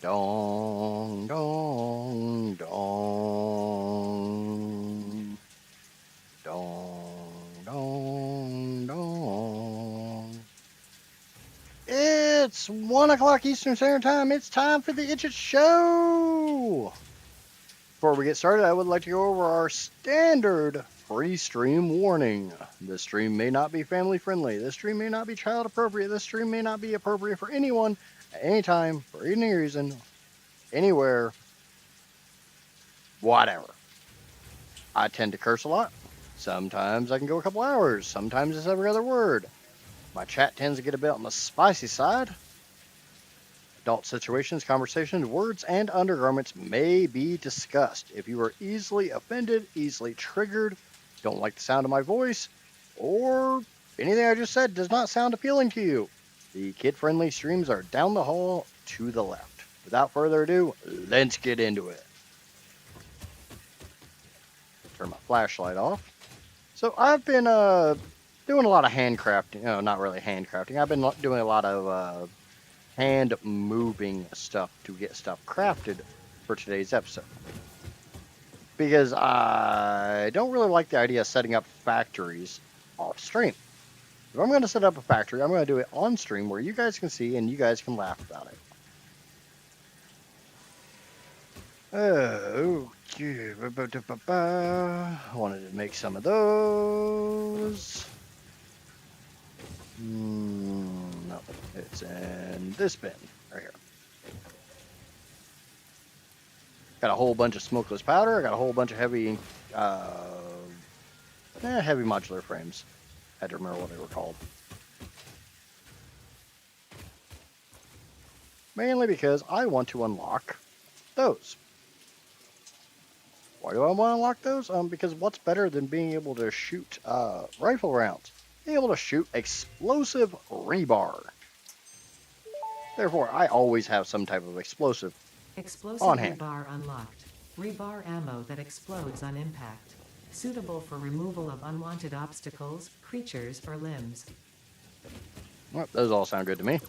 Dong, dong, dong. Dong, dong, dong. It's 1 o'clock Eastern Standard Time. It's time for the Itch It Show. Before we get started, I would like to go over our standard free stream warning. This stream may not be family friendly. This stream may not be child appropriate. This stream may not be appropriate for anyone at any time, for any reason, anywhere, whatever. I tend to curse a lot. Sometimes I can go a couple hours. Sometimes it's every other word. My chat tends to get a bit on the spicy side. Adult situations, conversations, words, and undergarments may be discussed. If you are easily offended, easily triggered, don't like the sound of my voice, or anything I just said does not sound appealing to you, the kid-friendly streams are down the hall to the left. Without further ado, let's get into it. Turn my flashlight off. So I've been doing a lot of handcrafting. No, not really handcrafting. I've been doing a lot of hand moving stuff to get stuff crafted for today's episode. Because I don't really like the idea of setting up factories off stream. If I'm going to set up a factory, I'm going to do it on stream where you guys can see and you guys can laugh about it. Oh, I wanted to make some of those. No, it's in this bin right here. Got a whole bunch of smokeless powder. I got a whole bunch of heavy modular frames. Had to remember what they were called. Mainly because I want to unlock those. Why do I want to unlock those? Because what's better than being able to shoot rifle rounds? Being able to shoot explosive rebar. Therefore, I always have some type of explosive on hand. Rebar unlocked. Rebar ammo that explodes on impact. Suitable for removal of unwanted obstacles, creatures, or limbs. Well, those all sound good to me.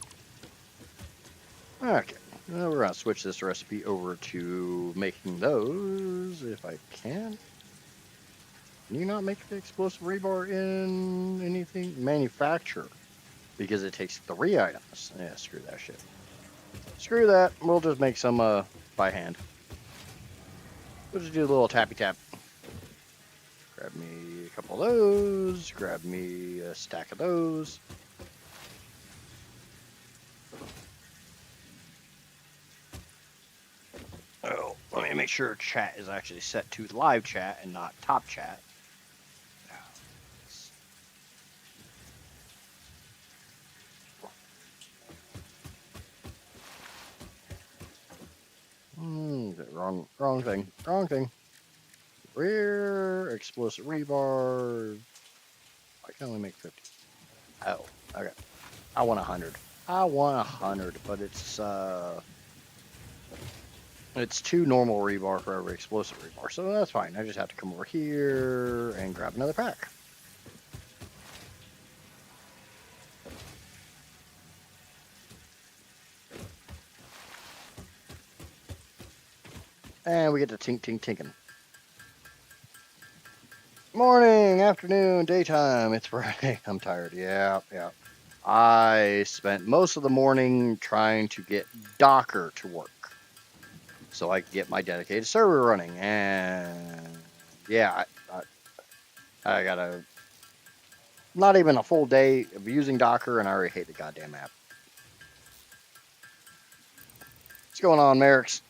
Okay. Now we're going to switch this recipe over to making those, if I can. Can you not make the explosive rebar in anything? Manufacture. Because it takes 3 items. Yeah, screw that shit. Screw that. We'll just make some by hand. We'll just do a little tappy tap. Grab me a couple of those. Grab me a stack of those. Oh, let me make sure chat is actually set to live chat and not top chat. Wrong thing. Rear explosive rebar. I can only make 50. Oh, okay. I want 100. I want 100, but it's 2 normal rebar for every explosive rebar, so that's fine. I just have to come over here and grab another pack. And we get to tinking. Morning, afternoon, daytime. It's Friday. I'm tired. Yeah. I spent most of the morning trying to get Docker to work so I could get my dedicated server running. And yeah, I got not even a full day of using Docker, and I already hate the goddamn app. What's going on, Merrick's?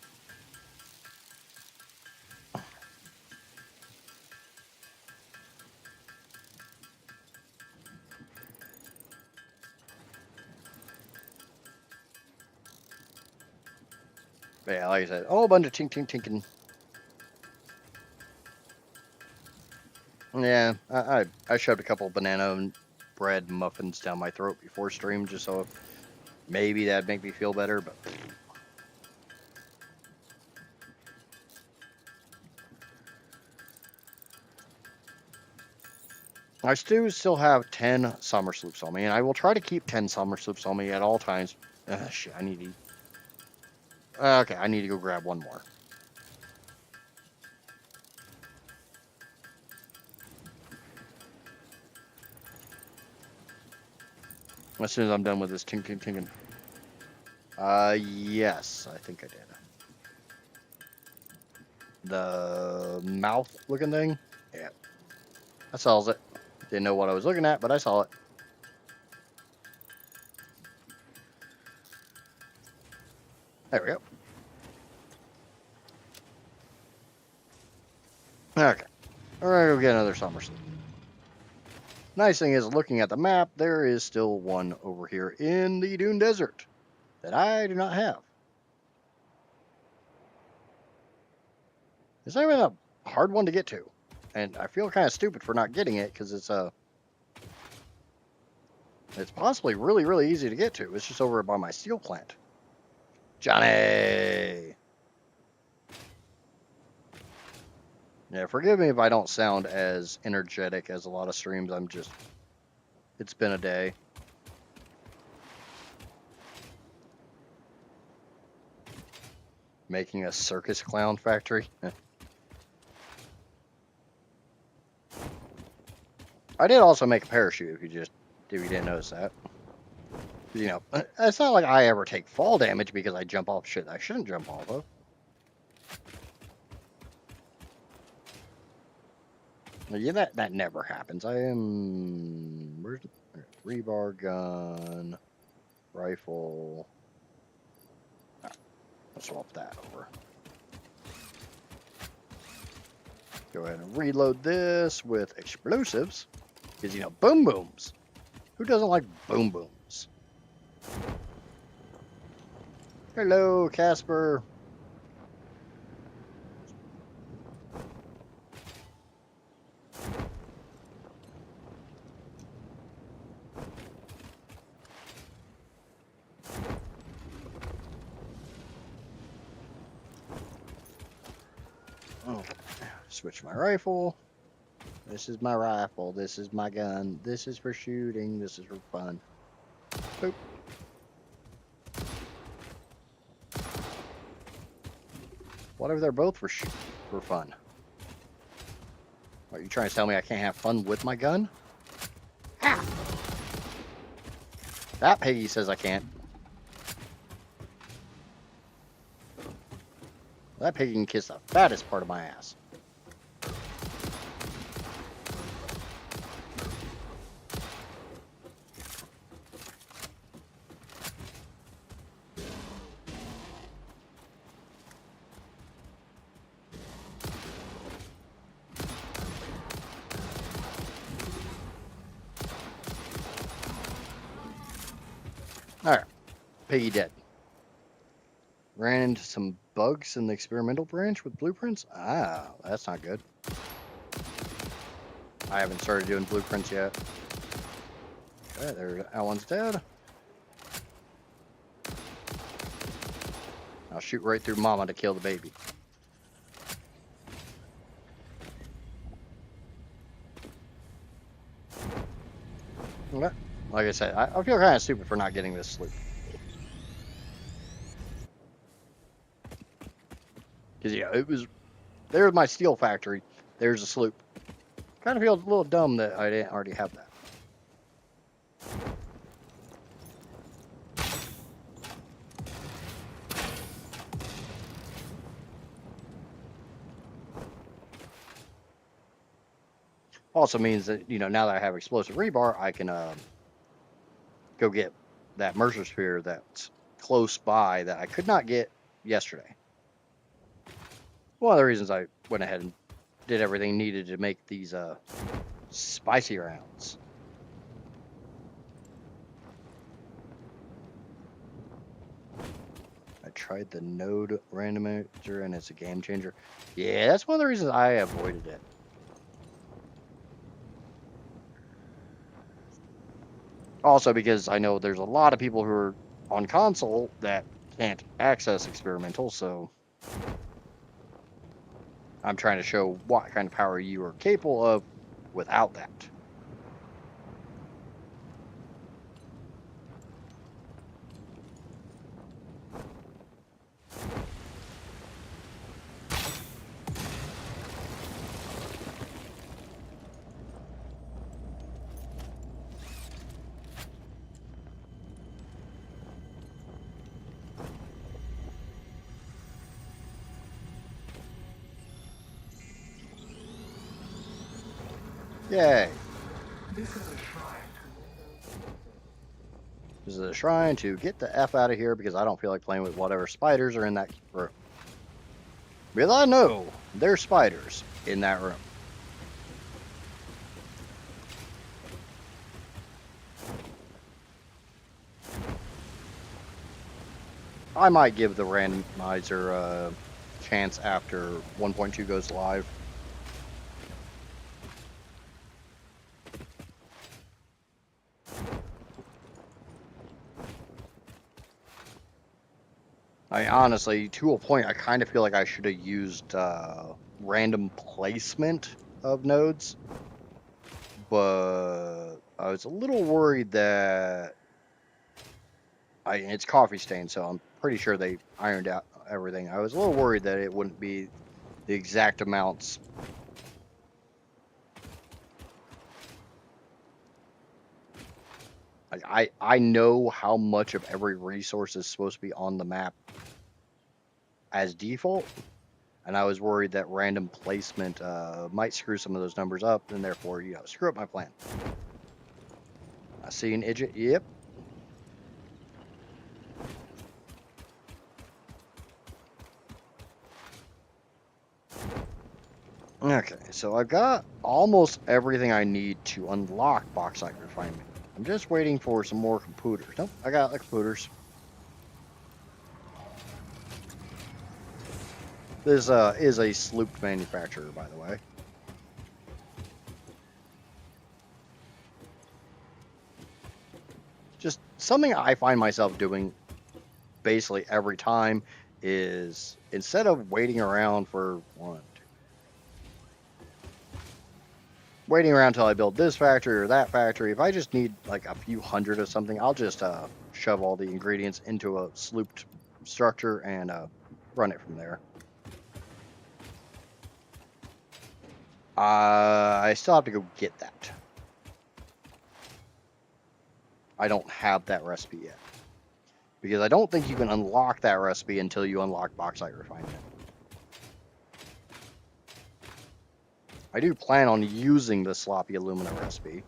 Yeah, like I said, a whole bunch of tinking. Yeah, I shoved a couple banana and bread muffins down my throat before stream just so maybe that'd make me feel better, but I still have 10 summer sloops on me, and I will try to keep 10 summer sloops on me at all times. Shit, I need to eat. Okay, I need to go grab one more. As soon as I'm done with this tinking. Yes, I think I did. The mouth looking thing? Yeah. I saw it. Didn't know what I was looking at, but I saw it. There we go. Okay. All right, go get another summer sleep. Nice thing is, looking at the map, there is still one over here in the Dune Desert that I do not have. It's not even a hard one to get to, and I feel kind of stupid for not getting it because it's possibly really, really easy to get to. It's just over by my steel plant. Johnny! Yeah, forgive me if I don't sound as energetic as a lot of streams. It's been a day. Making a circus clown factory. I did also make a parachute if you didn't notice that. You know, it's not like I ever take fall damage because I jump off shit I shouldn't jump off of. Yeah, that never happens. Where's the rebar gun, rifle? I'll swap that over. Go ahead and reload this with explosives. Because, boom booms. Who doesn't like boom booms? Hello, Casper. Oh, switch my rifle. This is my rifle. This is my gun. This is for shooting. This is for fun. Boop. What if they're both for fun? Are you trying to tell me I can't have fun with my gun? Ah! That Peggy says I can't. That piggy can kiss the fattest part of my ass. Alright. Piggy dead. Ran into some bugs in the experimental branch with blueprints? Ah, that's not good. I haven't started doing blueprints yet. Okay, there, that one's dead. I'll shoot right through Mama to kill the baby. Okay. Like I said, I feel kind of stupid for not getting this sloop. Because, yeah, there's my steel factory. There's a sloop. Kind of feels a little dumb that I didn't already have that. Also means that, now that I have explosive rebar, I can go get that Mercer Sphere that's close by that I could not get yesterday. One of the reasons I went ahead and did everything needed to make these spicy rounds. I tried the node randomizer and it's a game changer. Yeah, that's one of the reasons I avoided it. Also because I know there's a lot of people who are on console that can't access experimental, so I'm trying to show what kind of power you are capable of without that. Yay. This is a shrine. This is a shrine to get the F out of here because I don't feel like playing with whatever spiders are in that room. Because I know there's spiders in that room. I might give the randomizer a chance after 1.2 goes live. I honestly, to a point, I kind of feel like I should have used random placement of nodes, but I was a little worried that it's coffee stain, so I'm pretty sure they ironed out everything. I was a little worried that it wouldn't be the exact amounts. Like I know how much of every resource is supposed to be on the map as default, and I was worried that random placement might screw some of those numbers up, and therefore, screw up my plan. I see an idiot. Yep. Okay, so I've got almost everything I need to unlock bauxite refinement. I'm just waiting for some more computers. Nope, I got the computers. This is a slooped manufacturer, by the way. Just something I find myself doing basically every time is instead of waiting around for waiting around until I build this factory or that factory, if I just need like a few hundred of something, I'll just shove all the ingredients into a slooped structure and run it from there. I still have to go get that. I don't have that recipe yet. Because I don't think you can unlock that recipe until you unlock bauxite refinement. I do plan on using the sloppy alumina recipe.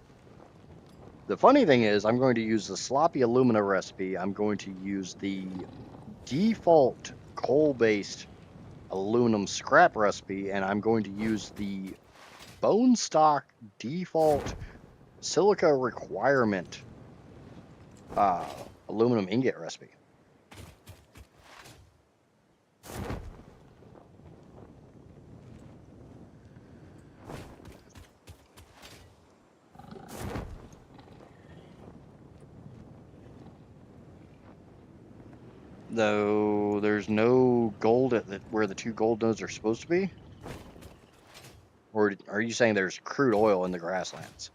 The funny thing is, I'm going to use the sloppy alumina recipe. I'm going to use the default coal-based aluminum scrap recipe, and I'm going to use the bone stock default silica requirement aluminum ingot recipe. Though there's no gold at where the two gold nodes are supposed to be? Or are you saying there's crude oil in the grasslands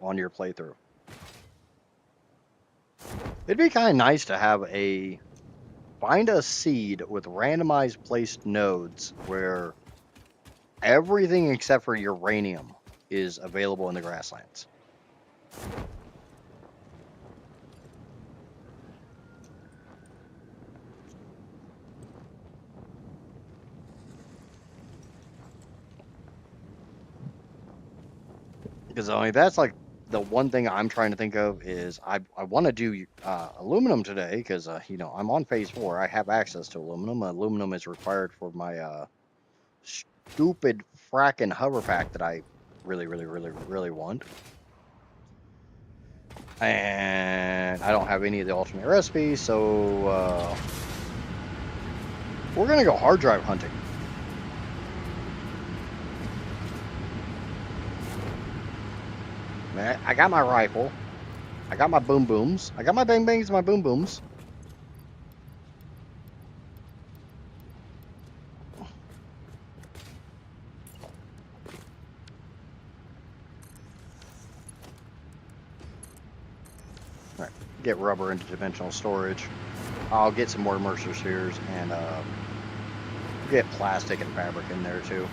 on your playthrough? It'd be kind of nice to have find a seed with randomized placed nodes where everything except for uranium is available in the grasslands. Because I mean, that's like the one thing I'm trying to think of is I want to do aluminum today because I'm on phase 4. I have access to aluminum. Aluminum is required for my stupid fracking hover pack that I really, really, really, really want. And I don't have any of the alternate recipes, so we're gonna go hard drive hunting. I got my rifle. I got my boom booms. I got my bang bangs and my boom booms. All right, get rubber into dimensional storage. I'll get some more Mercer spheres and get plastic and fabric in there too.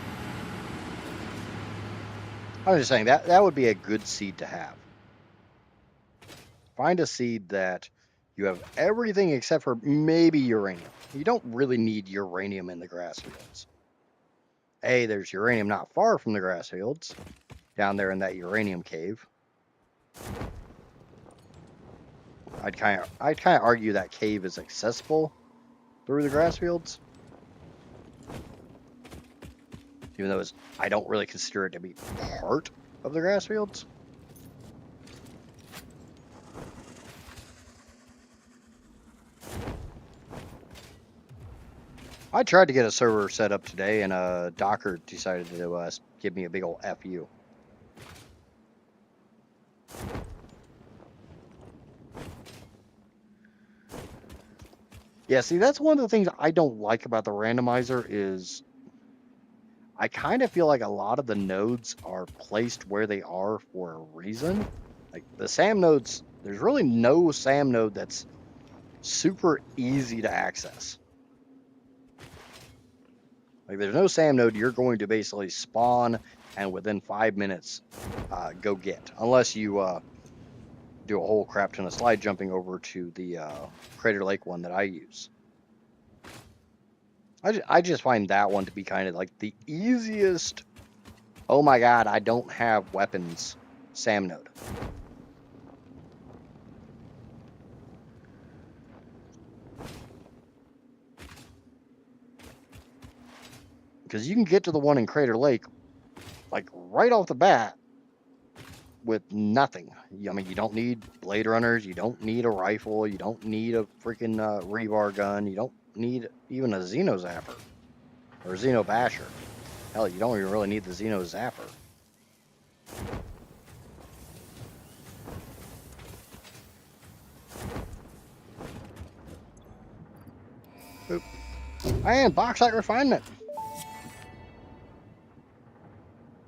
I was just saying that would be a good seed to have. Find a seed that you have everything except for maybe uranium. You don't really need uranium in the grass fields. There's uranium not far from the grass fields. down there in that uranium cave. I'd kind of argue that cave is accessible through the grass fields, even though I don't really consider it to be part of the grass fields. I tried to get a server set up today, and Docker decided to give me a big old FU. Yeah, see, that's one of the things I don't like about the randomizer is I kind of feel like a lot of the nodes are placed where they are for a reason. Like the SAM nodes, there's really no SAM node that's super easy to access. Like there's no SAM node you're going to basically spawn and within 5 minutes go get, unless you do a whole crap ton of slide jumping over to the Crater Lake one that I use. I just find that one to be kind of like the easiest, oh my god, I don't have weapons SAM node. Because you can get to the one in Crater Lake, like right off the bat, with nothing. I mean, you don't need blade runners, you don't need a rifle, you don't need a freaking rebar gun, you don't need even a Xeno Zapper or a Xeno Basher. Hell, you don't even really need the Xeno Zapper. Boop. And bauxite refinement.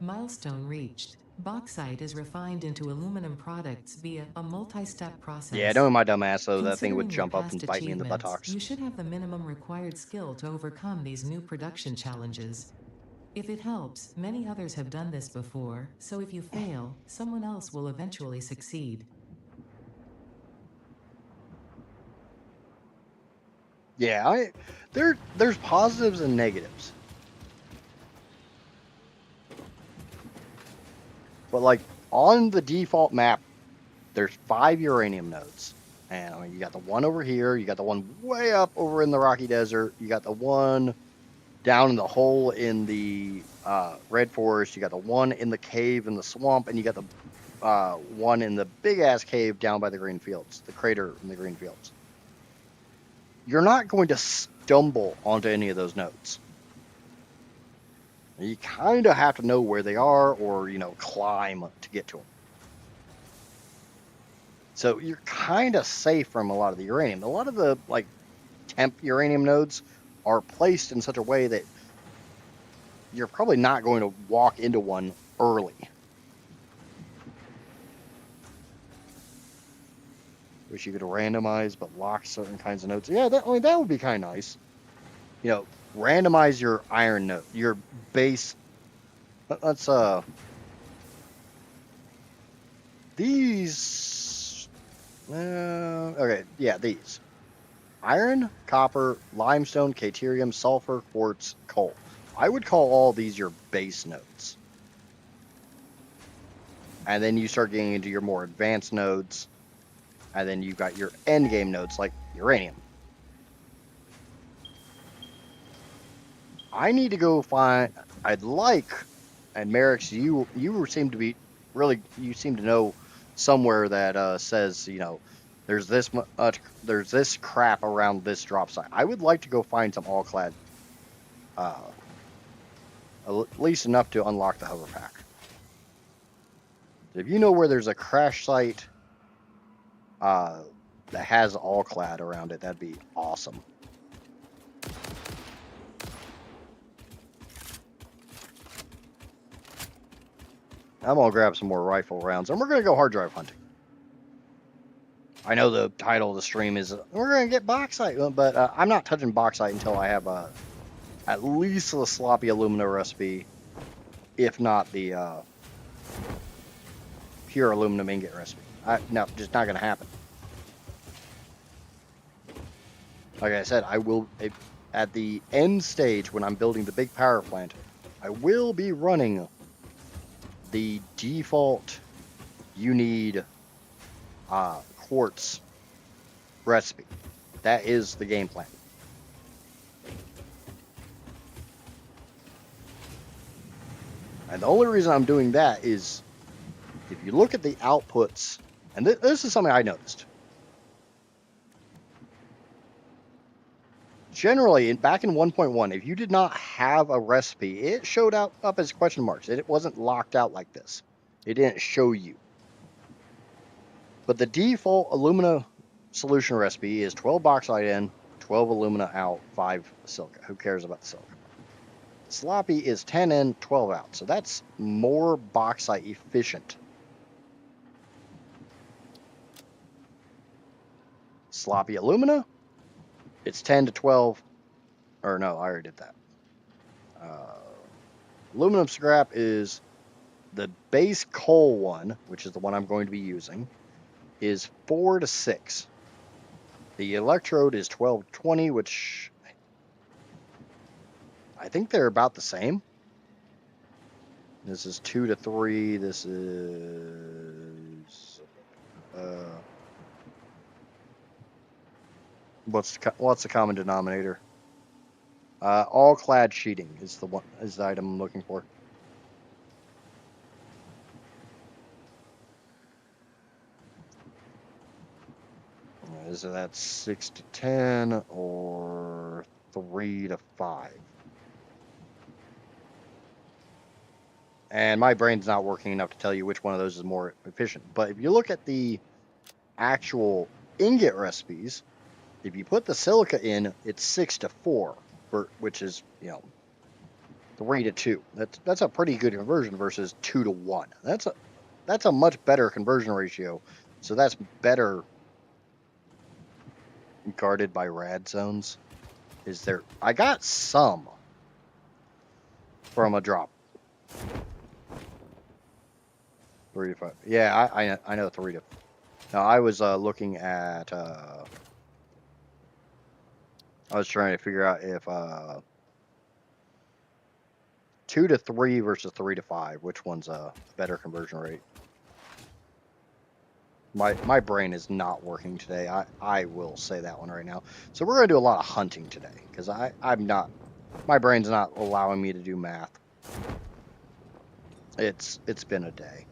Milestone reached. Bauxite is refined into aluminum products via a multi-step process. Yeah, knowing my dumb ass, though, that thing would Considering your jump up past and bite me in the achievements, buttocks. you should have the minimum required skill to overcome these new production challenges. If it helps, many others have done this before, so if you fail, someone else will eventually succeed. Yeah, there's positives and negatives. But like on the default map, there's 5 uranium nodes. And I mean, you got the one over here, you got the one way up over in the Rocky Desert, you got the one down in the hole in the Red Forest, you got the one in the cave in the swamp, and you got the one in the big ass cave down by the green fields, the crater in the green fields. You're not going to stumble onto any of those nodes. You kind of have to know where they are or, climb to get to them. So you're kind of safe from a lot of the uranium. A lot of the, temp uranium nodes are placed in such a way that you're probably not going to walk into one early. Wish you could randomize but lock certain kinds of nodes. Yeah, that would be kind of nice. Randomize your iron node, your base. Let's these. Okay, yeah, these. Iron, copper, limestone, caterium, sulfur, quartz, coal. I would call all these your base nodes. And then you start getting into your more advanced nodes. And then you've got your end game nodes like uranium. I need to go find. I'd like, and Merrick's, you seem to be really. You seem to know somewhere that says there's this much, there's this crap around this drop site. I would like to go find some all clad, at least enough to unlock the hover pack. If you know where there's a crash site, that has all clad around it, that'd be awesome. I'm gonna grab some more rifle rounds, and we're gonna go hard drive hunting. I know the title of the stream is we're gonna get bauxite, but I'm not touching bauxite until I have at least the sloppy alumina recipe, if not the pure aluminum ingot recipe. No, just not gonna happen. Like I said, I will at the end stage when I'm building the big power plant, I will be running the default you need quartz recipe. That is the game plan. And the only reason I'm doing that is if you look at the outputs, and this is something I noticed. Generally, back in 1.1, if you did not have a recipe, it showed up as question marks. It wasn't locked out like this. It didn't show you. But the default alumina solution recipe is 12 bauxite in, 12 alumina out, 5 silica. Who cares about the silica? Sloppy is 10 in, 12 out. So that's more bauxite efficient. Sloppy alumina, it's 10 to 12. Or no, I already did that. Aluminum scrap is the base coal one, which is the one I'm going to be using, is 4 to 6. The electrode is 12 to 20, which I think they're about the same. This is 2 to 3. This is what's the common denominator? All clad sheeting is the item I'm looking for. Is that 6 to 10 or 3 to 5? And my brain's not working enough to tell you which one of those is more efficient. But if you look at the actual ingot recipes, if you put the silica in, it's 6 to 4, which is, 3 to 2. That's a pretty good conversion versus 2 to 1. That's a much better conversion ratio. So that's better guarded by rad zones. I got some from a drop. 3 to 5. Yeah, I know 3 to. Now I was looking at. I was trying to figure out if 2 to 3 versus 3 to 5, which one's a better conversion rate. My brain is not working today. I will say that one right now. So we're gonna do a lot of hunting today because I'm not. My brain's not allowing me to do math. It's been a day.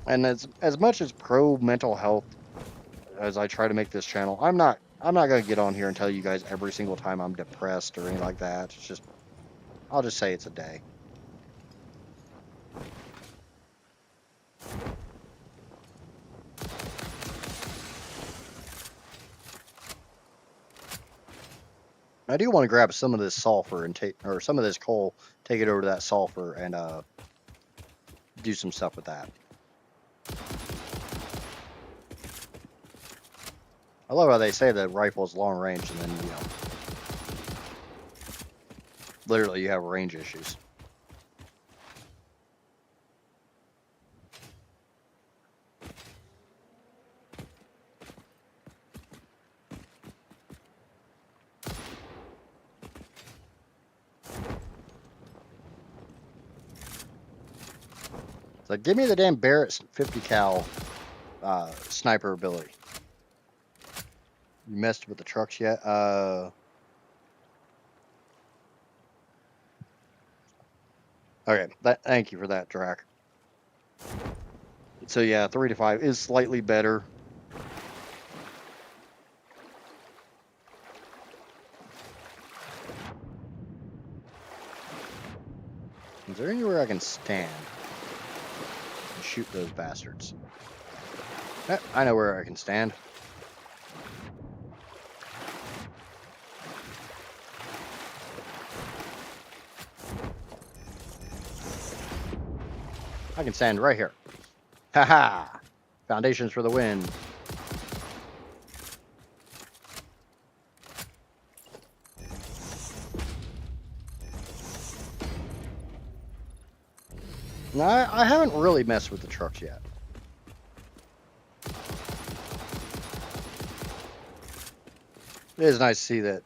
And as much as pro mental health as I try to make this channel, I'm not gonna get on here and tell you guys every single time I'm depressed or anything like that. It's just I'll just say it's a day. I do want to grab some of this sulfur and some of this coal, take it over to that sulfur and do some stuff with that. I love how they say the rifle is long range and then, literally you have range issues. So give me the damn Barrett 50 cal sniper ability. You messed with the trucks yet? Okay, thank you for that, Drac. So yeah, 3 to 5 is slightly better. Is there anywhere I can stand and shoot those bastards? I know where I can stand. I can stand right here. Haha! Foundations for the win. Now, I haven't really messed with the trucks yet. It is nice to see that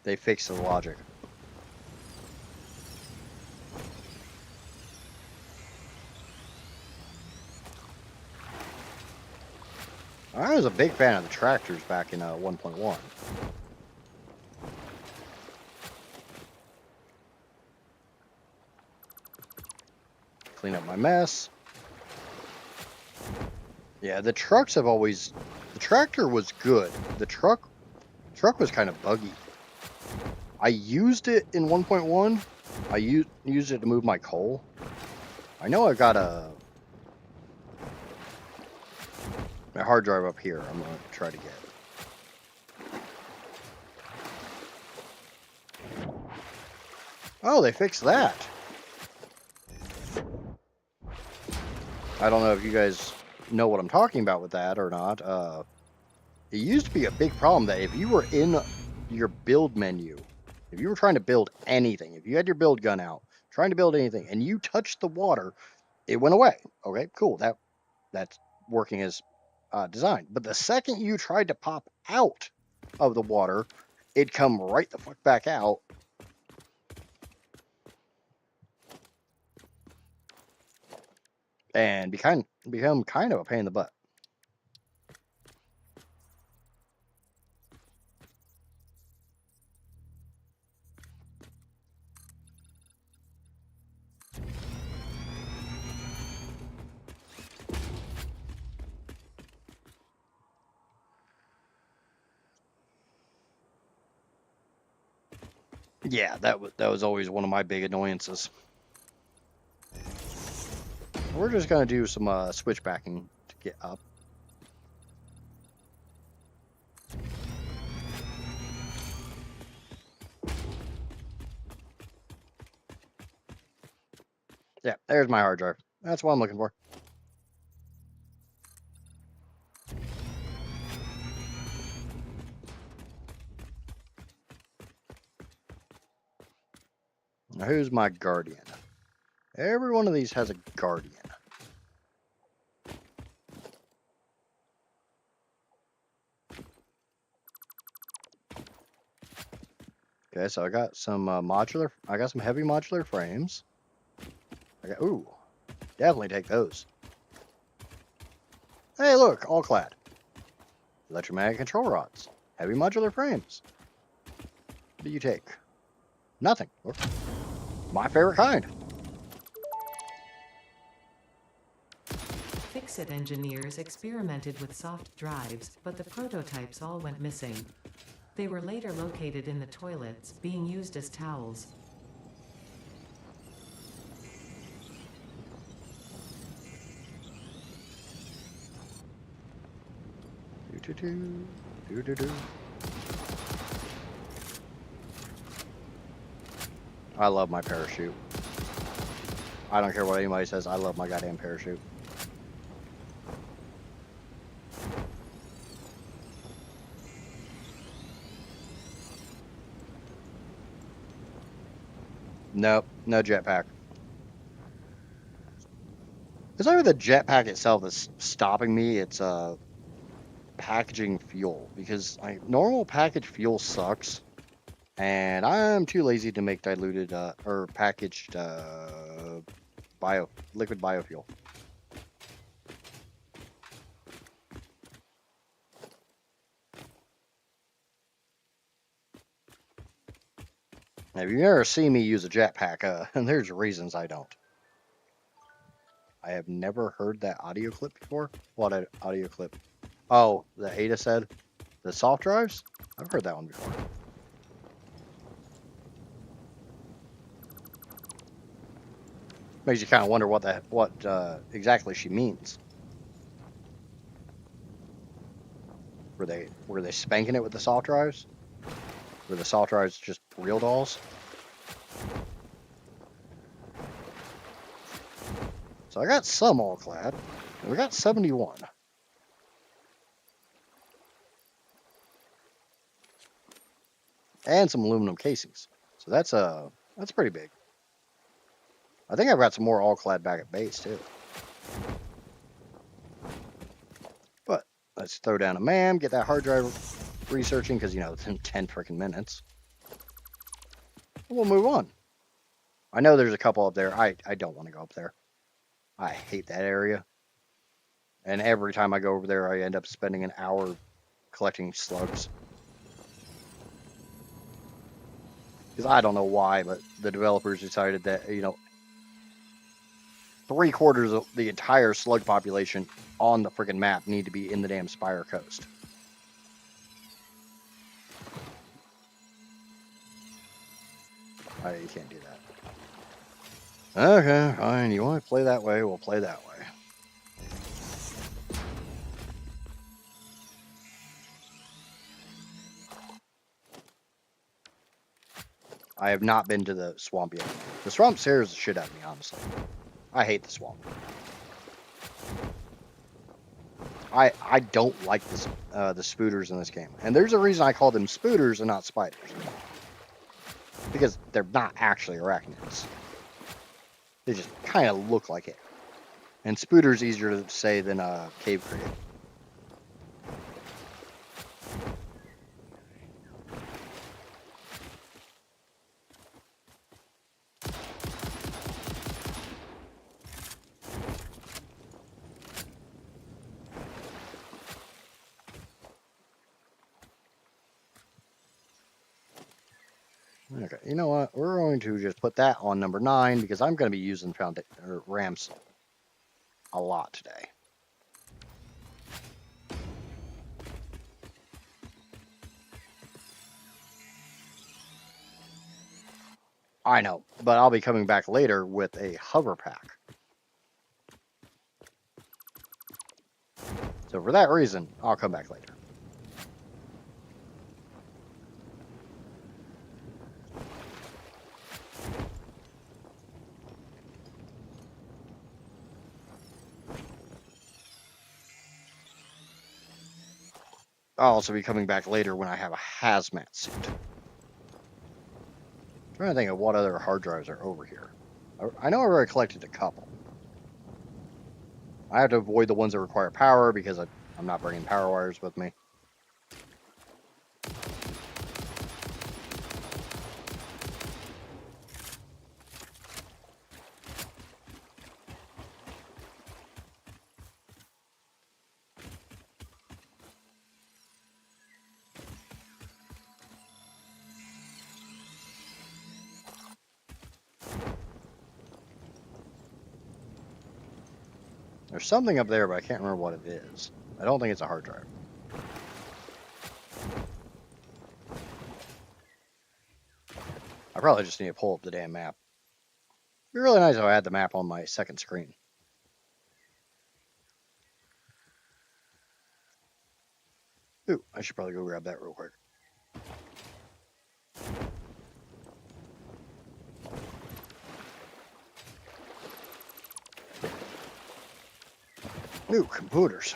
they fixed the logic. I was a big fan of the tractors back in 1.1. Clean up my mess. Yeah, the trucks have always... The tractor was good. The truck was kind of buggy. I used it in 1.1. I used it to move my coal. I know I got a hard drive up here. I'm going to try to get. Oh, they fixed that. I don't know if you guys know what I'm talking about with that or not. It used to be a big problem that if you were in your build menu, if you were trying to build anything, if you had your build gun out, trying to build anything, and you touched the water, it went away. Okay, cool. That's working as designed. But the second you tried to pop out of the water, it'd come right the fuck back out. And become kind of a pain in the butt. Yeah, that was always one of my big annoyances. We're just gonna do some switchbacking to get up. Yeah, there's my hard drive. That's what I'm looking for. Now, who's my guardian? Every one of these has a guardian. Okay, so I got some I got some heavy modular frames. Ooh, definitely take those. Hey, look, all clad. Electromagnetic control rods. Heavy modular frames. What do you take? Nothing. My favorite kind. Fix-It engineers experimented with soft drives, but the prototypes all went missing. They were later located in the toilets, being used as towels. I love my parachute. I don't care what anybody says. I love my goddamn parachute. Nope, no jetpack. It's not even the jetpack itself that's stopping me. It's packaging fuel, because normal packaged fuel sucks, and I'm too lazy to make diluted or packaged liquid biofuel. Now, if you never see me use a jetpack, and there's reasons I don't. I have never heard that audio clip before. What audio clip? Oh, the Ada said the soft drives. I've heard that one before. Makes you kind of wonder what exactly she means. Were they spanking it with the soft drives? Were the soft drives just real dolls? So I got some all clad, and we got 71. And some aluminum casings. So that's pretty big. I think I've got some more all clad back at base too. But let's throw down a MAM, get that hard drive researching, because it's in 10 freaking minutes. We'll move on. I know there's a couple up there. I don't want to go up there. I hate that area. And every time I go over there, I end up spending an hour collecting slugs. Because I don't know why, but the developers decided that, 3/4 of the entire slug population on the freaking map need to be in the damn Spire Coast. You can't do that. Okay, fine. You want to play that way? We'll play that way. I have not been to the swamp yet. The swamp scares the shit out of me, honestly. I hate the swamp. I don't like the spooters in this game. And there's a reason I call them spooters and not spiders. Because they're not actually arachnids. They just kind of look like it. And spooter's easier to say than cave cricket. Okay, you know what? We're going to just put that on number 9 because I'm going to be using ramps a lot today. I know, but I'll be coming back later with a hover pack. So for that reason, I'll come back later. I'll also be coming back later when I have a hazmat suit. I'm trying to think of what other hard drives are over here. I know I already collected a couple. I have to avoid the ones that require power because I'm not bringing power wires with me. There's something up there, but I can't remember what it is. I don't think it's a hard drive. I probably just need to pull up the damn map. It'd be really nice if I had the map on my second screen. Ooh, I should probably go grab that real quick. Ooh, computers.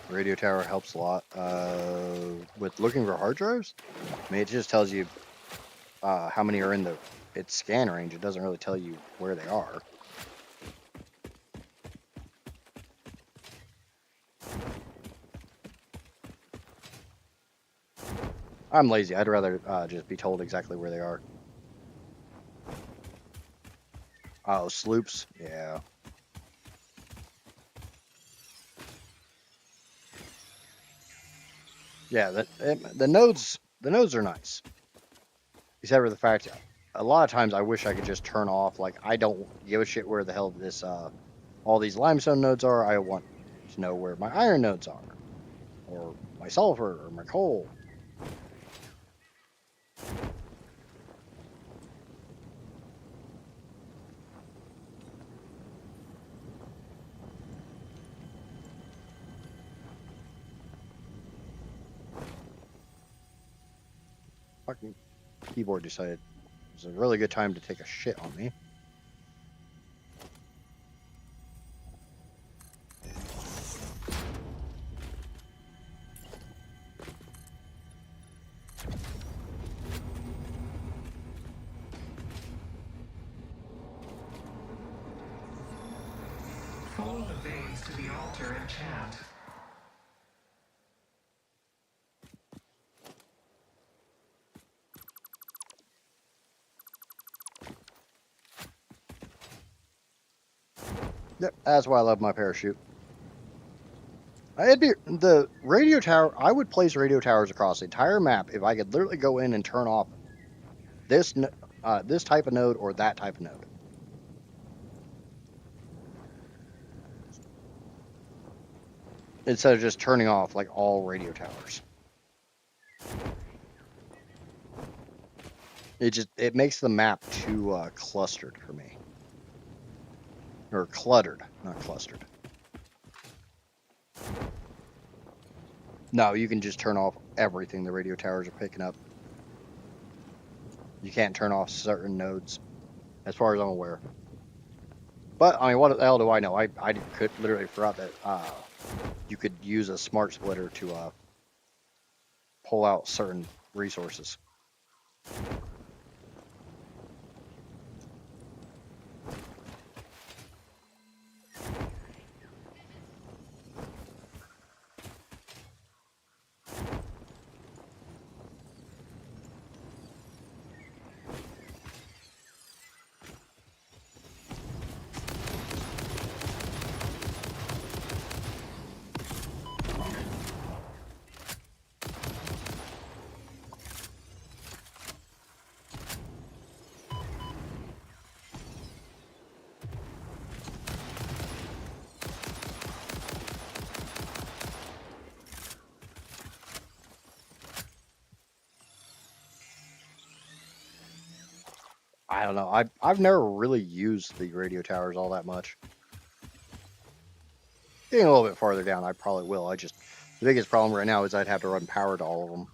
Radio tower helps a lot. With looking for hard drives, I mean, it just tells you how many are in its scan range. It doesn't really tell you where they are. I'm lazy. I'd rather just be told exactly where they are. Oh, sloops? Yeah. Yeah, the nodes are nice. Except for the fact, a lot of times I wish I could just turn off. Like, I don't give a shit where the hell this all these limestone nodes are. I want to know where my iron nodes are, or my sulfur, or my coal. Fucking keyboard decided it was a really good time to take a shit on me. Follow the veins to the altar and chant. Yep, that's why I love my parachute. It'd be the radio tower. I would place radio towers across the entire map if I could literally go in and turn off this this type of node or that type of node. Instead of just turning off like all radio towers. It makes the map too clustered for me. Or cluttered, not clustered. No, you can just turn off everything the radio towers are picking up. You can't turn off certain nodes, as far as I'm aware. But, I mean, what the hell do I know? I could literally forgot that you could use a smart splitter to pull out certain resources. I don't know. I've never really used the radio towers all that much. Getting a little bit farther down, I probably will. The biggest problem right now is I'd have to run power to all of them.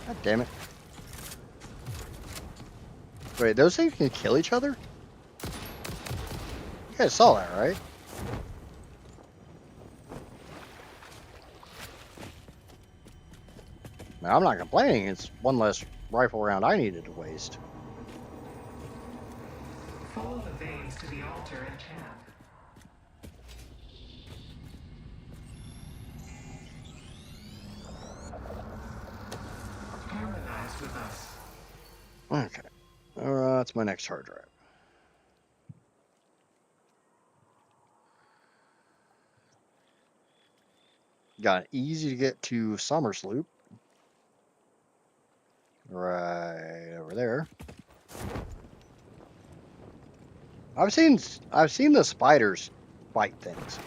God damn it. Wait, those things can kill each other? You guys saw that, right? Now, I'm not complaining. It's one less rifle round I needed to waste. Follow the veins to the altar and camp. Harmonize with us. Okay. That's my next hard drive. Got an easy to get to Summers Loop. Right over there. I've seen the spiders fight things.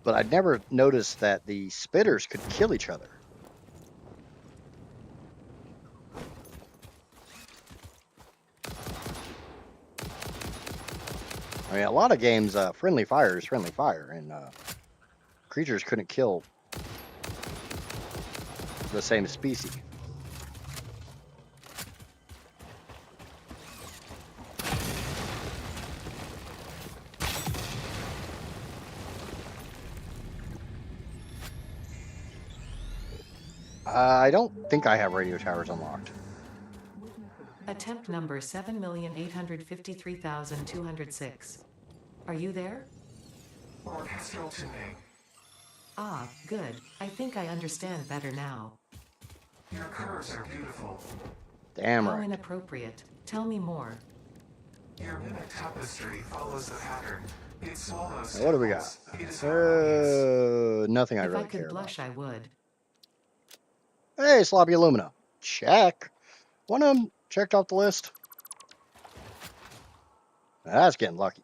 But I'd never noticed that the spitters could kill each other. I mean, a lot of games, friendly fire is friendly fire, and creatures couldn't kill the same species. I don't think I have radio towers unlocked. Attempt number 7,853,206. Are you there? Orchestral tuning. Ah, good. I think I understand better now. Your curves are beautiful. Damn How right. inappropriate. Tell me more. Your mimic tapestry follows the pattern, It swallows Now, what do we got? temples. It is harmonious. Nothing I If I really care could about. blush, I would. Hey, sloppy alumina. Check. One of them checked off the list. That's getting lucky.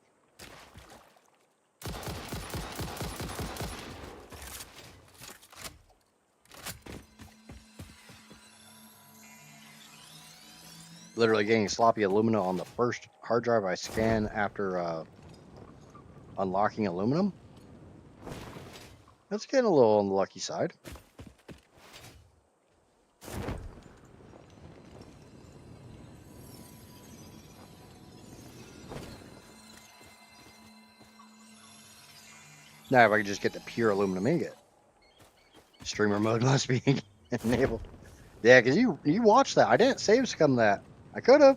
Literally getting sloppy alumina on the first hard drive I scan after unlocking aluminum. That's getting a little on the lucky side. Now if I could just get the pure aluminum ingot. Streamer mode must be enabled. Yeah, because you watched that. I didn't save scum that. I could have.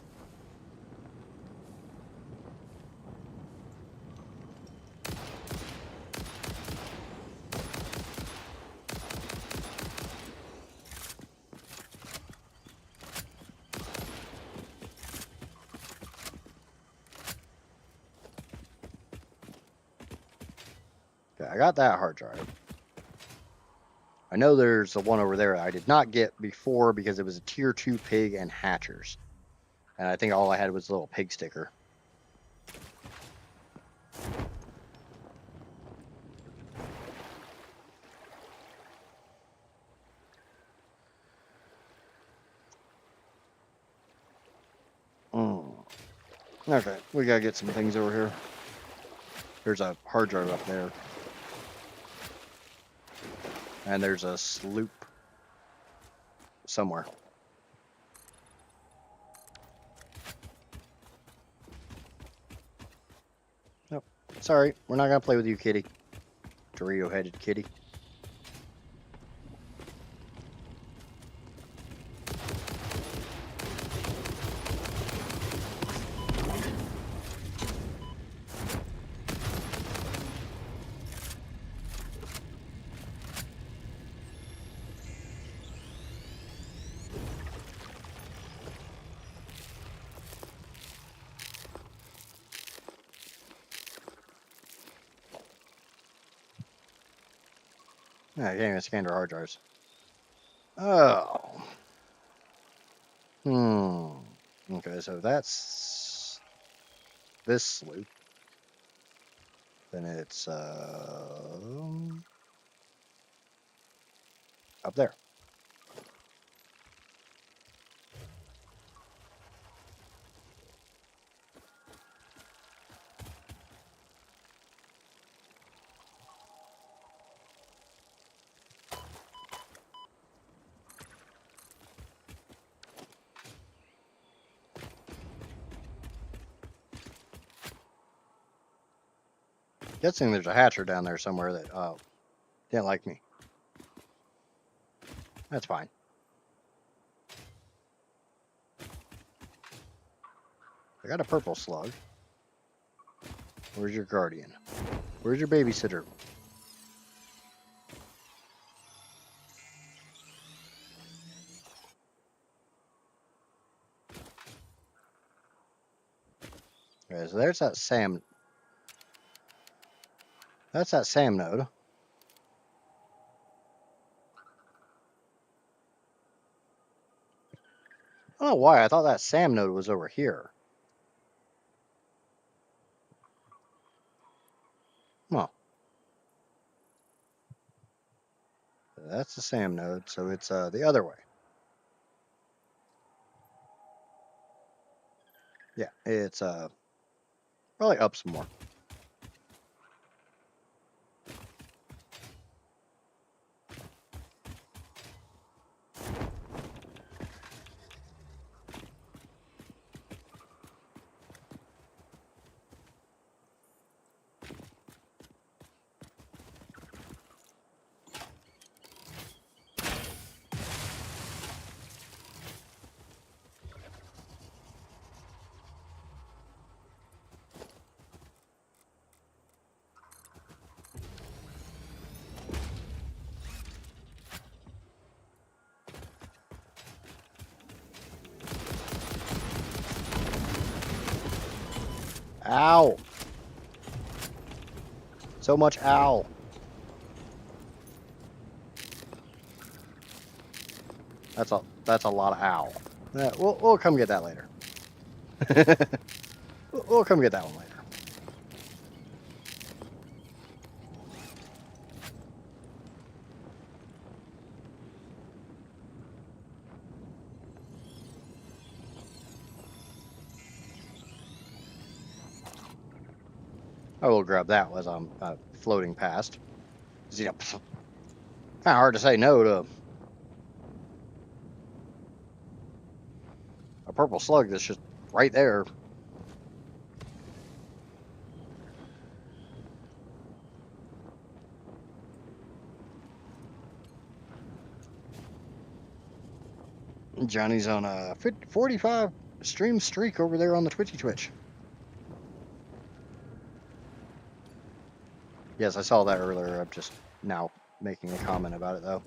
Okay, I got that hard drive. I know there's the one over there I did not get before because it was a tier 2 pig and hatchers. And I think all I had was a little pig sticker. Okay, we gotta get some things over here. There's a hard drive up there. And there's a sloop somewhere. Nope. Sorry, we're not gonna play with you, kitty. Dorito-headed kitty. Yeah, I can't even scan their hard drives. Oh. Okay, so that's this sloop. Then it's up there. Guessing there's a hatcher down there somewhere that didn't like me. That's fine. I got a purple slug. Where's your guardian? Where's your babysitter? Okay, so there's that SAM. That's that SAM node. I don't know why I thought that SAM node was over here. Huh. That's the SAM node, so it's the other way. Yeah, it's probably up some more. Ow! So much owl. That's a lot of owl. We'll come get that later. We'll come get that one later. I will grab that as I'm floating past. You know, kind of hard to say no to a purple slug that's just right there. Johnny's on a 45 stream streak over there on the Twitch. Yes, I saw that earlier. I'm just now making a comment about it, though.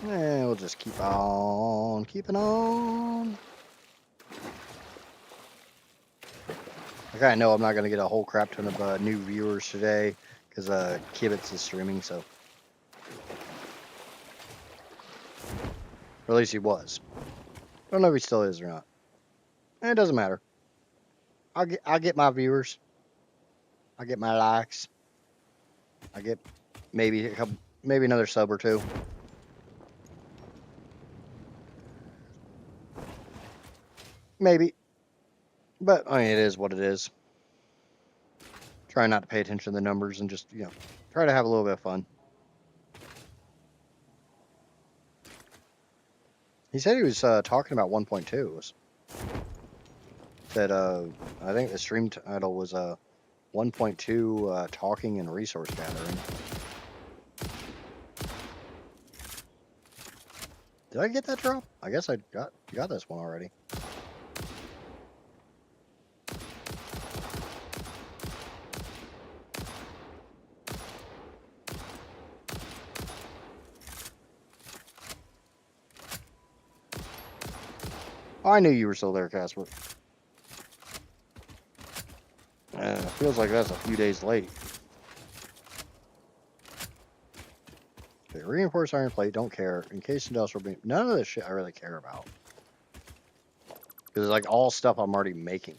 Yeah, we'll just keep on keeping on. I kind of know I'm not going to get a whole crap ton of new viewers today because Kibitz is streaming, so. Or at least he was. I don't know if he still is or not. It doesn't matter. I'll get my viewers. I'll get my likes. I get maybe another sub or two. Maybe. But I mean, it is what it is. Try not to pay attention to the numbers and just, try to have a little bit of fun. He said he was talking about 1.2. Said I think the stream title was 1.2 talking and resource gathering. Did I get that drop? I guess I got this one already. Oh, I knew you were still there, Casper. Feels like that's a few days late. Okay, reinforced iron plate, don't care. Encased industrial beam, none of this shit I really care about. Because it's like all stuff I'm already making.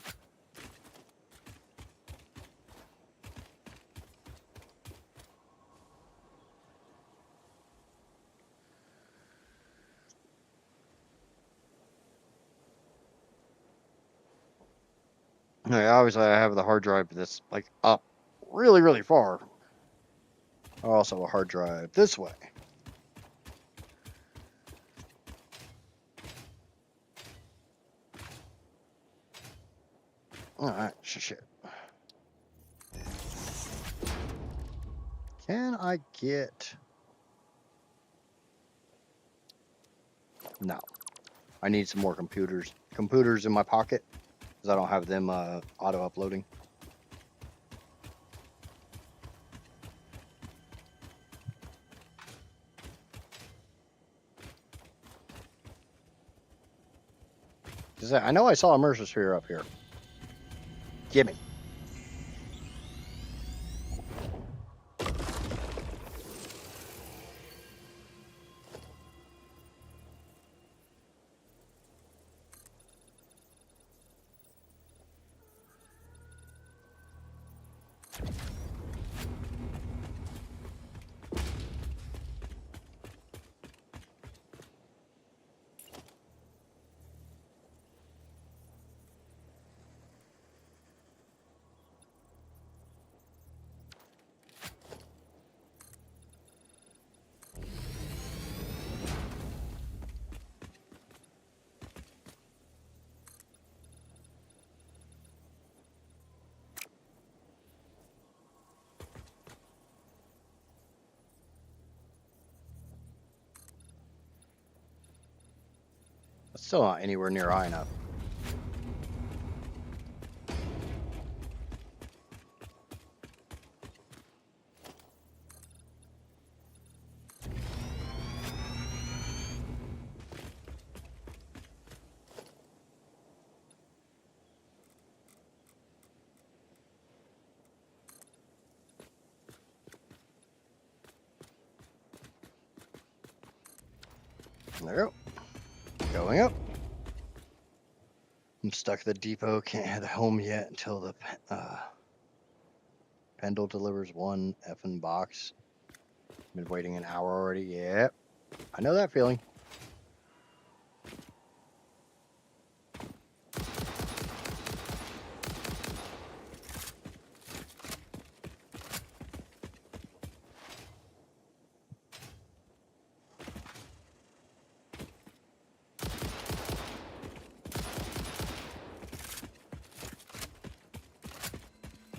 Obviously, I have the hard drive that's like up really, really far. Also, a hard drive this way. Alright, shit. Can I get... No. I need some more computers. Computers in my pocket. Because I don't have them auto-uploading. I know I saw a Mercer Sphere up here. Gimme. It's still not anywhere near high enough. There we go. Going up. I'm stuck at the depot. Can't head home yet until the Pendle delivers one effing box. Been waiting an hour already. Yep. I know that feeling.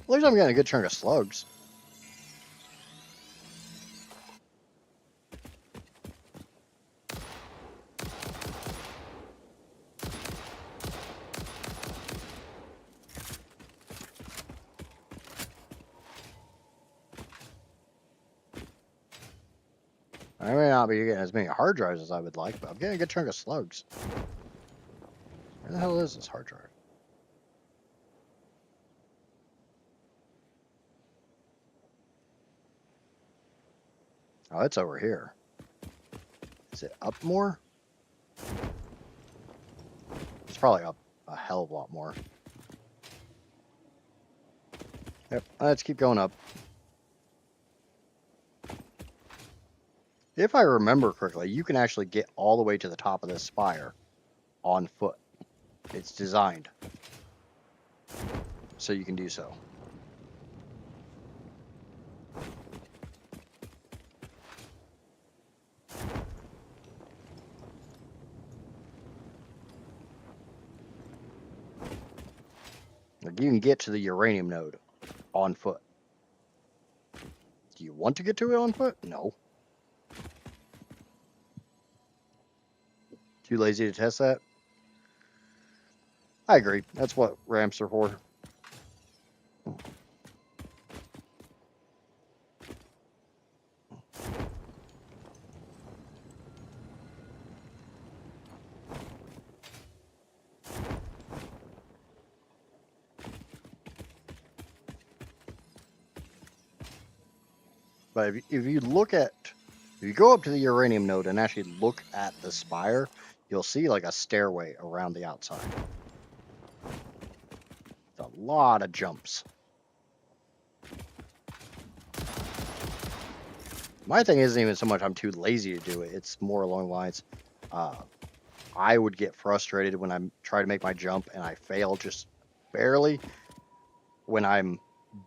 At least I'm getting a good chunk of slugs. I may not be getting as many hard drives as I would like, but I'm getting a good chunk of slugs. Where the hell is this hard drive? Oh, it's over here. Is it up more? It's probably up a hell of a lot more. Yep, let's keep going up. If I remember correctly, you can actually get all the way to the top of this spire on foot. It's designed so you can do so. Like you can get to the uranium node on foot. Do you want to get to it on foot? No. Too lazy to test that? I agree. That's what ramps are for. But if you look at, if you go up to the uranium node and actually look at the spire, you'll see like a stairway around the outside. It's a lot of jumps. My thing isn't even so much I'm too lazy to do it. It's more along the lines, I would get frustrated when I try to make my jump and I fail just barely when I'm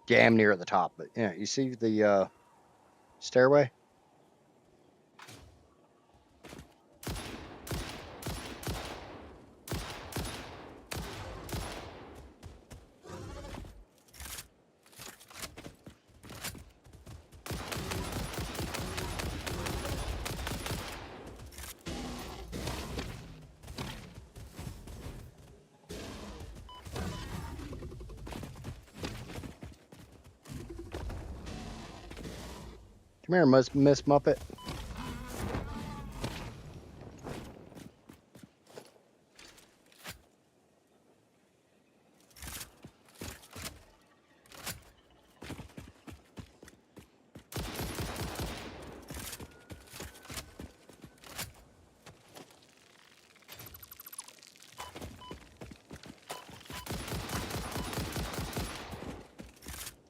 damn near at the top. But yeah, you see the stairway? Come here, Miss Muppet.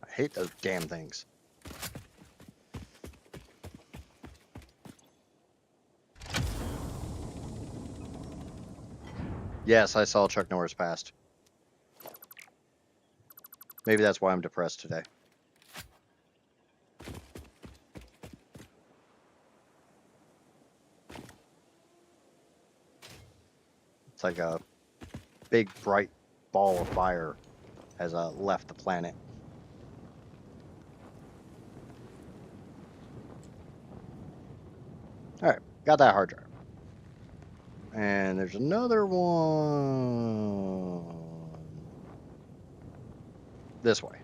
I hate those damn things. Yes, I saw Chuck Norris passed. Maybe that's why I'm depressed today. It's like a big bright ball of fire has left the planet. All right, got that hard drive. And there's another one this way.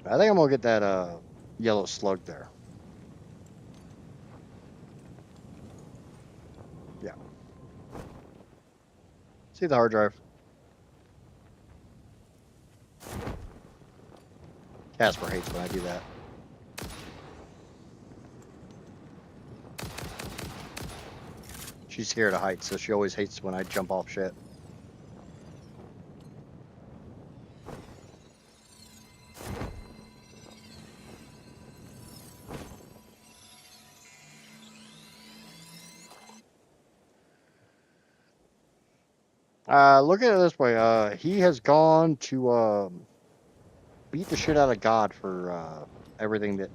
I think I'm gonna get that yellow slug there. Yeah. See the hard drive? Casper hates when I do that. She's scared of heights, so she always hates when I jump off shit. Look at it this way. He has gone to beat the shit out of God for everything that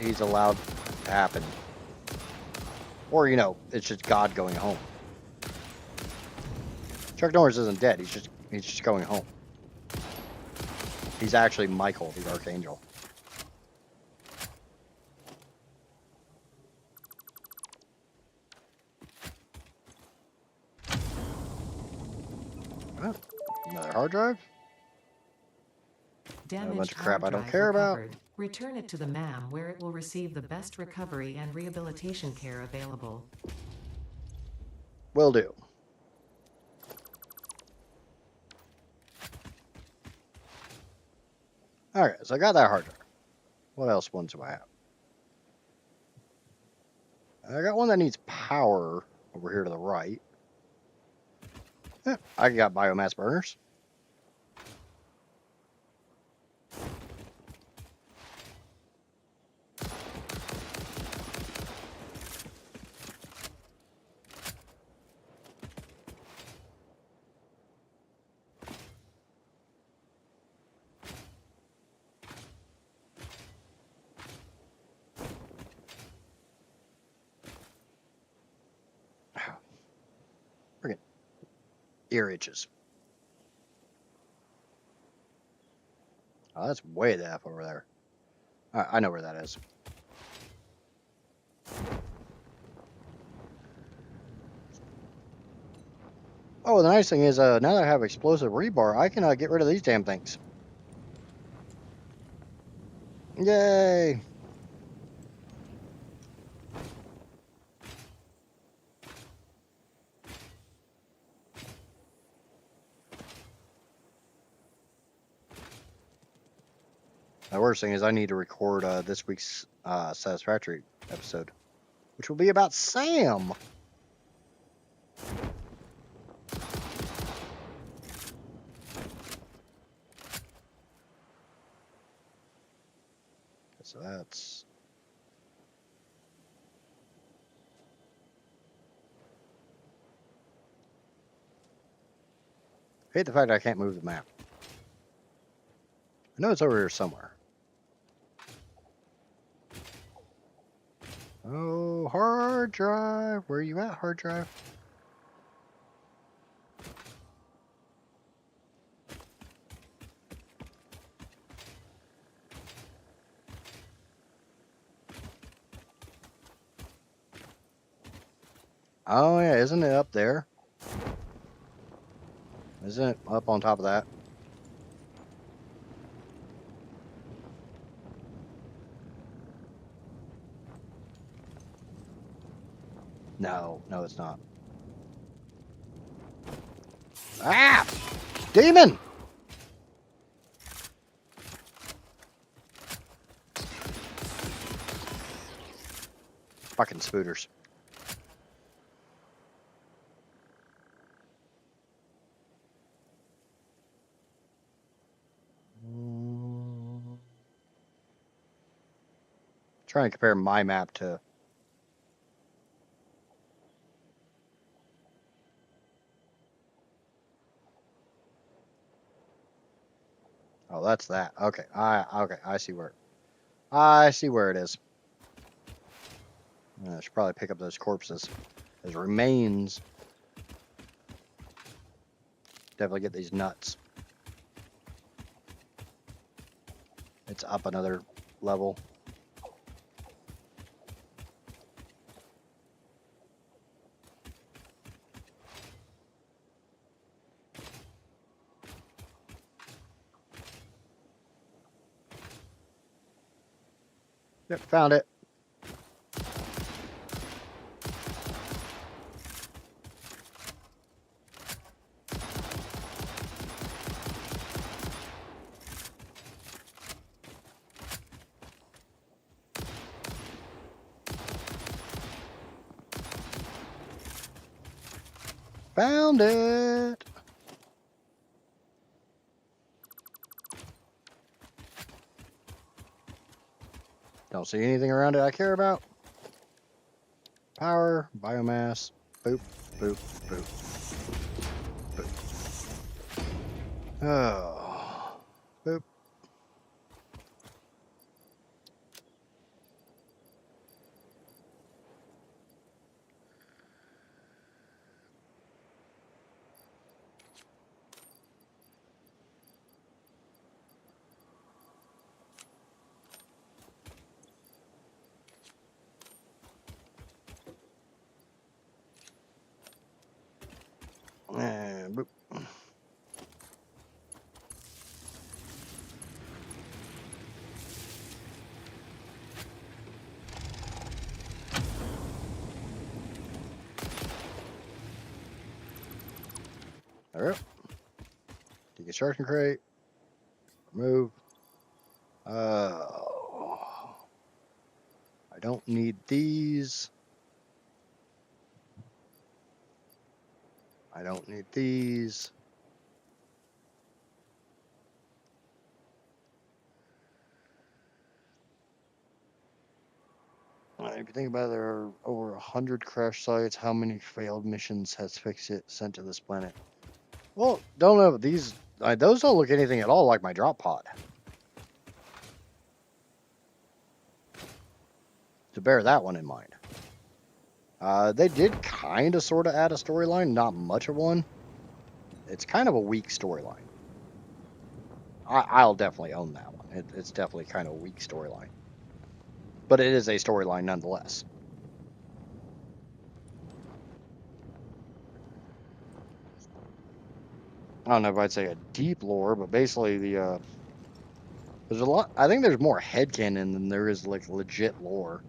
he's allowed to happen. Or, you know, it's just God going home. Chuck Norris isn't dead. He's just going home. He's actually Michael, the Archangel. Oh, another hard drive? Damaged A bunch of hard crap I don't drive care about. recovered. Return it to the MAM where it will receive the best recovery and rehabilitation care available. Will do. Alright, so I got that hard drive. What else ones do I have? I got one that needs power over here to the right. Yeah, I got biomass burners. Freaking ear itches. Oh, that's way the F over there. I know where that is. Oh, the nice thing is, now that I have explosive rebar, I can get rid of these damn things. Yay! The worst thing is I need to record this week's Satisfactory episode, which will be about Sam. So that's... I hate the fact that I can't move the map. I know it's over here somewhere. Oh, hard drive. Where are you at, hard drive? Oh, yeah. Isn't it up there? Isn't it up on top of that? No, no, it's not. Ah! Demon! Fucking spooters. Trying to compare my map to... Oh, that's that. Okay, I see where. I see where it is. I should probably pick up those corpses, those remains. Definitely get these nuts. It's up another level. Yep, found it. Found it. Don't see anything around it I care about. Power, biomass, boop, boop, boop, boop. Oh, boop. And boop. All right. Deconstruction crate. Remove. Oh. I don't need these. I don't need these. If you think about it, there are over 100 crash sites. How many failed missions has Fixit sent to this planet? Well, don't know. These, those don't look anything at all like my drop pod. To bear that one in mind. They did kind of sort of add a storyline, not much of one. It's kind of a weak storyline. I'll definitely own that one. It's definitely kind of a weak storyline. But it is a storyline nonetheless. I don't know if I'd say a deep lore, but basically there's a lot. I think there's more headcanon than there is like legit lore.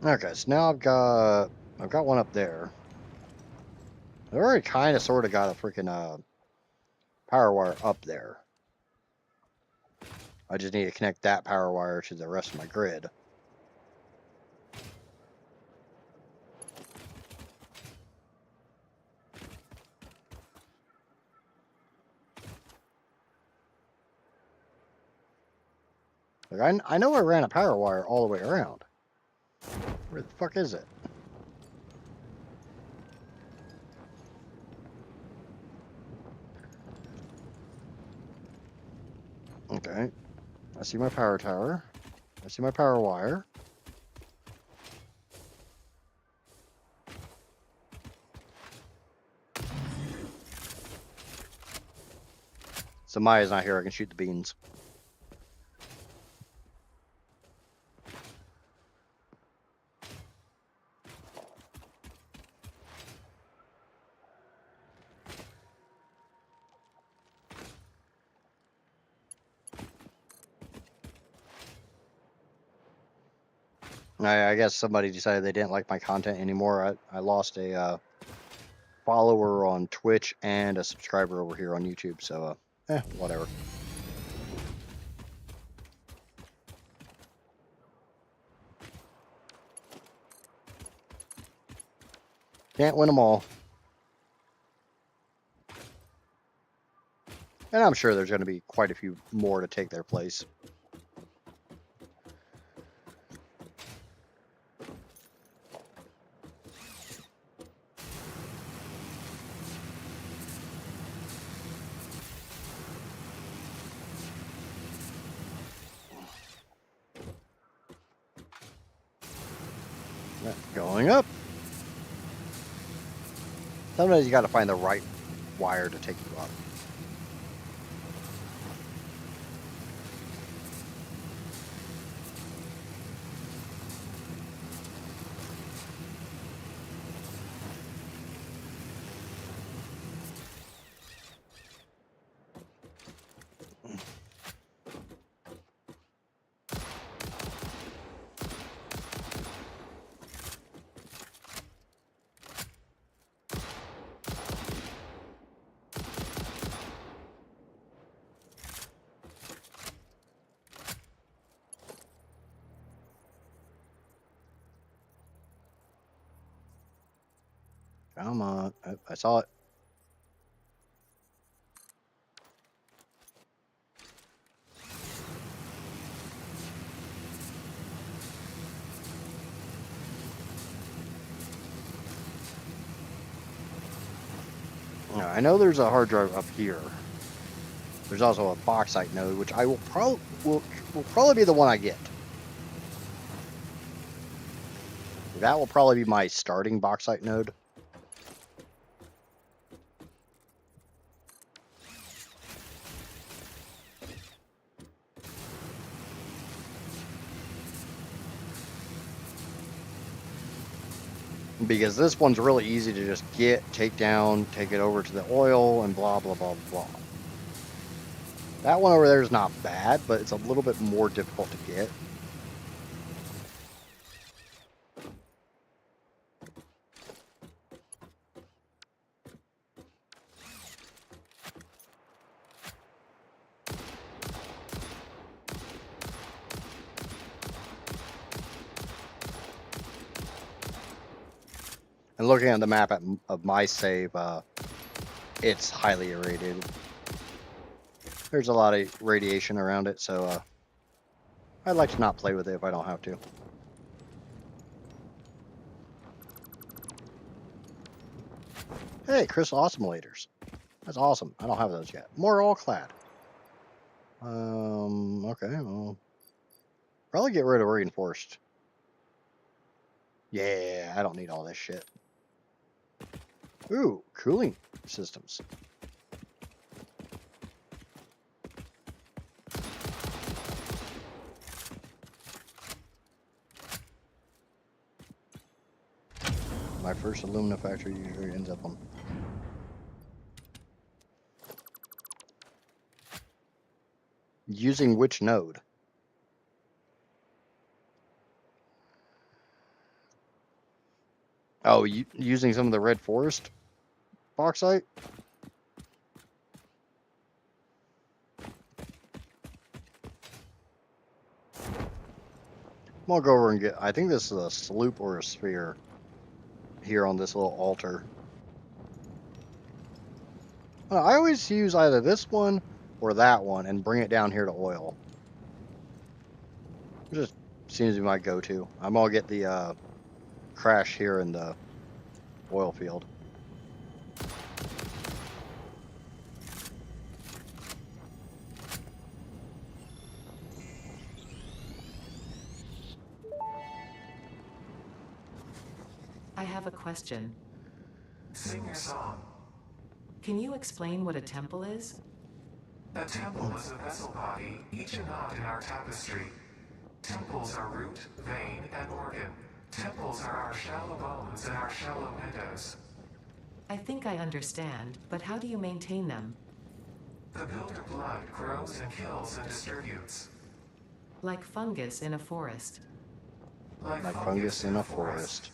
Okay, so now I've got one up there. I already kind of sort of got a freaking power wire up there. I just need to connect that power wire to the rest of my grid. Like I know I ran a power wire all the way around. Where the fuck is it? Okay. I see my power tower. I see my power wire. So Maya's not here. I can shoot the beans. I guess somebody decided they didn't like my content anymore. I lost a follower on Twitch and a subscriber over here on YouTube. So, whatever. Can't win them all. And I'm sure there's going to be quite a few more to take their place. Going up. Sometimes you got to find the right wire to take you up. Come on. I saw it. Now, I know there's a hard drive up here. There's also a bauxite node, which I will probably be the one I get. That will probably be my starting bauxite node. Because this one's really easy to just get, take down, take it over to the oil, and blah, blah, blah, blah. That one over there is not bad, but it's a little bit more difficult to get. And looking at the map of my save, it's highly irradiated. There's a lot of radiation around it, so I'd like to not play with it if I don't have to. Hey, crystal oscillators. That's awesome. I don't have those yet. More all clad. Okay, well, probably get rid of reinforced. Yeah, I don't need all this shit. Ooh, cooling systems. My first alumina factory usually ends up on. Using which node? Oh, using some of the red forest bauxite? I'm gonna go over and get, I think this is a sloop or a sphere here on this little altar. I always use either this one or that one and bring it down here to oil. It just seems to be my go-to. I'm gonna get the crash here in the oil field. I have a question. Sing your song. Can you explain what a temple is? A temple is a vessel body, each a knot in our tapestry. Temples are root, vein, and organ. Temples are our shallow bones and our shallow windows. I think I understand, but how do you maintain them? The builder blood grows and kills and distributes. Like fungus in a forest. Like fungus in a forest.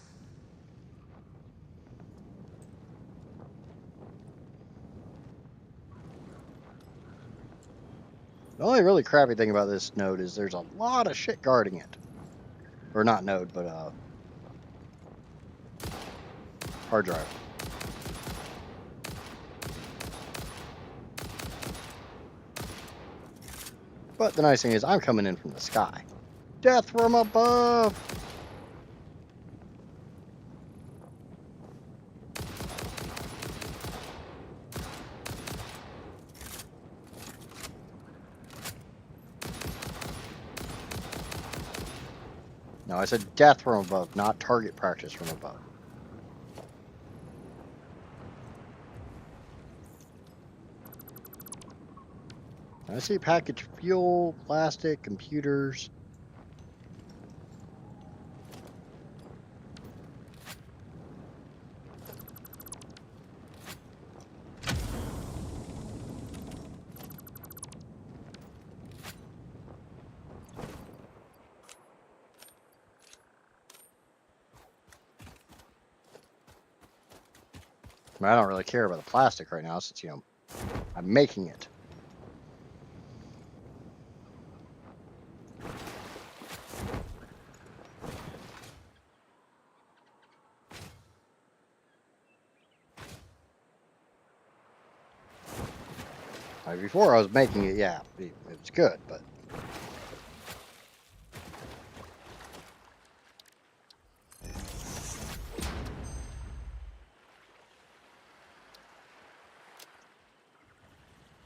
The only really crappy thing about this node is there's a lot of shit guarding it. Or not node, but hard drive. But the nice thing is I'm coming in from the sky. Death from above! No, I said death from above, not target practice from above. I see packaged fuel, plastic, computers. I don't really care about the plastic right now since, I'm making it. Like before I was making it, yeah, it was good, but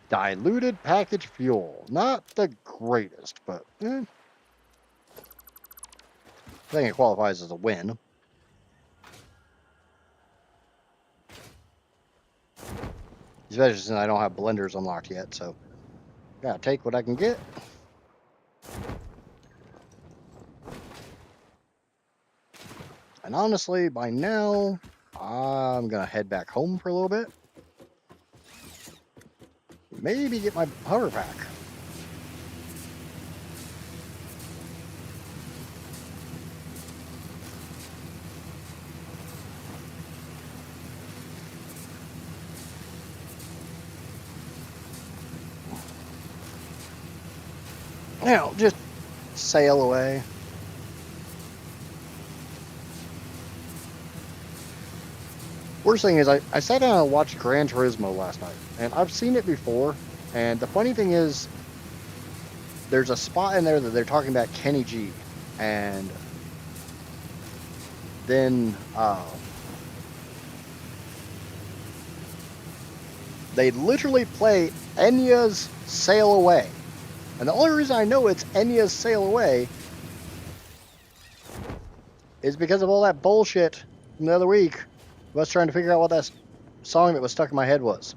diluted packaged fuel. Not the greatest, but I think it qualifies as a win. Especially since I don't have blenders unlocked yet, so gotta take what I can get. And honestly, by now, I'm gonna head back home for a little bit. Maybe get my hover pack. Just sail away. Worst thing is, I sat down and watched Gran Turismo last night, and I've seen it before. And the funny thing is, there's a spot in there that they're talking about Kenny G, and then they literally play Enya's Sail Away. And the only reason I know it's Enya's Sail Away is because of all that bullshit from the other week of us trying to figure out what that song that was stuck in my head was.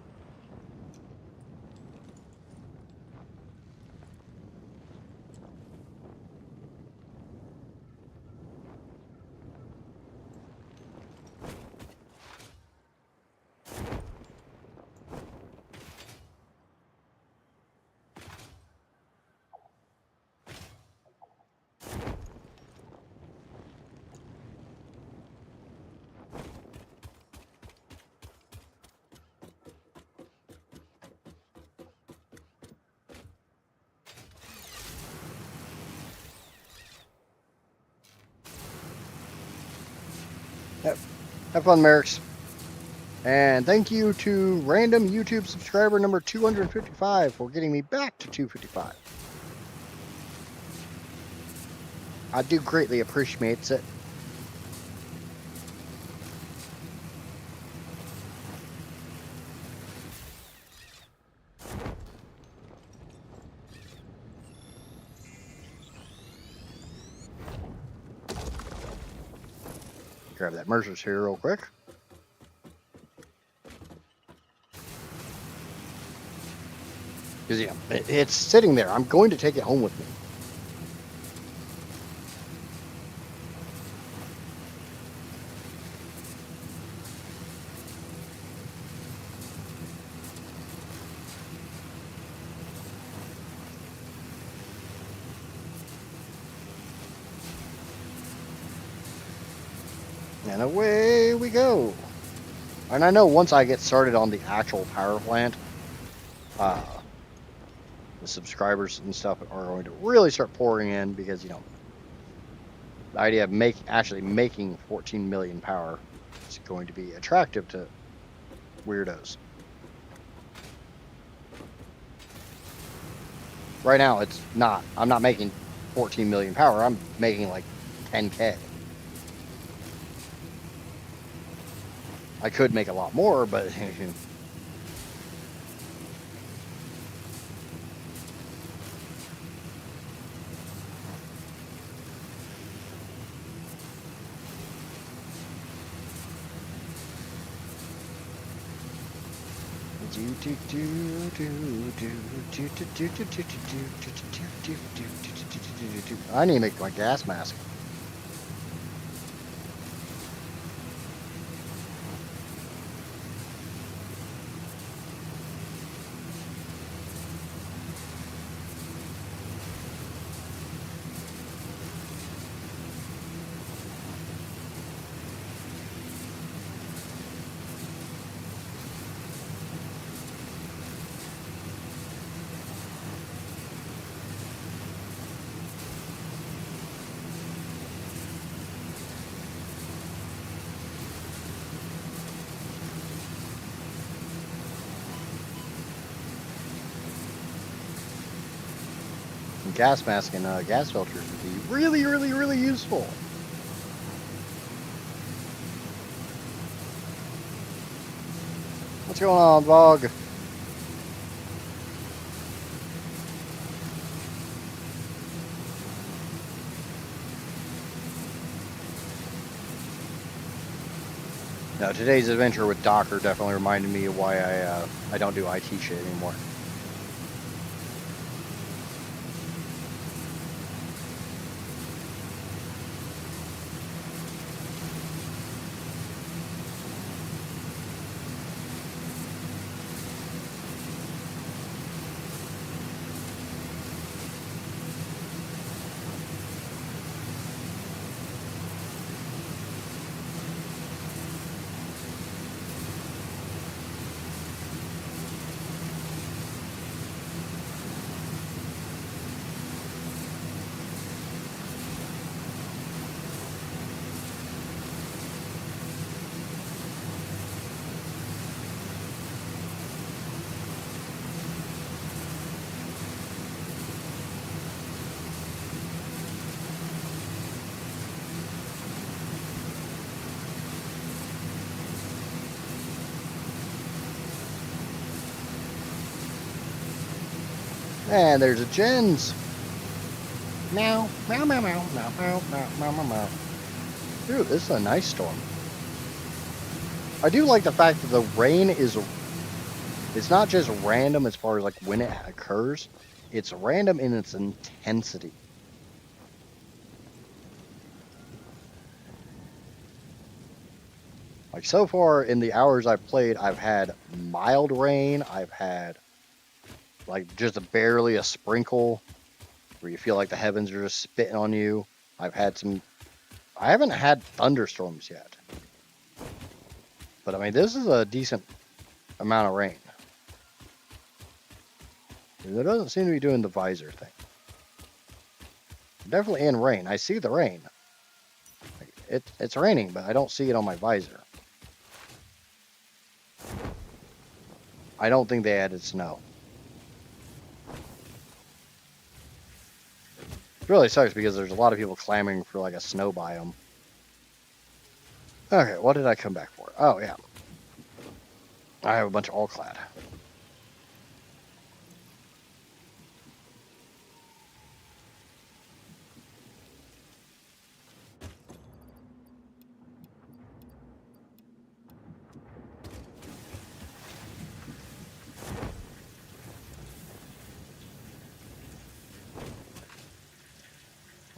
Yep. Have fun, Merrick's. And thank you to random YouTube subscriber number 255 for getting me back to 255. I do greatly appreciate it. Grab that Mercer's here real quick. Because, it's sitting there. I'm going to take it home with me. And away we go. And I know once I get started on the actual power plant, the subscribers and stuff are going to really start pouring in because, the idea of actually making 14 million power is going to be attractive to weirdos. Right now, it's not. I'm not making 14 million power. I'm making like 10K. I could make a lot more, but I need to make my gas mask. Gas mask and gas filters would be really, really, really useful. What's going on, Bog? Now, today's adventure with Docker definitely reminded me of why I don't do IT shit anymore. And there's a gens. Meow, meow, meow, meow, meow, meow, meow, meow, meow, meow. Dude, this is a nice storm. I do like the fact that the rain is, it's not just random as far as like when it occurs, it's random in its intensity. Like so far in the hours I've played, I've had mild rain, I've had like just barely a sprinkle where you feel like the heavens are just spitting on you. I haven't had thunderstorms yet. But I mean, this is a decent amount of rain. There doesn't seem to be doing the visor thing. Definitely in rain. I see the rain. It's raining, but I don't see it on my visor. I don't think they added snow. It really sucks because there's a lot of people clamoring for like a snow biome. Okay, what did I come back for? Oh, yeah. I have a bunch of all clad.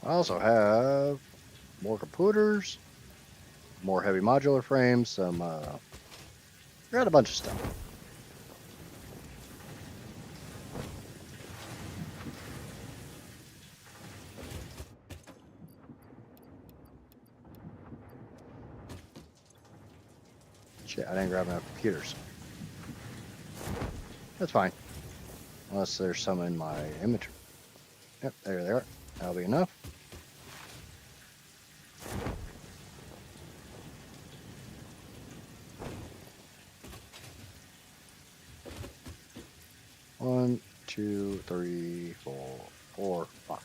I also have more computers, more heavy modular frames, some, got a bunch of stuff. Shit, I didn't grab enough computers. That's fine. Unless there's some in my inventory. Yep, there they are. That'll be enough. One, two, three, four, five.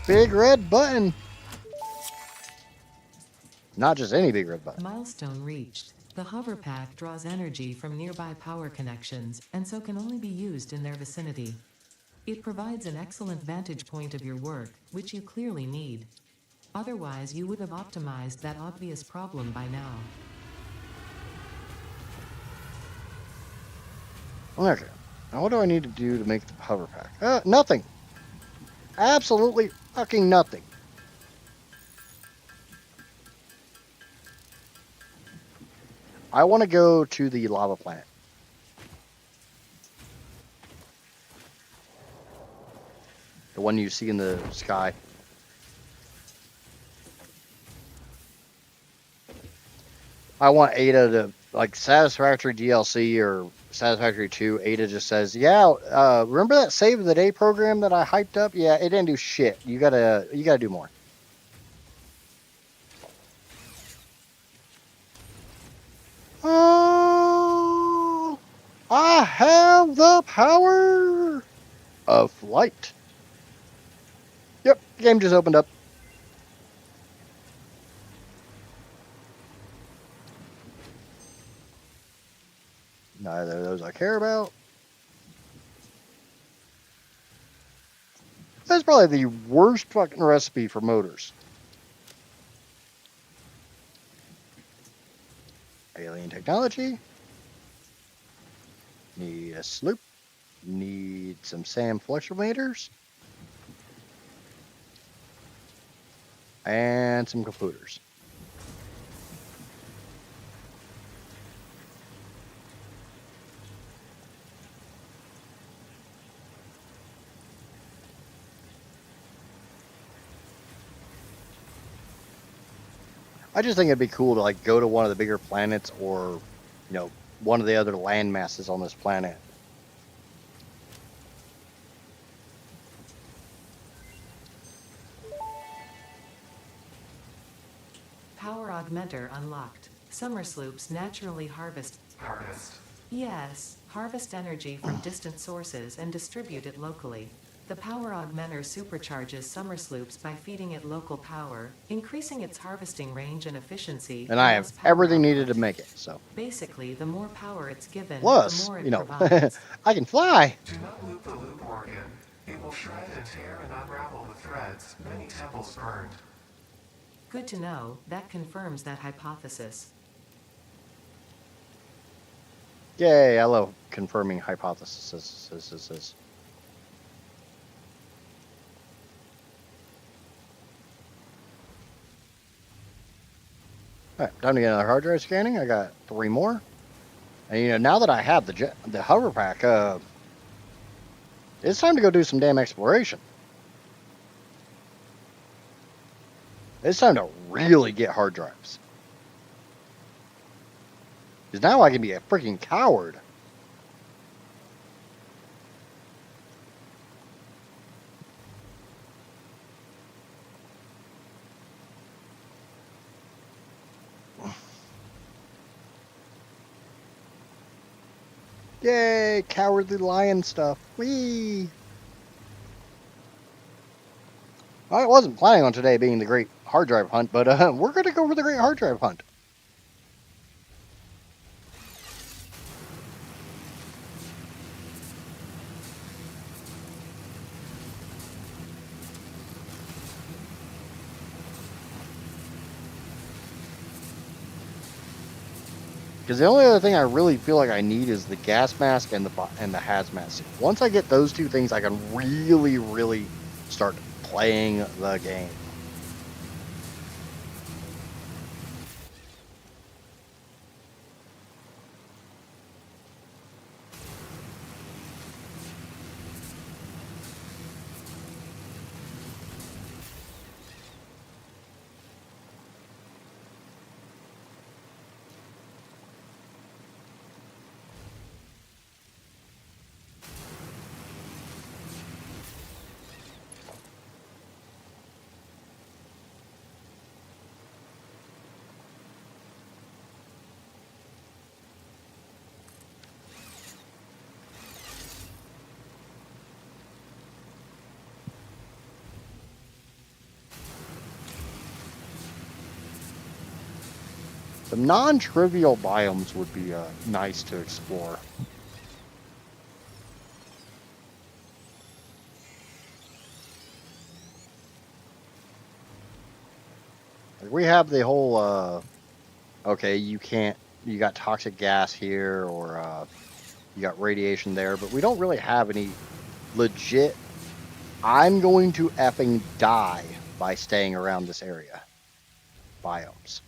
Big red button. Not just any big red button. Milestone reached. The hover pack draws energy from nearby power connections, and so can only be used in their vicinity. It provides an excellent vantage point of your work, which you clearly need. Otherwise, you would have optimized that obvious problem by now. Okay. Now what do I need to do to make the hover pack? Nothing. Absolutely fucking nothing. I want to go to the lava planet. The one you see in the sky. I want Ada to, like, Satisfactory DLC or Satisfactory 2, Ada just says, yeah, remember that Save the Day program that I hyped up? Yeah, it didn't do shit. You gotta do more. Oh, I have the power of flight. Yep, the game just opened up. Neither of those I care about. That's probably the worst fucking recipe for motors. Alien technology. Need a sloop. Need some SAM fluctuators. And some computers. I just think it'd be cool to, like, go to one of the bigger planets or, one of the other land masses on this planet. Power augmenter unlocked. Summer sloops naturally harvest. Yes, harvest energy from distant sources and distribute it locally. The power augmenter supercharges summer sloops by feeding it local power, increasing its harvesting range and efficiency. And I have everything needed to make it, so. Basically, the more power it's given, Plus, the more it provides. I can fly. Do not loop the loop organ. It will shred and tear and unravel the threads. Many temples burned. Good to know. That confirms that hypothesis. Yay, I love confirming hypotheses. Alright, time to get another hard drive scanning. I got 3 more. And now that I have the hover pack, it's time to go do some damn exploration. It's time to really get hard drives. Because now I can be a freaking coward. Yay, cowardly lion stuff. Whee! I wasn't planning on today being the great hard drive hunt, but we're going to go for the great hard drive hunt. Because the only other thing I really feel like I need is the gas mask and the hazmat suit. Once I get those 2 things, I can really, really start playing the game. Some non-trivial biomes would be nice to explore. Like we have the whole, okay, you got toxic gas here, or you got radiation there, but we don't really have any legit, I'm going to effing die by staying around this area biomes.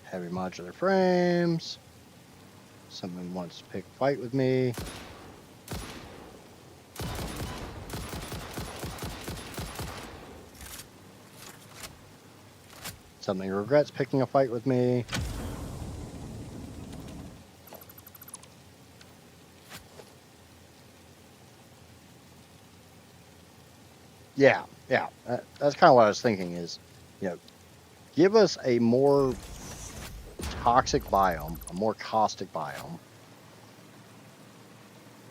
Heavy modular frames. Someone wants to pick a fight with me. Something regrets picking a fight with me. Yeah. That's kind of what I was thinking is, give us a more toxic biome, a more caustic biome,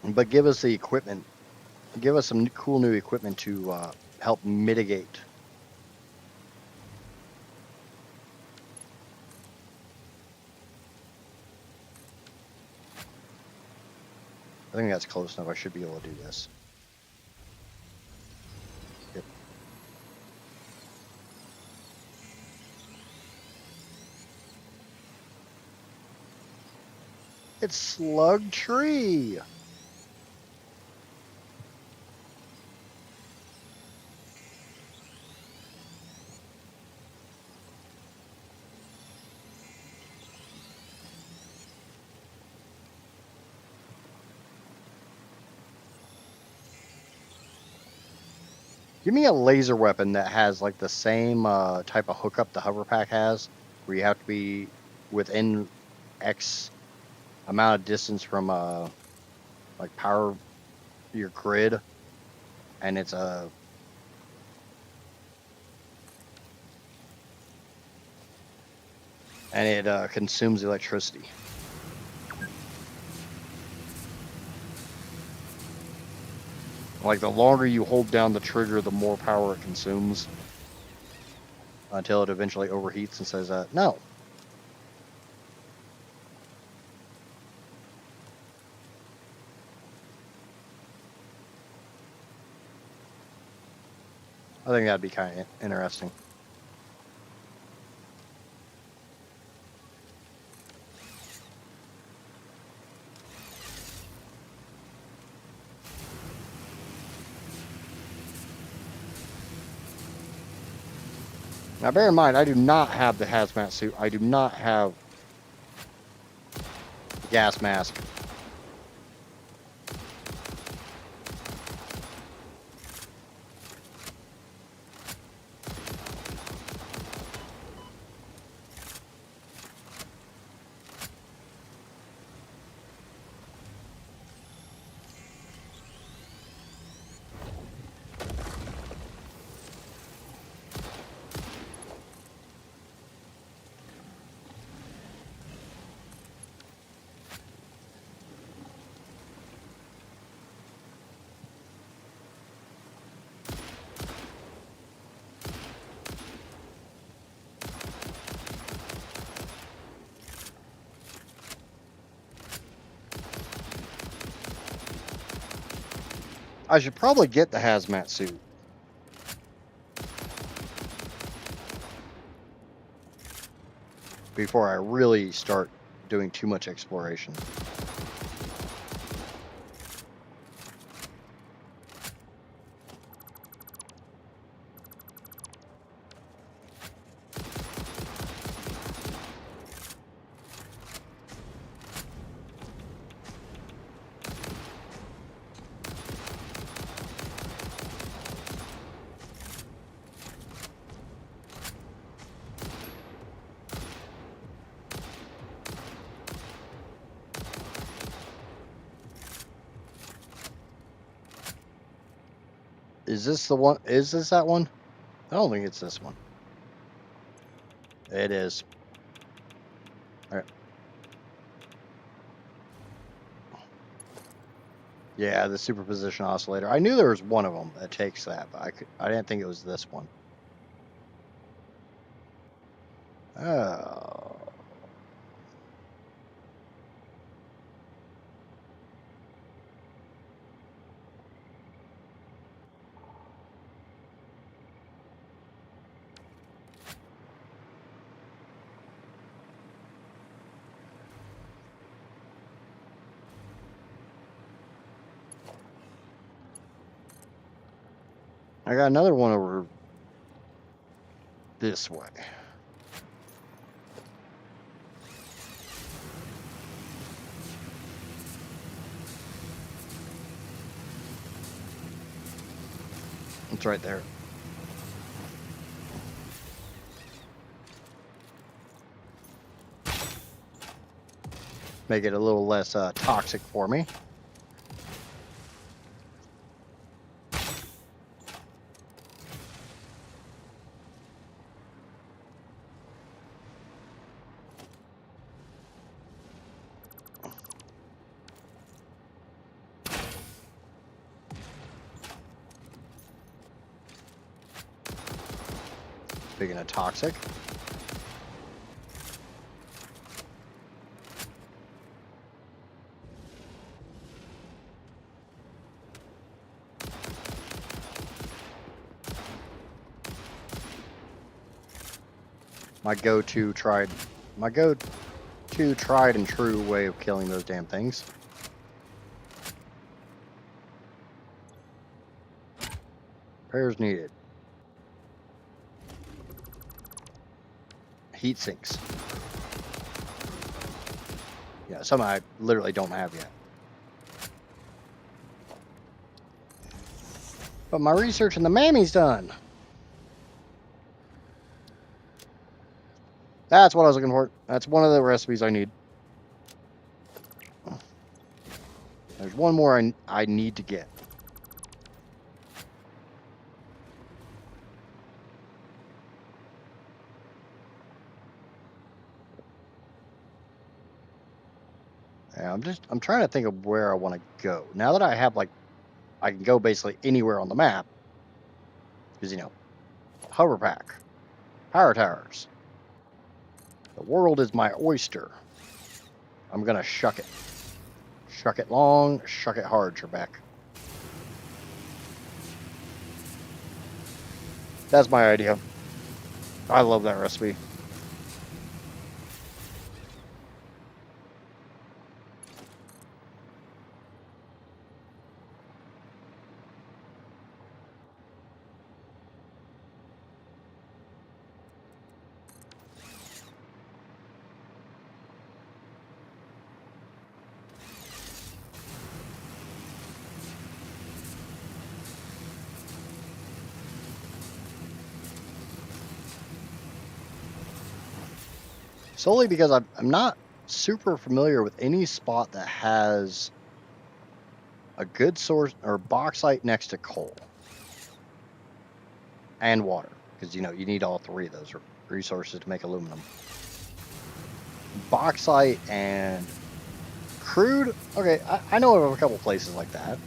but give us the equipment, give us some cool new equipment to help mitigate. I think that's close enough. I should be able to do this. Yep. It's Slug Tree. Give me a laser weapon that has like the same type of hookup the hover pack has, where you have to be within X amount of distance from like power your grid, and it's and it consumes electricity. Like the longer you hold down the trigger, the more power it consumes, until it eventually overheats and says, no. I think that'd be kind of interesting. Now, bear in mind, I do not have the hazmat suit. I do not have the gas mask. I should probably get the hazmat suit. Before I really start doing too much exploration. Is this the one? Is this that one? I don't think it's this one. It is. All right. Yeah, the superposition oscillator. I knew there was one of them that takes that, but I didn't think it was this one. Oh. I got another one over this way. It's right there. Make it a little less toxic for me. Speaking of toxic. My go-to tried and true way of killing those damn things. Repairs needed. Heat sinks. Yeah, some I literally don't have yet. But my research in the mammy's done. That's what I was looking for. That's one of the recipes I need. There's one more I need to get. Yeah, I'm trying to think of where I want to go. Now that I have, like, I can go basically anywhere on the map. Because, you know, hover pack, power towers. The world is my oyster. I'm going to shuck it. Shuck it long, shuck it hard, Trebek. That's my idea. I love that recipe. Solely because I'm not super familiar with any spot that has a good source or bauxite next to coal and water, because you know you need all three of those resources to make aluminum. Bauxite and crude. Okay, I know of a couple places like that.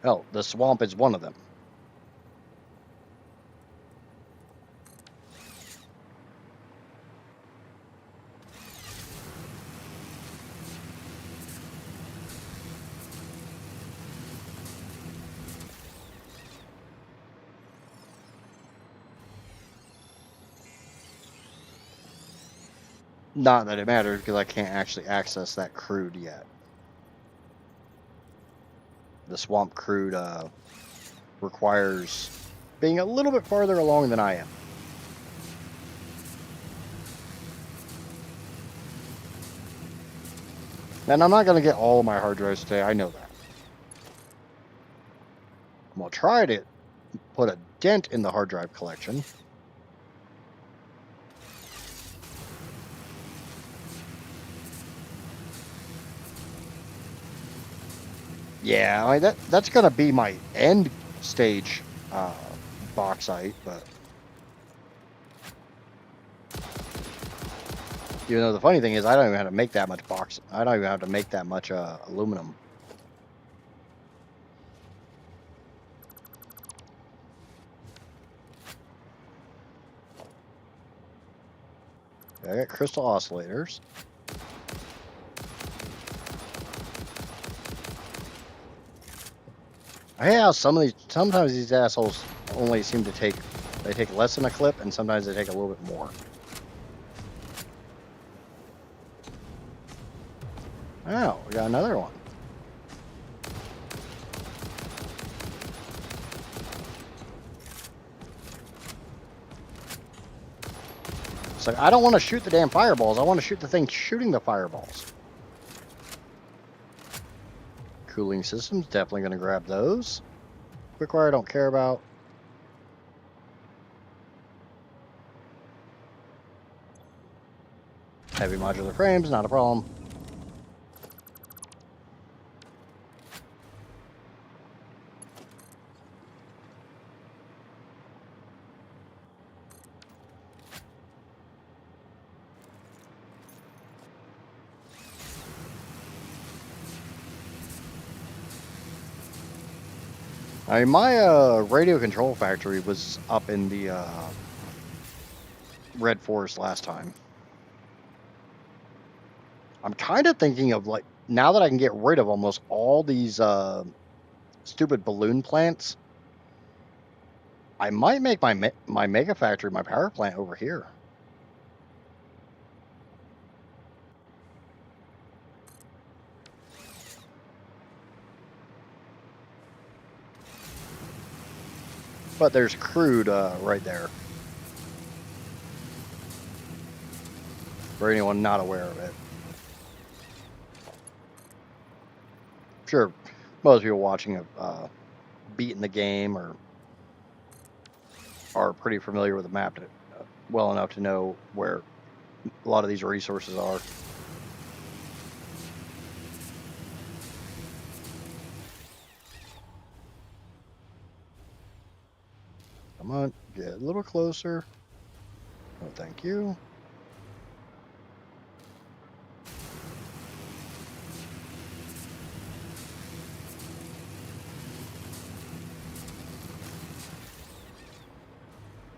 Hell, the swamp is one of them. Not that it matters because I can't actually access that crude yet. The swamp crude requires being a little bit farther along than I am. And I'm not going to get all of my hard drives today, I know that. I'm going to try to put a dent in the hard drive collection. Yeah, I mean, that's going to be my end stage bauxite, but even though the funny thing is I don't even have to make that much I don't even have to make that much aluminum. I got crystal oscillators. I hate how sometimes these assholes only seem to take less than a clip, and sometimes they take a little bit more. Oh, we got another one. It's like, I don't want to shoot the damn fireballs. I want to shoot the thing shooting the fireballs. Cooling systems, definitely going to grab those. Quickwire, I don't care about. Heavy modular frames, not a problem. I mean, my radio control factory was up in the Red Forest last time. I'm kind of thinking of, like, now that I can get rid of almost all these stupid balloon plants, I might make my mega factory, my power plant over here. But there's crude right there. For anyone not aware of it. I'm sure most people watching have beaten the game or are pretty familiar with the map well enough to know where a lot of these resources are. Come on, get a little closer. Oh, thank you.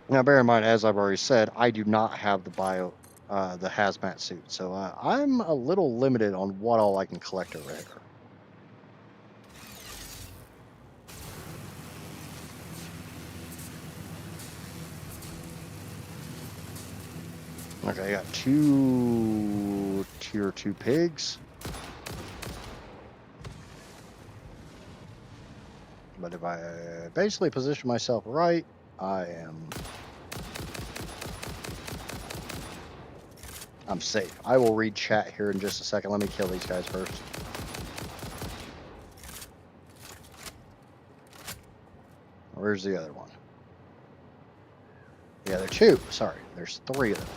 Now, bear in mind, as I've already said, I do not have the the hazmat suit, so I'm a little limited on what all I can collect over here. Okay, I got 2 tier 2 pigs. But if I basically position myself right, I'm safe. I will read chat here in just a second. Let me kill these guys first. Where's the other one? Yeah, there are 2. Sorry, there's 3 of them.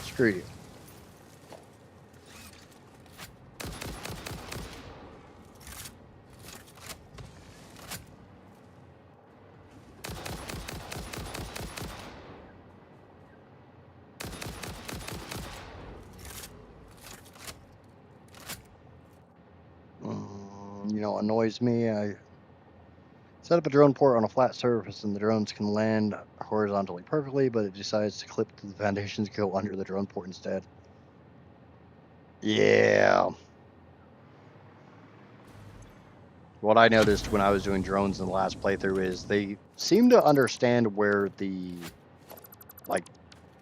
Screw you. You know what annoys me? Set up a drone port on a flat surface and the drones can land horizontally perfectly, but it decides to clip to the foundations and go under the drone port instead. Yeah. What I noticed when I was doing drones in the last playthrough is they seem to understand where the like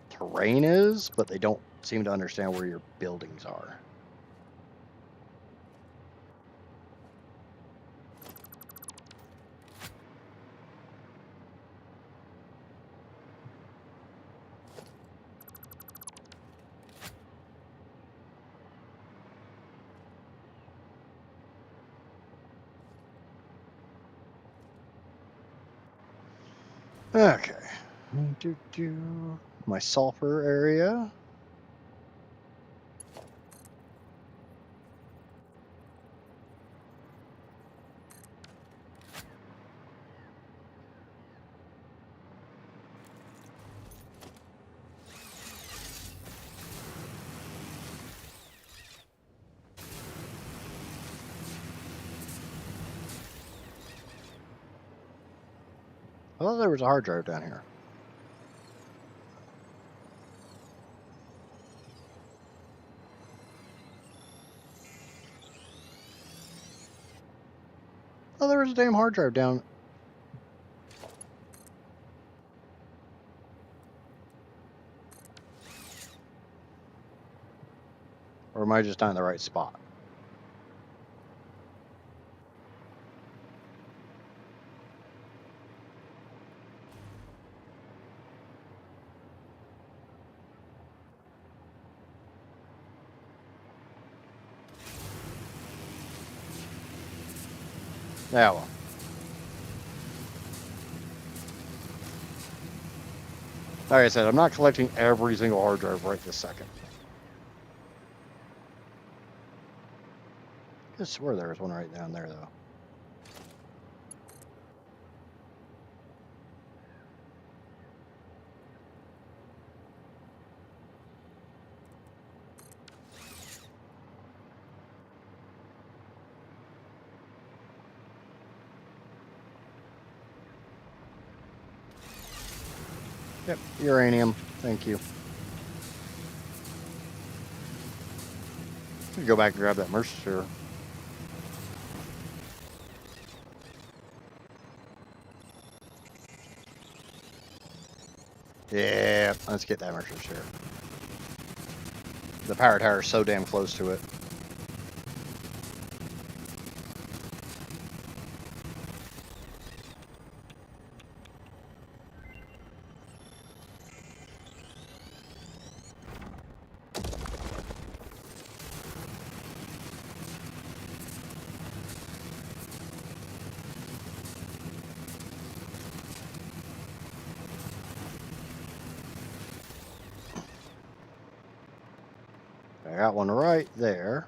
terrain is, but they don't seem to understand where your buildings are. Okay. My sulfur area. I thought there was a hard drive down here. Oh, there was a damn hard drive down. Or am I just not in the right spot? Yeah, well. Like I said, I'm not collecting every single hard drive right this second. I swear there was one right down there, though. Yep, uranium. Thank you. Go back and grab that Mercer sphere. Yeah, let's get that Mercer sphere. The power tower is so damn close to it. I got one right there.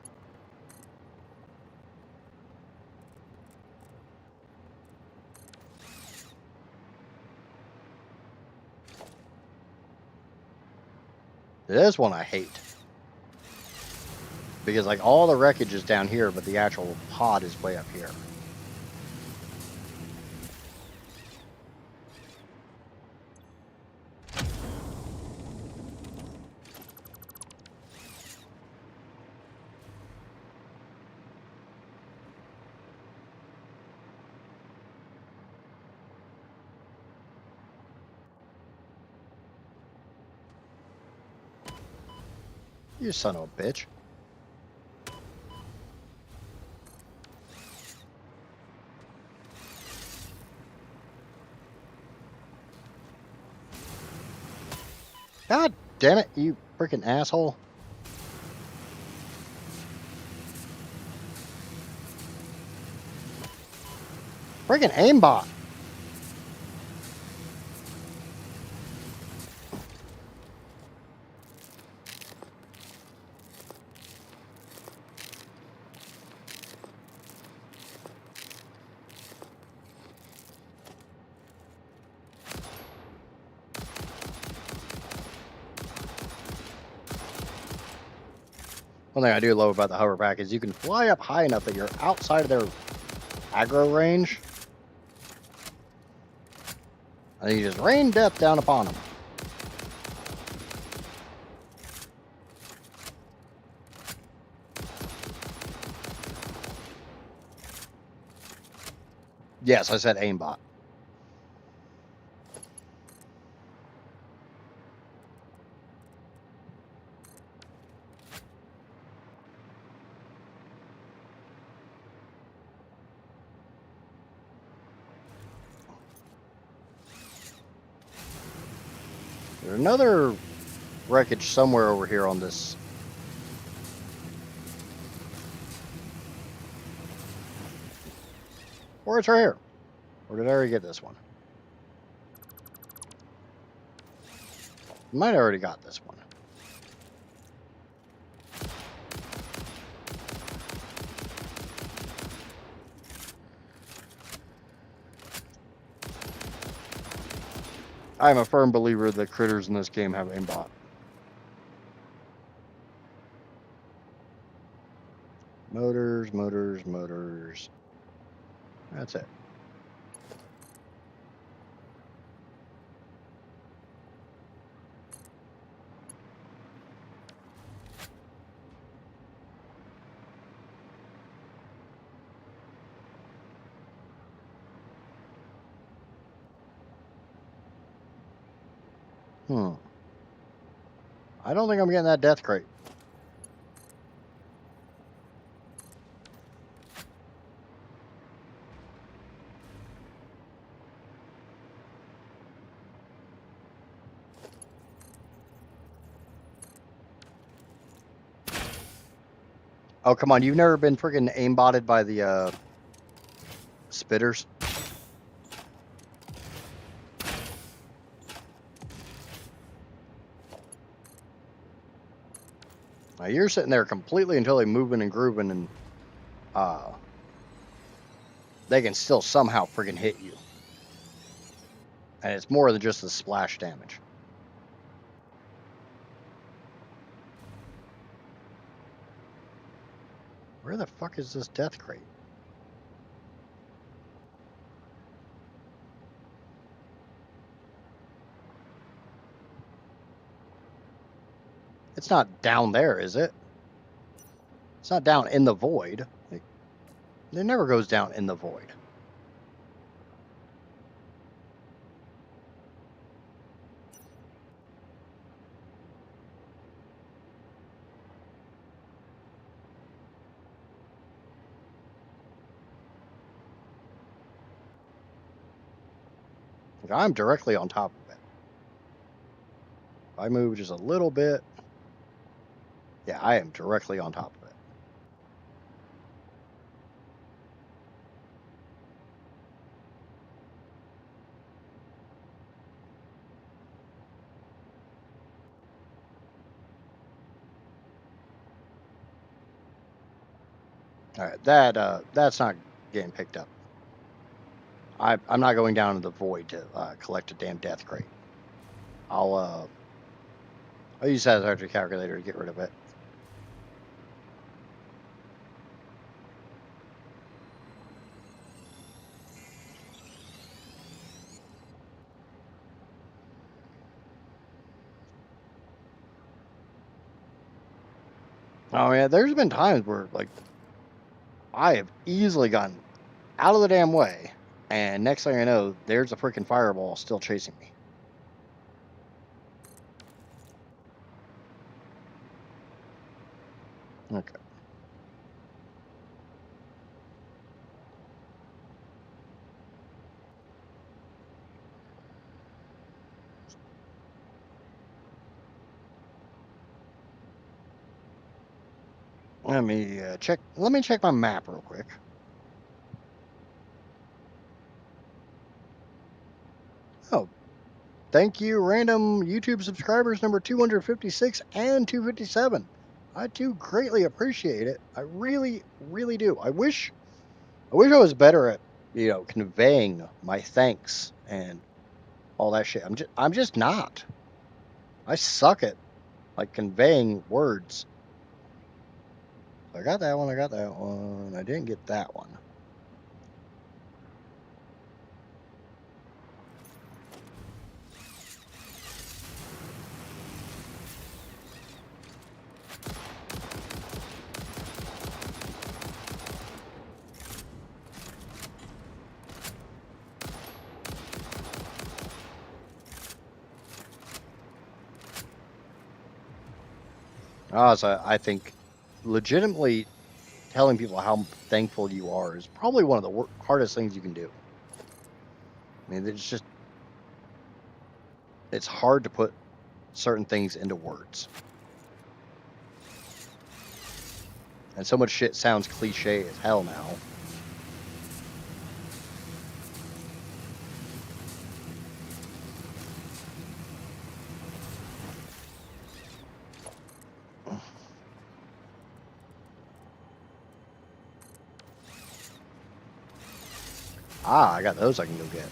This one I hate. Because like all the wreckage is down here, but the actual pod is way up here. You son of a bitch. God damn it, you freaking asshole. Freaking aimbot. One thing I do love about the hover pack is you can fly up high enough that you're outside of their aggro range. And he just rained death down upon him. Yes, I said aimbot. There's another wreckage somewhere over here on this. Or it's right here. Or did I already get this one? Might have already got this one. I'm a firm believer that critters in this game have aimbot. Motors, motors, motors. That's it. I don't think I'm getting that death crate. Oh, come on. You've never been freaking aimbotted by the spitters? Now, you're sitting there completely and totally moving and grooving, and they can still somehow freaking hit you. And it's more than just the splash damage. Where the fuck is this death crate? It's not down there, is it? It's not down in the void. It never goes down in the void. I'm directly on top of it. If I move just a little bit, yeah, I am directly on top of it. All right, that's not getting picked up. I'm not going down in the void to collect a damn death crate. I'll use Satisfactory calculator to get rid of it. Oh yeah, there's been times where like I have easily gotten out of the damn way, and next thing I know, there's a freaking fireball still chasing me. Okay. Let me check. Let me check my map real quick. Oh, thank you, random YouTube subscribers number 256 and 257. I do greatly appreciate it. I really, really do. I wish I was better at, conveying my thanks and all that shit. I'm just not. I suck at like conveying words. I got that one. I got that one. I didn't get that one. So I think legitimately telling people how thankful you are is probably one of the hardest things you can do. I mean, it's hard to put certain things into words. And so much shit sounds cliche as hell now. I got those I can go get.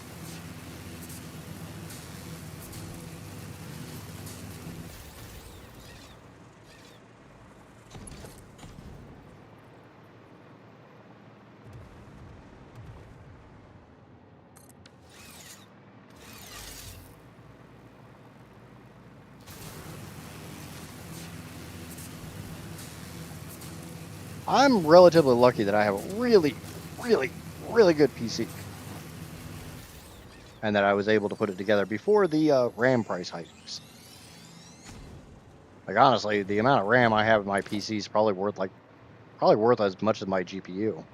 I'm relatively lucky that I have a really, really, really good PC. And that I was able to put it together before the RAM price hikes. Like, honestly, the amount of RAM I have in my PC is probably worth as much as my GPU.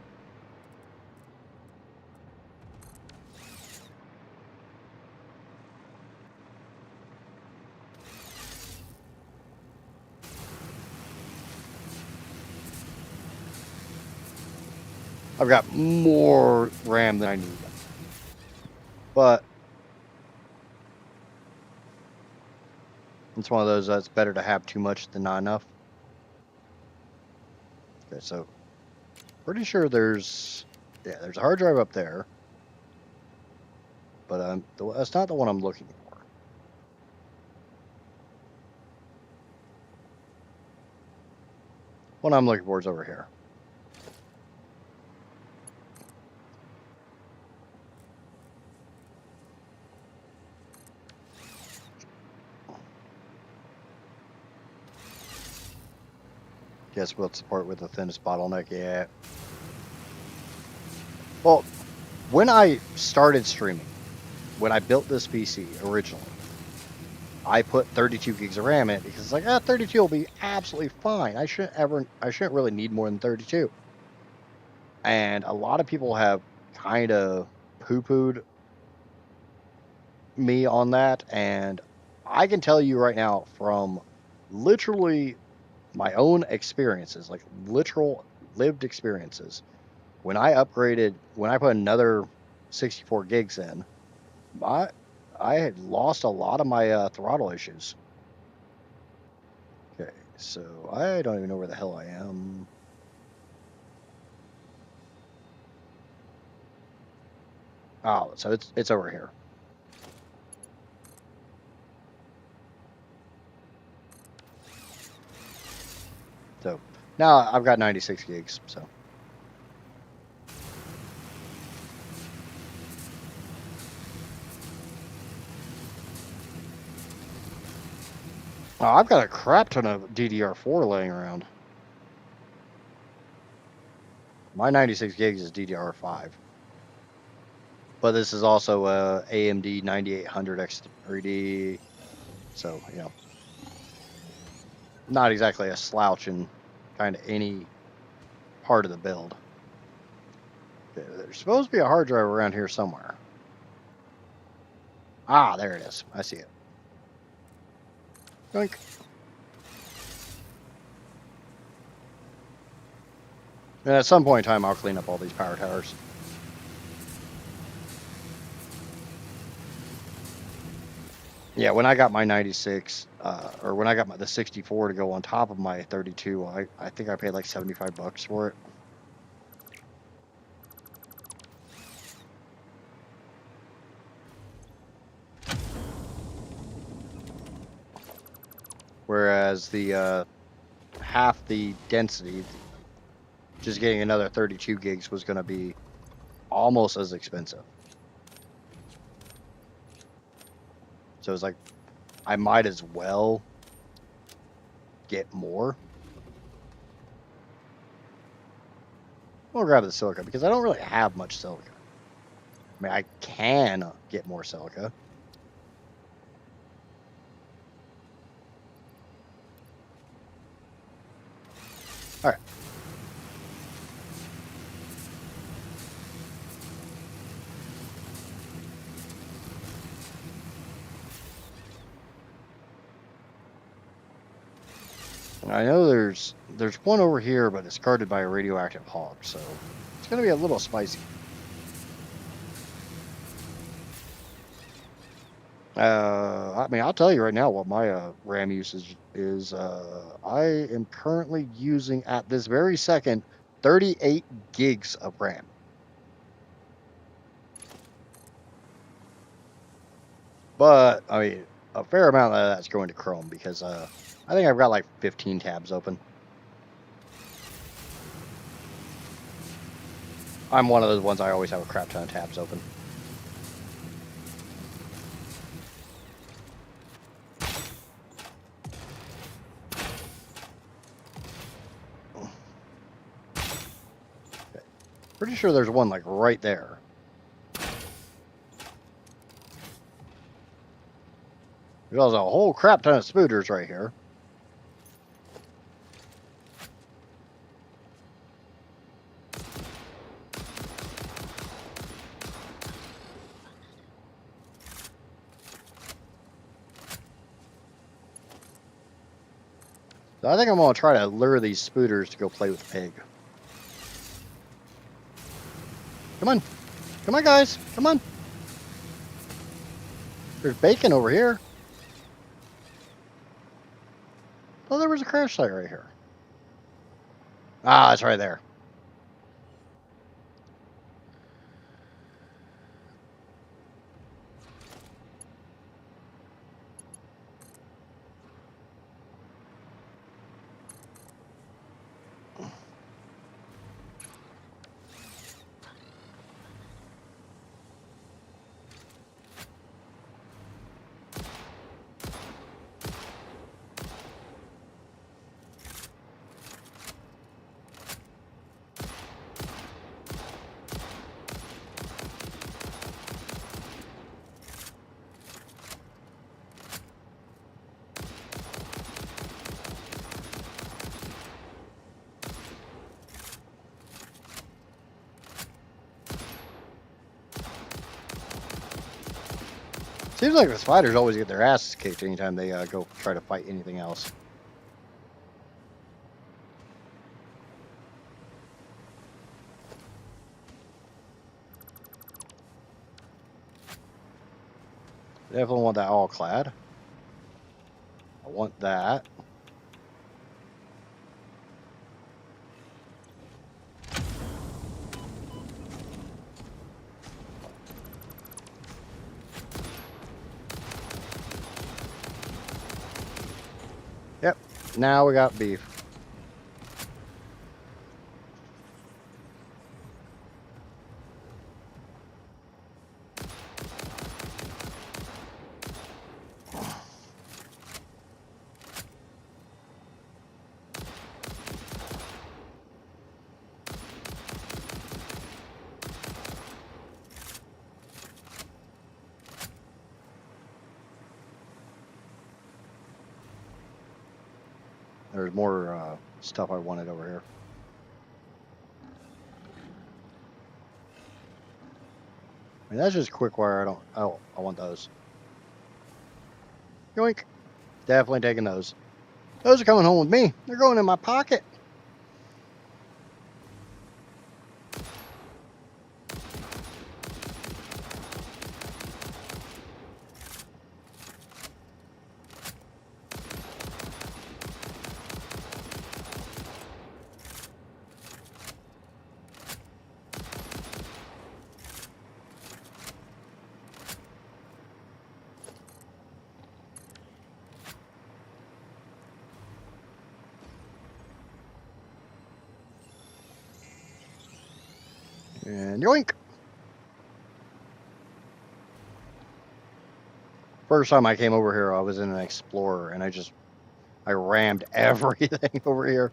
I've got more RAM than I need. But it's one of those that's better to have too much than not enough. Okay, so pretty sure there's a hard drive up there. But that's not the one I'm looking for. What I'm looking for is over here. Guess we'll support with the thinnest bottleneck yet. Well, when I started streaming, when I built this PC originally, I put 32 gigs of RAM in it because it's like, 32 will be absolutely fine. I shouldn't really need more than 32. And a lot of people have kind of poo-pooed me on that, and I can tell you right now from literally my own experiences, like literal lived experiences, when I put another 64 gigs in, I had lost a lot of my throttle issues. Okay, so I don't even know where the hell I am. Oh, so it's over here. So now I've got 96 gigs, so. Oh, I've got a crap ton of DDR4 laying around. My 96 gigs is DDR5. But this is also a AMD 9800 X3D. So, not exactly a slouch in kind of any part of the build. Okay, there's supposed to be a hard drive around here somewhere. Ah, there it is. I see it. Yoink. And at some point in time, I'll clean up all these power towers. Yeah, when I got my 96, or when I got the 64 to go on top of my 32, I think I paid like $75 for it. Whereas the half the density, just getting another 32 gigs was going to be almost as expensive. So it's like, I might as well get more. I'll grab the silica because I don't really have much silica. I mean, I can get more silica. All right. I know there's one over here, but it's guarded by a radioactive hog, so it's gonna be a little spicy. I mean, I'll tell you right now what my RAM usage is. I am currently using at this very second 38 gigs of RAM. But I mean, a fair amount of that's going to Chrome because I think I've got like 15 tabs open. I'm one of those ones I always have a crap ton of tabs open. Pretty sure there's one like right there. There's a whole crap ton of spooters right here. So I think I'm going to try to lure these spooters to go play with the pig. Come on. Come on, guys. Come on. There's bacon over here. Oh, there was a crash site right here. Ah, it's right there. Seems like the spiders always get their asses kicked anytime they go try to fight anything else. Definitely want that all clad. I want that. Yep. Now we got beef. There's more stuff I wanted over here. I mean, that's just quick wire. I want those. Yoink. Definitely taking those. Those are coming home with me. They're going in my pocket. And yoink. First time I came over here, I was in an Explorer, and I rammed everything over here.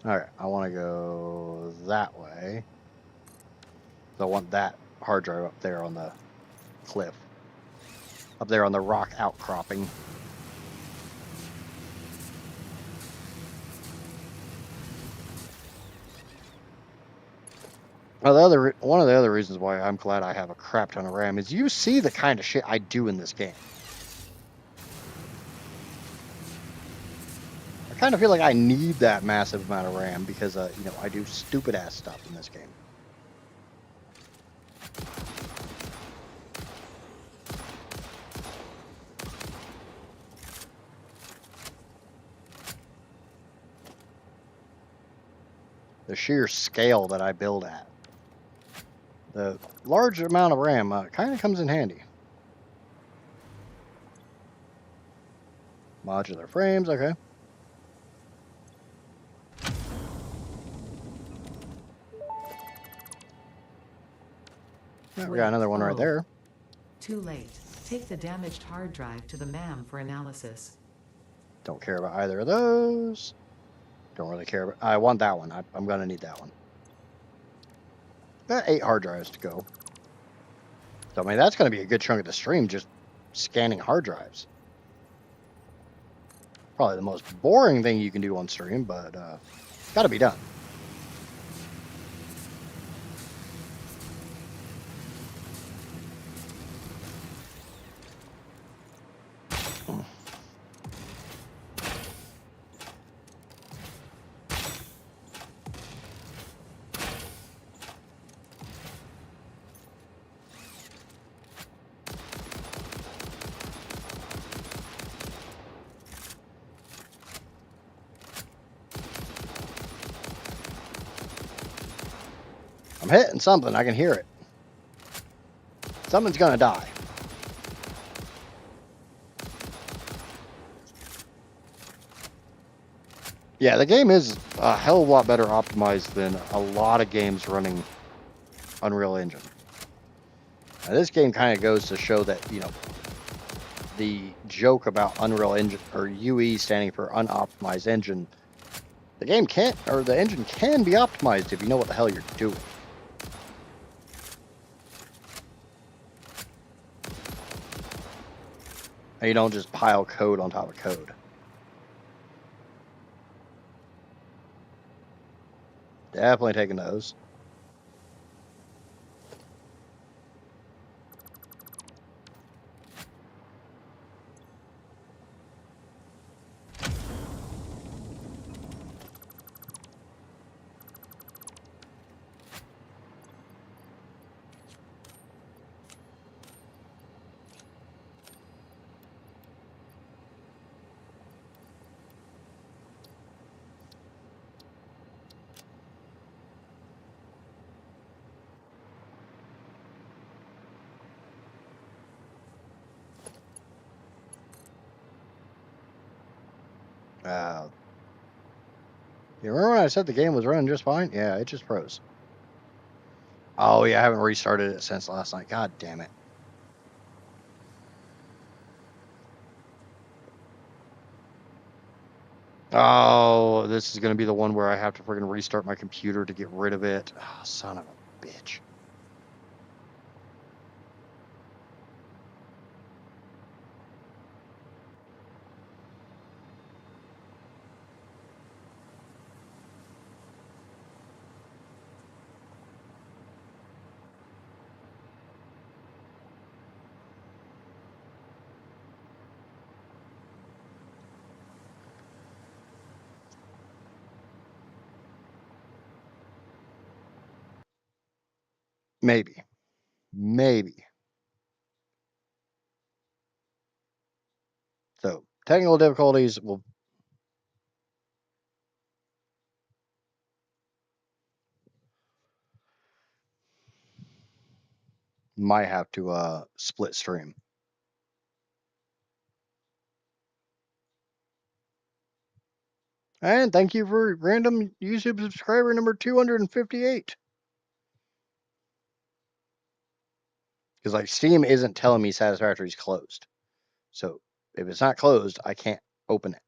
All right, I want to go that way. So I want that hard drive up there on the cliff. Up there on the rock outcropping. Well, one of the other reasons why I'm glad I have a crap ton of RAM is you see the kind of shit I do in this game. I kind of feel like I need that massive amount of RAM because, you know, I do stupid ass stuff in this game. The sheer scale that I build at. The large amount of RAM kind of comes in handy. Modular frames, okay. Yeah, we got another one right there. Too late. Take the damaged hard drive to the MAM for analysis. Don't care about either of those. Don't really care about... I want that one. I'm going to need that one. Got 8 hard drives to go. So, I mean, that's going to be a good chunk of the stream, just scanning hard drives. Probably the most boring thing you can do on stream, but got to be done. I'm hitting something. I can hear it. Something's going to die. Yeah, the game is a hell of a lot better optimized than a lot of games running Unreal Engine. Now, this game kind of goes to show that, you know, the joke about Unreal Engine, or UE standing for unoptimized engine, the game can't, or the engine can be optimized if you know what the hell you're doing. And you don't just pile code on top of code. Definitely taking those. You remember when I said the game was running just fine? Yeah, it just froze. Oh, yeah, I haven't restarted it since last night. God damn it. Oh, this is going to be the one where I have to freaking restart my computer to get rid of it. Oh, son of a bitch. Maybe. Maybe. So, technical difficulties will... might have to split stream. And thank you for random YouTube subscriber number 258. Because, like, Steam isn't telling me Satisfactory is closed. So, if it's not closed, I can't open it.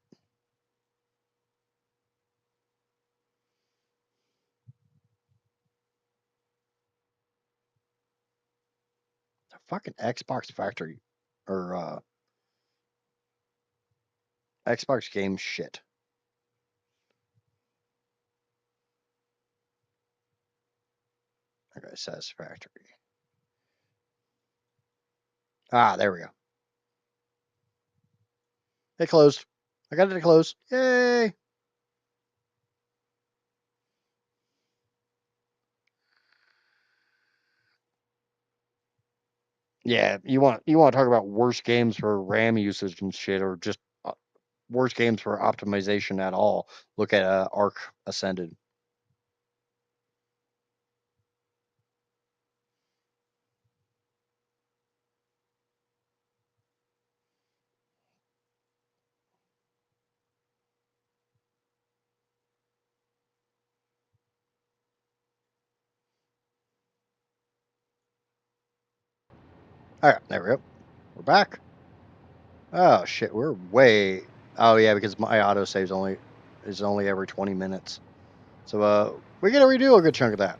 fucking Xbox Factory or Xbox game shit. Okay, Satisfactory. Ah, there we go. It closed. I got it to close. Yay! Yeah, you want to talk about worst games for RAM usage and shit, or just worst games for optimization at all. Look at Arc Ascended. All right, there we go. We're back. Oh shit, we're way. Oh yeah, because my autosave is only every 20 minutes. So we gotta redo a good chunk of that.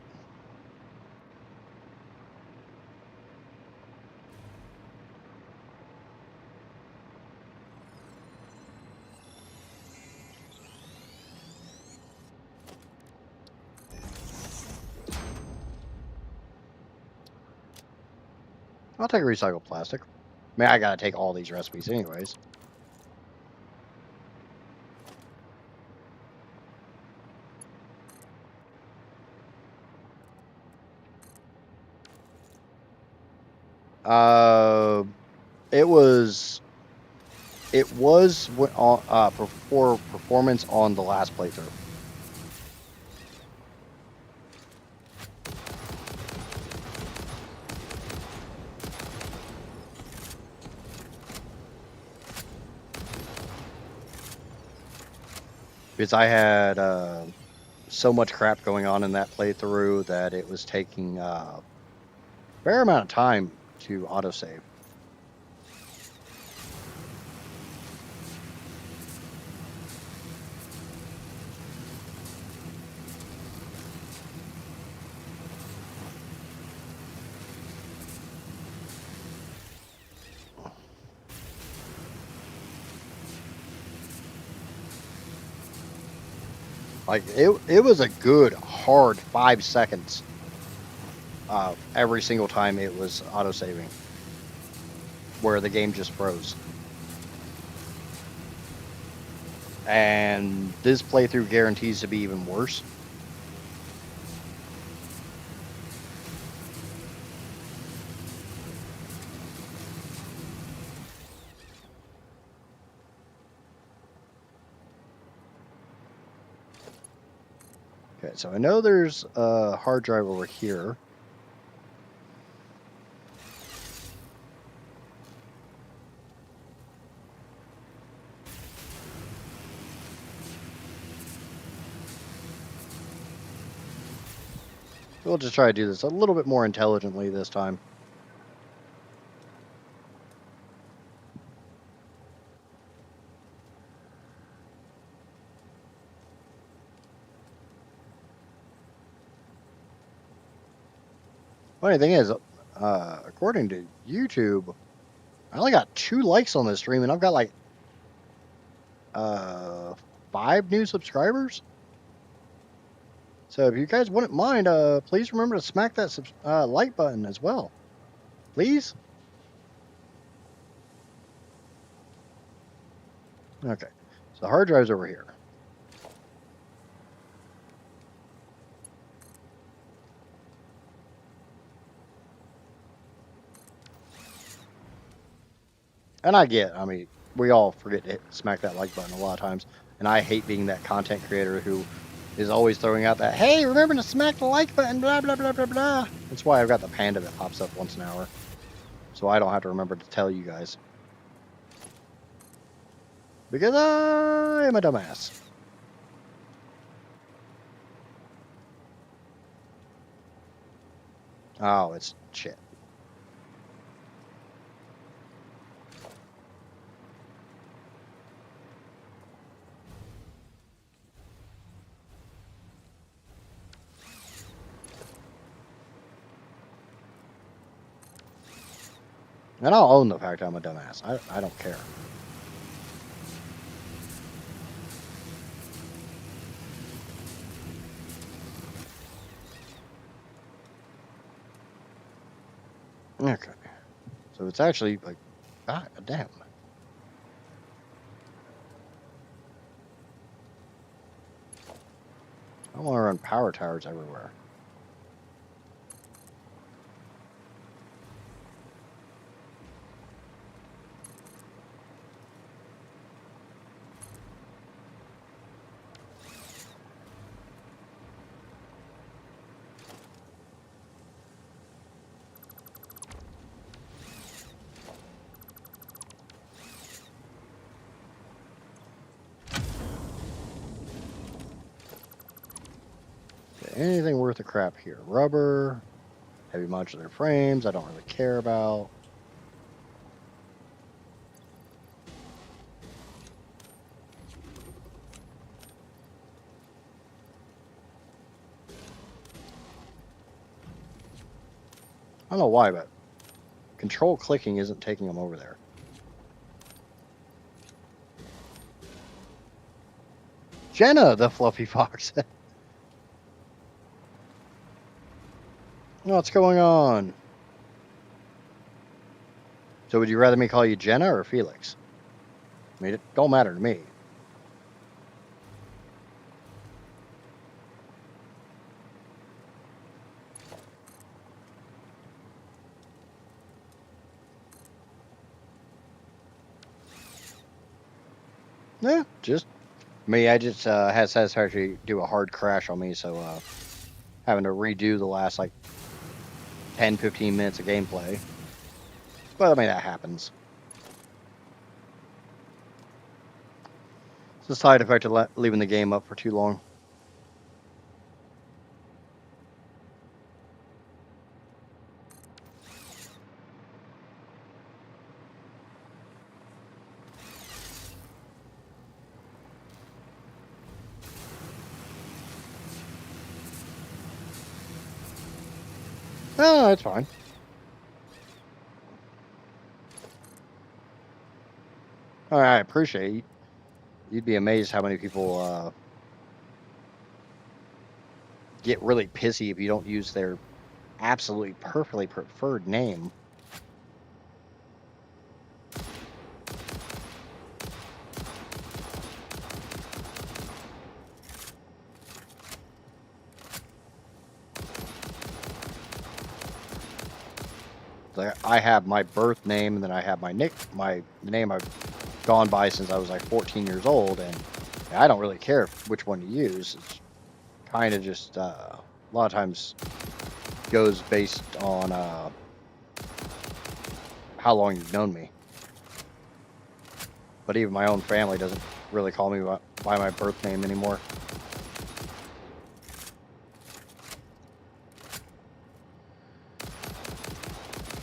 I'll take recycled plastic. I mean, I gotta take all these recipes anyways. It was for performance on the last playthrough. Because I had so much crap going on in that playthrough that it was taking a fair amount of time to autosave. Like it was a good hard 5 seconds every single time it was autosaving, where the game just froze. And this playthrough guarantees to be even worse. Okay, so I know there's a hard drive over here. We'll just try to do this a little bit more intelligently this time. Funny thing is, according to YouTube, I only got 2 likes on this stream, and I've got like 5 new subscribers. So if you guys wouldn't mind, please remember to smack that like button as well, please. Okay, so the hard drive's over here. And I mean, we all forget to smack that like button a lot of times. And I hate being that content creator who is always throwing out that, hey, remember to smack the like button, blah, blah, blah, blah, blah. That's why I've got the panda that pops up once an hour. So I don't have to remember to tell you guys. Because I am a dumbass. Oh, it's shit. And I'll own the fact I'm a dumbass. I don't care. Okay. So it's actually like, God damn. I want to run power towers everywhere. Anything worth a crap here? Rubber, heavy modular frames, I don't really care about. I don't know why, but control clicking isn't taking them over there. Jenna, the fluffy fox. What's going on? So would you rather me call you Jenna or Felix? I mean, it don't matter to me. Yeah, just me. I just had Satisfactory do a hard crash on me, so having to redo the last like 10-15 minutes of gameplay. But I mean, that happens. It's a side effect of leaving the game up for too long. No, it's fine. All right, I appreciate it. You'd be amazed how many people get really pissy if you don't use their absolutely perfectly preferred name. Like, I have my birth name, and then I have my the name I've gone by since I was like 14 years old, and I don't really care which one you use. It's kind of just a lot of times goes based on how long you've known me. But even my own family doesn't really call me by my birth name anymore.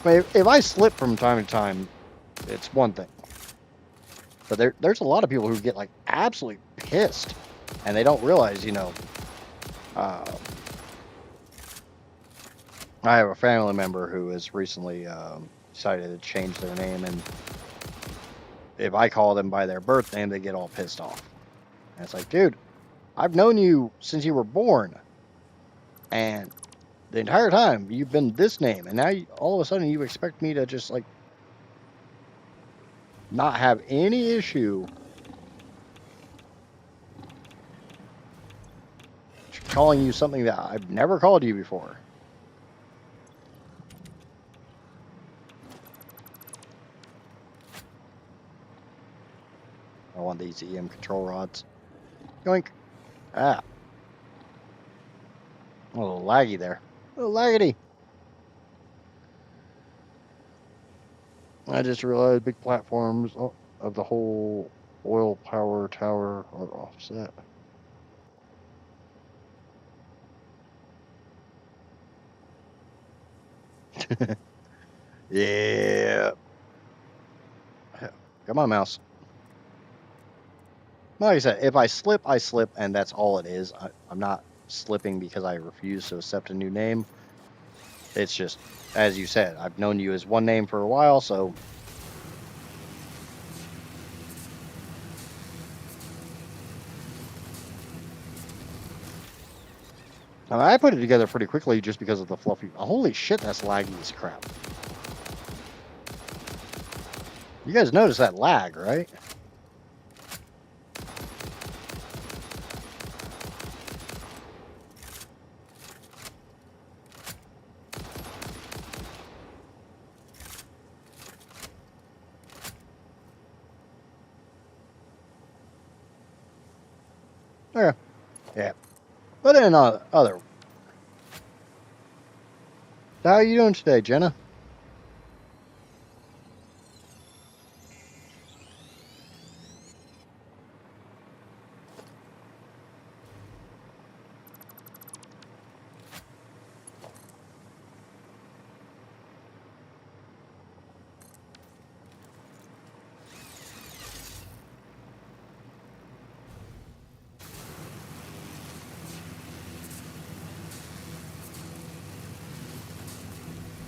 But if I slip from time to time, it's one thing. But there's a lot of people who get like absolutely pissed, and they don't realize, I have a family member who has recently decided to change their name, and if I call them by their birth name, they get all pissed off. And it's like, dude, I've known you since you were born, and the entire time you've been this name, and now all of a sudden you expect me to just like not have any issue calling you something that I've never called you before. I want these EM control rods. Yoink. Ah. A little laggy there. A little laggity. I just realized big platforms of the whole oil power tower are offset. Yeah. Come on, mouse. Like I said, if I slip, I slip, and that's all it is. I'm not slipping because I refuse to accept a new name. It's just, as you said, I've known you as one name for a while, so. I mean, I put it together pretty quickly just because of the fluffy. Holy shit, that's laggy as crap. You guys notice that lag, right? Okay. Yeah. But in other. How are you doing today, Jenna?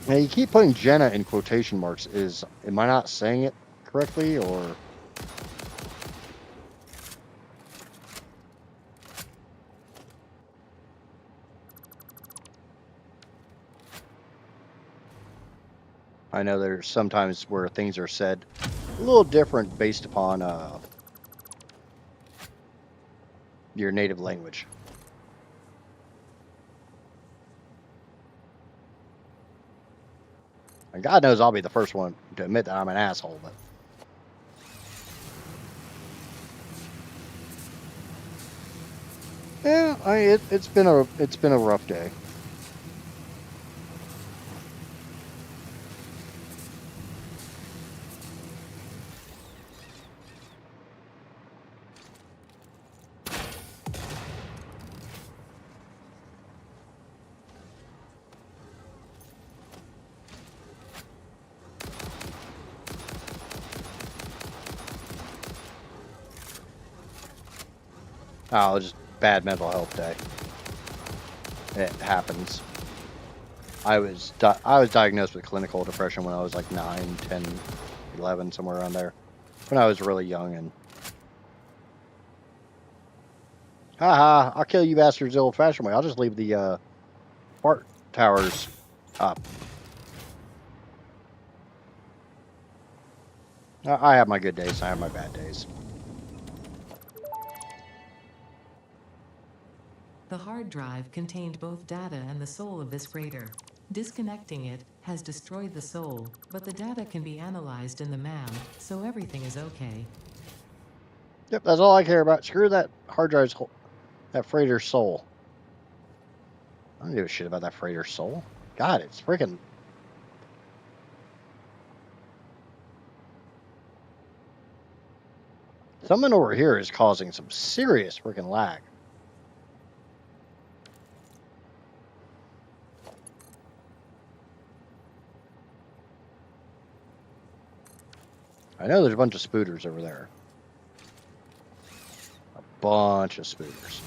Now you keep putting Jenna in quotation marks. Am I not saying it correctly, or? I know there's sometimes where things are said a little different based upon your native language. And God knows I'll be the first one to admit that I'm an asshole, but. Yeah, it's been a rough day. Oh, just bad mental health day. It happens. I was diagnosed with clinical depression when I was like 9, 10, 11, somewhere around there. When I was really young, and haha, I'll kill you bastards the old-fashioned way. I'll just leave the fart towers up. I have my good days. I have my bad days. The hard drive contained both data and the soul of this freighter. Disconnecting it has destroyed the soul, but the data can be analyzed in the MAM, so everything is okay. Yep, that's all I care about. Screw that hard drive's that freighter's soul. I don't give a shit about that freighter's soul. God, it's freaking. Someone over here is causing some serious freaking lag. I know there's a bunch of spooters over there. A bunch of spooters.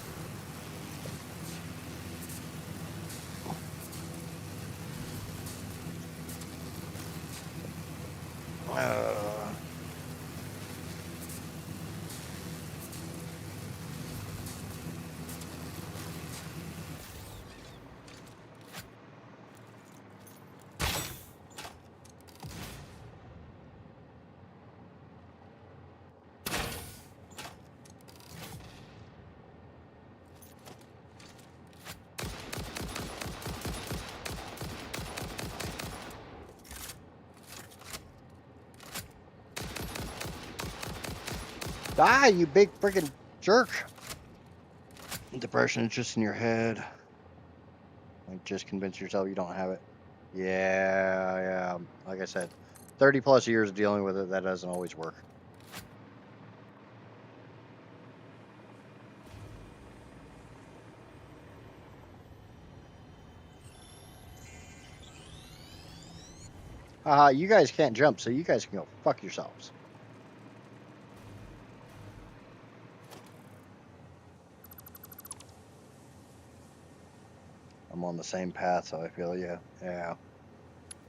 Die, you big freaking jerk. Depression is just in your head. Like, just convince yourself you don't have it. Yeah. Like I said, 30 plus years of dealing with it, that doesn't always work. Haha, you guys can't jump, so you guys can go fuck yourselves. I'm on the same path, so I feel yeah.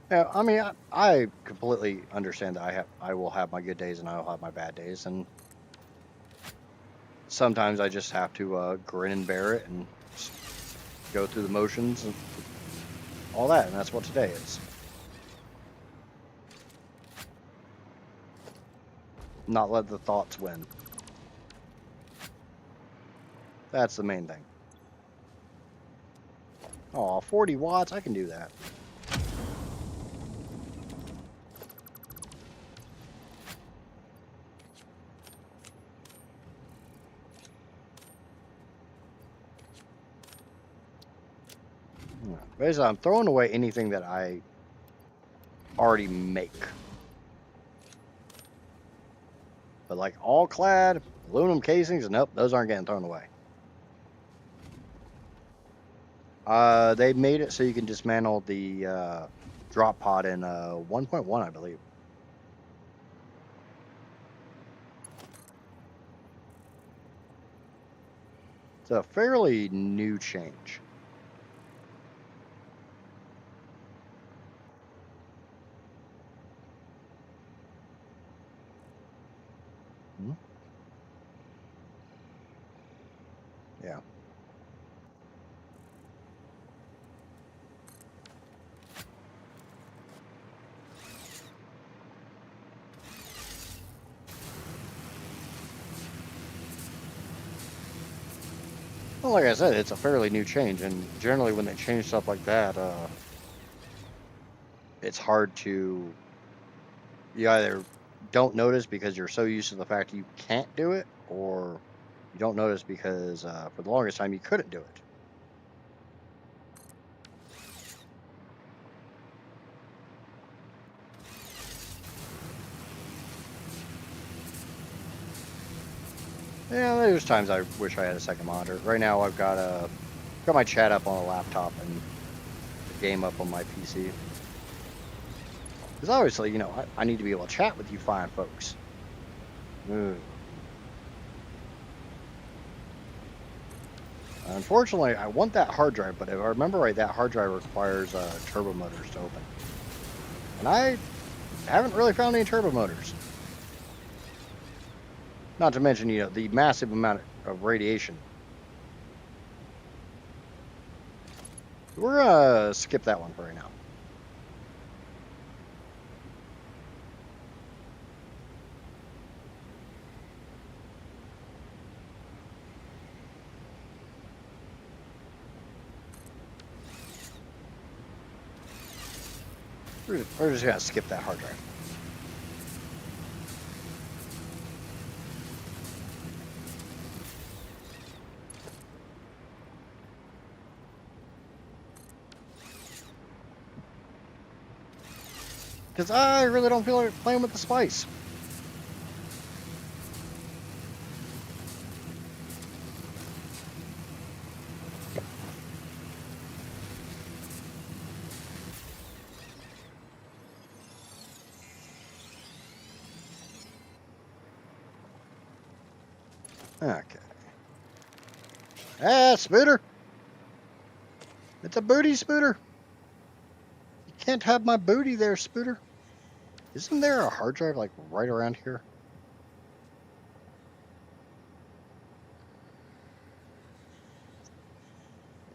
Yeah, I mean, I completely understand that I will have my good days and I will have my bad days, and sometimes I just have to grin and bear it and just go through the motions and all that, and that's what today is. Not let the thoughts win. That's the main thing. Oh, 40 watts, I can do that. Basically, I'm throwing away anything that I already make. But like all clad, aluminum casings, nope, those aren't getting thrown away. They made it so you can dismantle the drop pod in 1.1, I believe. It's a fairly new change. Hmm? Yeah. Well, like I said, it's a fairly new change, and generally when they change stuff like that, it's hard to. You either don't notice because you're so used to the fact you can't do it, or you don't notice because for the longest time you couldn't do it. Yeah, there's times I wish I had a second monitor. Right now I've got my chat up on a laptop and the game up on my PC. Because obviously, I need to be able to chat with you fine folks. Ugh. Unfortunately, I want that hard drive, but if I remember right, that hard drive requires turbo motors to open. And I haven't really found any turbo motors. Not to mention, the massive amount of radiation. We're gonna skip that one for right now. We're just gonna skip that hard drive. Because I really don't feel like playing with the spice. Okay. Ah, Spooter! It's a booty, Spooter! You can't have my booty there, Spooter. Isn't there a hard drive, like, right around here?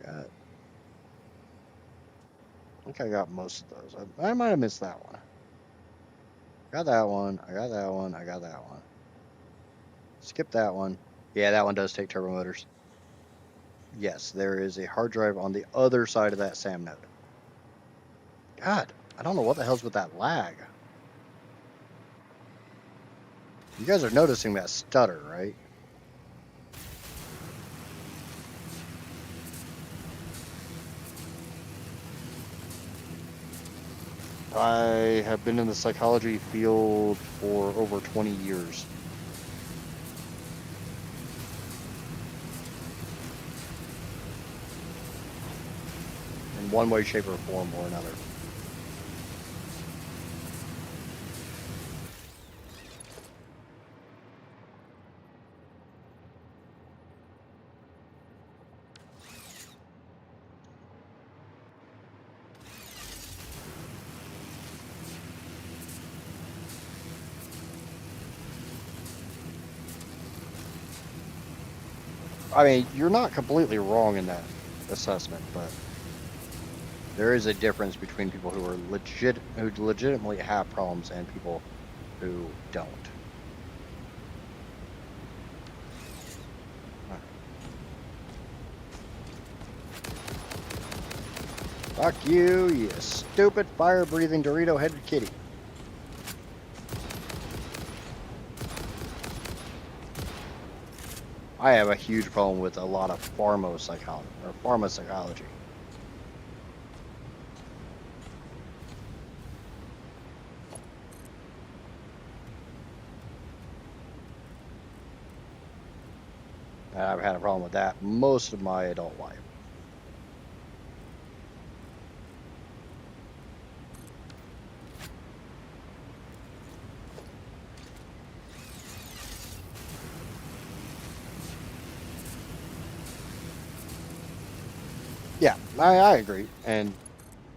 I think I got most of those. I might have missed that one. Got that one. I got that one. I got that one. Skip that one. Yeah, that one does take turbo motors. Yes, there is a hard drive on the other side of that SAM node. God, I don't know what the hell's with that lag. You guys are noticing that stutter, right? I have been in the psychology field for over 20 years. In one way, shape, or form or another. I mean, you're not completely wrong in that assessment, but there is a difference between people who are who legitimately have problems and people who don't. Fuck you, you stupid fire-breathing Dorito-headed kitty. I have a huge problem with a lot of pharmacology. And I've had a problem with that most of my adult life. Yeah, I agree. And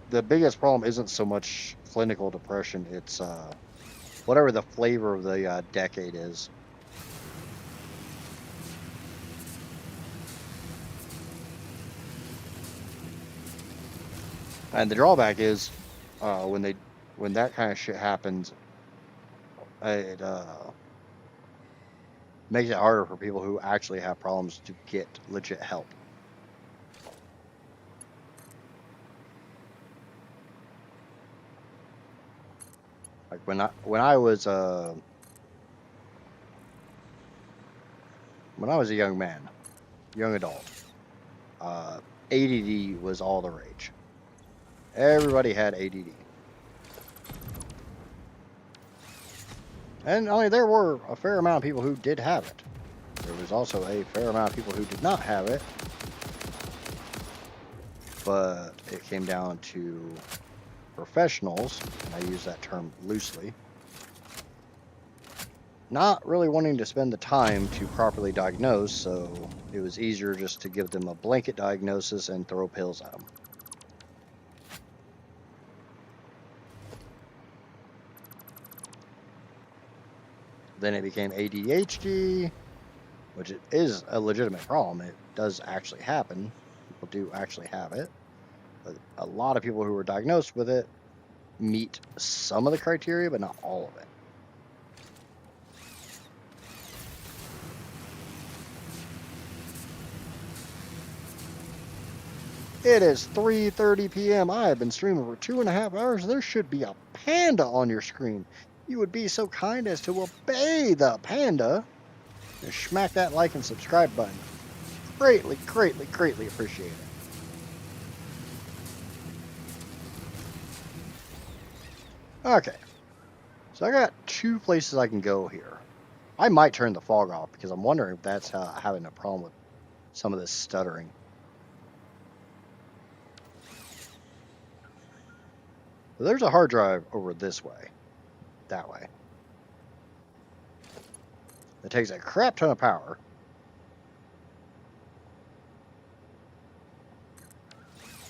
the biggest problem isn't so much clinical depression, it's whatever the flavor of the decade is. And the drawback is when that kind of shit happens, it makes it harder for people who actually have problems to get legit help. Like when I was a young man, young adult, ADD was all the rage. Everybody had ADD. And I mean, there were a fair amount of people who did have it. There was also a fair amount of people who did not have it. But it came down to professionals, and I use that term loosely, not really wanting to spend the time to properly diagnose, so it was easier just to give them a blanket diagnosis and throw pills at them. Then it became ADHD, which is a legitimate problem. It does actually happen. People do actually have it. But a lot of people who were diagnosed with it meet some of the criteria, but not all of it. It is 3:30 p.m. I have been streaming for 2.5 hours. There should be a panda on your screen. You would be so kind as to obey the panda and smack that like and subscribe button. Greatly, greatly, greatly appreciate it. Okay, so I got 2 places I can go here. I might turn the fog off because I'm wondering if that's having a problem with some of this stuttering. So there's a hard drive over this way, that way. It takes a crap ton of power.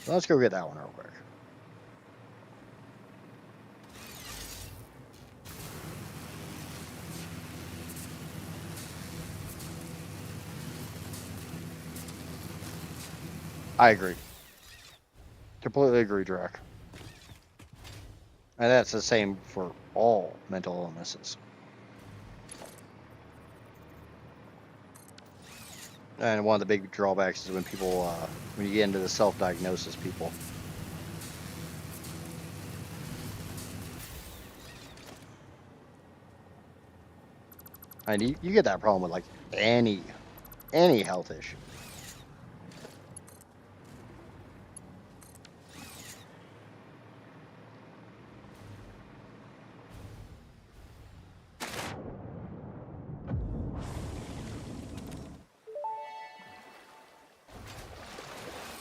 So let's go get that one real quick. I agree. Completely agree, Drac. And that's the same for all mental illnesses. And one of the big drawbacks is when people, when you get into the self-diagnosis people. And you get that problem with like any health issue.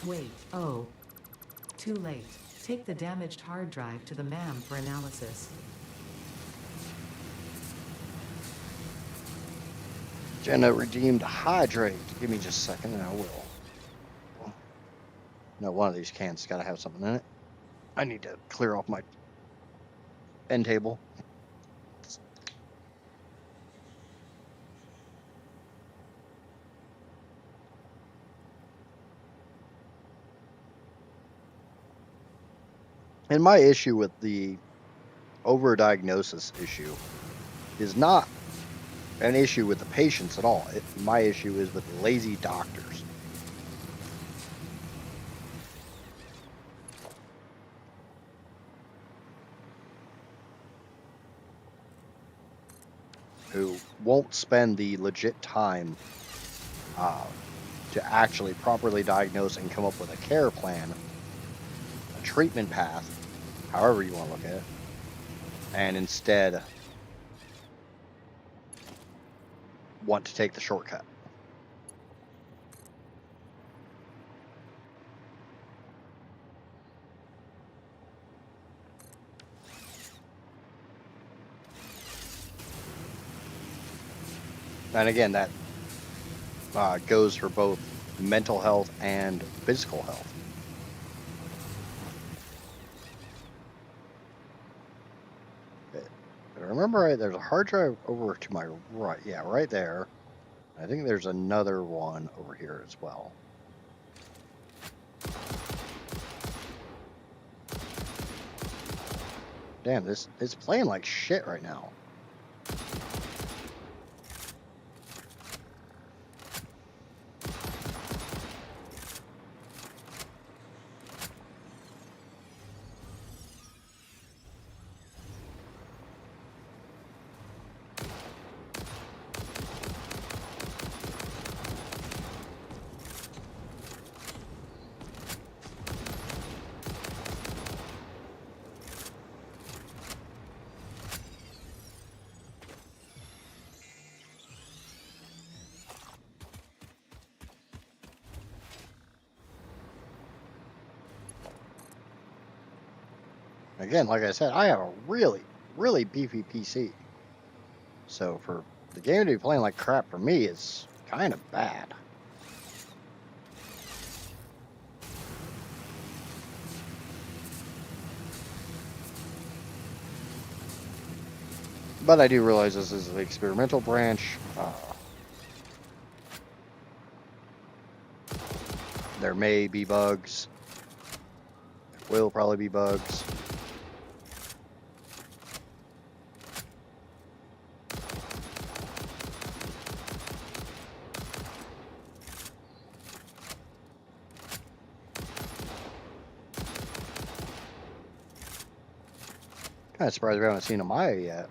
Wait, oh. Too late. Take the damaged hard drive to the MAM for analysis. Jenna redeemed hydrate. Give me just a second and I will. No, one of these cans has got to have something in it. I need to clear off my end table. And my issue with the overdiagnosis issue is not an issue with the patients at all. My issue is with lazy doctors. Who won't spend the legit time to actually properly diagnose and come up with a care plan, a treatment path, however you want to look at it, and instead want to take the shortcut. And again, that goes for both mental health and physical health. If I remember right, there's a hard drive over to my right. Yeah, right there. I think there's another one over here as well. Damn, this is playing like shit right now. Again, like I said, I have a really, really beefy PC. So for the game to be playing like crap for me, it's kind of bad. But I do realize this is the experimental branch. There may be bugs. There will probably be bugs. Kind of surprised we haven't seen a Maya yet.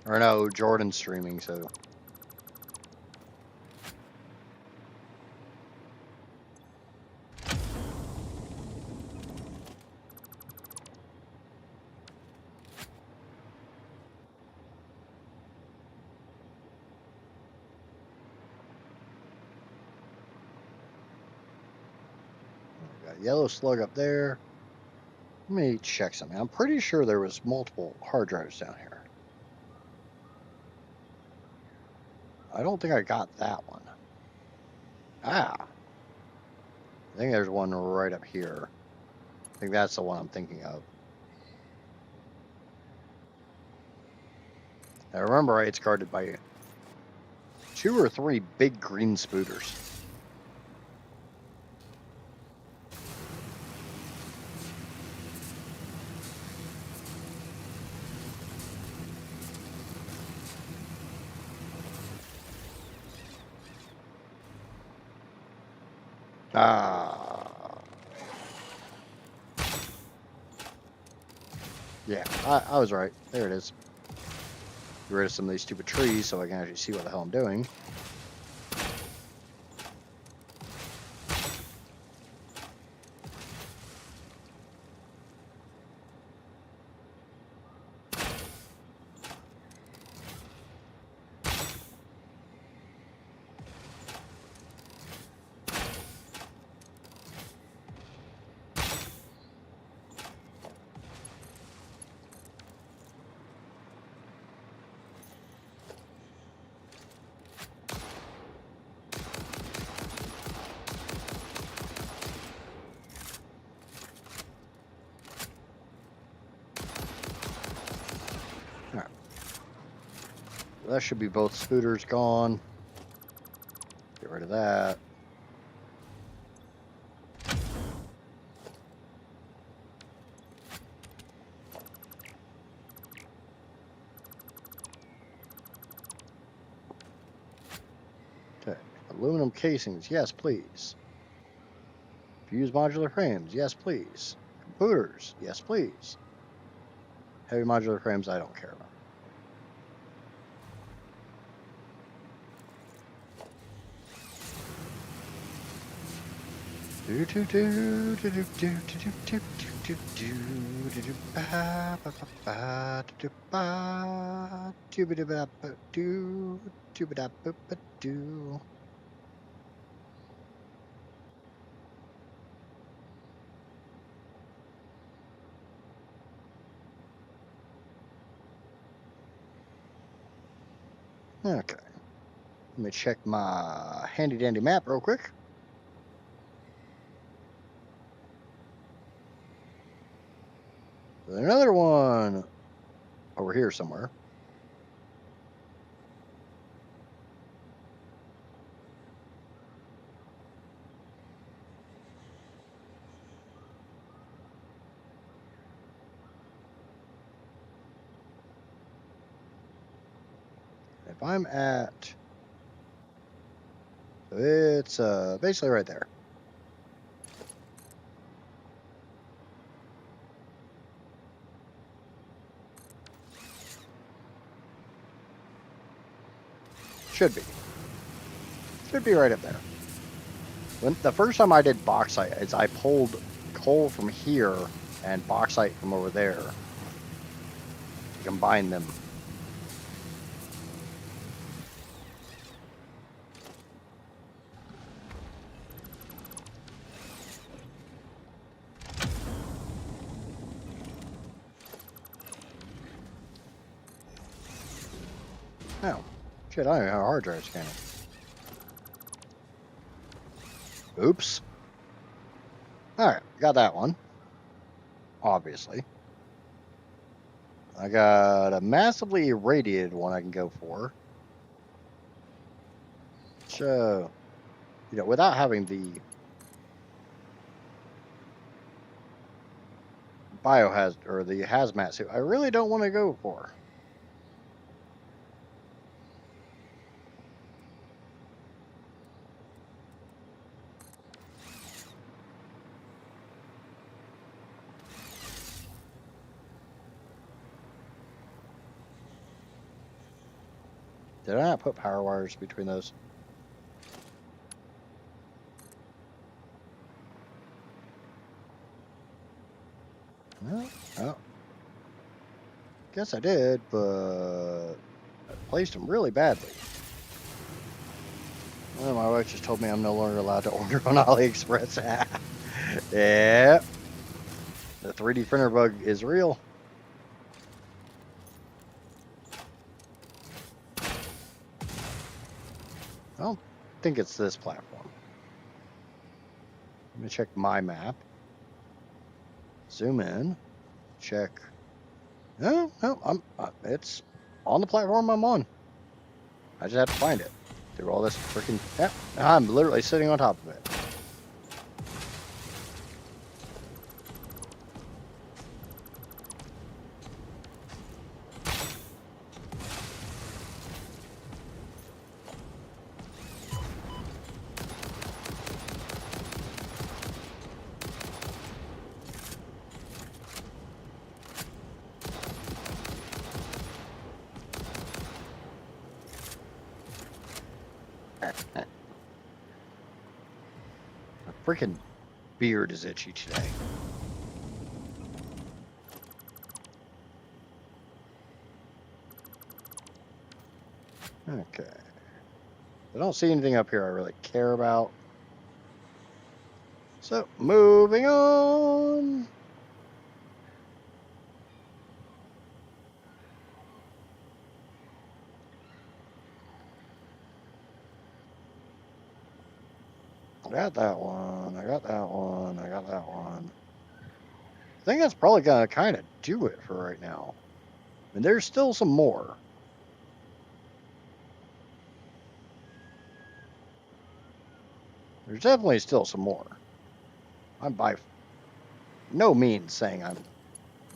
Or no, Jordan's streaming, so. Got a yellow slug up there. Let me check something. I'm pretty sure there was multiple hard drives down here. I don't think I got that one. Ah. I think there's one right up here. I think that's the one I'm thinking of. I remember right, it's guarded by 2 or 3 big green spooters. Ah. Yeah, I was right. There it is. Get rid of some of these stupid trees so I can actually see what the hell I'm doing. That should be both spooters gone. Get rid of that. Okay. Aluminum casings, yes, please. Fuse modular frames, yes, please. Computers, yes, please. Heavy modular frames, I don't care about. Do do do do do do do do do do do do ba ba ba ba do ba do ba da ba do ba da ba do. Okay. Let me check my handy dandy map real quick. There's another one over here somewhere. If I'm at, it's basically right there. Should be. Should be right up there. When the first time I did bauxite is I pulled coal from here and bauxite from over there to combine them. Oh, shit, I don't know how hard drive scanning. Oops. Alright, got that one. Obviously. I got a massively irradiated one I can go for. So, you know, without having the biohazard or the hazmat suit, I really don't want to go for. Did I not put power wires between those? No. Oh. Guess I did, but I placed them really badly. Well, my wife just told me I'm no longer allowed to order on AliExpress. Yeah. The 3D printer bug is real. I don't think it's this platform. Let me check my map. Zoom in. Check. No, it's on the platform I'm on. I just have to find it. Through all this freaking... Yeah, I'm literally sitting on top of it. My freaking beard is itchy today. Okay. I don't see anything up here I really care about. So, moving on. I got that one. I got that one. I got that one. I think that's probably going to kind of do it for right now. And there's still some more. There's definitely still some more. I'm by no means saying I'm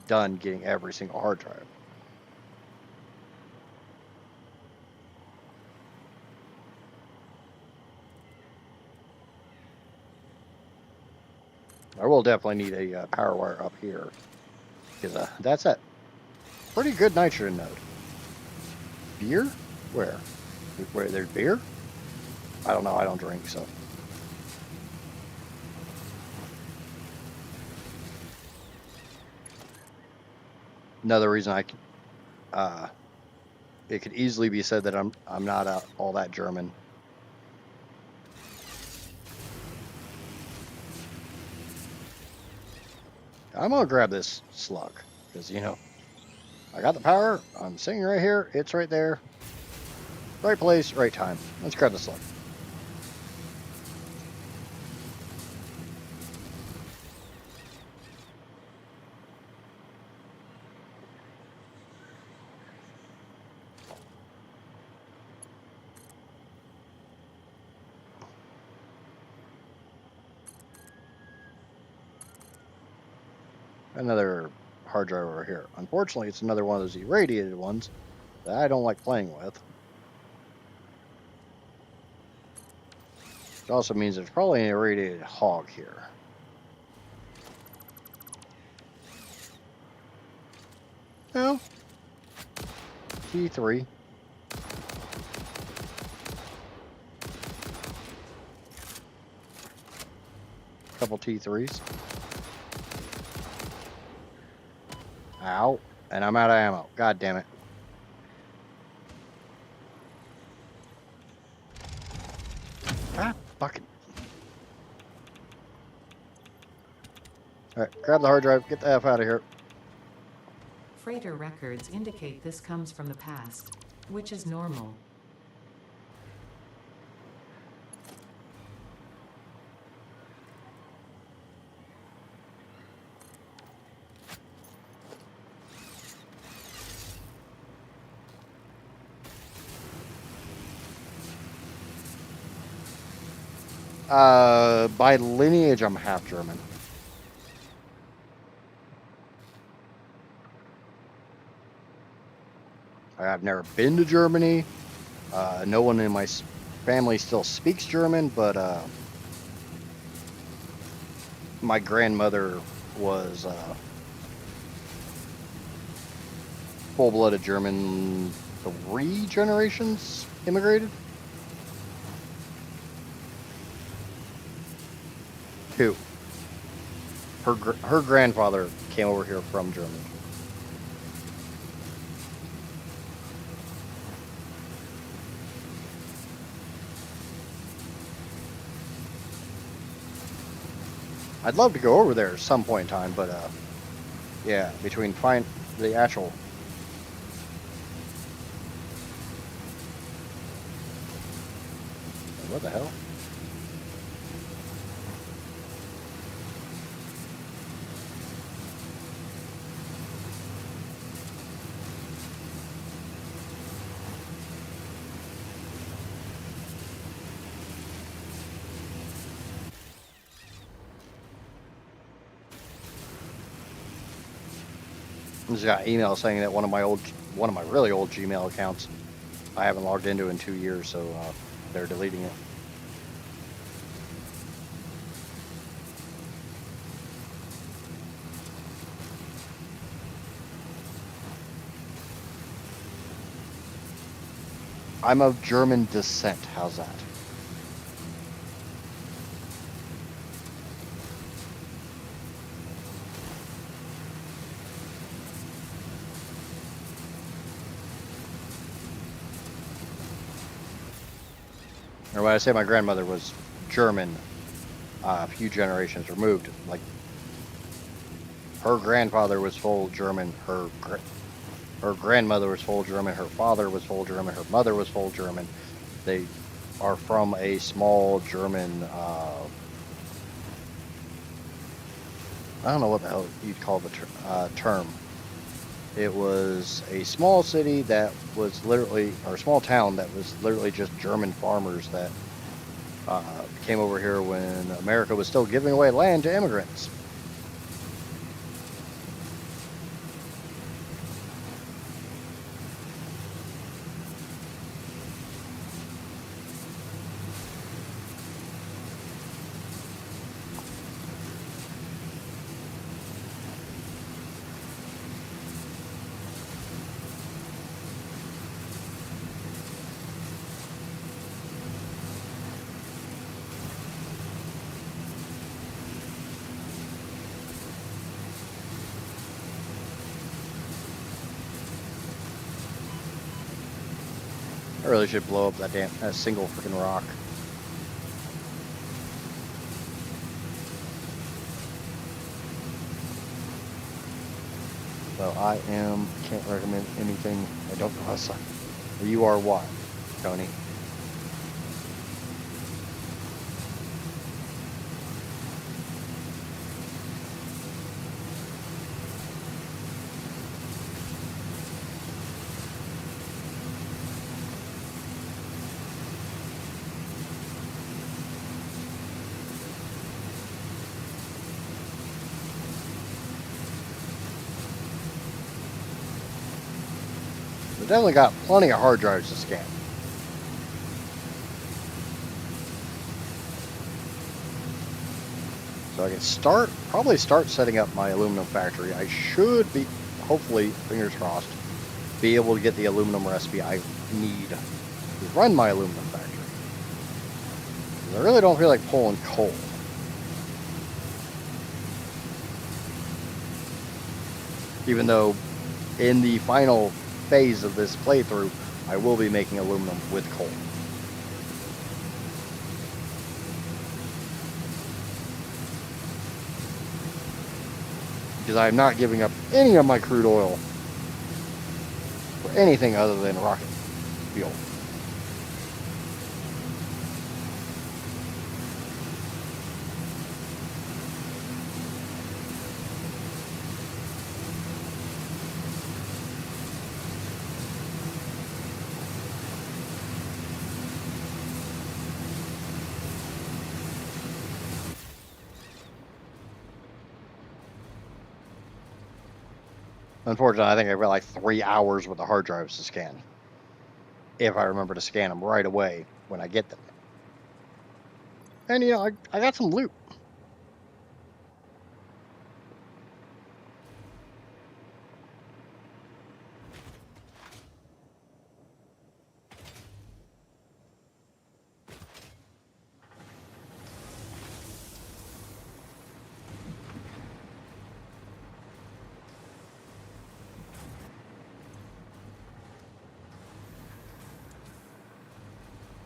done getting every single hard drive. I will definitely need a power wire up here, because that's a pretty good nitrogen node. Beer? Where? Where there's beer? I don't know. I don't drink, so. Another reason it could easily be said that I'm not all that German. I'm gonna grab this slug because I got the power. I'm sitting right here. It's right there. Right place, right time. Let's grab the slug. Another hard drive over here. Unfortunately, it's another one of those irradiated ones that I don't like playing with. It also means there's probably an irradiated hog here. No. T3. Couple T3s. Ow. And I'm out of ammo. God damn it. Ah, fucking. Alright, grab the hard drive. Get the F out of here. Freighter records indicate this comes from the past, which is normal. By lineage, I'm half German. I've never been to Germany. No one in my family still speaks German, but my grandmother was full-blooded German. 3 generations immigrated. 2. Her grandfather came over here from Germany. I'd love to go over there at some point in time, but yeah, between the actual. What the hell? I just got an email saying that one of my really old Gmail accounts I haven't logged into in 2 years, so they're deleting it. I'm of German descent. How's that? Or when I say my grandmother was German, a few generations removed, like her grandfather was full German, her grandmother was full German, her father was full German, her mother was full German. They are from a small German, I don't know what the hell you'd call the term. It was a small city that was literally, or a small town that was literally just German farmers that Came over here when America was still giving away land to immigrants. I really should blow up that single freaking rock. So can't recommend anything I don't know how to say. You are what, Tony? We definitely got plenty of hard drives to scan. So I can probably start setting up my aluminum factory. I should be, hopefully, fingers crossed, be able to get the aluminum recipe I need to run my aluminum factory. I really don't feel like pulling coal. Even though in the final phase of this playthrough, I will be making aluminum with coal. Because I'm not giving up any of my crude oil for anything other than rocket fuel. Unfortunately, I think I've got like 3 hours with the hard drives to scan. If I remember to scan them right away when I get them. And you know, I got some loot.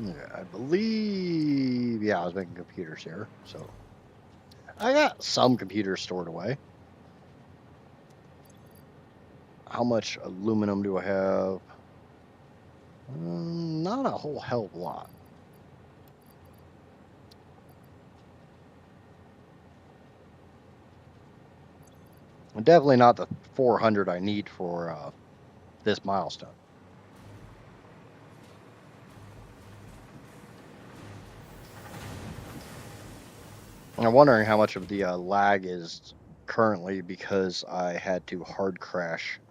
Yeah, I believe, yeah, I was making computers here, so I got some computers stored away. How much aluminum do I have? Not a whole hell of a lot. Definitely not the 400 I need for this milestone. I'm wondering how much of the lag is currently because I had to hard crash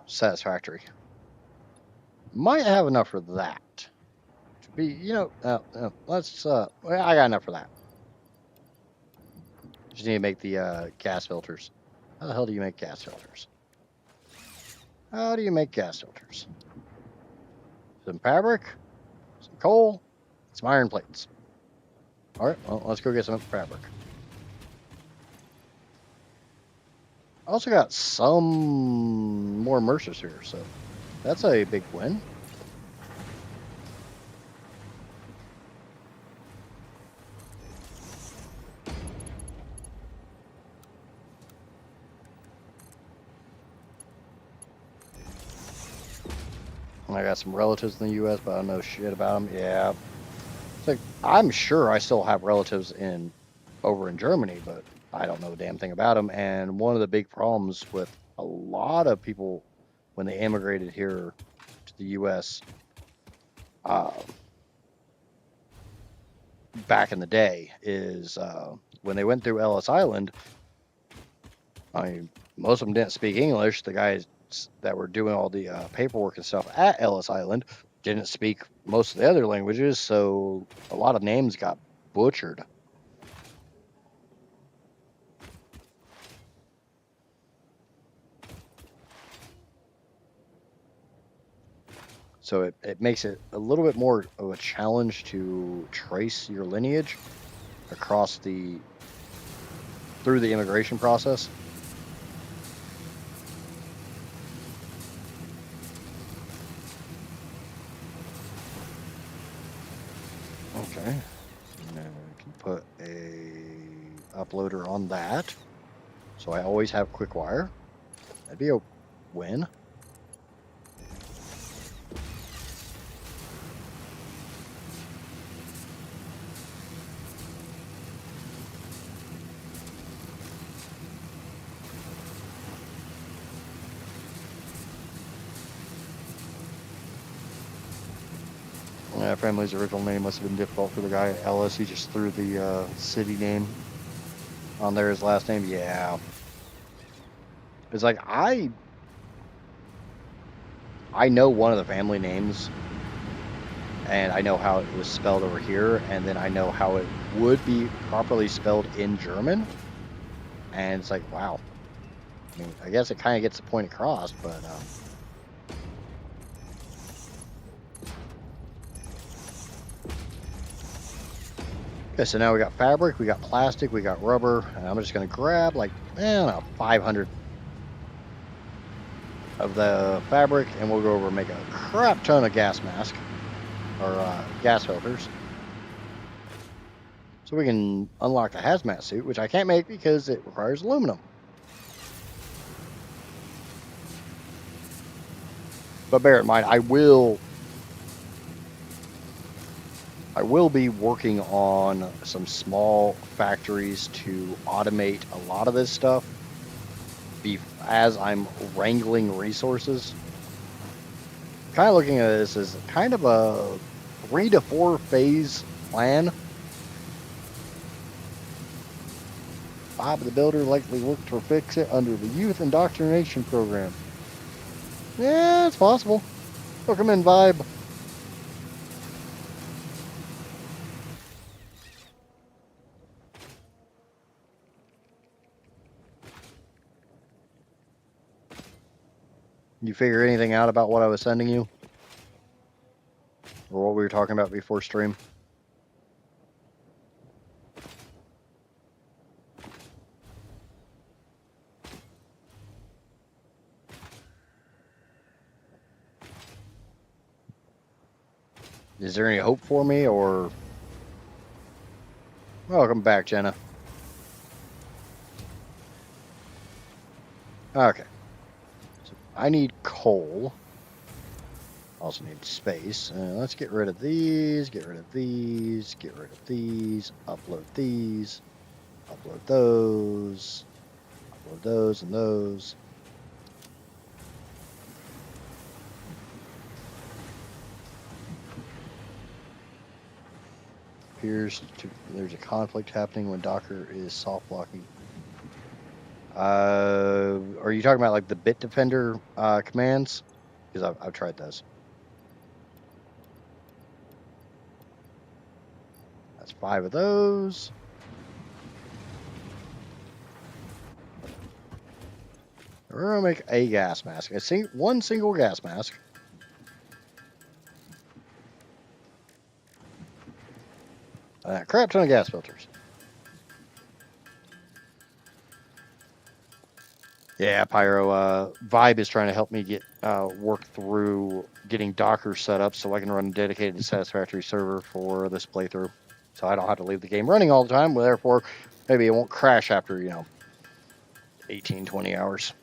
Satisfactory. Might have enough for that. To be, let's, I got enough for that. Just need to make the gas filters. How the hell do you make gas filters? How do you make gas filters? Some fabric, some coal, some iron plates. All right, well, let's go get some fabric. I also got some more immersers here, so that's a big win. I got some relatives in the U.S., but I don't know shit about them. Yeah, it's like I'm sure I still have relatives over in Germany, but I don't know a damn thing about them. And one of the big problems with a lot of people when they immigrated here to the U.S., back in the day is when they went through Ellis Island. I mean, most of them didn't speak English. The guys that were doing all the paperwork and stuff at Ellis Island didn't speak most of the other languages, so a lot of names got butchered. So it makes it a little bit more of a challenge to trace your lineage across through the immigration process. Okay. Now I can put a uploader on that. So I always have quick wire. That'd be a win. Family's original name must have been difficult for the guy at Ellis. He just threw the city name on there, his last name. Yeah. It's like I know one of the family names, and I know how it was spelled over here, and then I know how it would be properly spelled in German. And it's like, wow. I mean, I guess it kind of gets the point across, but okay, so now we got fabric, we got plastic, we got rubber, and I'm just going to grab like, I don't know, 500 of the fabric, and we'll go over and make a crap ton of gas mask, or gas filters. So we can unlock the hazmat suit, which I can't make because it requires aluminum. But bear in mind, I will be working on some small factories to automate a lot of this stuff as I'm wrangling resources. Kind of looking at this as kind of a 3 to 4 phase plan. Bob the Builder likely worked to fix it under the youth indoctrination program. Yeah, it's possible. Welcome in, Vibe. You figure anything out about what I was sending you? Or what we were talking about before stream? Is there any hope for me, or... Welcome back, Jenna. Okay. So I need coal. Also need space. Let's get rid of these, get rid of these, get rid of these, upload these, upload those and those. There's a conflict happening when Docker is soft blocking. Are you talking about like the Bitdefender commands? Because I've tried those. That's 5 of those. We're gonna make a gas mask. One single gas mask. A crap ton of gas filters. Yeah, Pyro. Vibe is trying to help me get work through getting Docker set up so I can run a dedicated Satisfactory server for this playthrough. So I don't have to leave the game running all the time. Therefore, maybe it won't crash after, 18, 20 hours.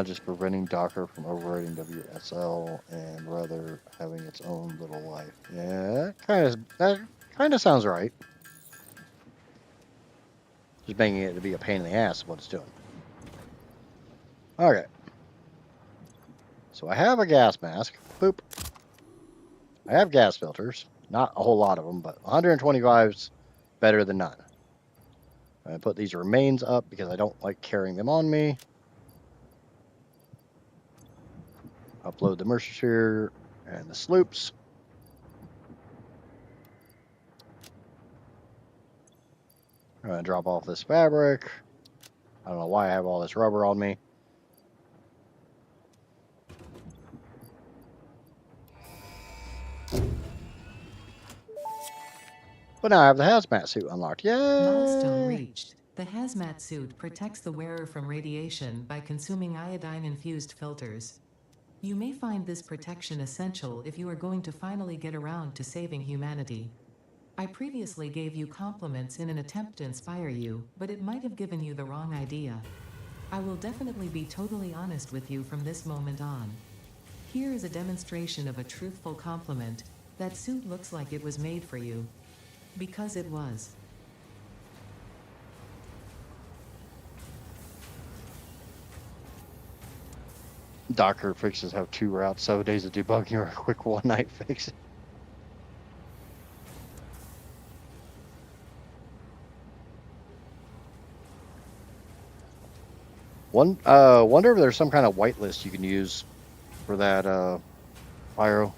Just preventing Docker from overriding WSL and rather having its own little life. Yeah, that kind of sounds right. Just making it to be a pain in the ass of what it's doing. Okay. So I have a gas mask. Boop. I have gas filters. Not a whole lot of them, but 125's better than none. I put these remains up because I don't like carrying them on me. Upload the Mercer and the sloops. I'm going to drop off this fabric. I don't know why I have all this rubber on me. But now I have the hazmat suit unlocked. Milestone Yay! reached. The hazmat suit protects the wearer from radiation by consuming iodine-infused filters. You may find this protection essential if you are going to finally get around to saving humanity. I previously gave you compliments in an attempt to inspire you, but it might have given you the wrong idea. I will definitely be totally honest with you from this moment on. Here is a demonstration of a truthful compliment. That suit looks like it was made for you. Because it was. Docker fixes have 2 routes, 7 days of debugging, or a quick one-night fix. Wonder if there's some kind of whitelist you can use for that pyro.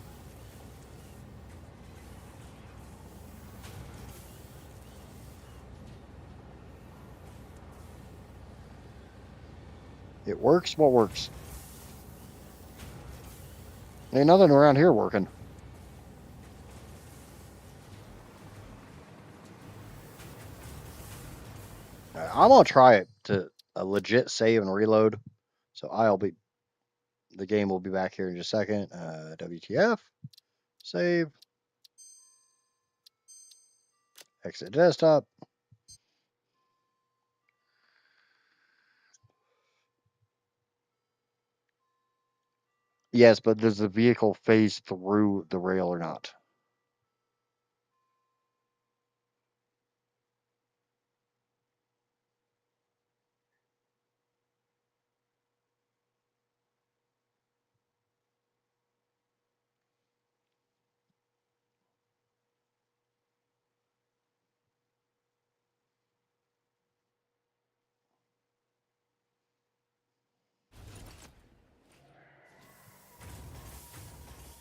It works. What works? Ain't nothing around here working. I'm gonna try it to a legit save and reload. So the game will be back here in just a second. WTF, save, exit desktop. Yes, but does the vehicle phase through the rail or not?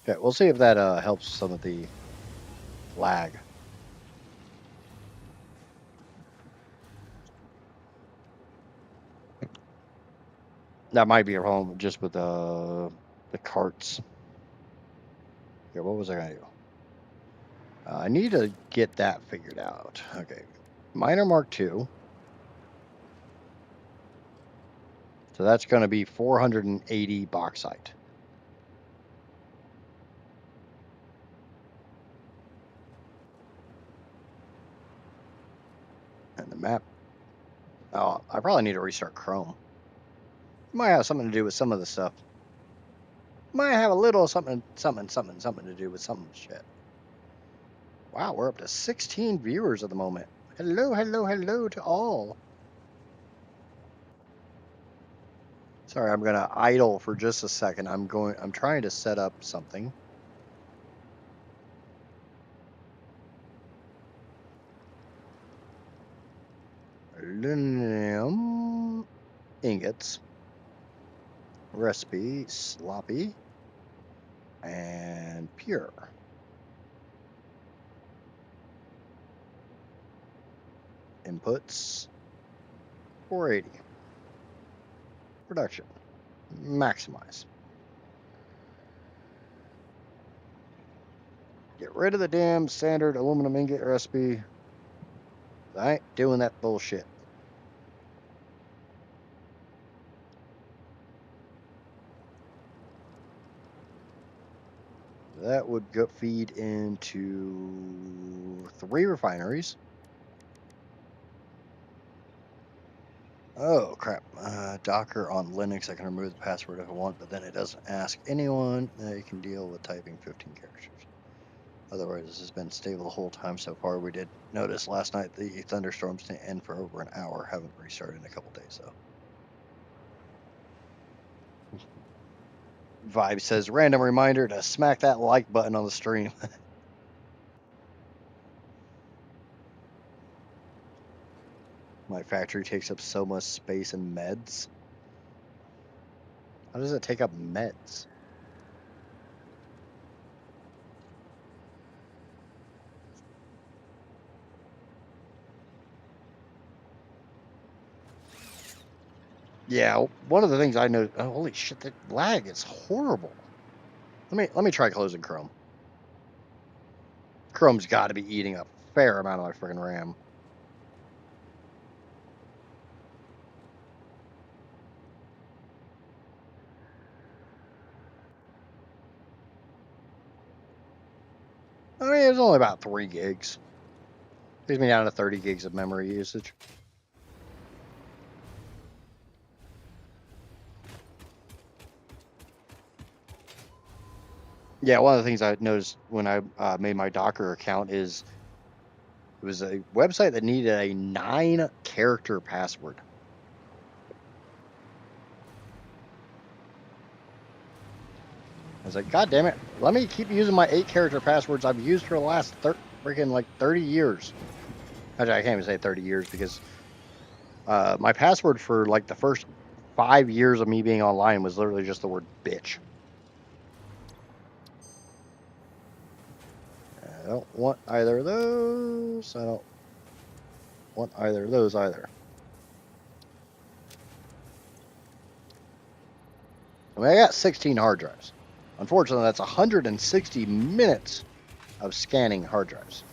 Okay, we'll see if that helps some of the lag. That might be a problem just with the carts. Okay, what was I gonna do? I need to get that figured out. Okay, Miner Mark II. So that's going to be 480 bauxite. And the map. Oh, I probably need to restart Chrome. Might have something to do with some of the stuff. Might have a little something to do with some shit. Wow, we're up to 16 viewers at the moment. Hello to all. Sorry, I'm gonna idle for just a second. I'm trying to set up something. Aluminum ingots. Recipe sloppy and pure. Inputs 480. Production maximize. Get rid of the damn standard aluminum ingot recipe. I ain't doing that bullshit. That would go feed into 3 refineries. Oh crap! Docker on Linux, I can remove the password if I want, but then it doesn't ask anyone. They can deal with typing 15 characters. Otherwise, this has been stable the whole time so far. We did notice last night the thunderstorms didn't end for over an hour. Haven't restarted in a couple days though. Vibe says, random reminder to smack that like button on the stream. My factory takes up so much space and meds. How does it take up meds? Yeah, one of the things I know. Oh, holy shit, that lag is horrible. Let me try closing Chrome. Chrome's got to be eating a fair amount of my freaking RAM. I mean, it's only about 3 gigs. Takes me down to 30 gigs of memory usage. Yeah, one of the things I noticed when I made my Docker account is it was a website that needed a 9-character password. I was like, God damn it, let me keep using my 8-character passwords I've used for the last freaking like 30 years. Actually, I can't even say 30 years because my password for like the first 5 years of me being online was literally just the word bitch. I don't want either of those. I don't want either of those either. I mean, I got 16 hard drives. Unfortunately, that's 160 minutes of scanning hard drives.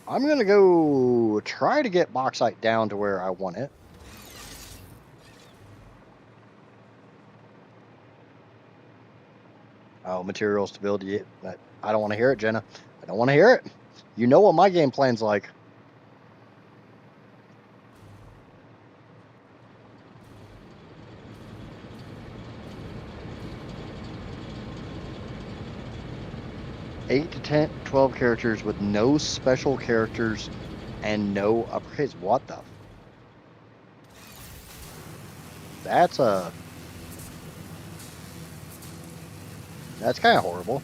I'm going to go try to get bauxite down to where I want it. Oh, material stability. I don't want to hear it, Jenna. I don't want to hear it. You know what my game plan's like. Eight to 10, 12 characters with no special characters and no upgrades. What the? That's kind of horrible.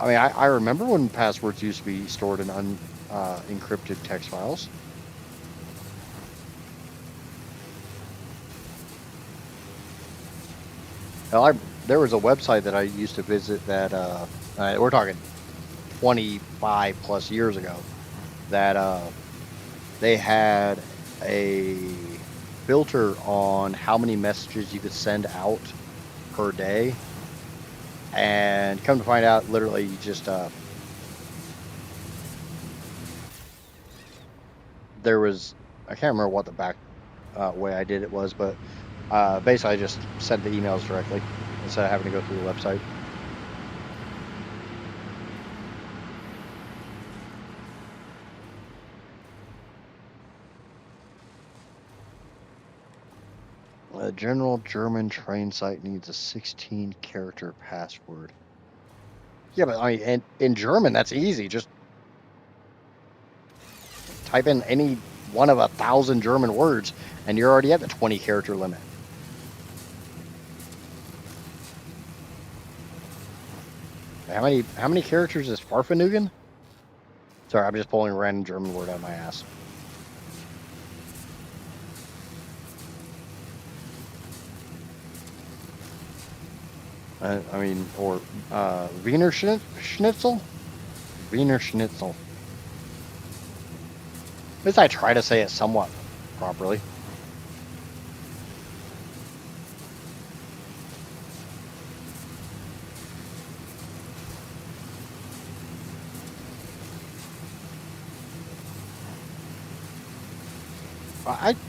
I mean, I remember when passwords used to be stored in encrypted text files. Hell, there was a website that I used to visit that we're talking 25 plus years ago, that they had a filter on how many messages you could send out per day, and come to find out, literally just there was, I can't remember what the back way I did it was, but basically I just sent the emails directly instead of having to go through the website. A general German train site needs a 16-character password. Yeah, but I mean, in German, that's easy. Just type in any one of 1,000 German words, and you're already at the 20-character limit. How many characters is Farfanugan? Sorry, I'm just pulling a random German word out of my ass. I mean, or Wiener Schnitzel? Wiener Schnitzel. At least I try to say it somewhat properly.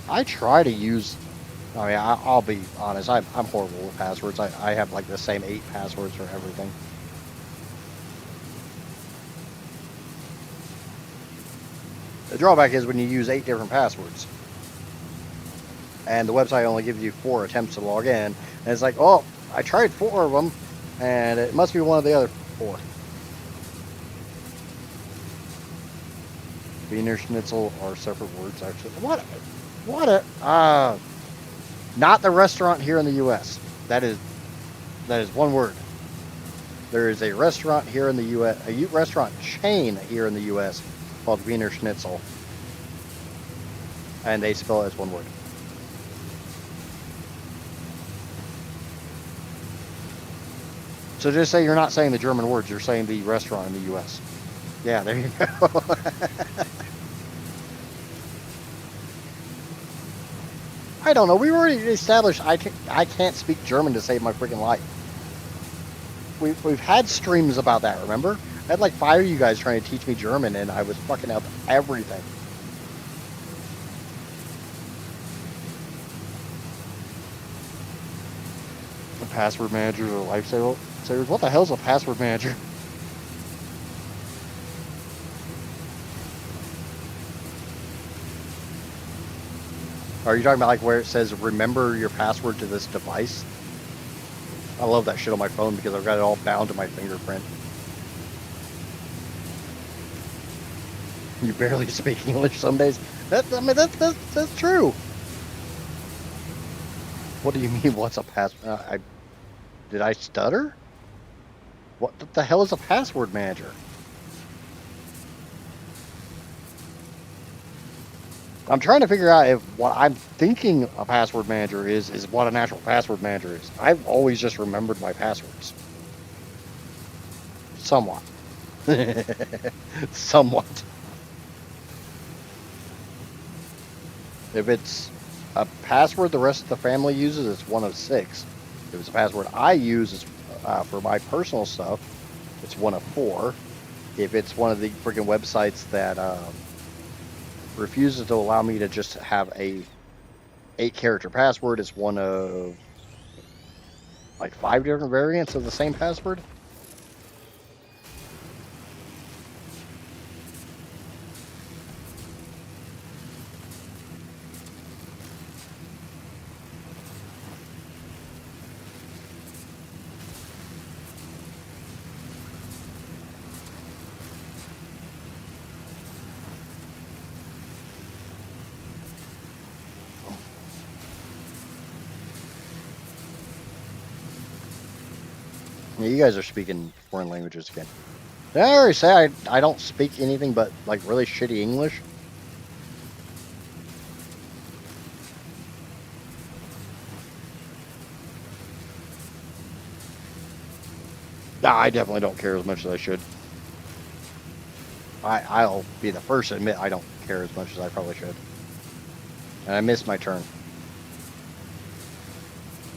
I try to use. I mean, I'll be honest. I'm horrible with passwords. I have like the same 8 passwords for everything. drawback is when you use 8 different passwords. And the website only gives you 4 attempts to log in. And it's like, oh, I tried 4 of them, and it must be one of the other 4. Wiener Schnitzel are separate words, actually. Not the restaurant here in the U.S. That is one word. There is a restaurant here in the U.S., a restaurant chain here in the U.S. called Wiener Schnitzel. And they spell it as one word. So just say you're not saying the German words, you're saying the restaurant in the U.S. Yeah, there you go. I don't know. We already established I can't speak German to save my freaking life. We've had streams about that, remember? I had like 5 of you guys trying to teach me German, and I was fucking up everything. The password managers are lifesavers. What the hell's a password manager? Are you talking about like where it says remember your password to this device? I love that shit on my phone because I've got it all bound to my fingerprint. You barely speak English some days. That's true. What do you mean? What's a password? Did I stutter? What the hell is a password manager? I'm trying to figure out if what I'm thinking a password manager is what an actual password manager is. I've always just remembered my passwords. Somewhat. Somewhat. If it's a password the rest of the family uses, it's one of 6. If it's a password I use, it's for my personal stuff, it's one of 4. If it's one of the freaking websites that refuses to allow me to just have a 8-character password, it's one of like 5 different variants of the same password. Yeah, you guys are speaking foreign languages again. Did I already say I don't speak anything but like really shitty English? Nah, I definitely don't care as much as I should. I'll be the first to admit I don't care as much as I probably should. And I missed my turn.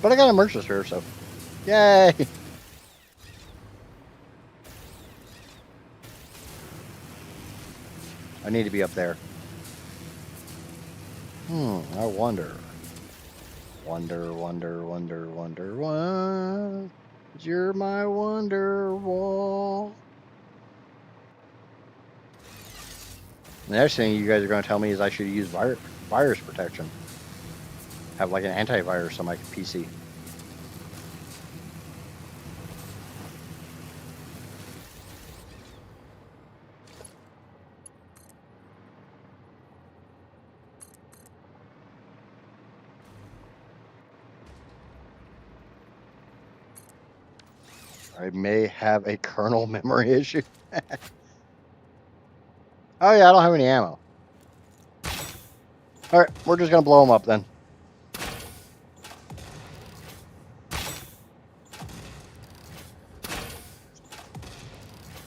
But I got a merch this year, so yay! I need to be up there. I wonder. Wonder, what? You're my wonder wall. The next thing you guys are going to tell me is I should use virus protection. Have like an antivirus on my PC. I may have a kernel memory issue. Oh yeah, I don't have any ammo. Alright, we're just gonna blow them up then.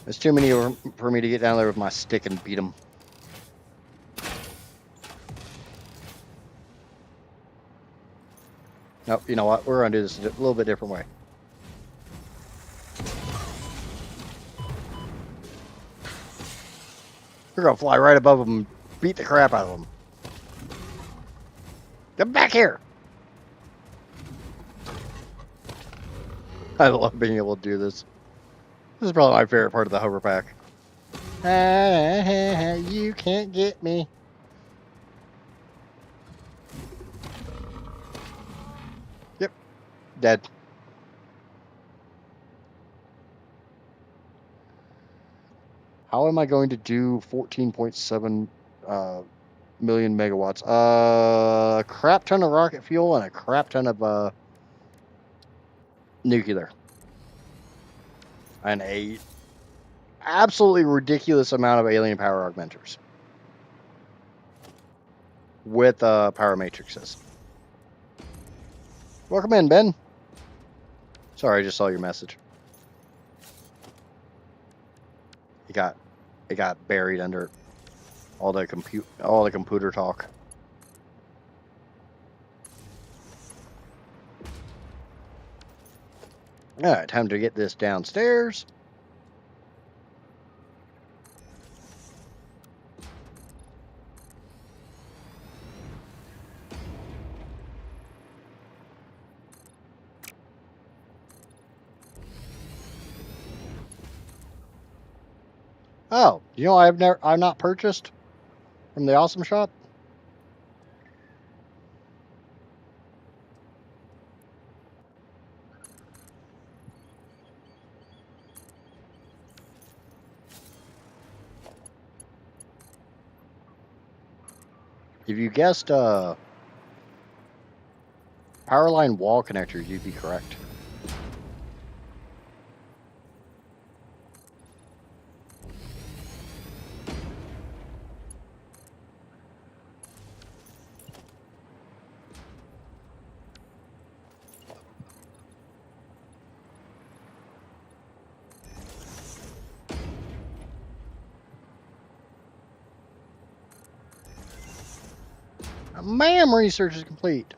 There's too many for me to get down there with my stick and beat them. Nope, you know what? We're gonna do this a little bit different way. We're gonna fly right above them and beat the crap out of them. Get back here! I love being able to do this. This is probably my favorite part of the hover pack. You can't get me. Yep, dead. How am I going to do 14.7 million megawatts? A crap ton of rocket fuel and a crap ton of nuclear. And a absolutely ridiculous amount of alien power augmenters. With power matrices. Welcome in, Ben. Sorry, I just saw your message. It got buried under all the computer talk. All right, time to get this downstairs. Oh, you know I've not purchased from the Awesome Shop. If you guessed power line wall connectors, you'd be correct. Ma'am, research is complete.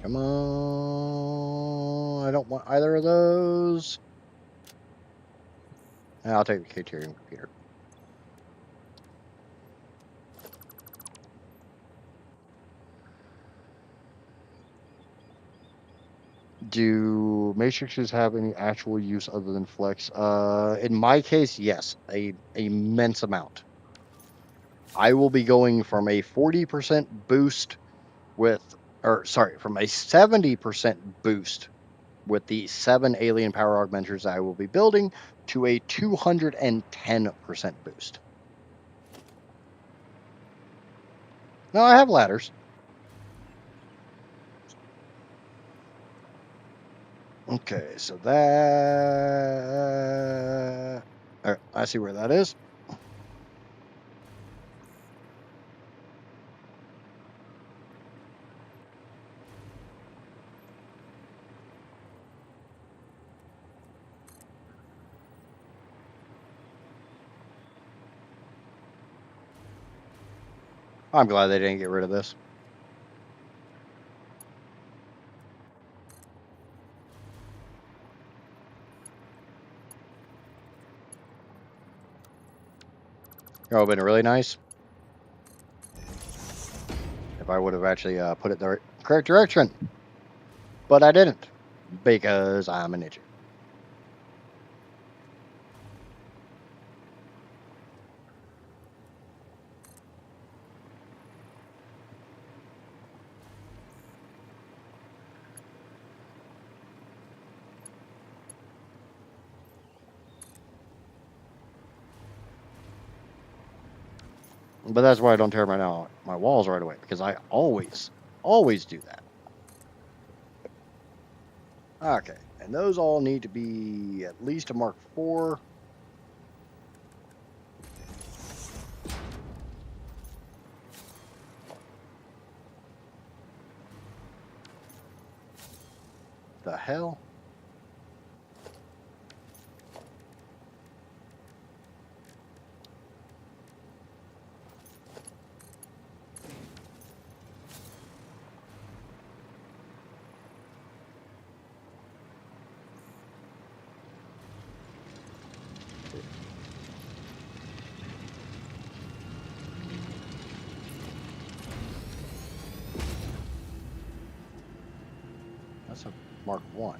Come on. I don't want either of those. I'll take the K-Tyrium computer. Do matrices have any actual use other than flex? In my case, yes, a immense amount. I will be going from a 40% boost from a 70% boost with the 7 alien power augmenters I will be building to a 210% boost. Now I have ladders. Okay, so that... All right, I see where that is. I'm glad they didn't get rid of this. It would have been really nice if I would have actually put it the correct direction. But I didn't, because I'm an idiot. But that's why I don't tear my walls right away, because I always do that. Okay, and those all need to be at least a Mark IV. The hell? That's a Mark I.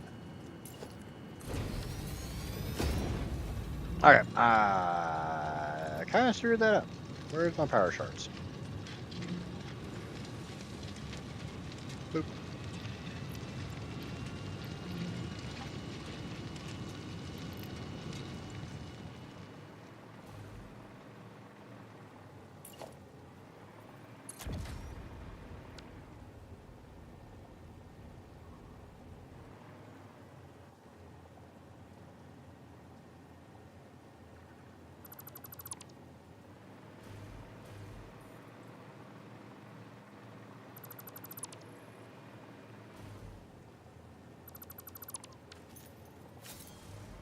Okay. I kind of screwed that up. Where's my power shards? Boop.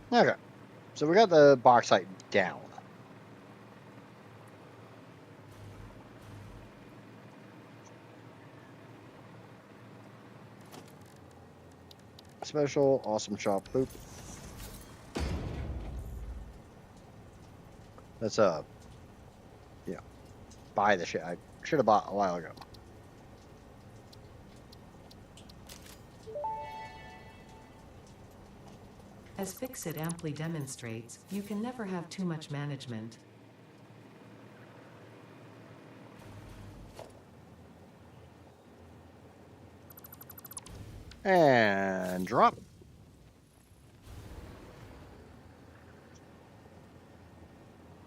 Okay. So we got the bauxite down. Special, awesome shop, boop. Let's buy the shit. I should have bought a while ago. As Fixit amply demonstrates, you can never have too much management. And drop.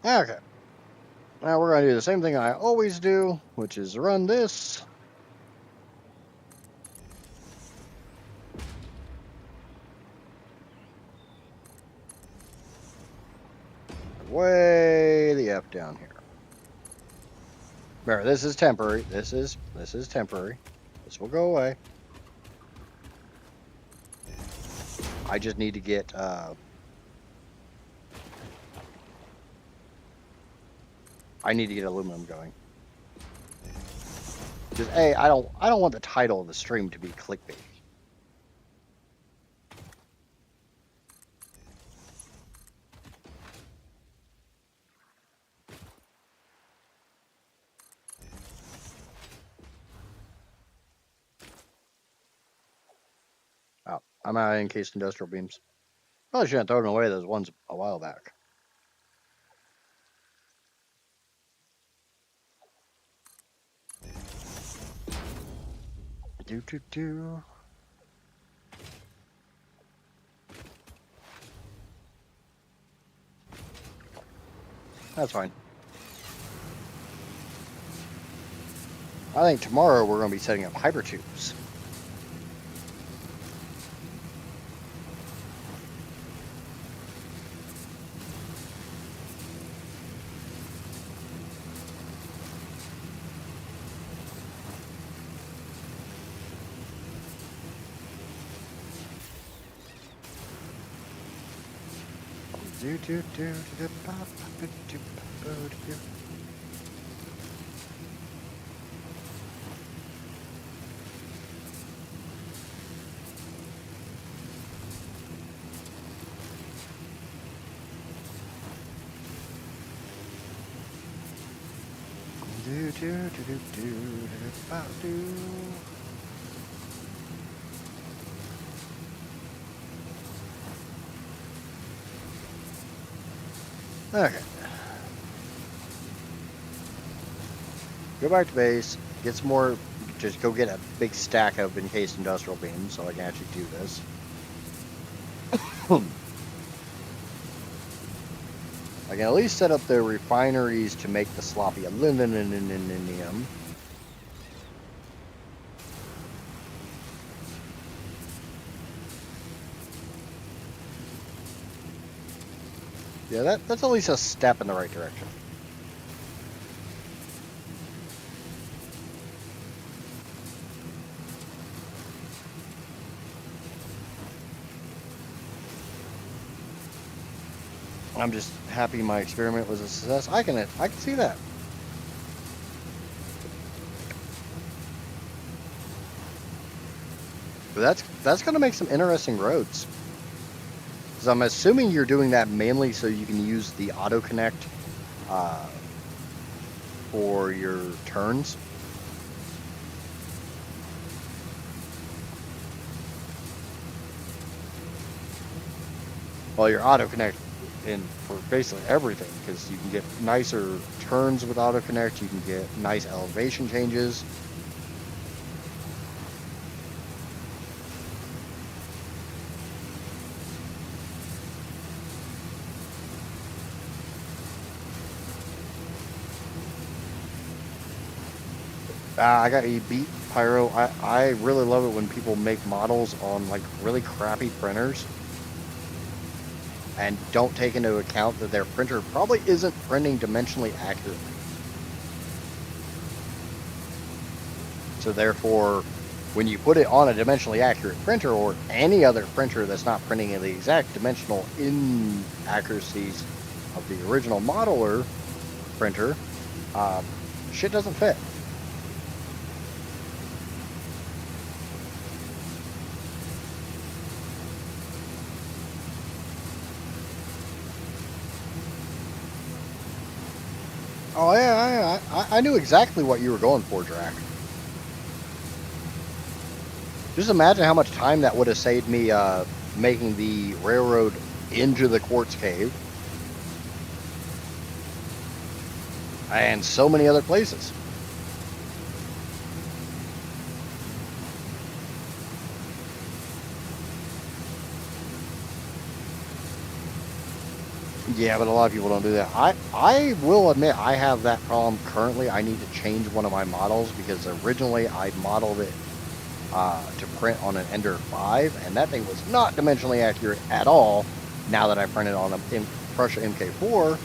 Okay. Now we're going to do the same thing I always do, which is run this. Way the F down here. Remember, this is temporary. This is temporary. This will go away. I just need to get I need to get aluminum going. Because I don't want the title of the stream to be clickbait. Oh, I'm out of encased industrial beams. Probably shouldn't have thrown away those ones a while back. Do. That's fine. I think tomorrow we're going to be setting up hypertubes. Do. Okay. Go back to base. Get some more. Just go get a big stack of encased industrial beams so I can actually do this. I can at least set up the refineries to make the sloppy aluminum. Yeah, that's at least a step in the right direction. I'm just happy my experiment was a success. I can see that. But that's going to make some interesting roads. Because I'm assuming you're doing that mainly so you can use the auto connect for your turns. Well, your auto connect in for basically everything, because you can get nicer turns with auto connect. You can get nice elevation changes. I got a beat Pyro. I really love it when people make models on like really crappy printers and don't take into account that their printer probably isn't printing dimensionally accurately. So therefore, when you put it on a dimensionally accurate printer or any other printer that's not printing in the exact dimensional inaccuracies of the original modeler printer, shit doesn't fit. Oh yeah, I knew exactly what you were going for, Drac. Just imagine how much time that would have saved me making the railroad into the quartz cave and so many other places. Yeah, but a lot of people don't do that. I will admit I have that problem currently. I need to change one of my models because originally I modeled it to print on an Ender 5, and that thing was not dimensionally accurate at all. Now that I printed on a Prussia MK4,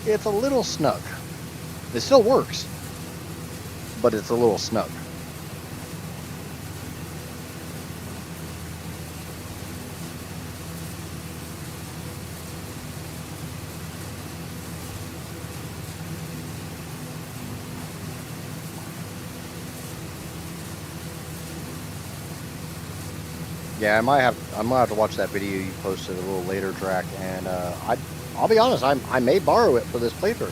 it's a little snug. It still works, but it's a little snug. Yeah, I might have to watch that video you posted a little later, Drac, and I'll be honest, I may borrow it for this playthrough.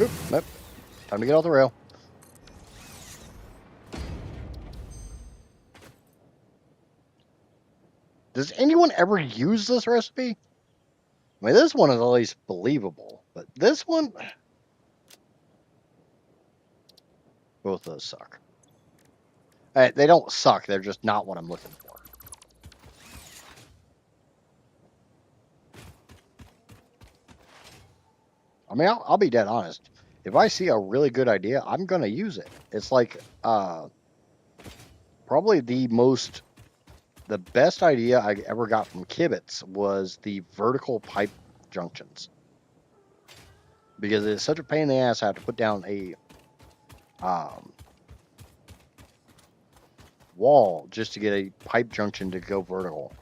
Oop, nope. Time to get off the rail. Does anyone ever use this recipe? I mean, this one is at least believable, but this one, both of those suck. They don't suck. They're just not what I'm looking for. I mean, I'll be dead honest. If I see a really good idea, I'm gonna use it. It's like probably the best idea I ever got from Kibitz was the vertical pipe junctions, because it's such a pain in the ass. I have to put down a wall just to get a pipe junction to go vertical.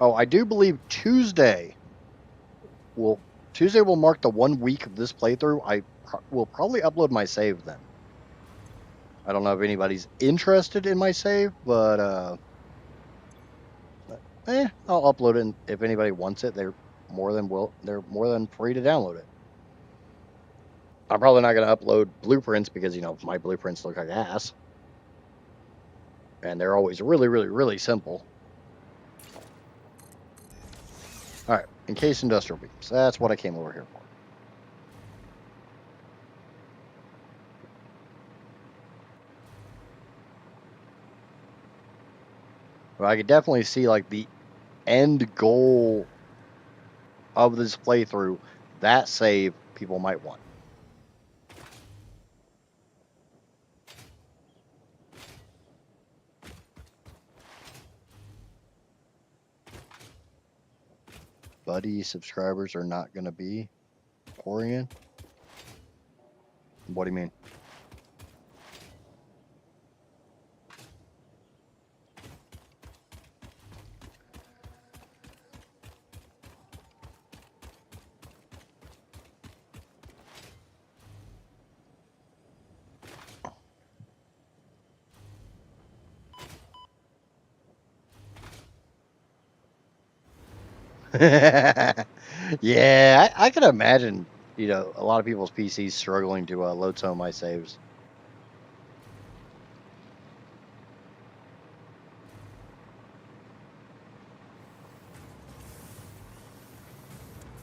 Oh, I do believe Tuesday will mark the 1 week of this playthrough. I will probably upload my save then. I don't know if anybody's interested in my save, but I'll upload it. And if anybody wants it, they're more than free to download it. I'm probably not going to upload blueprints because my blueprints look like ass, and they're always really, really, really simple. All right, encased industrial beams. That's what I came over here for. But I could definitely see like the end goal of this playthrough. That save people might want. Buddy subscribers are not going to be pouring in. What do you mean? Yeah, I can imagine, a lot of people's PCs struggling to load some of my saves.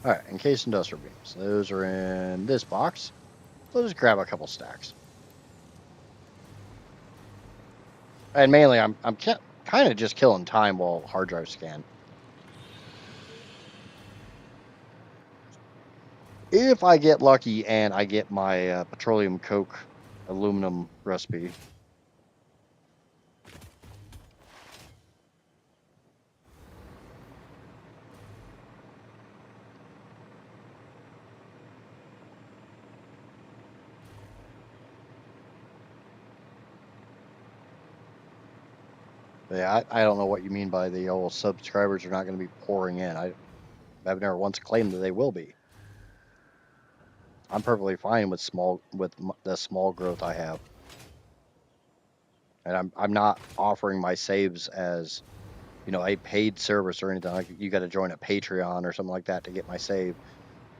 All right, encased industrial beams. Those are in this box. So just grab a couple stacks. And mainly, I'm kind of just killing time while hard drives scan. If I get lucky and I get my petroleum coke aluminum recipe. Yeah, I don't know what you mean by the old subscribers are not going to be pouring in. I've never once claimed that they will be. I'm perfectly fine with the small growth I have, and I'm not offering my saves as a paid service or anything. Like you got to join a Patreon or something like that to get my save.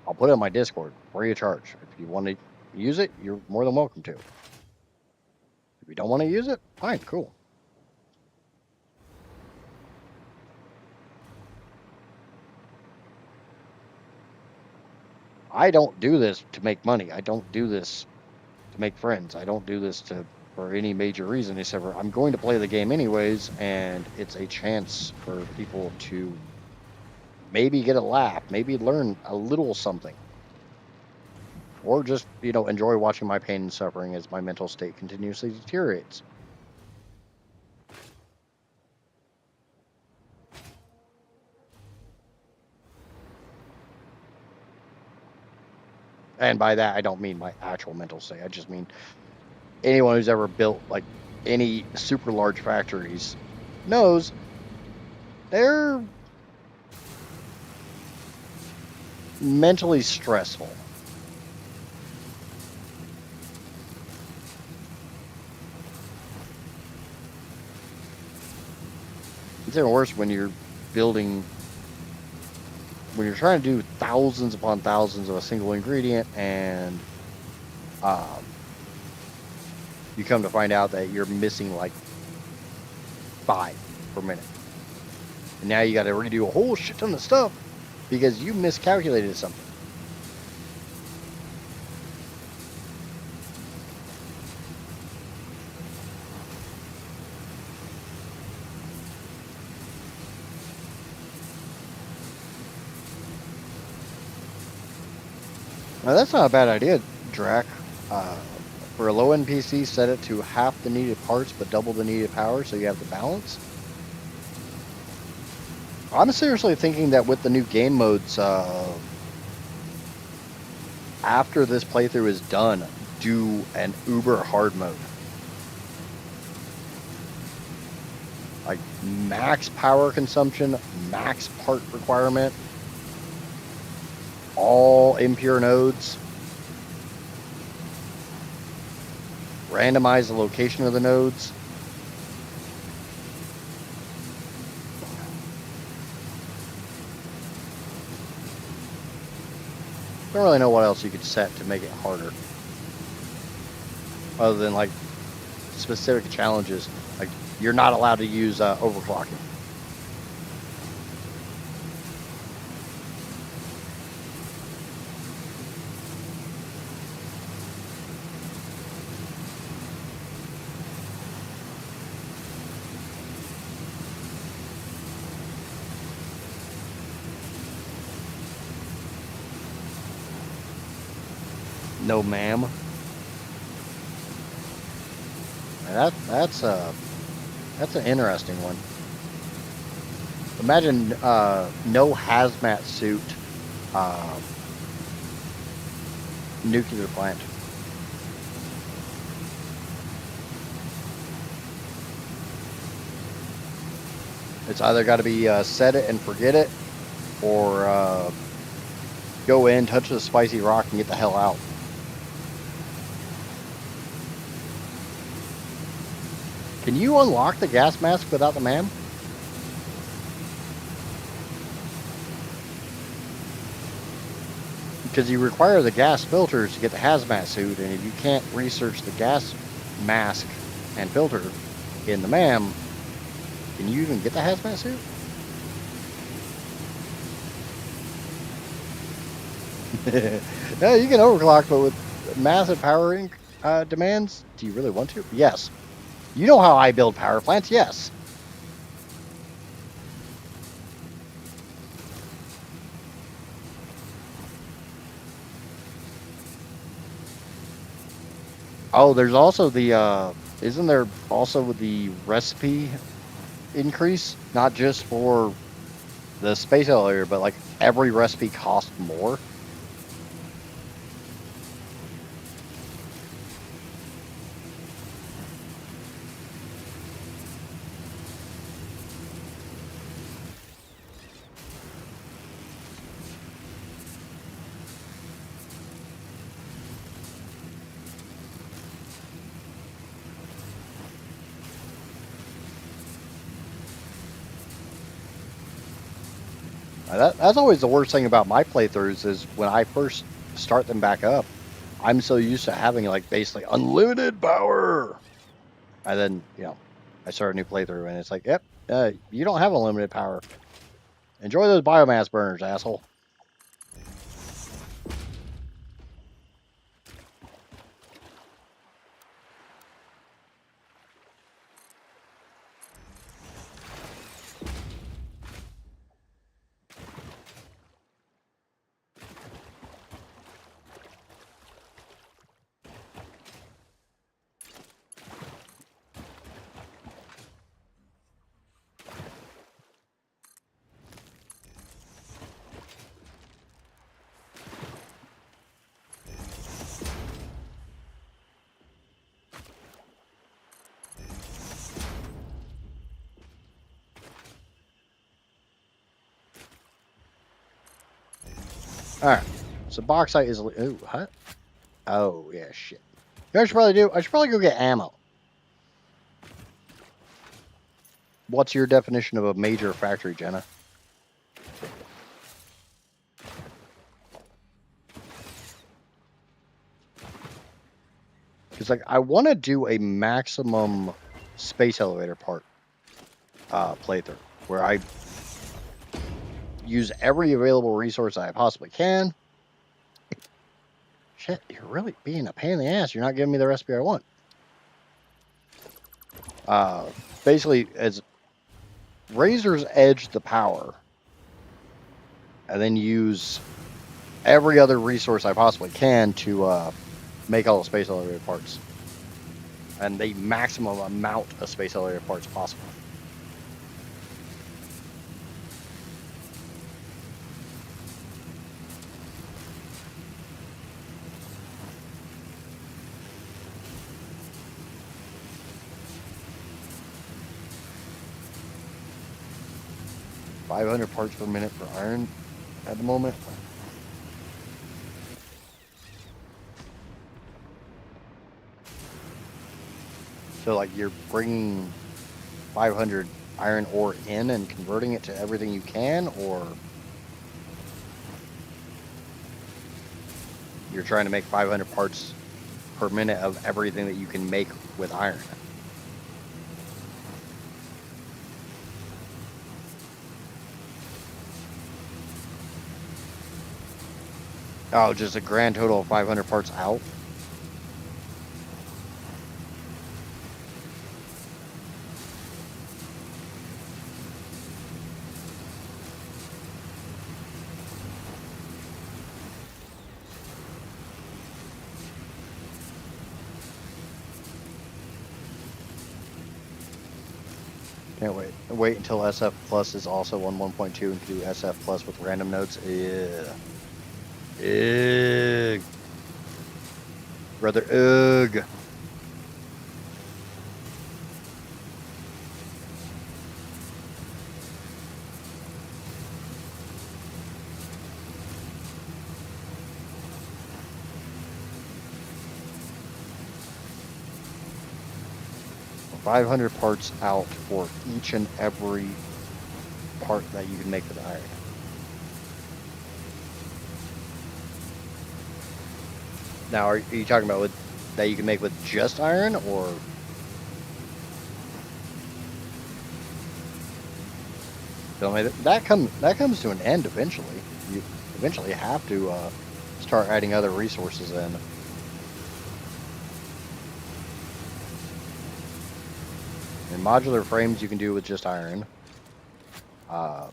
I'll put it on my Discord free of charge. If you want to use it, you're more than welcome to. If you don't want to use it, fine, cool. I don't do this to make money. I don't do this to make friends. I don't do this for any major reason except for I'm going to play the game anyways, and it's a chance for people to maybe get a laugh, maybe learn a little something, or just enjoy watching my pain and suffering as my mental state continuously deteriorates. And by that I don't mean my actual mental state. I just mean anyone who's ever built like any super large factories knows they're mentally stressful. It's even worse when you're trying to do thousands upon thousands of a single ingredient, and you come to find out that you're missing like 5 per minute. And now you got to redo a whole shit ton of stuff because you miscalculated something. Now that's not a bad idea, Drac. For a low-end PC, set it to half the needed parts but double the needed power so you have the balance. I'm seriously thinking that with the new game modes, after this playthrough is done, do an uber hard mode. Like max power consumption, max part requirement, all impure nodes, randomize the location of the nodes. Don't really know what else you could set to make it harder, other than like specific challenges. Like you're not allowed to use overclocking. No, ma'am. That's an interesting one. Imagine no hazmat suit nuclear plant. It's either got to be set it and forget it, or go in, touch the spicy rock, and get the hell out. Can you unlock the gas mask without the MAM? because you require the gas filters to get the hazmat suit, and if you can't research the gas mask and filter in the MAM, can you even get the hazmat suit? No, you can overclock, but with massive power demands, do you really want to? Yes. You know how I build power plants? Yes. Oh, there's also the, isn't there also the recipe increase? Not just for the space elevator, but like every recipe costs more? That's always the worst thing about my playthroughs is when I first start them back up, I'm so used to having like basically unlimited power. And then, I start a new playthrough and it's like, yep, you don't have unlimited power. Enjoy those biomass burners, asshole. All right. So bauxite is. Ooh, what? Oh, yeah, shit. You know what I should probably do? I should probably go get ammo. What's your definition of a major factory, Jenna? Because, like, I want to do a maximum space elevator part playthrough where I use every available resource I possibly can. Shit, you're really being a pain in the ass. You're not giving me the recipe I want. Basically, as Razor's edge the power, and then use every other resource I possibly can to make all the space elevator parts. And the maximum amount of space elevator parts possible. $500 parts per minute for iron at the moment. So, like, you're bringing 500 iron ore in and converting it to everything you can, or you're trying to make 500 parts per minute of everything that you can make with iron? Oh, just a grand total of 500 parts out? Can't wait. Wait until SF Plus is also on 1.2 and can do SF Plus with random nodes. Yeah. Ugh. Brother, ugh. $500 parts out for each and every part that you can make with iron. Now, are you talking about that you can make with just iron, or? So, I mean, that comes to an end eventually. You eventually have to start adding other resources in. And modular frames you can do with just iron.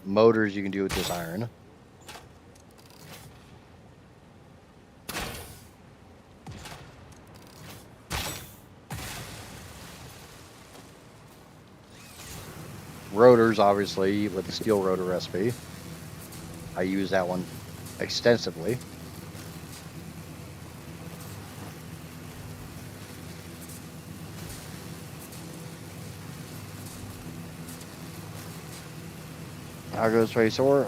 Motors you can do with just iron. Rotors, obviously, with the steel rotor recipe. I use that one extensively. How goes Phase 4?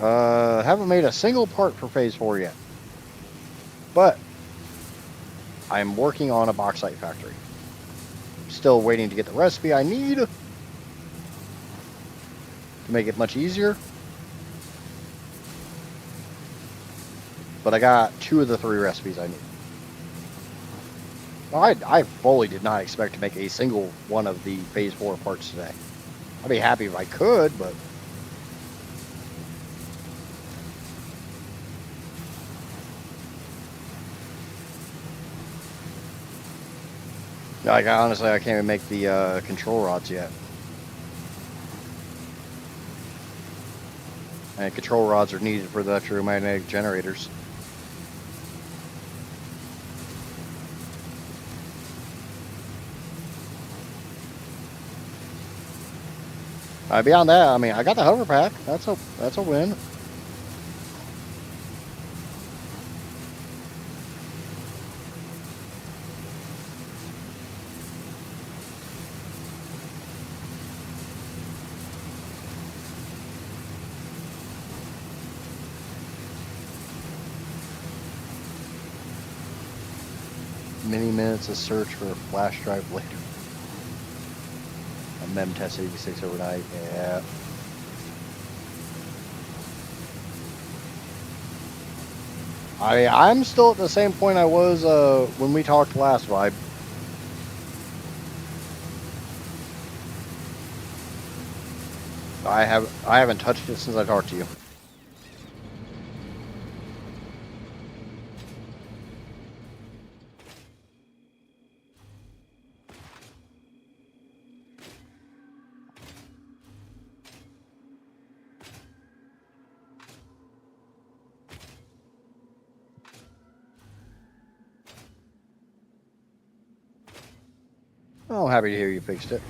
Haven't made a single part for Phase 4 yet. But I'm working on a bauxite factory. Still waiting to get the recipe I need to make it much easier. But I got 2 of the 3 recipes I need. I fully did not expect to make a single one of the Phase 4 parts today. I'd be happy if I could, but... Like, honestly, I can't even make the control rods yet. And control rods are needed for the electromagnetic generators. Beyond that, I mean, I got the hover pack. That's a win. Many minutes of search for a flash drive later. A mem test 86 overnight. Yeah. I'm still at the same point I was when we talked last, Vibe. I haven't touched it since I talked to you. Oh, I'm happy to hear you fixed it.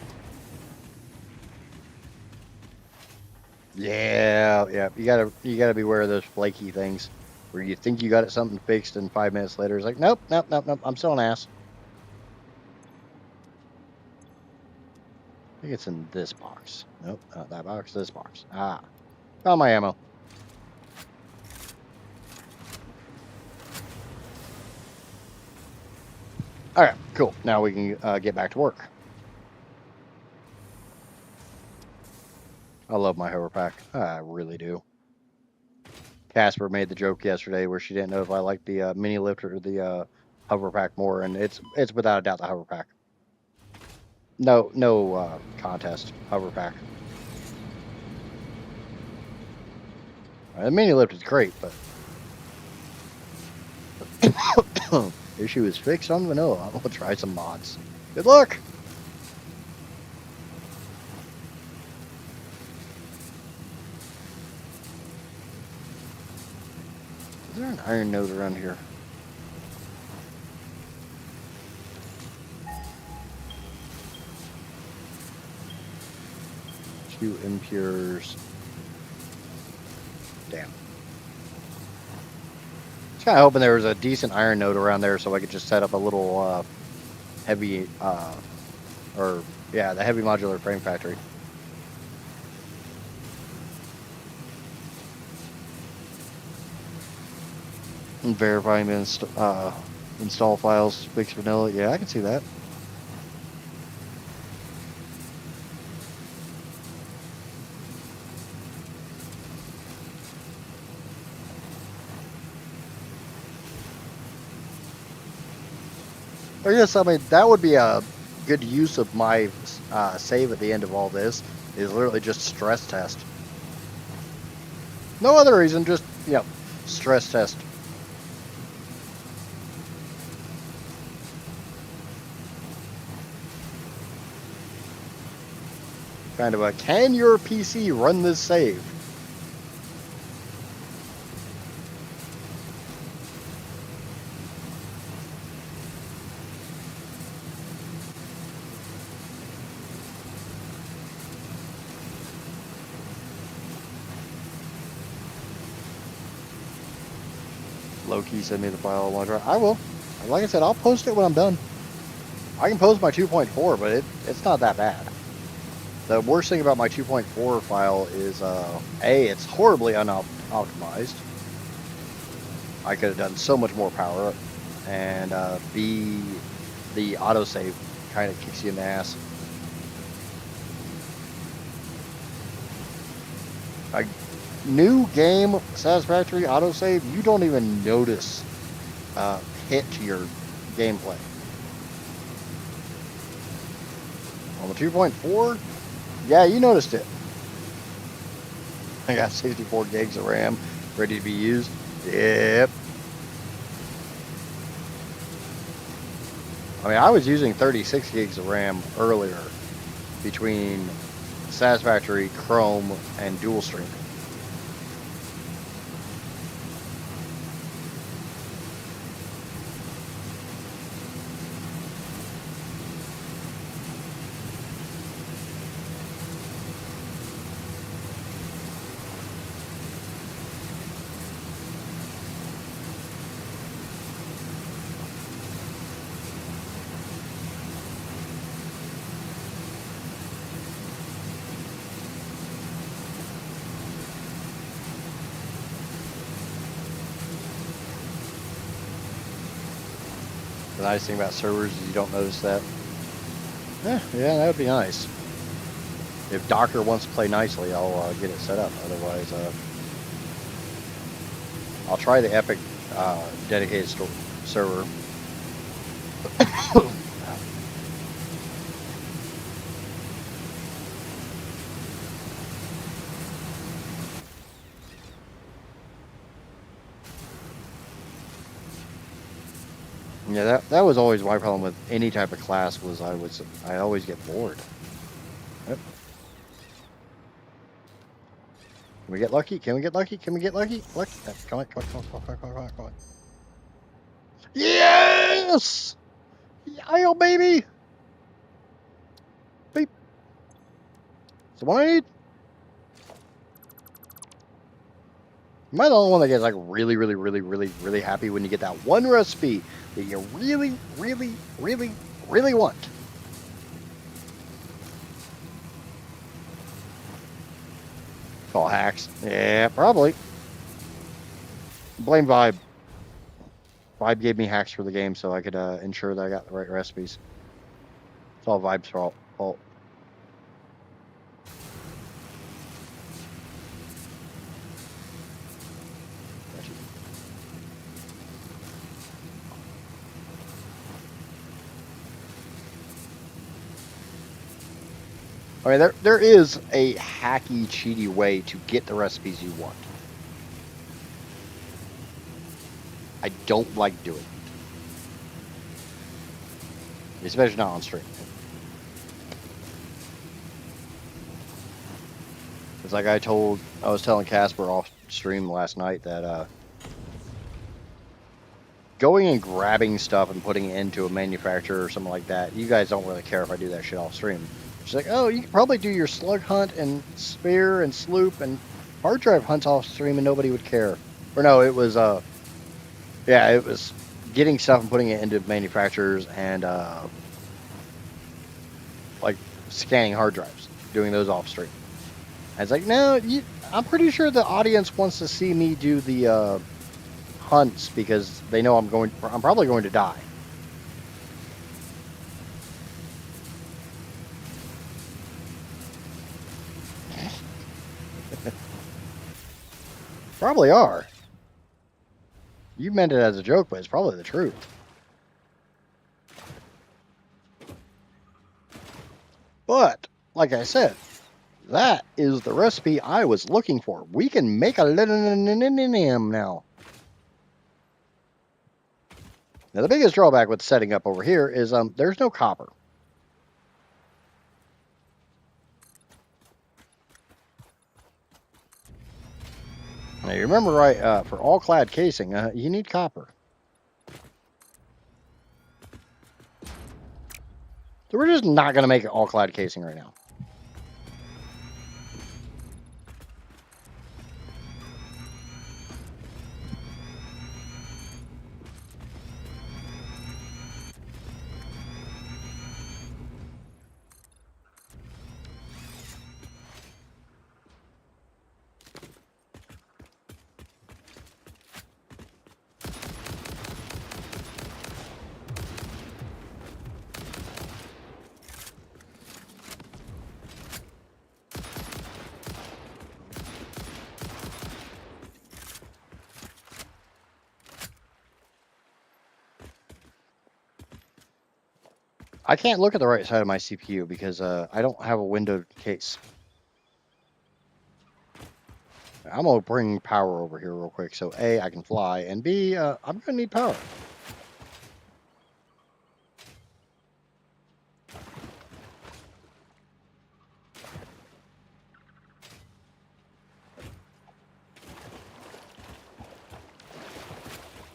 Yeah. You gotta be aware of those flaky things where you think you got it something fixed and 5 minutes later it's like, nope. I'm still an ass. I think it's in this box. Nope, not that box. This box. Ah, found my ammo. All right, cool. Now we can get back to work. I love my hover pack. I really do. Casper made the joke yesterday where she didn't know if I liked the mini lift or the hover pack more, and it's without a doubt the hover pack. No contest. Hover pack. The mini lift is great, but issue is fixed on vanilla. I'll try some mods. Good luck. Is there an iron node around here? Two impures. Damn. Just kind of hoping there was a decent iron node around there so I could just set up a little heavy, the heavy modular frame factory. And verifying the install files, fix vanilla. Yeah, I can see that. I guess, I mean, that would be a good use of my save at the end of all this, is literally just stress test. No other reason, just, you know, stress test. Kind of a, can your PC run this save? Low-key send me the file on OneDrive. I will. Like I said, I'll post it when I'm done. I can post my 2.4, but it's not that bad. The worst thing about my 2.4 file is, A, it's horribly unoptimized. I could have done so much more power. And B, the autosave kind of kicks you in the ass. A new game, Satisfactory autosave, you don't even notice hit to your gameplay. On the 2.4, yeah, you noticed it. I got 64 gigs of RAM ready to be used. Yep. I mean, I was using 36 gigs of RAM earlier between Satisfactory, Chrome, and dual streaming. The nice thing about servers is you don't notice that. Yeah, that would be nice. If Docker wants to play nicely, I'll get it set up. Otherwise, I'll try the Epic dedicated server. Yeah, that was always my problem with any type of class was I always get bored. Yep. Can we get lucky? Can we get lucky? Can we get lucky? Lucky. Come on, come on, come on, come on, come on, come on. Yes! Yeah, baby! Beep. That's the one I need. Am I the only one that gets like really happy when you get that one recipe that you really want? Call hacks. Yeah, probably. Blame Vibe. Vibe gave me hacks for the game so I could ensure that I got the right recipes. It's all Vibe's fault. I mean, there is a hacky, cheaty way to get the recipes you want. I don't like doing it. Especially not on stream. It's like I was telling Casper off stream last night that going and grabbing stuff and putting it into a manufacturer or something like that, you guys don't really care if I do that shit off stream. She's like, oh, you could probably do your slug hunt and spear and sloop and hard drive hunts off stream and nobody would care. Or no, it was it was getting stuff and putting it into manufacturers and like scanning hard drives, doing those off stream. I was like, no, I'm pretty sure the audience wants to see me do the hunts because they know I'm probably going to die. Probably are. You meant it as a joke, but it's probably the truth. But, like I said, that is the recipe I was looking for. We can make aluminum now. Now, the biggest drawback with setting up over here is there's no copper. Now, you remember, right, for all clad casing, you need copper. So we're just not going to make it all clad casing right now. I can't look at the right side of my CPU because I don't have a windowed case. I'm going to bring power over here real quick. So A, I can fly, and B, I'm going to need power.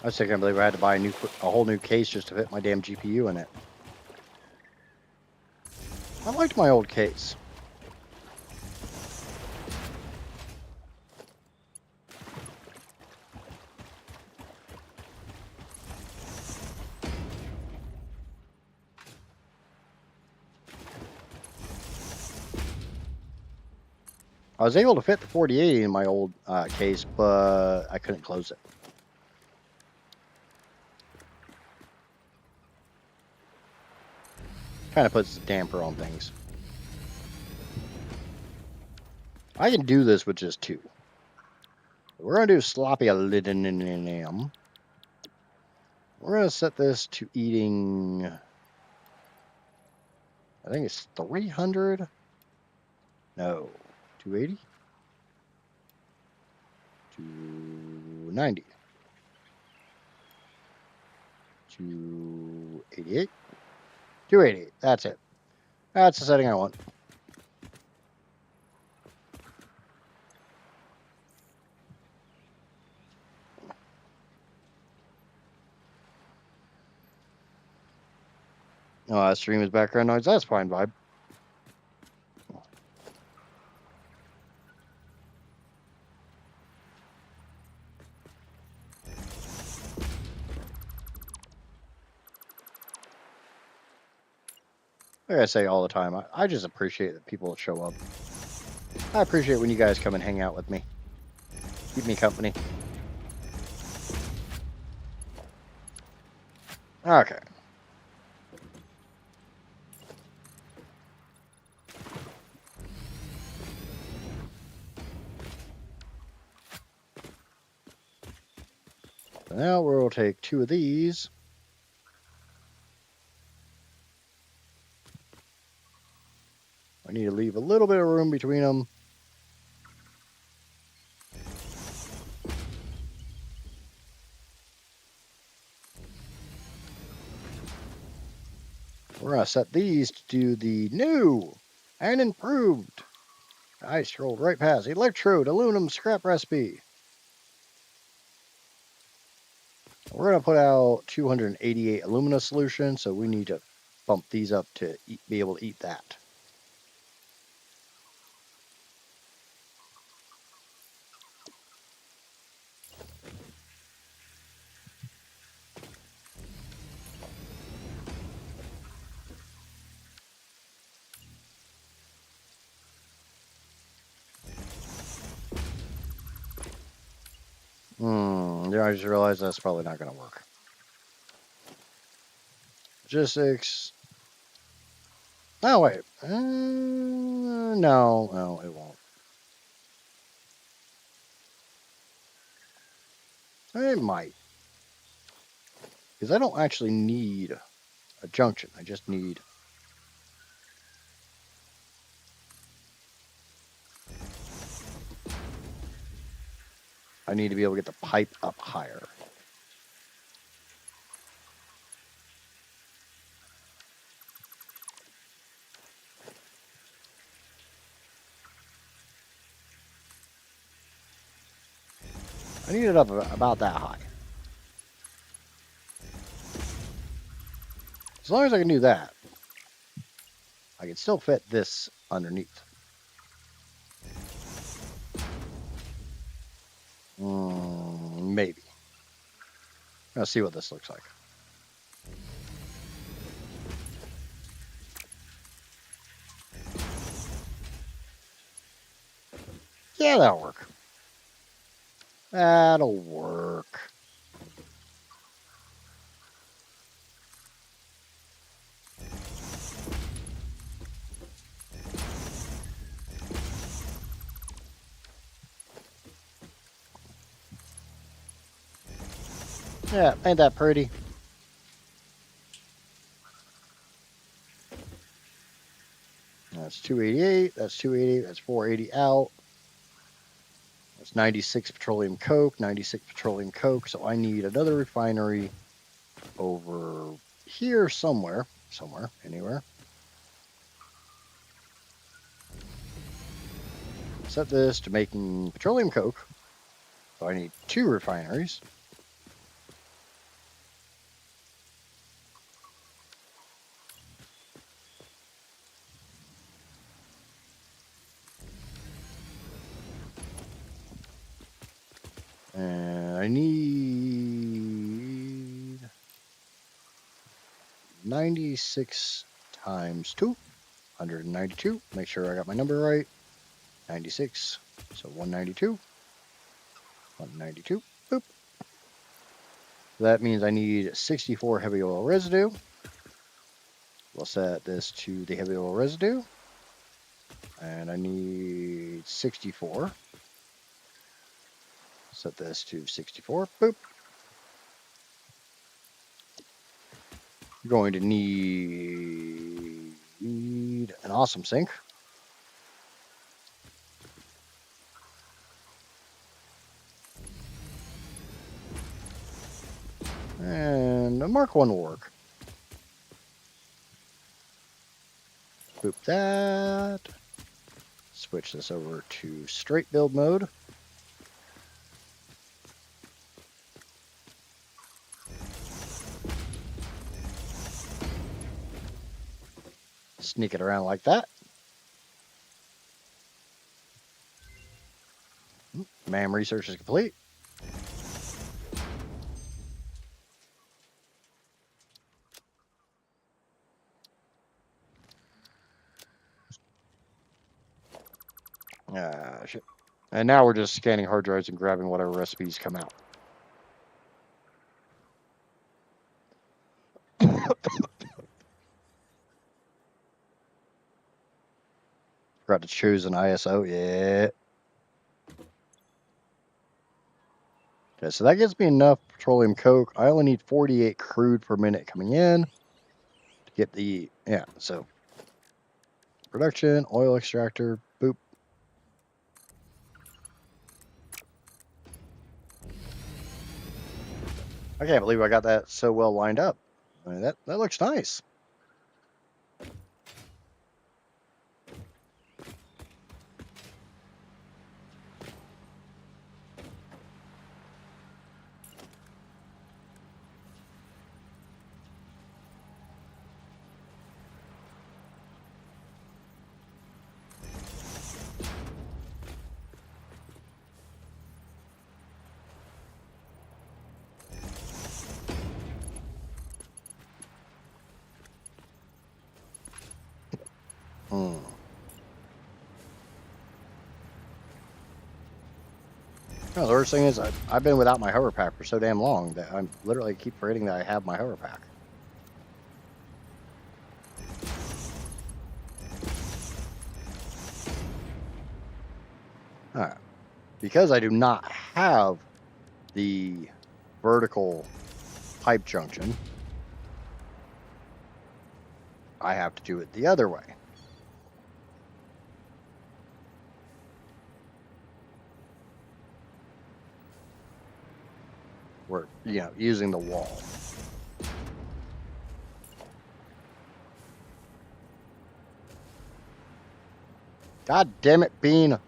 I still can't believe I had to buy a whole new case just to fit my damn GPU in it. I liked my old case. I was able to fit the 4080 in my old case, but I couldn't close it. Kind of puts a damper on things. I can do this with just two. We're going to do sloppy aluminum. We're going to set this to eating, I think it's 300. No, 280? 290. 288? 288, that's it. That's the setting I want. Oh, stream is background noise. That's fine, vibe. Like I say all the time, I just appreciate that people show up. I appreciate when you guys come and hang out with me. Keep me company. Okay. So now we'll take two of these. I need to leave a little bit of room between them. We're going to set these to do the new and improved. I scrolled right past electrode aluminum scrap recipe. We're going to put out 288 alumina solution, so we need to bump these up to be able to eat that. Yeah, I just realized that's probably not going to work. Logistics. Oh, wait. No, it won't. It might. Because I don't actually need a junction. I just need I need to be able to get the pipe up higher. I need it up about that high. As long as I can do that, I can still fit this underneath. Maybe. Let's see what this looks like. Yeah, that'll work. That'll work. Yeah, ain't that pretty? That's 288, that's 288, that's 480 out. That's 96 petroleum coke, 96 petroleum coke. So I need another refinery over here somewhere, anywhere. Set this to making petroleum coke. So I need 2 refineries. And I need 96 times 2, 192. Make sure I got my number right. 96, so 192. 192, boop. That means I need 64 heavy oil residue. We'll set this to the heavy oil residue. And I need 64. Set this to 64, boop. You're going to need an awesome sink. And a Mark 1 will work. Boop that. Switch this over to straight build mode. Sneak it around like that. MAM research is complete. Shit. And now we're just scanning hard drives and grabbing whatever recipes come out. Forgot to choose an ISO. Yeah. Okay, so that gives me enough petroleum coke. I only need 48 crude per minute coming in to get the, yeah, so production, oil extractor, boop. I can't believe I got that so well lined up. I mean, that looks nice. No, the worst thing is I've been without my hover pack for so damn long that I'm literally keep forgetting that I have my hover pack. Alright. Because I do not have the vertical pipe junction, I have to do it the other way. we're, using the wall. God damn it, Bean.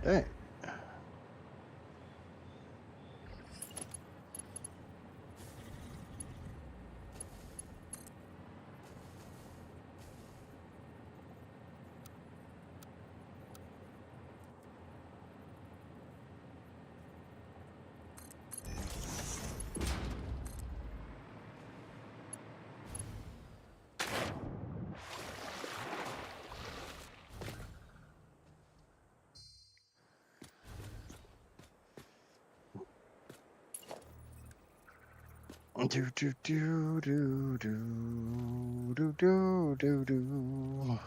Dang. Do do do do do do do do do.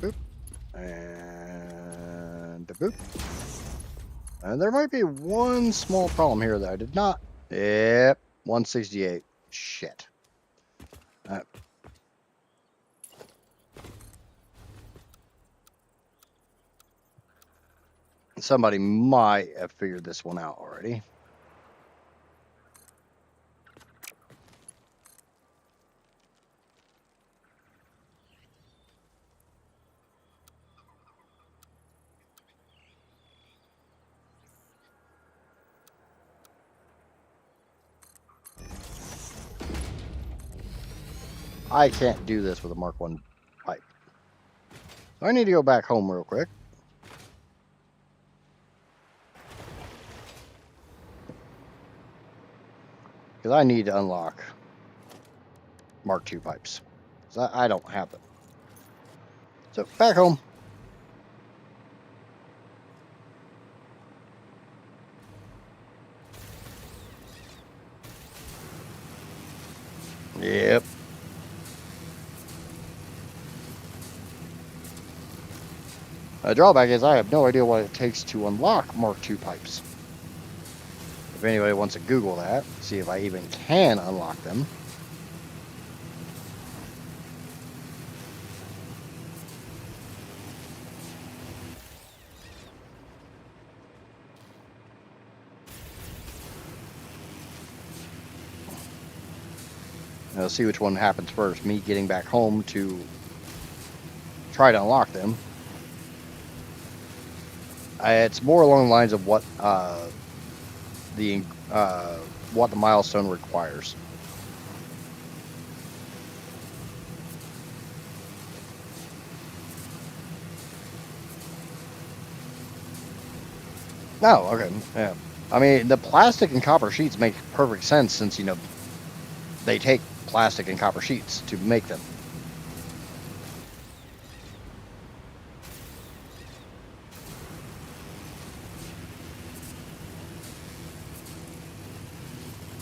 Boop. And boop. And there might be one small problem here that I did not. Yep, 168. Shit. Somebody might have figured this one out already. I can't do this with a Mark 1 pipe. I need to go back home real quick. Because I need to unlock Mark II pipes. Because I don't have them. So, back home. Yep. The drawback is I have no idea what it takes to unlock Mark II pipes. If anybody wants to Google that, see if I even can unlock them. Let's see which one happens first. Me getting back home to try to unlock them. It's more along the lines of what the milestone requires. Oh, okay. Yeah. I mean, the plastic and copper sheets make perfect sense since, they take plastic and copper sheets to make them.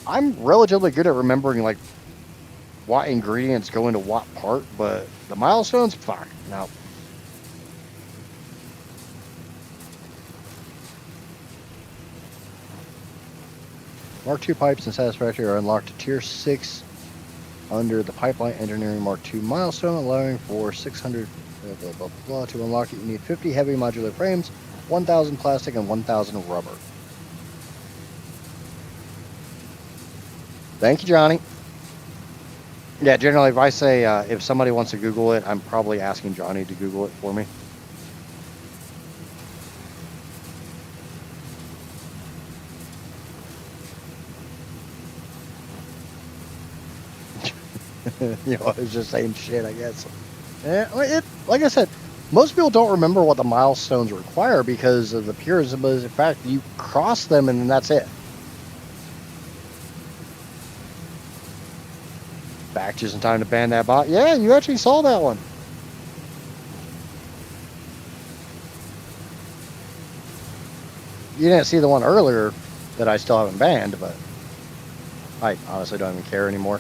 I'm relatively good at remembering, like, what ingredients go into what part, but the milestones, fuck, no. Mark II pipes and Satisfactory are unlocked to Tier 6 under the Pipeline Engineering Mark II milestone, allowing for 600 blah, blah, blah, blah. To unlock it, you need 50 heavy modular frames, 1,000 plastic, and 1,000 rubber. Thank you, Johnny. Yeah, generally, if I say, if somebody wants to Google it, I'm probably asking Johnny to Google it for me. It's just same shit, I guess. Like I said, most people don't remember what the milestones require because of the pure simplistic fact that you cross them and then that's it. Back just in time to ban that bot. Yeah, you actually saw that one. You didn't see the one earlier that I still haven't banned, but I honestly don't even care anymore.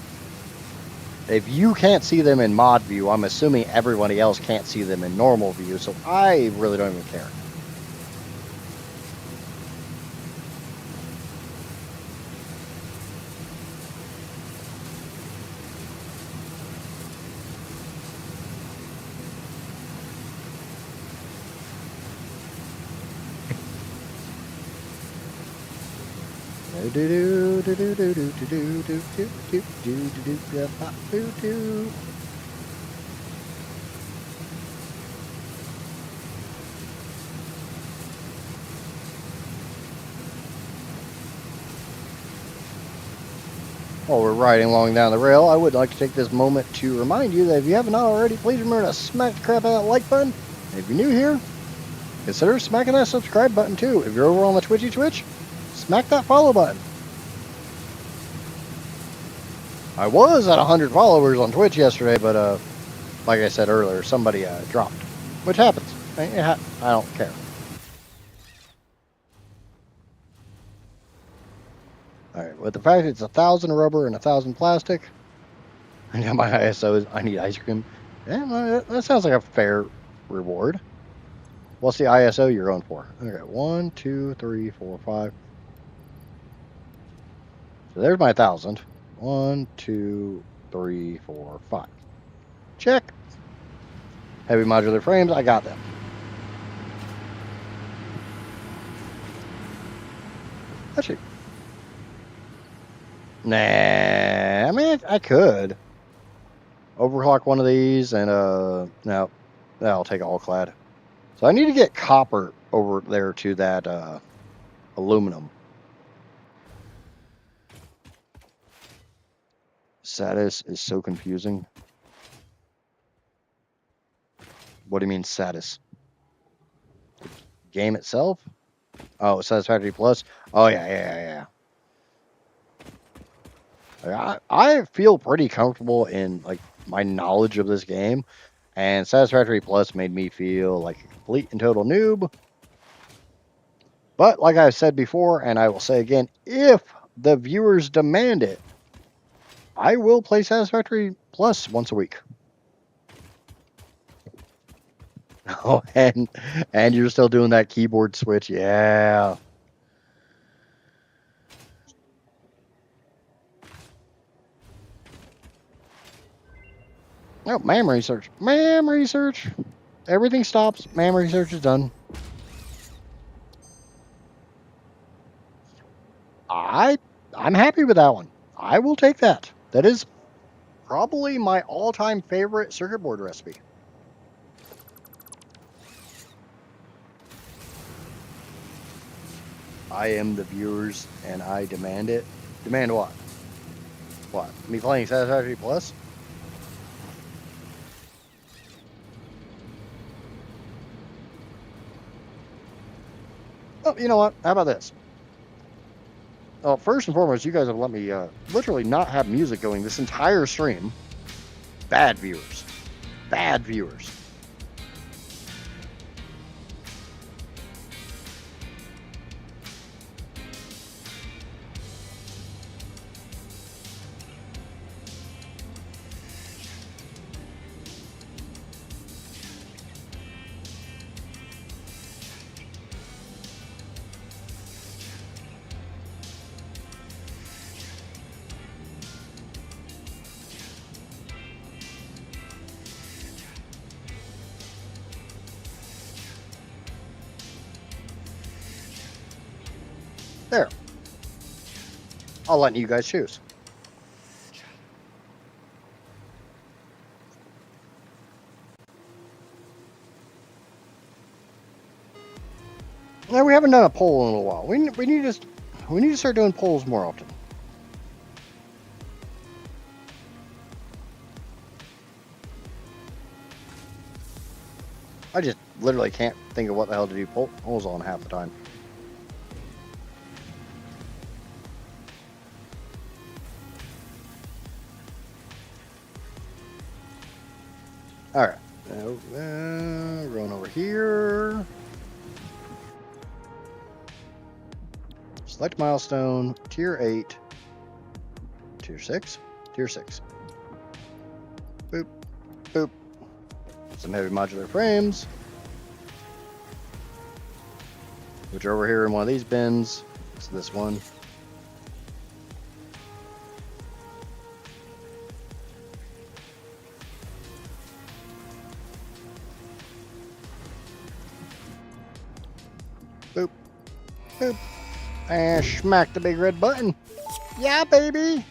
If you can't see them in mod view, I'm assuming everybody else can't see them in normal view, so I really don't even care. While we're riding along down the rail, I would like to take this moment to remind you that if you haven't already, please remember to smack the crap out of that like button. And if you're new here, consider smacking that subscribe button too. If you're over on the Twitch, smack that follow button. I was at 100 followers on Twitch yesterday, but like I said earlier, somebody dropped, which happens. I don't care. All right, with the fact it's 1,000 rubber and 1,000 plastic, and now my ISO is I need ice cream. Yeah, well, that sounds like a fair reward. What's the ISO you're going for? Okay, 1, 2, 3, 4, 5. So there's my 1,000. 1, 2, 3, 4, 5. Check. Heavy modular frames, I got them. Actually, nah, I mean, I could overclock one of these and no, that'll take all clad. So I need to get copper over there to that aluminum. Satis is so confusing. What do you mean Satis? Game itself? Oh, Satisfactory Plus? Oh yeah. I feel pretty comfortable in like my knowledge of this game, and Satisfactory Plus made me feel like a complete and total noob. But like I've said before, and I will say again, if the viewers demand it, I will play Satisfactory Plus once a week. Oh, and you're still doing that keyboard switch, yeah. Oh, MAM research. MAM research. Everything stops. MAM research is done. I'm happy with that one. I will take that. That is probably my all-time favorite circuit board recipe. I am the viewers and I demand it. Demand what? What? Me playing Satisfactory Plus? Oh, you know what? How about this? Well, first and foremost, you guys have let me literally not have music going this entire stream. Bad viewers. Bad viewers. There. I'll let you guys choose. Now, we haven't done a poll in a while. We need to start doing polls more often. I just literally can't think of what the hell to do holes on half the time. Alright. Going over here. Select milestone. Tier 8. Tier 6. Tier 6. Boop. Boop. Some heavy modular frames. Which are over here in one of these bins. It's this one. Boop. Boop. And smack the big red button. Yeah, baby.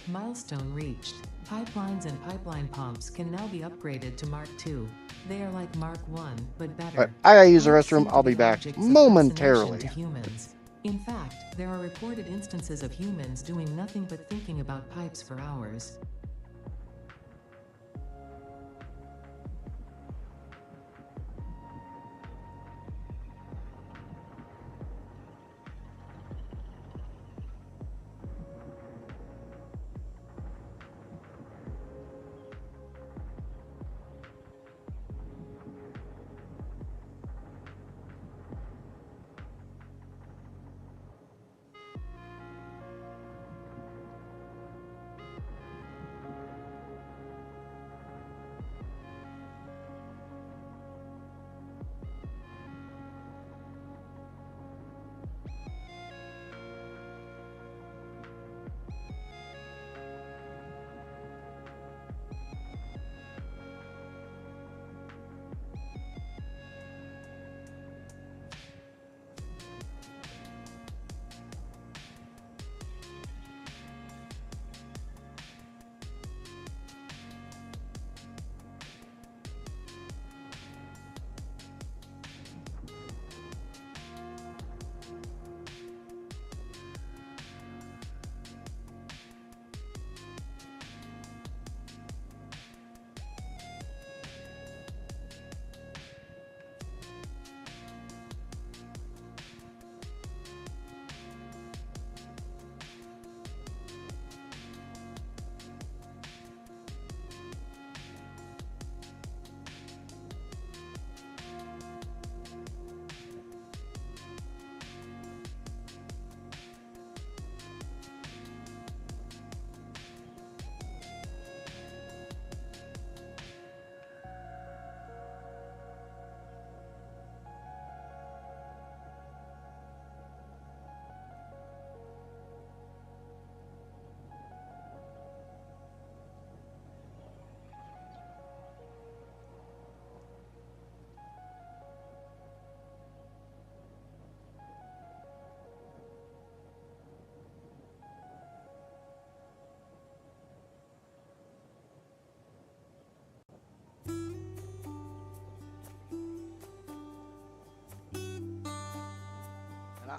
Milestone reached. Pipelines and pipeline pumps can now be upgraded to Mark II. They are like Mark I, but better. Alright, I gotta use the Pipes restroom. seem I'll to be back objects of fascination momentarily. to humans. In fact, there are reported instances of humans doing nothing but thinking about pipes for hours.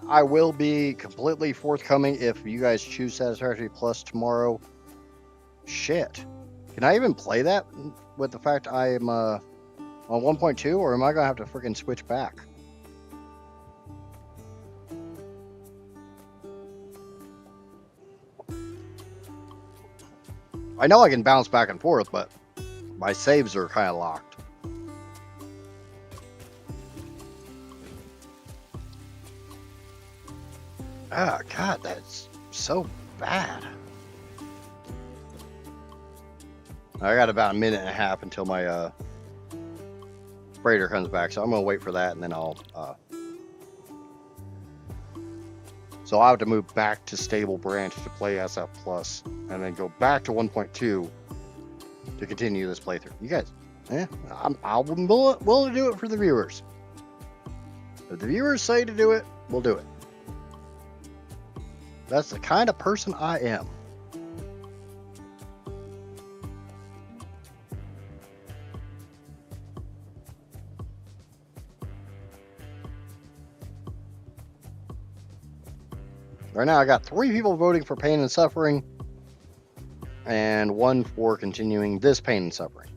I will be completely forthcoming if you guys choose Satisfactory Plus tomorrow. Shit. Can I even play that with the fact I am on 1.2, or am I going to have to freaking switch back? I know I can bounce back and forth, but my saves are kind of locked. Ah, God, that's so bad. I got about a minute and a half until my freighter comes back, so I'm gonna wait for that, and then I'll. So I'll have to move back to stable branch to play SF Plus, and then go back to 1.2 to continue this playthrough. You guys, I'll be willing to do it for the viewers. If the viewers say to do it, we'll do it. That's the kind of person I am. Right now I got 3 people voting for pain and suffering, and 1 for continuing this pain and suffering.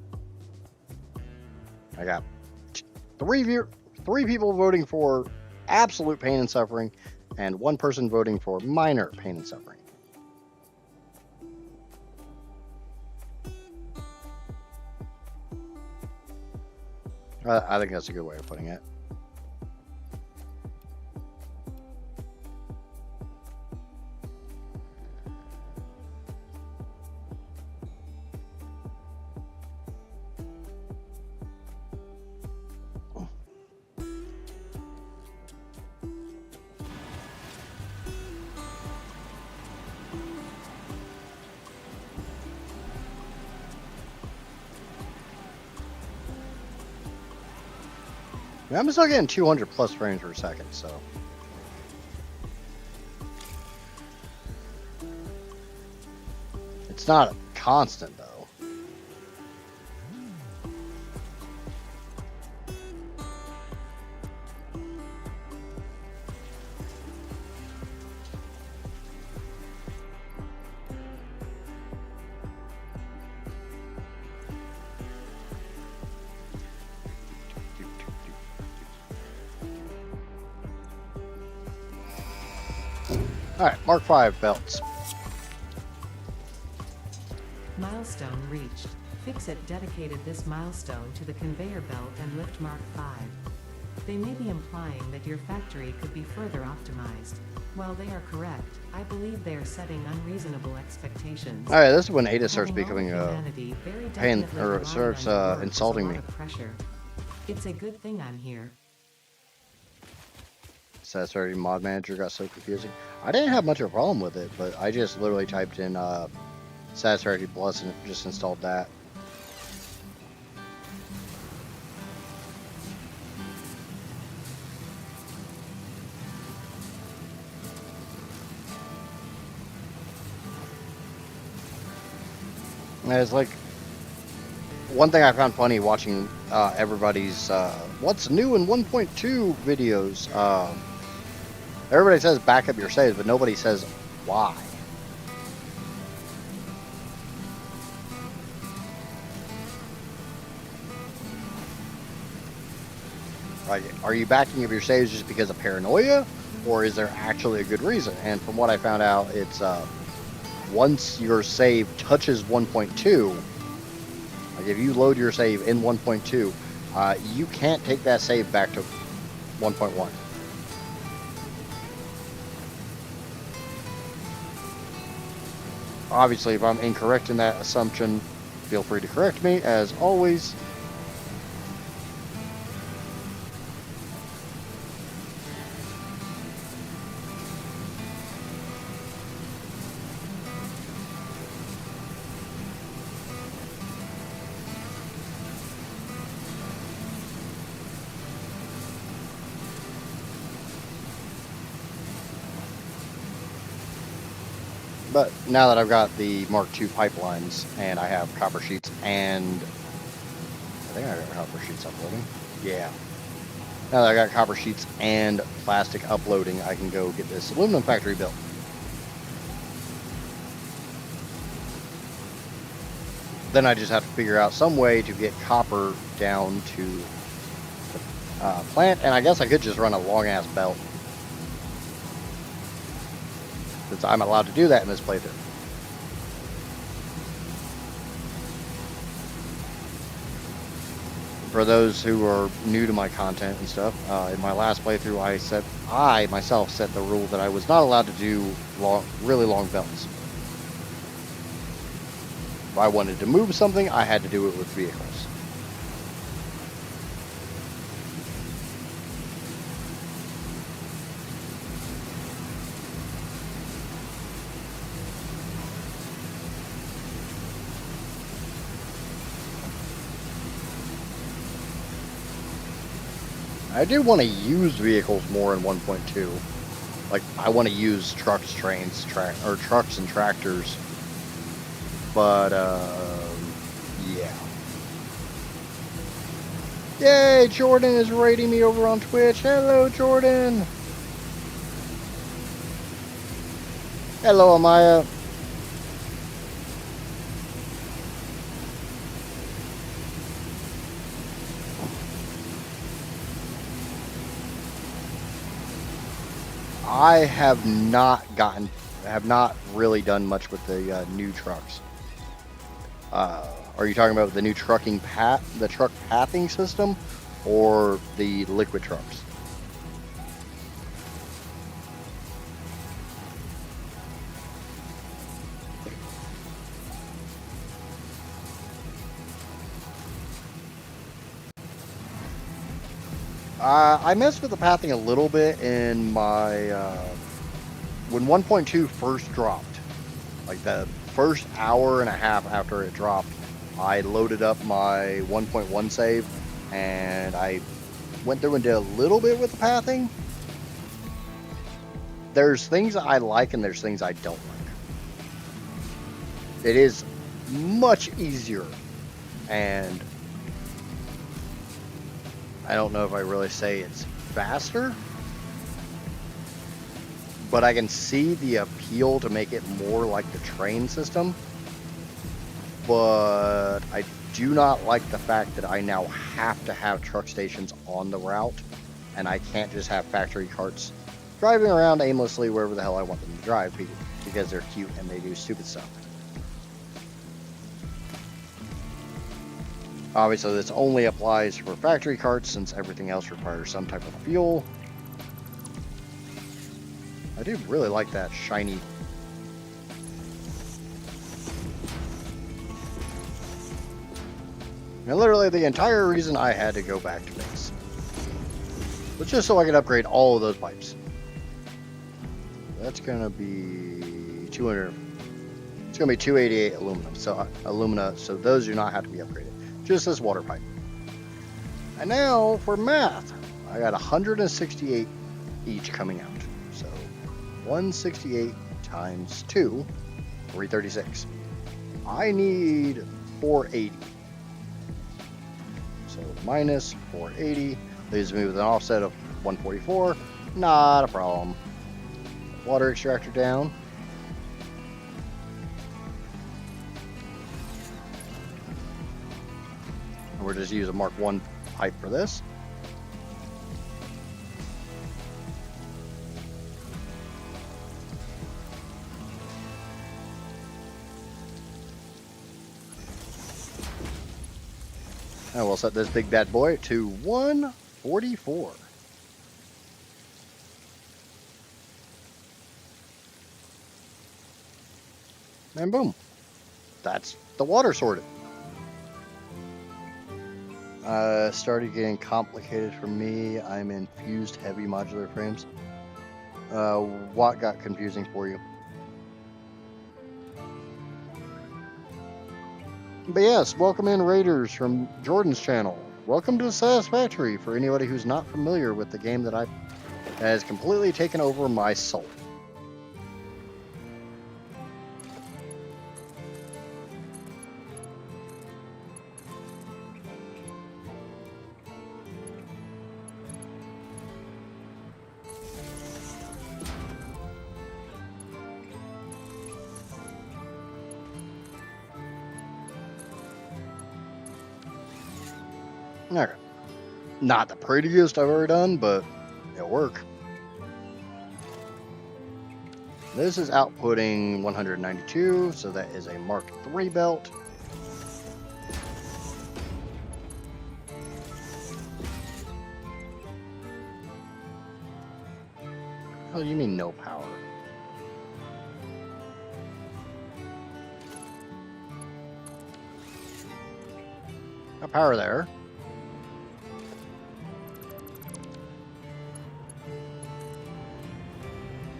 I got three people voting for absolute pain and suffering, and one person voting for minor pain and suffering. I think that's a good way of putting it. I'm still getting 200 plus frames per second, so. It's not constant, though. Alright, Mark 5 belts. Milestone reached. Fixit dedicated this milestone to the conveyor belt and lift Mark 5. They may be implying that your factory could be further optimized. While they are correct, I believe they are setting unreasonable expectations. Alright, this is when Ada starts Having all becoming of a humanity very pain, definitely or relying starts on your work is a insulting lot me. of pressure. It's a good thing I'm here. Satisfactory mod manager got so confusing. I didn't have much of a problem with it, but I just literally typed in Satisfactory Plus and just installed that. And it's like one thing I found funny watching everybody's what's new in 1.2 videos. Everybody says back up your saves, but nobody says why. Like, are you backing up your saves just because of paranoia, or is there actually a good reason? And from what I found out, it's once your save touches 1.2, like if you load your save in 1.2, you can't take that save back to 1.1. Obviously, if I'm incorrect in that assumption, feel free to correct me, as always. But now that I've got the Mark II pipelines and I have copper sheets and I think I got copper sheets uploading. Yeah. Now that I got copper sheets and plastic uploading, I can go get this aluminum factory built. Then I just have to figure out some way to get copper down to the plant, and I guess I could just run a long ass belt, since I'm allowed to do that in this playthrough. For those who are new to my content and stuff, in my last playthrough, I myself set the rule that I was not allowed to do really long belts. If I wanted to move something, I had to do it with vehicles. I do want to use vehicles more in 1.2. Like, I want to use trucks, trains, trucks and tractors. But, yeah. Yay, Jordan is rating me over on Twitch. Hello, Jordan. Hello, Amaya. I have not really done much with the new trucks. Are you talking about the new truck pathing system, or the liquid trucks? I messed with the pathing a little bit in my when 1.2 first dropped, like the first hour and a half after it dropped. I loaded up my 1.1 save, and I went through and did a little bit with the pathing. There's things I like and there's things I don't like. It is much easier, and I don't know if I really say it's faster, but I can see the appeal to make it more like the train system. But I do not like the fact that I now have to have truck stations on the route, and I can't just have factory carts driving around aimlessly wherever the hell I want them to drive because they're cute and they do stupid stuff. Obviously, this only applies for factory carts since everything else requires some type of fuel. I do really like that shiny. And literally the entire reason I had to go back to base was just so I could upgrade all of those pipes. That's gonna be 200. It's gonna be 288 aluminum. So those do not have to be upgraded. Just this water pipe. And now for math, I got 168 each coming out. So 168 times 2, 336. I need 480. So minus 480 leaves me with an offset of 144. Not a problem. Water extractor down. And we're just use a Mark 1 pipe for this. And we'll set this big bad boy to 144. And boom. That's the water sorted. Started getting complicated for me. I'm in fused heavy modular frames. What got confusing for you? But yes, welcome in Raiders from Jordan's channel. Welcome to Satisfactory for anybody who's not familiar with the game that has completely taken over my soul. Okay. Not the prettiest I've ever done, but it'll work. This is outputting 192, so that is a Mark III belt. Oh, you mean no power? No power there.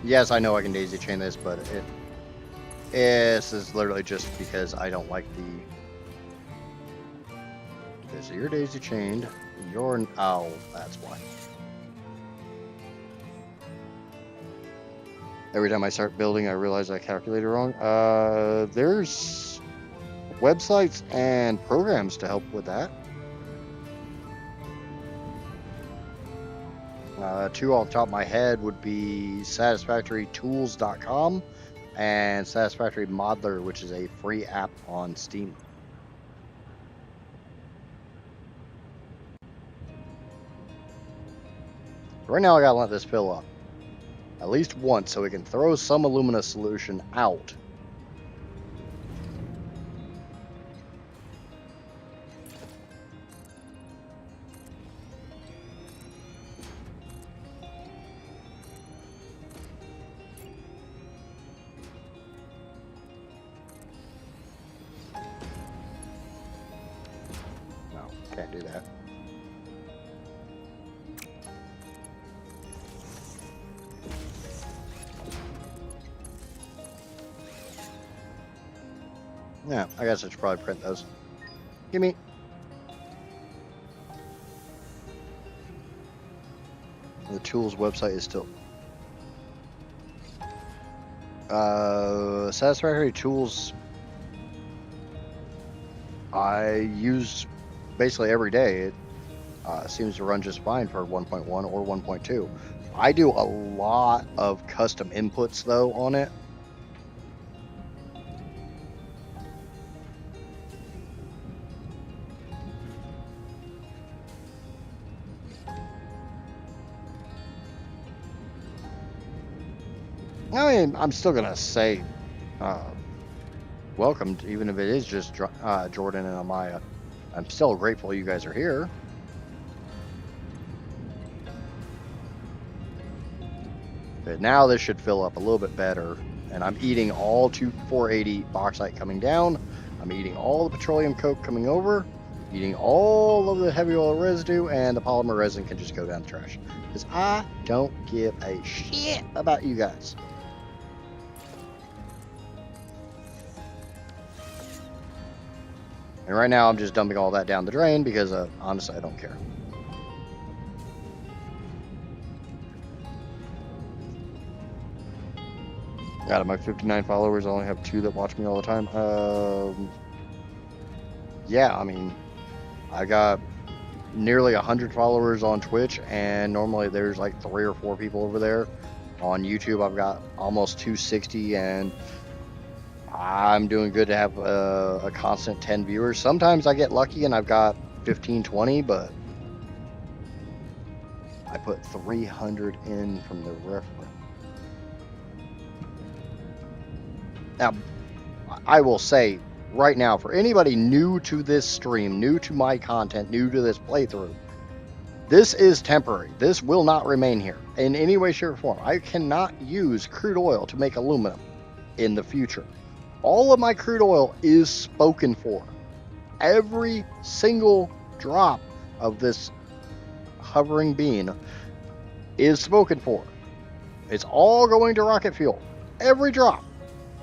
Yes, I know I can daisy chain this, but this is literally just because I don't like the. Okay, so you're daisy chained. Oh, that's why. Every time I start building, I realize I calculated wrong. There's websites and programs to help with that. Two off the top of my head would be satisfactorytools.com and Satisfactory Modeler, which is a free app on Steam. Right now I gotta let this fill up. at least once so we can throw some alumina solution out. No, can't do that. Yeah, I guess I should probably print those. Gimme. The tools website is still Satisfactory tools I use basically every day. It seems to run just fine for 1.1 or 1.2. I do a lot of custom inputs though on it. I mean, I'm still gonna say welcome, even if it is just Jordan and Amaya. I'm still grateful you guys are here. But now this should fill up a little bit better, and I'm eating all 480 bauxite coming down. I'm eating all the petroleum coke coming over, eating all of the heavy oil residue, and the polymer resin can just go down the trash. Because I don't give a shit about you guys. And right now I'm just dumping all that down the drain because honestly I don't care. Out of my 59 followers, I only have 2 that watch me all the time. Yeah, I mean, I got nearly 100 followers on Twitch, and normally there's like 3 or 4 people over there. On YouTube, I've got almost 260, and I'm doing good to have a constant 10 viewers. Sometimes I get lucky and I've got 15, 20, but I put 300 in from the reference. Now, I will say right now, for anybody new to this stream, new to my content, new to this playthrough, this is temporary. This will not remain here in any way, shape, or form. I cannot use crude oil to make aluminum in the future. All of my crude oil is spoken for. Every single drop of this hovering bean is spoken for. It's all going to rocket fuel. Every drop.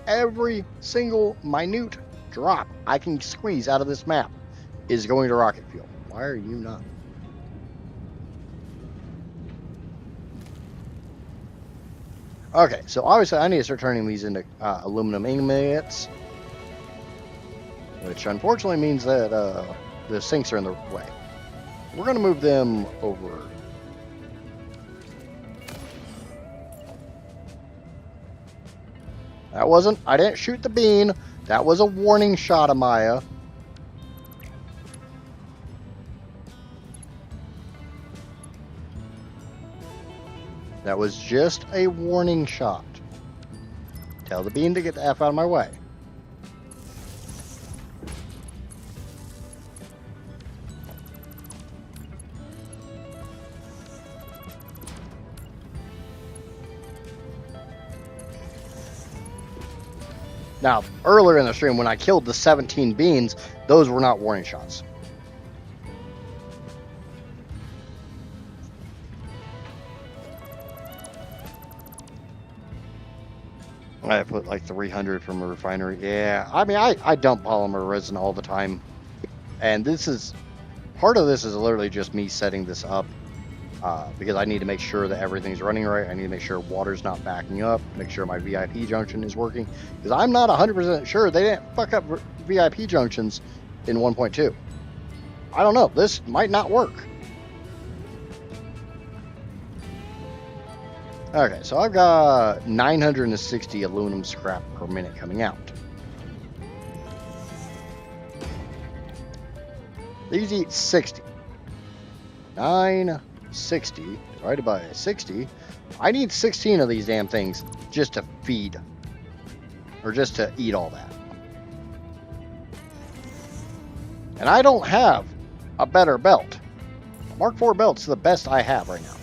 Every single minute drop I can squeeze out of this map is going to rocket fuel. Why are you not? Okay, so obviously I need to start turning these into aluminum ingots, which unfortunately means that the sinks are in the way. We're going to move them over. I didn't shoot the bean. That was a warning shot, Amaya. That was just a warning shot. Tell the bean to get the F out of my way. Now, earlier in the stream, when I killed the 17 beans, those were not warning shots. I put like 300 from a refinery. Yeah, I mean, I dump polymer resin all the time. And part of this is literally just me setting this up. Because I need to make sure that everything's running right. I need to make sure water's not backing up, make sure my VIP junction is working. Because I'm not 100% sure they didn't fuck up VIP junctions in 1.2. I don't know. This might not work. Okay, so I've got 960 aluminum scrap per minute coming out. These eat 60. 960 divided by 60. I need 16 of these damn things just to feed. Or just to eat all that. And I don't have a better belt. Mark IV belt's the best I have right now.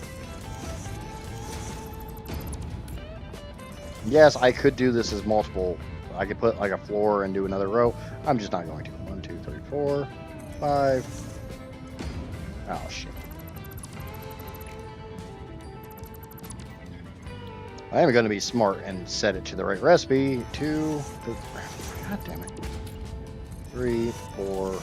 Yes, I could do this as multiple. I could put like a floor and do another row. I'm just not going to. 1, 2, 3, 4, 5. Oh, shit. I am going to be smart and set it to the right recipe. 2, God damn it. 3, 4,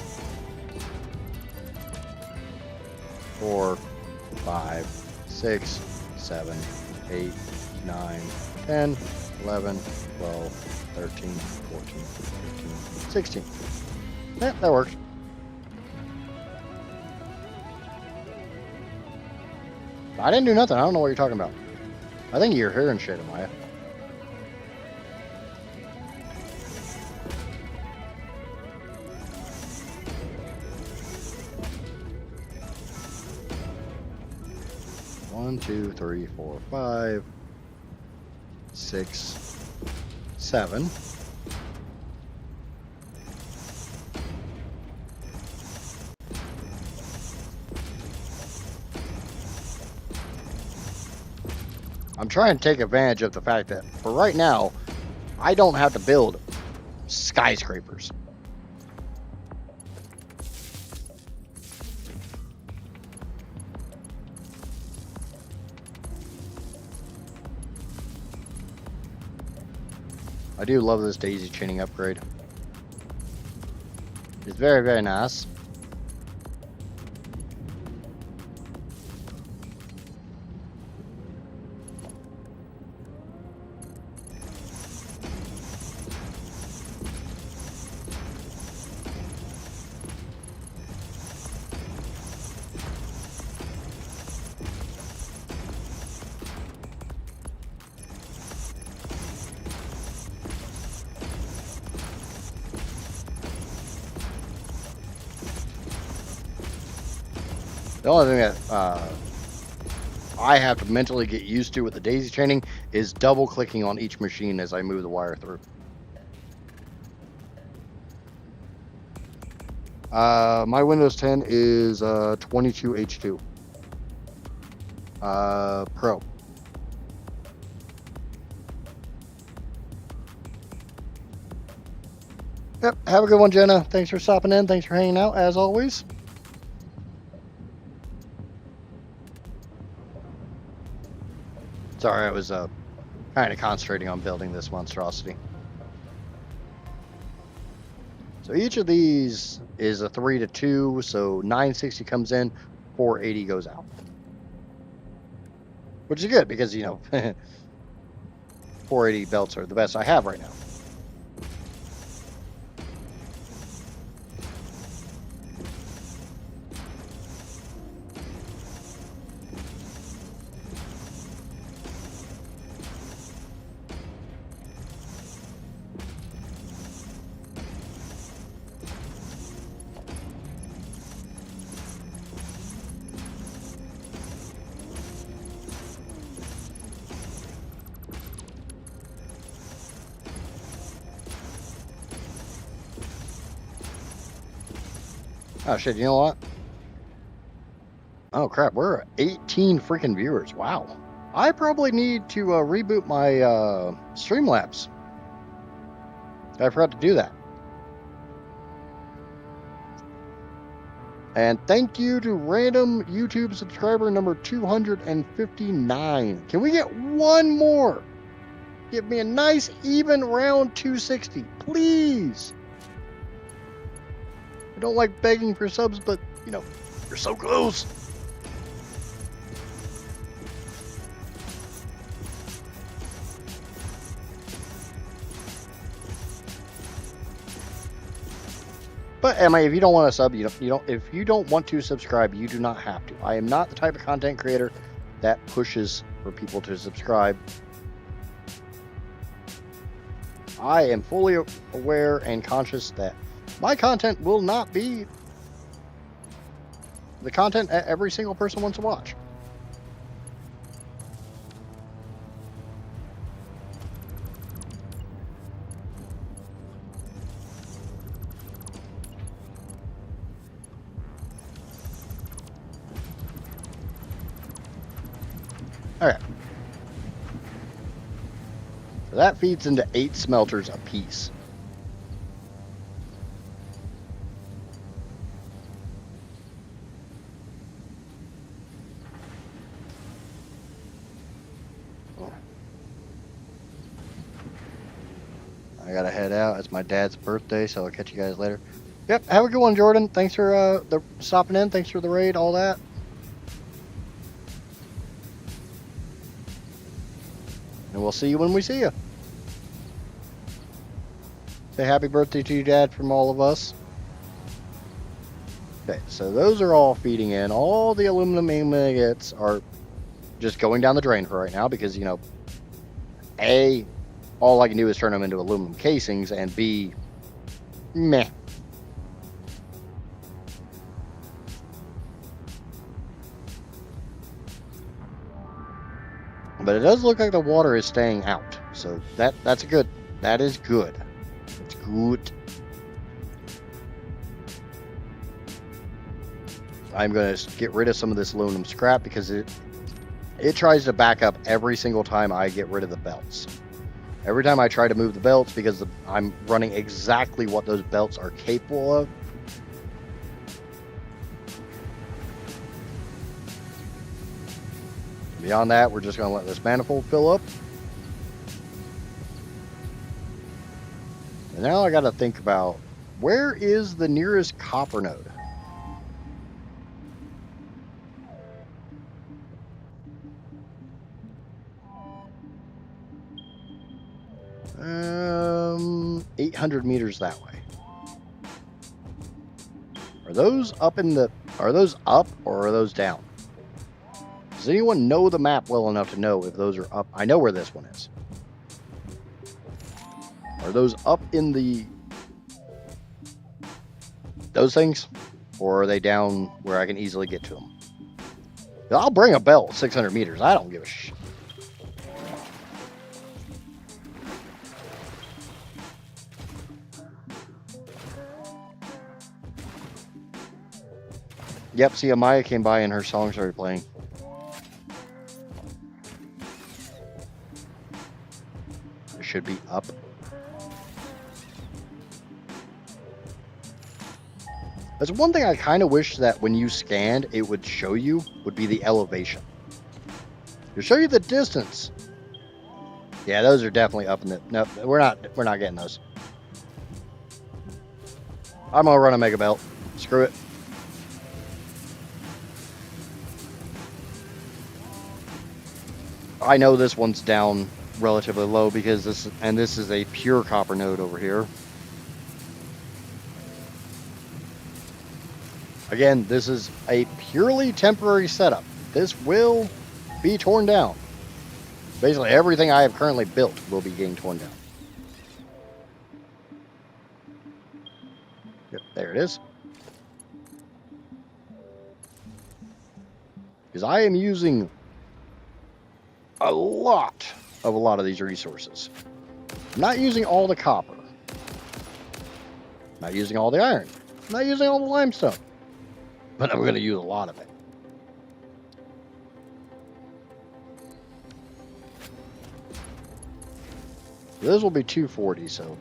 5, 6, 7, 8, 9, 10, 11, 12, 13, 14, 15, 16. Yeah, that works. I didn't do nothing. I don't know what you're talking about. I think you're hearing shit, Amaya. One, 2, 3, 4, 5, 6, 7. I'm trying to take advantage of the fact that for right now, I don't have to build skyscrapers. I do love this daisy chaining upgrade. It's very, very nice. The only thing that I have to mentally get used to with the daisy chaining is double clicking on each machine as I move the wire through. My Windows 10 is 22H2 Pro. Yep, have a good one, Jenna. Thanks for stopping in. Thanks for hanging out, as always. Sorry, I was kind of concentrating on building this monstrosity. So each of these is a 3 to 2, so 960 comes in, 480 goes out. Which is good because, you know, 480 belts are the best I have right now. Oh shit, you know what? Oh crap, we're at 18 freaking viewers. Wow. I probably need to reboot my Streamlabs. I forgot to do that. And thank you to random YouTube subscriber number 259. Can we get one more? Give me a nice even round 260, please. I don't like begging for subs, but, you know, you're so close. But Emma, if you don't want to sub, if you don't want to subscribe, you do not have to. I am not the type of content creator that pushes for people to subscribe. I am fully aware and conscious that my content will not be the content that every single person wants to watch. That feeds into 8 smelters apiece. I gotta head out. It's my dad's birthday, so I'll catch you guys later. Yep, have a good one, Jordan. Thanks for the stopping in. Thanks for the raid, all that. And we'll see you when we see you. Say happy birthday to your dad from all of us. Okay, so those are all feeding in. All the aluminum ingots are just going down the drain for right now because, you know, A, all I can do is turn them into aluminum casings, and B, meh. But it does look like the water is staying out, so that's a good. That is good. It's good. I'm going to get rid of some of this aluminum scrap because it tries to back up every single time I get rid of the belts. Every time I try to move the belts, because I'm running exactly what those belts are capable of. Beyond that, we're just going to let this manifold fill up. And now I got to think about, where is the nearest copper node? Um, 800 meters that way. Are those up are those up or are those down? Does anyone know the map well enough to know if those are up? I know where this one is. Are those up in those things? Or are they down where I can easily get to them? I'll bring a belt 600 meters. I don't give a shit. Yep, see, Amaya came by and her song started playing. It should be up. There's one thing I kind of wish that when you scanned, it would show you, would be the elevation. It'll show you the distance. Yeah, those are definitely up in the... No, we're not getting those. I'm gonna run a mega belt. Screw it. I know this one's down relatively low because this is a pure copper node over here. Again, this is a purely temporary setup. This will be torn down. Basically, everything I have currently built will be getting torn down. Yep, there it is. Because I am using a lot of these resources. I'm not using all the copper. I'm not using all the iron. I'm not using all the limestone. But I'm going to use a lot of it. This will be 240, so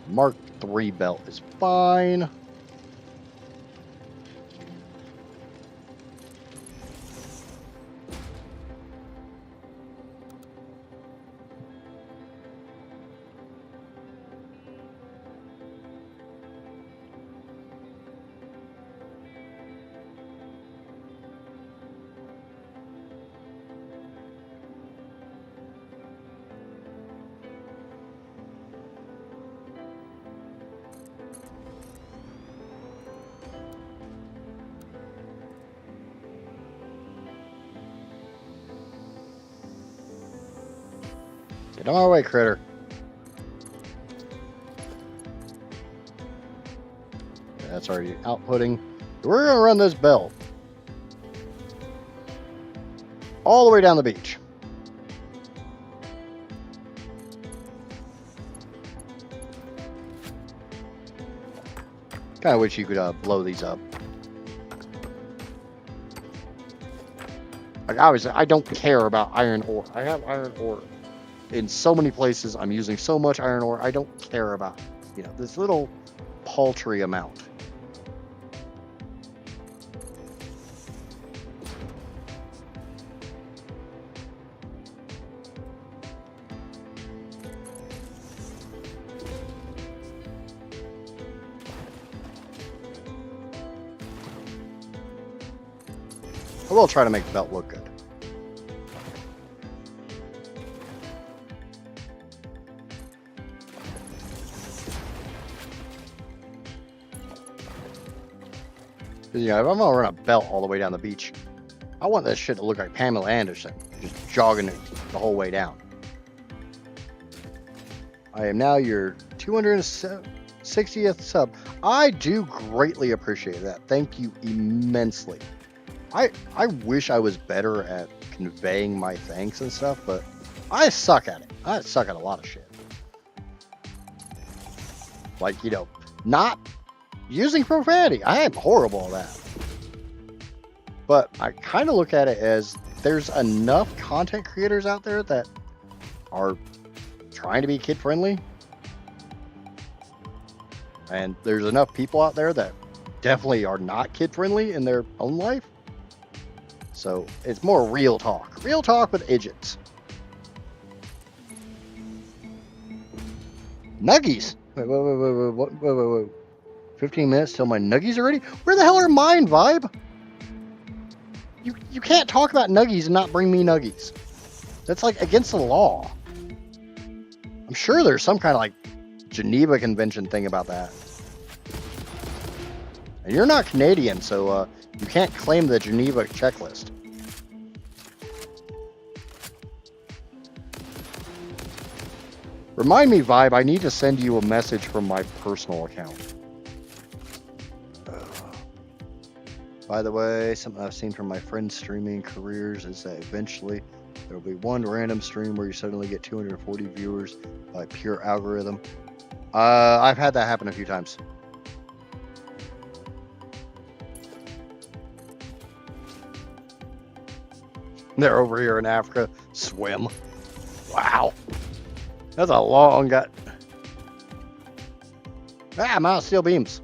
Mark III belt is fine. Get on my way, critter. That's already outputting. We're going to run this belt all the way down the beach. Kind of wish you could blow these up. Like, obviously, I don't care about iron ore. I have iron ore in so many places. I'm using so much iron ore. I don't care about, this little paltry amount. I will try to make the belt look good. If I'm gonna run a belt all the way down the beach, I want that shit to look like Pamela Anderson, just jogging it the whole way down. I am now your 260th sub. I do greatly appreciate that. Thank you immensely. I wish I was better at conveying my thanks and stuff, but I suck at it. I suck at a lot of shit. Like, not using profanity. I am horrible at that. But I kind of look at it as there's enough content creators out there that are trying to be kid friendly. And there's enough people out there that definitely are not kid friendly in their own life. So it's more real talk. Real talk with idiots. Nuggies. Wait. 15 minutes till my nuggies are ready? Where the hell are mine, Vibe? You can't talk about nuggies and not bring me nuggies. That's like against the law. I'm sure there's some kind of like Geneva Convention thing about that. And you're not Canadian, so you can't claim the Geneva checklist. Remind me, Vibe, I need to send you a message from my personal account. By the way, something I've seen from my friends' streaming careers is that eventually there will be one random stream where you suddenly get 240 viewers by pure algorithm. I've had that happen a few times. They're over here in Africa. Swim. Wow. That's a long gut. Mount steel beams.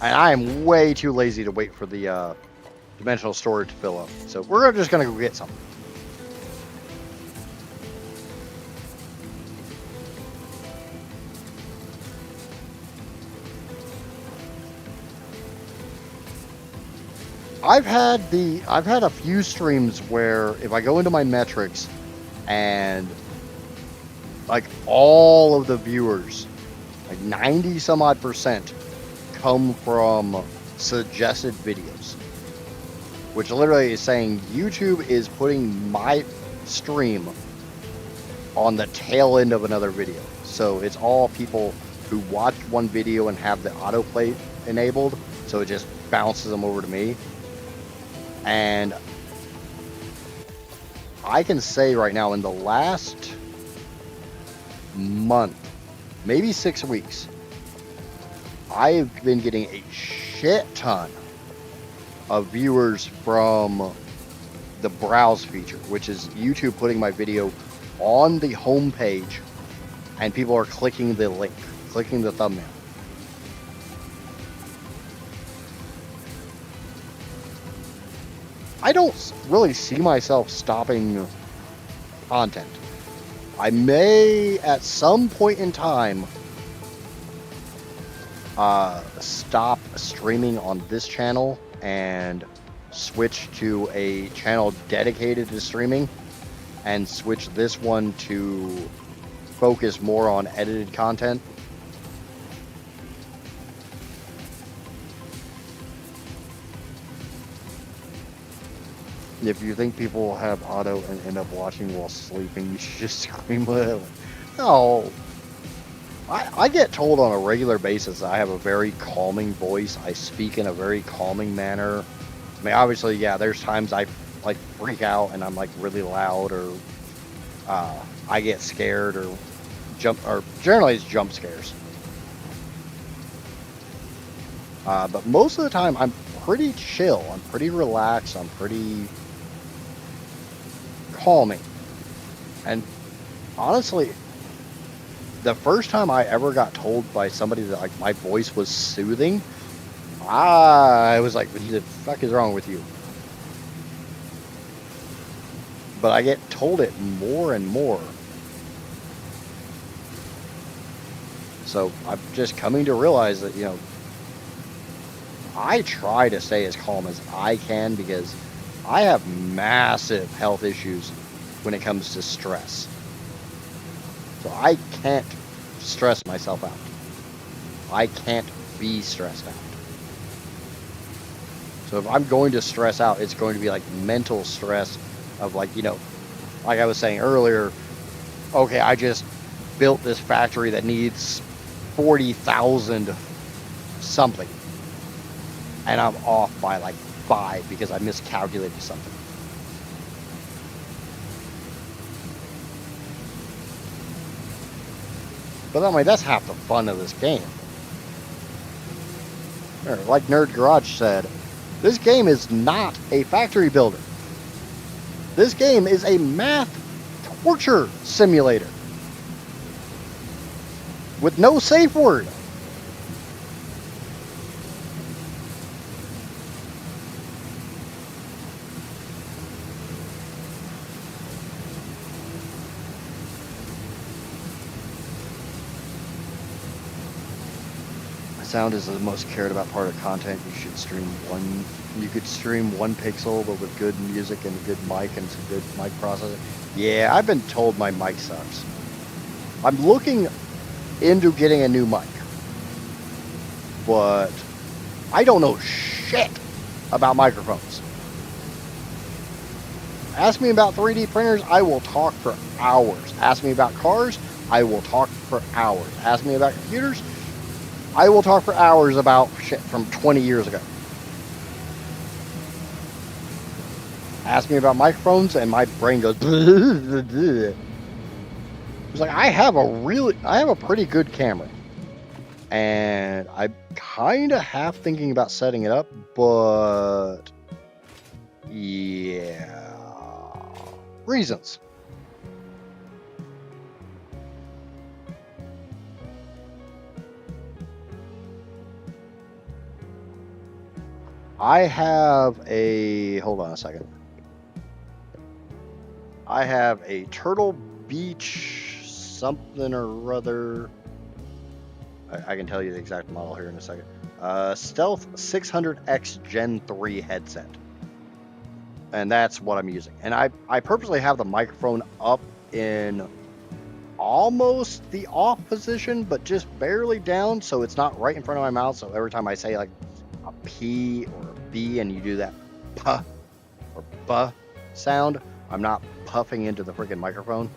And I am way too lazy to wait for the dimensional storage to fill up. So we're just going to go get some. I've had a few streams where if I go into my metrics and like all of the viewers, like 90 some odd percent come from suggested videos, which literally is saying YouTube is putting my stream on the tail end of another video. So it's all people who watch one video and have the autoplay enabled, so it just bounces them over to me. And I can say right now, in the last month, maybe 6 weeks, I've been getting a shit ton of viewers from the browse feature, which is YouTube putting my video on the home page and people are clicking the link, clicking the thumbnail. I don't really see myself stopping content. I may, at some point in time, stop streaming on this channel and switch to a channel dedicated to streaming and switch this one to focus more on edited content. If you think people will have auto and end up watching while sleeping, you should just scream with it. No. I get told on a regular basis that I have a very calming voice. I speak in a very calming manner. I mean, obviously, yeah, there's times I like freak out and I'm like really loud, or I get scared or generally it's jump scares. But most of the time pretty chill. I'm pretty relaxed. I'm pretty calming. And honestly, the first time I ever got told by somebody that like my voice was soothing, I was like, what the fuck is wrong with you? But I get told it more and more. So I'm just coming to realize that, you know, I try to stay as calm as I can because I have massive health issues when it comes to stress. So I can't stress myself out. I can't be stressed out. So if I'm going to stress out, it's going to be like mental stress of like, you know, like I was saying earlier, okay, I just built this factory that needs 40,000 something. And I'm off by like 5 because I miscalculated something. But I mean, that's half the fun of this game. Or, like Nerd Garage said, this game is not a factory builder. This game is a math torture simulator with no safe word. Sound is the most cared about part of content. You should stream one. You could stream 1 pixel, but with good music and a good mic and some good mic processing. Yeah, I've been told my mic sucks. I'm looking into getting a new mic, but I don't know shit about microphones. Ask me about 3D printers, I will talk for hours. Ask me about cars, I will talk for hours. Ask me about computers, I will talk for hours about shit from 20 years ago. Ask me about microphones and my brain goes it's like I have a pretty good camera. And I'm kind of half thinking about setting it up, but yeah, reasons. I have a, hold on a second. I have a Turtle Beach something or other. I can tell you the exact model here in a second. Stealth 600X Gen 3 headset. And that's what I'm using. And I purposely have the microphone up in almost the off position, but just barely down, so it's not right in front of my mouth. So every time I say like a P or a B and you do that puh or buh sound, I'm not puffing into the freaking microphone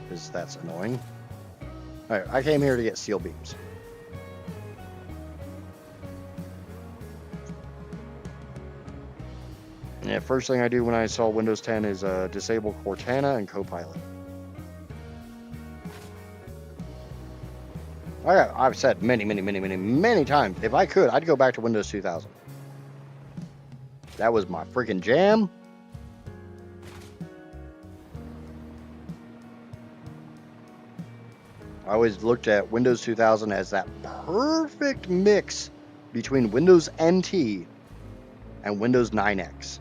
because that's annoying. All right, I came here to get steel beams. Yeah, first thing I do when I install Windows 10 is disable Cortana and Copilot. I've said many times, if I could, I'd go back to Windows 2000. That was my freaking jam. I always looked at Windows 2000 as that perfect mix between Windows NT and Windows 9X.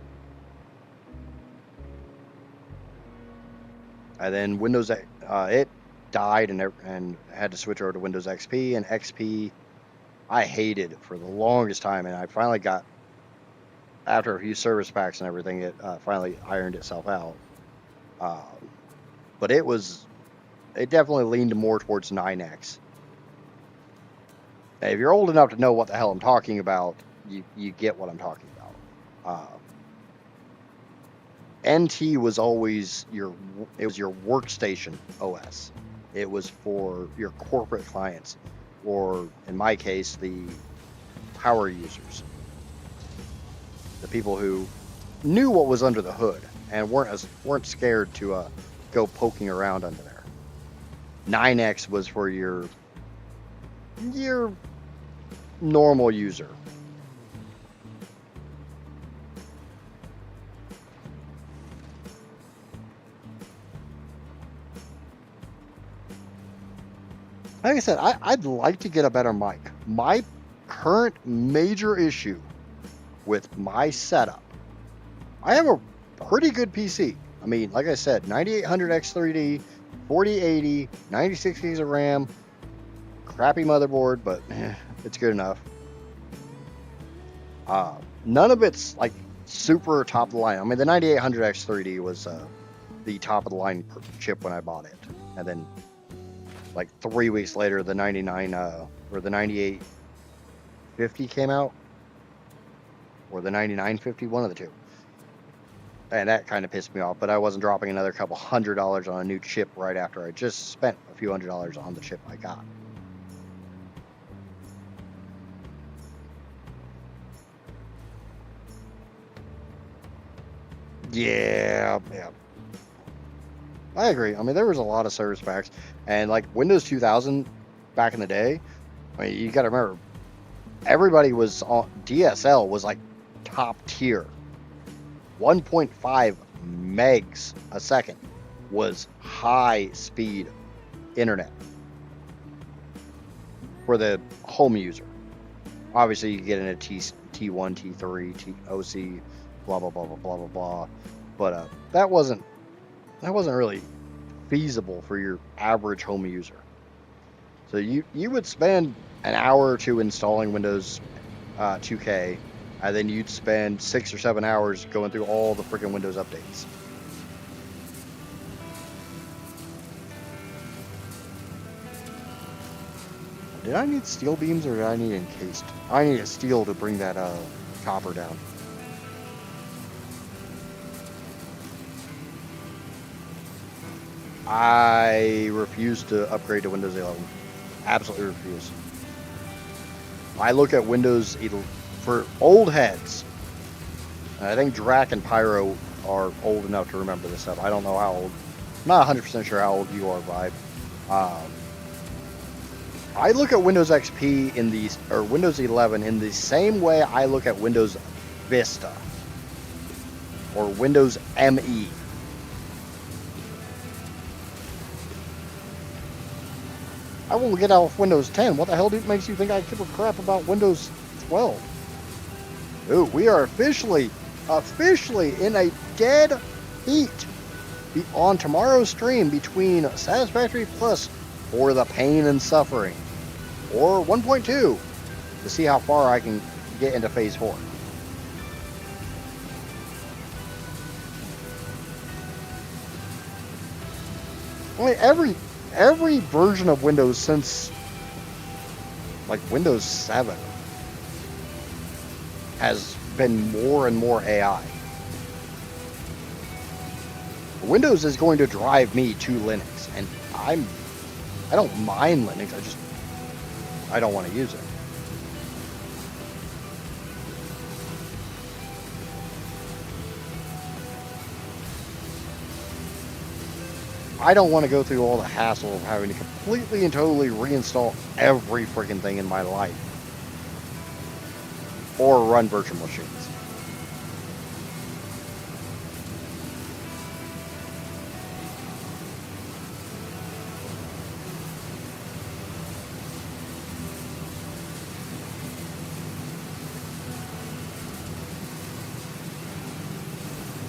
And then Windows, it died and had to switch over to Windows XP, and XP I hated for the longest time, and I finally got, after a few service packs and everything, it finally ironed itself out. But it definitely leaned more towards 9X. Now, if you're old enough to know what the hell I'm talking about, you get what I'm talking about. NT was always your workstation OS. It was for your corporate clients, or in my case, the power users, the people who knew what was under the hood and weren't scared to go poking around under there. 9X was for your normal user. Like I said, I'd like to get a better mic. My current major issue with my setup, I have a pretty good PC. I mean, like I said, 9800 X3D, 4080, 96 gigs of RAM, crappy motherboard, but it's good enough. None of it's like super top of the line. I mean, the 9800 X3D was the top of the line chip when I bought it, and then like 3 weeks later, the 99 or the 9850 came out, or the 9950, one of the two, and that kind of pissed me off. But I wasn't dropping another couple $100 on a new chip right after I just spent a few $100s on the chip I got. Yeah. I agree. I mean, there was a lot of service packs, and like Windows 2000 back in the day. I mean, you got to remember, everybody was on DSL was like top tier. 1.5 megs a second was high speed internet for the home user. Obviously, you get into T1, T3, OC, blah blah blah blah blah blah blah. But that wasn't really feasible for your average home user. So you would spend an hour or two installing Windows 2K, and then you'd spend 6 or 7 hours going through all the freaking Windows updates. Did I need steel beams or did I need encased? I need a steel to bring that copper down. I refuse to upgrade to Windows 11. Absolutely refuse. I look at Windows for old heads. I think Drac and Pyro are old enough to remember this stuff. I don't know how old. I'm not 100% sure how old you are, Vibe. I look at Windows XP or Windows 11 in the same way I look at Windows Vista or Windows ME. I won't get out of Windows 10. What the hell makes you think I give a crap about Windows 12? Ooh, we are officially in a dead heat on tomorrow's stream between Satisfactory Plus or the Pain and Suffering, or 1.2 to see how far I can get into Phase 4. I mean, every version of Windows since like Windows 7 has been more and more AI. Windows is going to drive me to Linux, and I don't mind Linux, I don't want to use it. I don't want to go through all the hassle of having to completely and totally reinstall every freaking thing in my life. Or run virtual machines.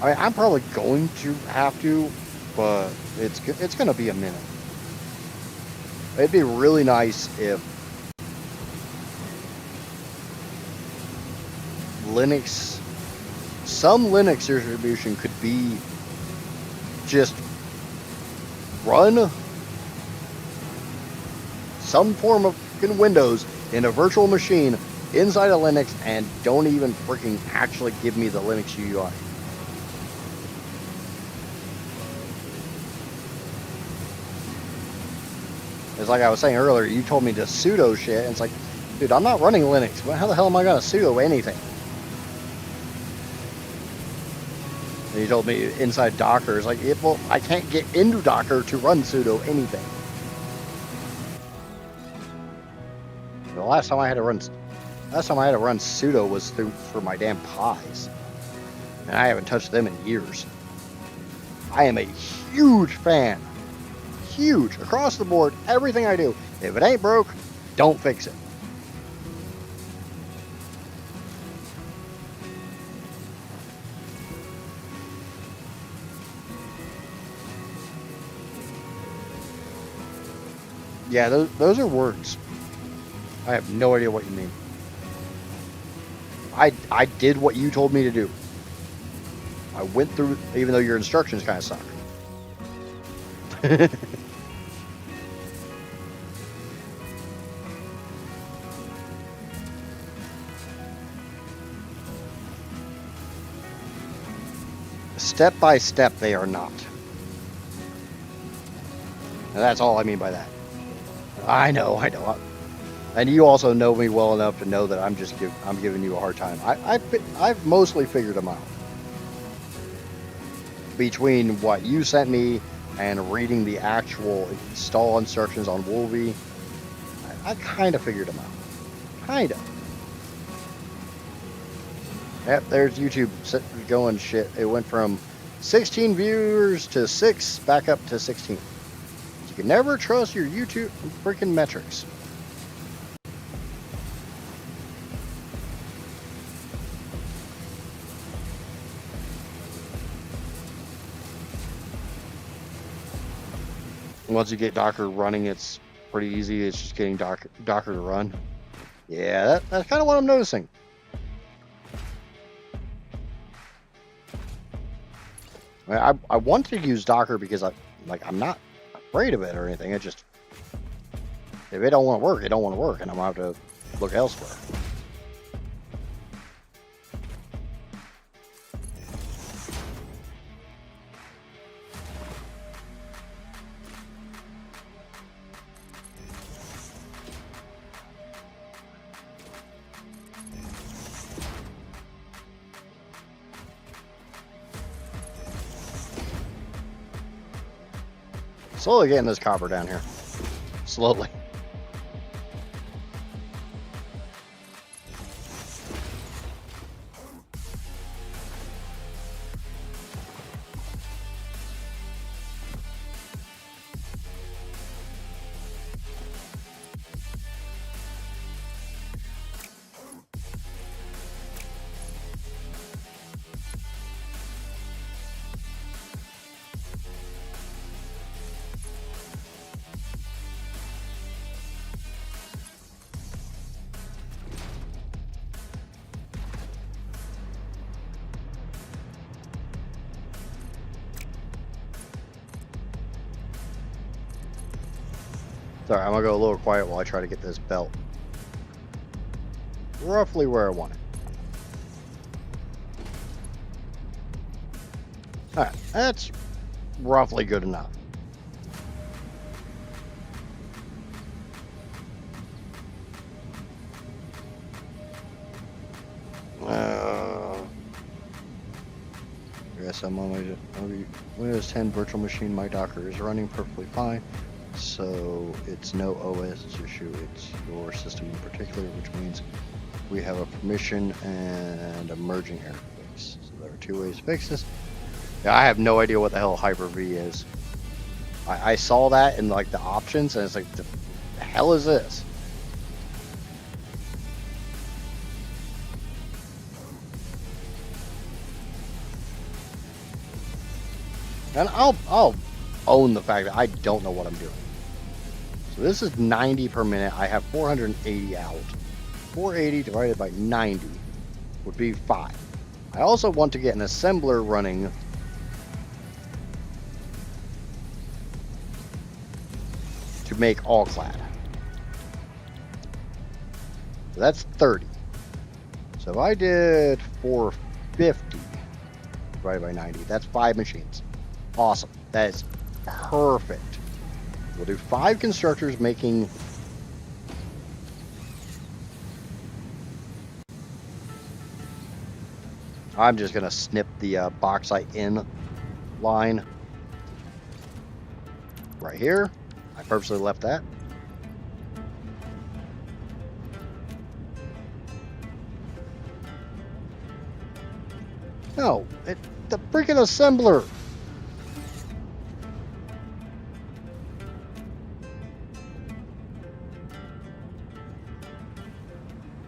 I mean, I'm probably going to have to, but it's going to be a minute. It'd be really nice if some Linux distribution could be just run some form of Windows in a virtual machine inside of Linux and don't even freaking actually give me the Linux UI. It's like I was saying earlier, you told me to sudo shit, and it's like, dude, I'm not running Linux. How the hell am I going to sudo anything? And you told me inside Docker. It's like, well, I can't get into Docker to run sudo anything. The last time I had to run sudo was for my damn Pis. And I haven't touched them in years. I am a huge fan. Huge across the board. Everything I do If it ain't broke, don't fix it. Yeah, those are words. I have no idea what you mean. I did what you told me to do. I went through, even though your instructions kind of suck. Step by step, they are not. And that's all I mean by that. I know. And you also know me well enough to know that I'm giving you a hard time. I've mostly figured them out. Between what you sent me and reading the actual install instructions on Wolvie, I kind of figured them out. Kind of. Yep, there's YouTube going shit. It went from 16 viewers to 6, back up to 16. You can never trust your YouTube freaking metrics. Once you get Docker running, it's pretty easy. It's just getting Docker to run. Yeah, that's kind of what I'm noticing. I want to use Docker because I'm not afraid of it or anything. It just, if it don't want to work, it don't want to work, and I'm gonna have to look elsewhere. Slowly getting this copper down here. Slowly. Sorry, I'm gonna go a little quiet while I try to get this belt roughly where I want it. Alright, that's roughly good enough. Yes, I'm on my Windows 10 virtual machine. My Docker is running perfectly fine. So it's no OS issue, it's your system in particular, which means we have a permission and a merging error fix. So there are 2 ways to fix this. Yeah, I have no idea what the hell Hyper-V is. I saw that in like the options and it's like, the hell is this? And I'll own the fact that I don't know what I'm doing. So this is 90 per minute. I have 480 out. 480 divided by 90 would be 5. I also want to get an assembler running to make all clad. So that's 30. So if I did 450 divided by 90, that's 5 machines. Awesome. That is perfect. We'll do 5 constructors making I'm just gonna snip the bauxite in line right here. I purposely left that. No, the freaking assembler.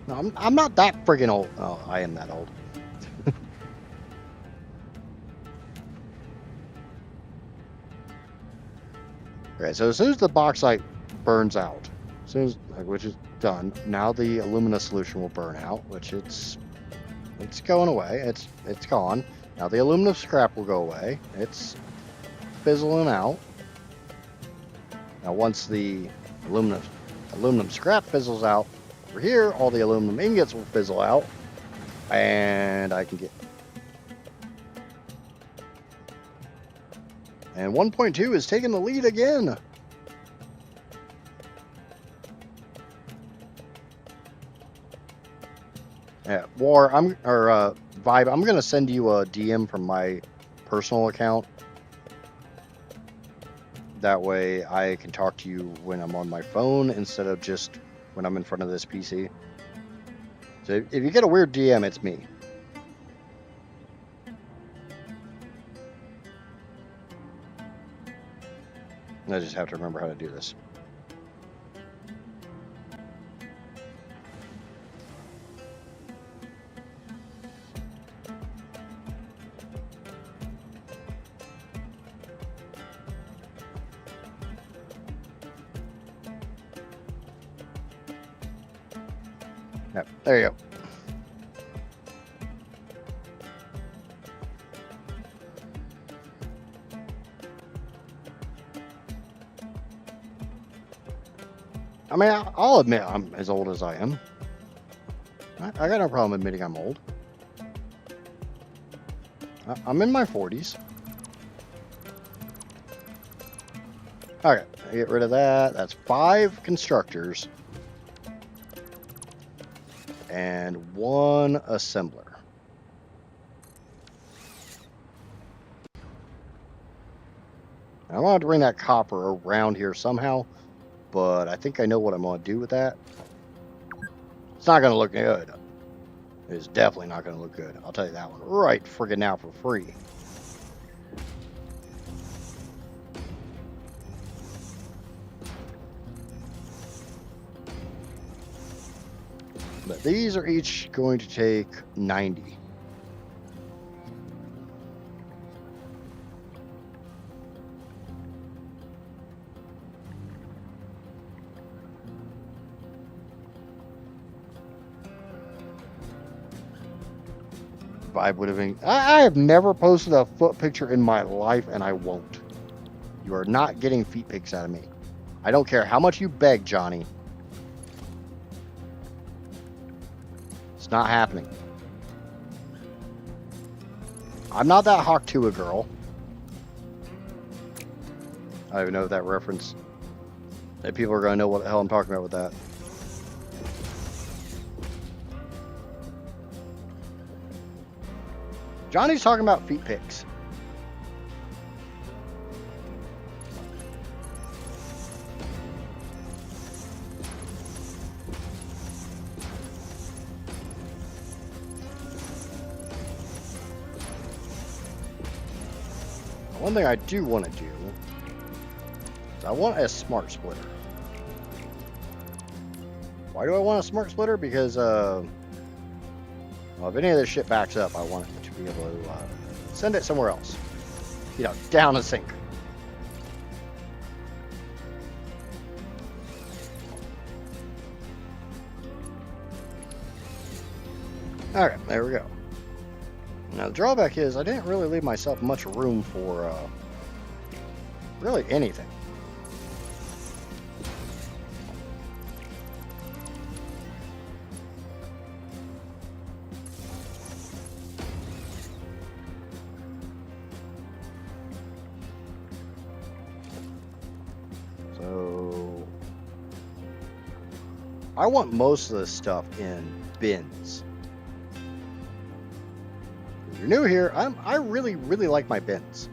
No, I'm not that friggin' old. Oh, I am that old. Okay, so as soon as the box light burns out, as soon as, which is done, now the alumina solution will burn out, which it's going away. It's gone. Now the aluminum scrap will go away. It's fizzling out. Now once the aluminum scrap fizzles out, over here all the aluminum ingots will fizzle out, and I can get. And 1.2 is taking the lead again. Yeah, Vibe, I'm gonna send you a DM from my personal account. That way I can talk to you when I'm on my phone instead of just when I'm in front of this PC. So if you get a weird DM, it's me. I just have to remember how to do this. Yep, there you go. I mean, I'll admit I'm as old as I am. I got no problem admitting I'm old. I'm in my 40s. Okay, get rid of that. That's 5 constructors. And 1 assembler. I want to bring that copper around here somehow, but I think I know what I'm going to do with that. It's not going to look good. It's definitely not going to look good. I'll tell you that one right friggin' now for free. But these are each going to take 90. Vibe would have been. I have never posted a foot picture in my life, and I won't. You are not getting feet pics out of me. I don't care how much you beg, Johnny. It's not happening. I'm not that Hawk Tua girl. I don't even know if that reference. That people are going to know what the hell I'm talking about with that. Johnny's talking about feet pics. One thing I do want to do is I want a smart splitter. Why do I want a smart splitter? Because well, if any of this shit backs up, I want it to be able to send it somewhere else. You know, down a sink. Alright, there we go. Now the drawback is I didn't really leave myself much room for really anything. So I want most of this stuff in bins. If you're new here, I really like my bins.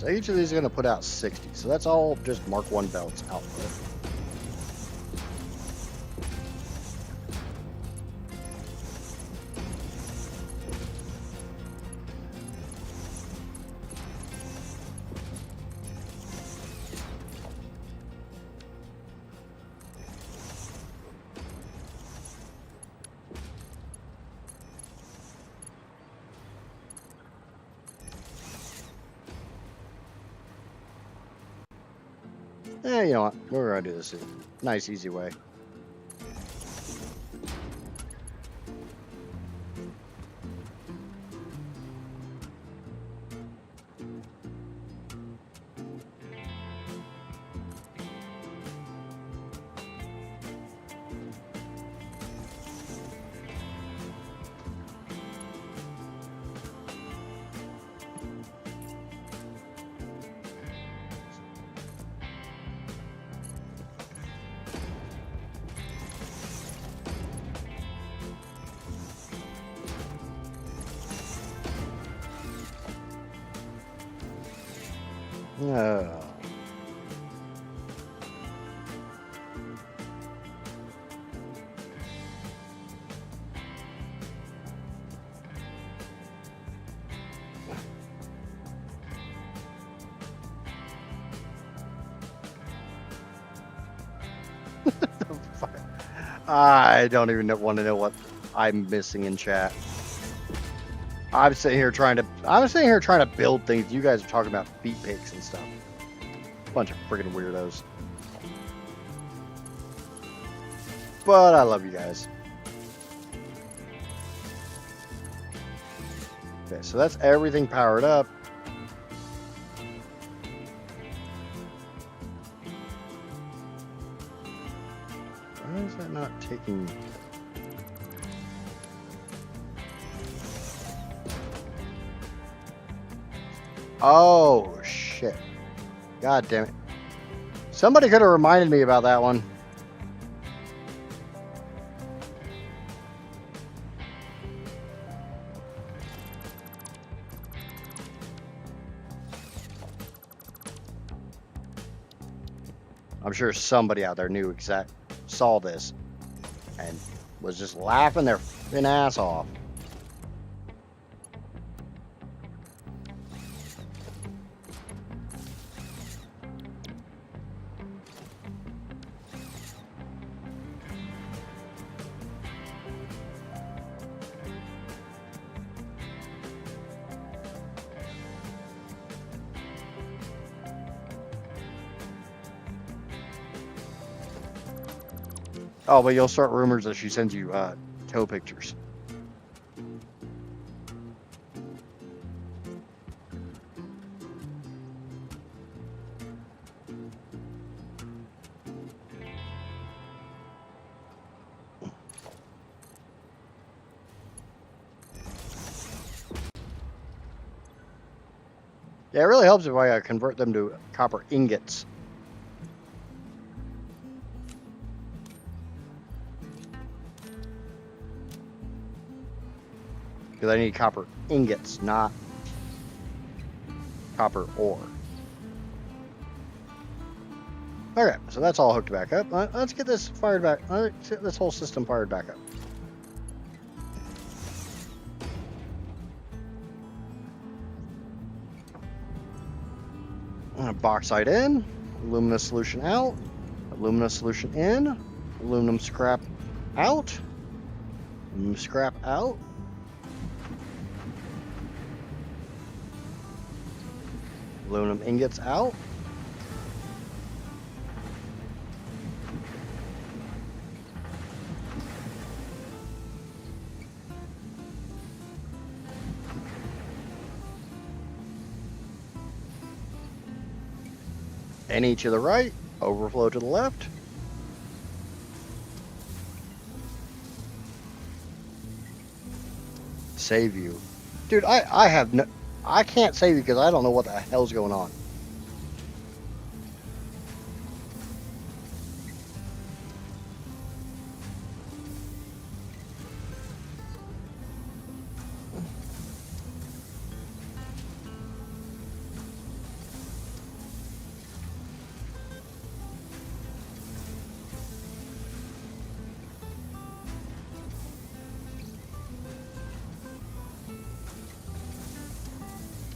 these. Each of these are going to put out 60. So that's all just Mark 1 belts output. You know what? We're going to do this a nice, easy way. Oh. I don't even want to know what I'm missing in chat. I'm sitting here trying to build things. You guys are talking about feet pics and stuff. Bunch of freaking weirdos. But I love you guys. Okay, so that's everything powered up. Why is that not taking... Oh, shit. God damn it. Somebody could have reminded me about that one. I'm sure somebody out there saw this and was just laughing their f***ing ass off. Oh, but you'll start rumors that she sends you toe pictures. Yeah, it really helps if I convert them to copper ingots. Because I need copper ingots, not copper ore. Okay, so that's all hooked back up. Let's get this fired back. Let's get this whole system fired back up. Bauxite in, alumina solution out, alumina solution in, aluminum scrap out, aluminum scrap out. Aluminum ingots out. NE to the right, overflow to the left. Save you. Dude, I can't save you because I don't know what the hell's going on.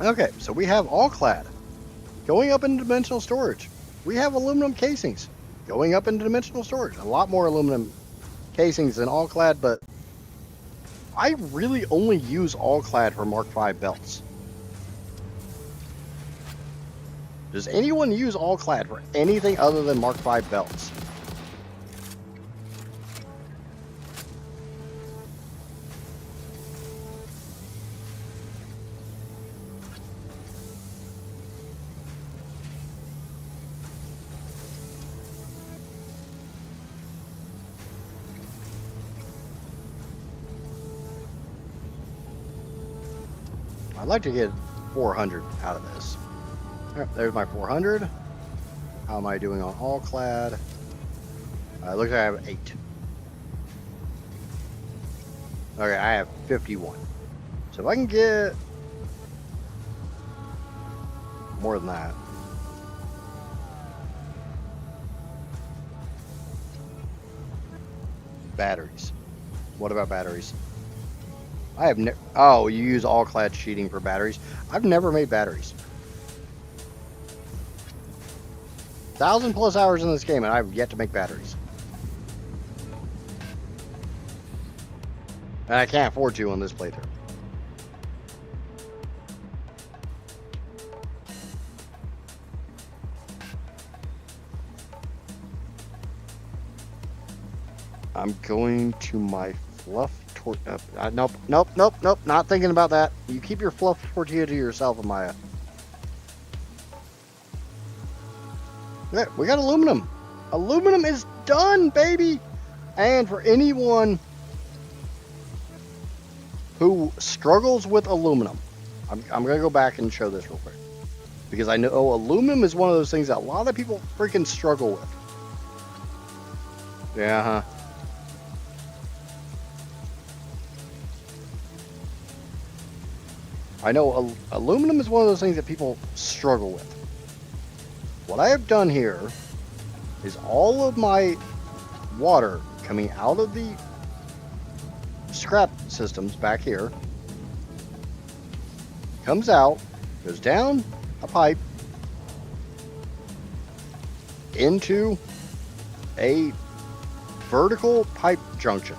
Okay, so we have all clad going up into dimensional storage. We have aluminum casings going up into dimensional storage. A lot more aluminum casings than all clad, but I really only use all clad for Mark V belts. Does anyone use all clad for anything other than Mark V belts? I'd like to get 400 out of this. Yep, there's my 400. How am I doing on all clad? Looks like I have 8. Okay, I have 51. So if I can get more than that. Batteries. What about batteries? I have oh, you use all clad sheeting for batteries. I've never made batteries. 1,000+ hours in this game, and I've yet to make batteries. And I can't afford to on this playthrough. I'm going to my fluff nope, not thinking about that. You keep your fluff tortilla to yourself, Amaya. Yeah, we got aluminum. Aluminum is done, baby. And for anyone who struggles with aluminum, I'm going to go back and show this real quick. Because I know aluminum is one of those things that a lot of people freaking struggle with. Yeah, huh? I know aluminum is one of those things that people struggle with. What I have done here is all of my water coming out of the scrap systems back here comes out, goes down a pipe into a vertical pipe junction.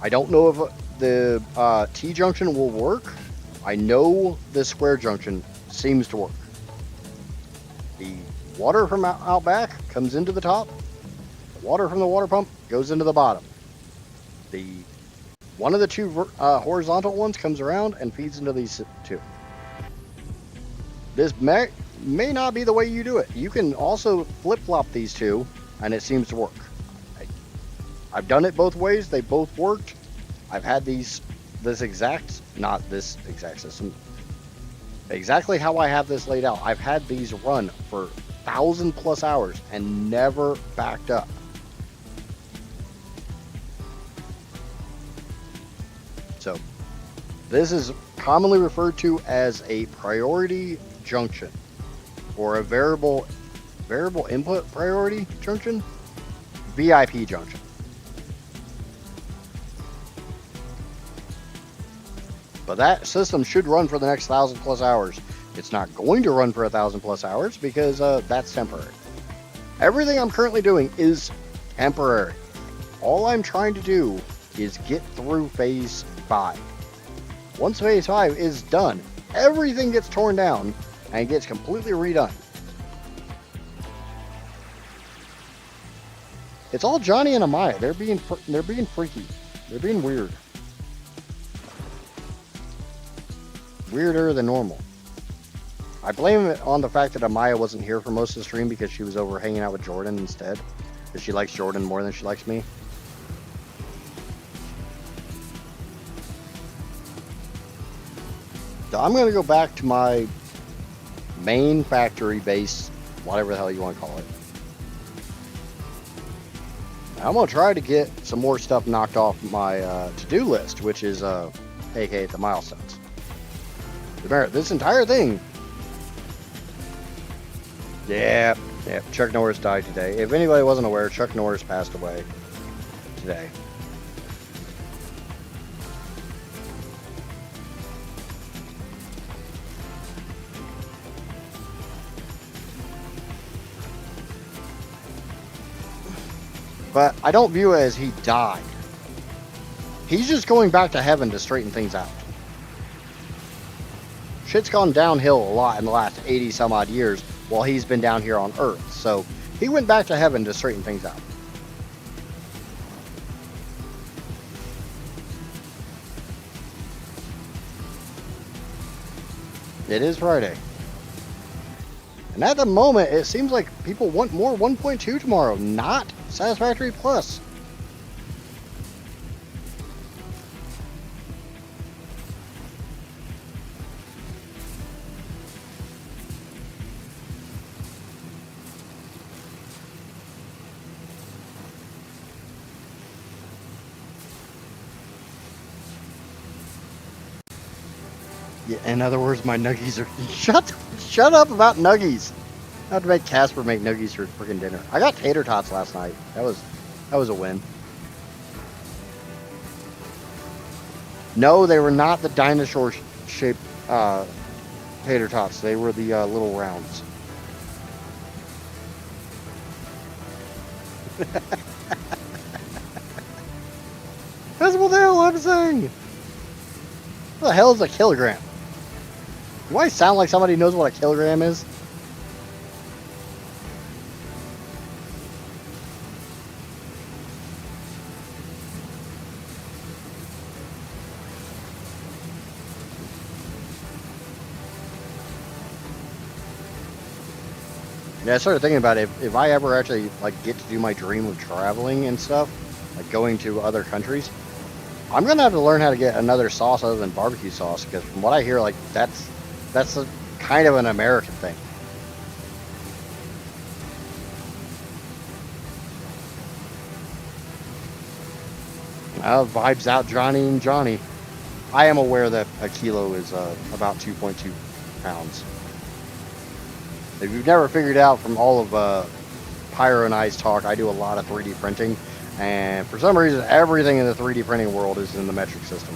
I don't know if the T-junction will work. I know the square junction seems to work. The water from out back comes into the top. The water from the water pump goes into the bottom. One of the two horizontal ones comes around and feeds into these two. This may not be the way you do it. You can also flip-flop these two, and it seems to work. I've done it both ways. They both worked. I've had not this exact system, exactly how I have this laid out. I've had these run for 1,000+ hours and never backed up. So this is commonly referred to as a priority junction or a variable input priority junction, VIP junction. But that system should run for the next 1,000+ hours. It's not going to run for 1,000+ hours because that's temporary. Everything I'm currently doing is temporary. All I'm trying to do is get through phase 5. Once phase 5 is done, everything gets torn down and gets completely redone. It's all Johnny and Amaya. They're being freaky. They're being weird. Weirder than normal. I blame it on the fact that Amaya wasn't here for most of the stream because she was over hanging out with Jordan instead. Because she likes Jordan more than she likes me. So I'm going to go back to my main factory base, whatever the hell you want to call it. I'm going to try to get some more stuff knocked off my to-do list, which is aka the milestones. Remember, this entire thing. Yeah, Chuck Norris died today. If anybody wasn't aware, Chuck Norris passed away today. but I don't view it as he died. He's just going back to heaven to straighten things out. Shit's gone downhill a lot in the last 80 some odd years while he's been down here on Earth. So he went back to heaven to straighten things out. It is Friday. And at the moment, it seems like people want more 1.2 tomorrow, not Satisfactory Plus. Yeah, in other words, my nuggies are... Shut up about nuggies. I have to make Casper make nuggies for freaking dinner. I got tater tots last night. That was a win. No, they were not the dinosaur-shaped tater tots. They were the little rounds. That's what the hell I'm saying. What the hell is a kilogram? Do I sound like somebody knows what a kilogram is? Yeah, I started thinking about it. If I ever actually like get to do my dream of traveling and stuff, like going to other countries, I'm gonna have to learn how to get another sauce other than barbecue sauce, because from what I hear, like that's a kind of an American thing. Vibes out, Johnny and Johnny. I am aware that a kilo is about 2.2 pounds. If you've never figured out from all of Pyro and I's talk, I do a lot of 3D printing, and for some reason, everything in the 3D printing world is in the metric system.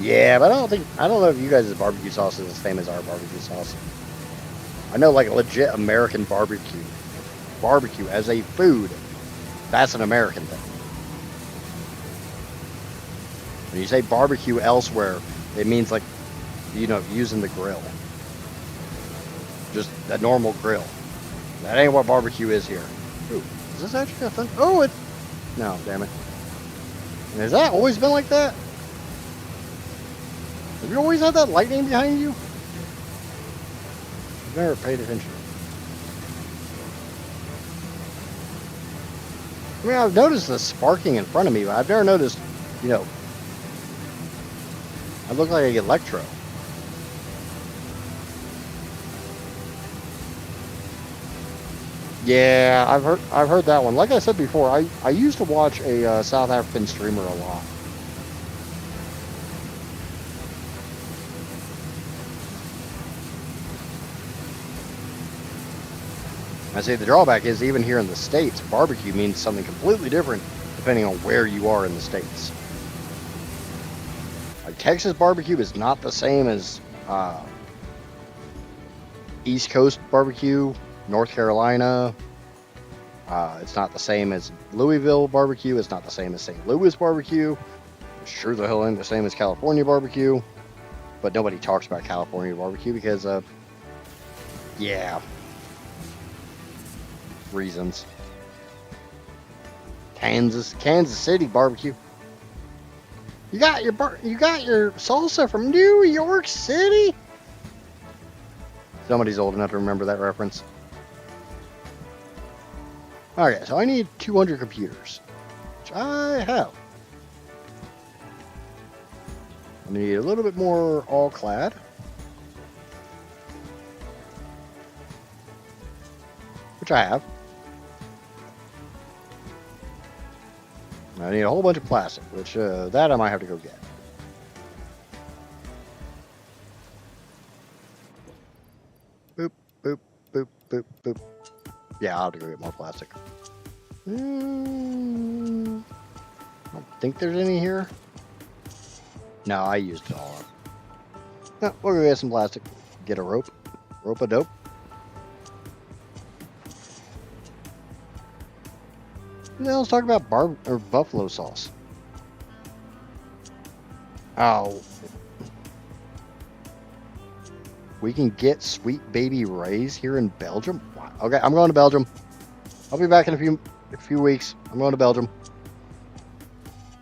Yeah, but I don't know if you guys' barbecue sauce is the same as our barbecue sauce. I know, like, legit American barbecue. Barbecue as a food, that's an American thing. When you say barbecue elsewhere, it means, like, you know, using the grill. Just a normal grill. That ain't what barbecue is here. Ooh, is this actually a thing? Oh, it... No, damn it. Has that always been like that? Have you always had that lightning behind you? I've never paid attention. I mean, I've noticed the sparking in front of me, but I've never noticed, you know, I look like an electro. Yeah, I've heard that one. Like I said before, I used to watch a South African streamer a lot. I say the drawback is, even here in the States, barbecue means something completely different depending on where you are in the States. Like, Texas barbecue is not the same as East Coast barbecue, North Carolina. It's not the same as Louisville barbecue. It's not the same as St. Louis barbecue. It's sure the hell ain't the same as California barbecue. But nobody talks about California barbecue because, yeah, reasons. Kansas City barbecue. You got your salsa from New York City? Somebody's old enough to remember that reference. Okay, so I need 200 computers, which I have. I need a little bit more all-clad. Which I have. I need a whole bunch of plastic, which that I might have to go get. Boop, boop, boop, boop, boop. Yeah, I'll have to go get more plastic. I don't think there's any here. No, I used it all up. No, we'll go get some plastic. Get a rope. Rope-a-dope. Now let's talk about buffalo sauce. Oh. We can get Sweet Baby Ray's here in Belgium? Wow. Okay, I'm going to Belgium. I'll be back in a few weeks. I'm going to Belgium.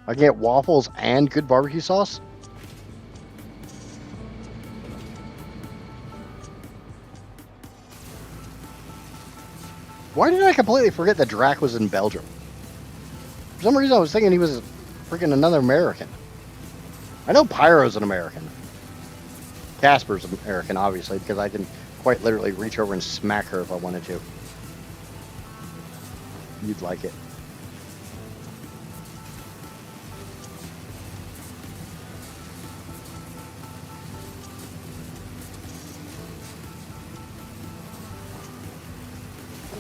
I can get waffles and good barbecue sauce? Why did I completely forget that Drac was in Belgium? For some reason I was thinking he was freaking another American. I know Pyro's an American. Casper's American, obviously, because I can quite literally reach over and smack her if I wanted to. You'd like it.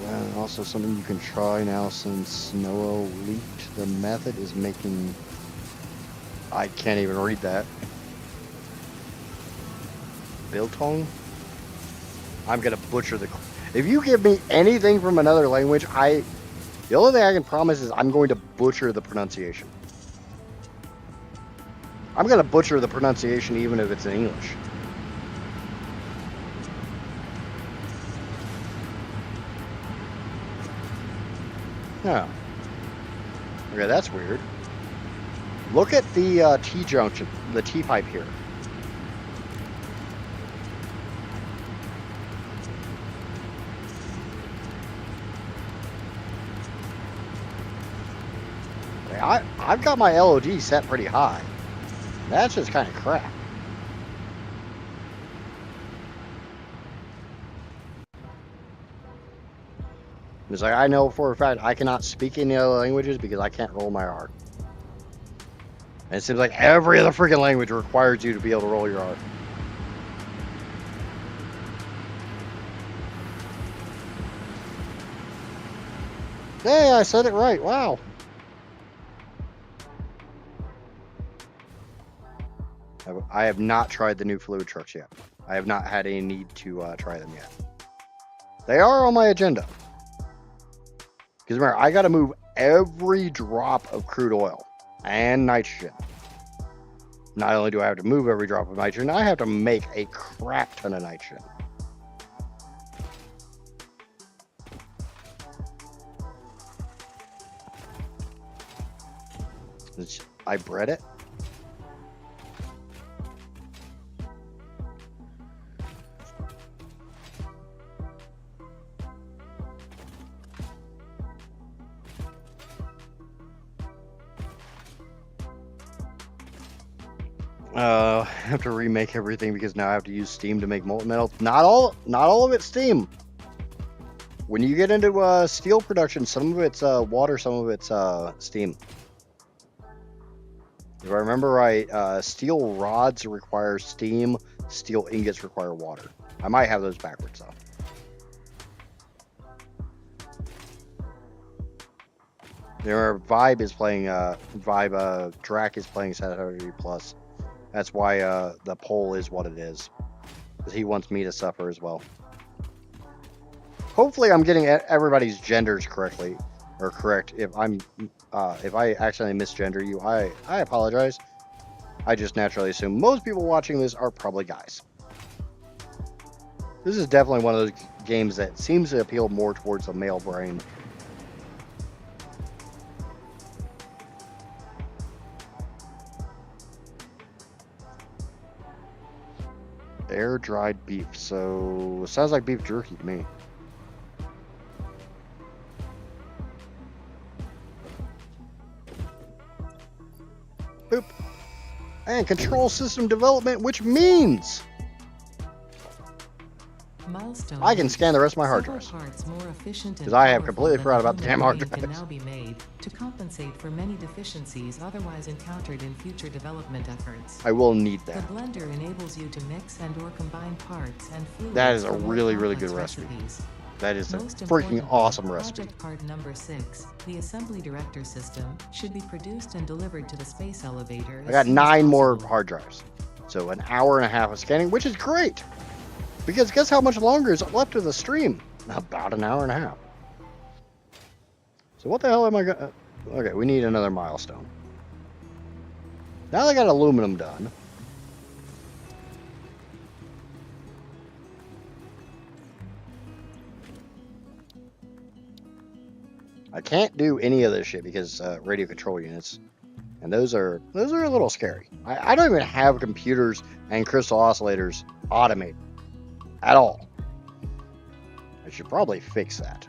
And also something you can try now since Noah leaked the method is making... I can't even read that. Biltong? I'm gonna butcher the... If you give me anything from another language, the only thing I can promise is I'm going to butcher the pronunciation. I'm gonna butcher the pronunciation even if it's in English. Yeah. Okay, that's weird. Look at the T-junction, the T-pipe here. I've got my LOD set pretty high. That's just kind of crap. It's like I know for a fact I cannot speak any other languages because I can't roll my R. And it seems like every other freaking language requires you to be able to roll your R. Hey, I said it right. Wow. I have not tried the new fluid trucks yet. I have not had any need to try them yet. They are on my agenda. Because remember, I got to move every drop of crude oil and nitrogen. Not only do I have to move every drop of nitrogen, I have to make a crap ton of nitrogen. I bred it. I have to remake everything because now I have to use steam to make molten metal. Not all of it's steam. When you get into steel production, some of it's water, some of it's steam. If I remember right, steel rods require steam, steel ingots require water. I might have those backwards though. There, Vibe is playing. Drac is playing Satisfactory Plus. That's why the poll is what it is, because he wants me to suffer as well. Hopefully, I'm getting everybody's genders correctly, or correct. If I accidentally misgender you, I apologize. I just naturally assume most people watching this are probably guys. This is definitely one of those games that seems to appeal more towards the male brain. Air dried beef, so it sounds like beef jerky to me. Boop. And control system development, which means Milestone I can scan the rest of my hard drives. Because I have completely forgot about the damn hard drives. Can now be made to compensate for many deficiencies otherwise encountered in future development efforts. I will need that. The blender enables you to mix and/or combine parts and fluids. That is a for more really good complex recipe. recipes. That is a Most freaking importantly, awesome recipe. Project part number 6, the assembly director system, should be produced and delivered to the space elevator. I got as soon as 9 more possible. hard drives. So an hour and a half of scanning, which is great. Because guess how much longer is left of the stream? About an hour and a half. So what the hell am I going to... Okay, we need another milestone. Now they got aluminum done. I can't do any of this shit because radio control units, and those are a little scary. I don't even have computers and crystal oscillators automated at all. I should probably fix that.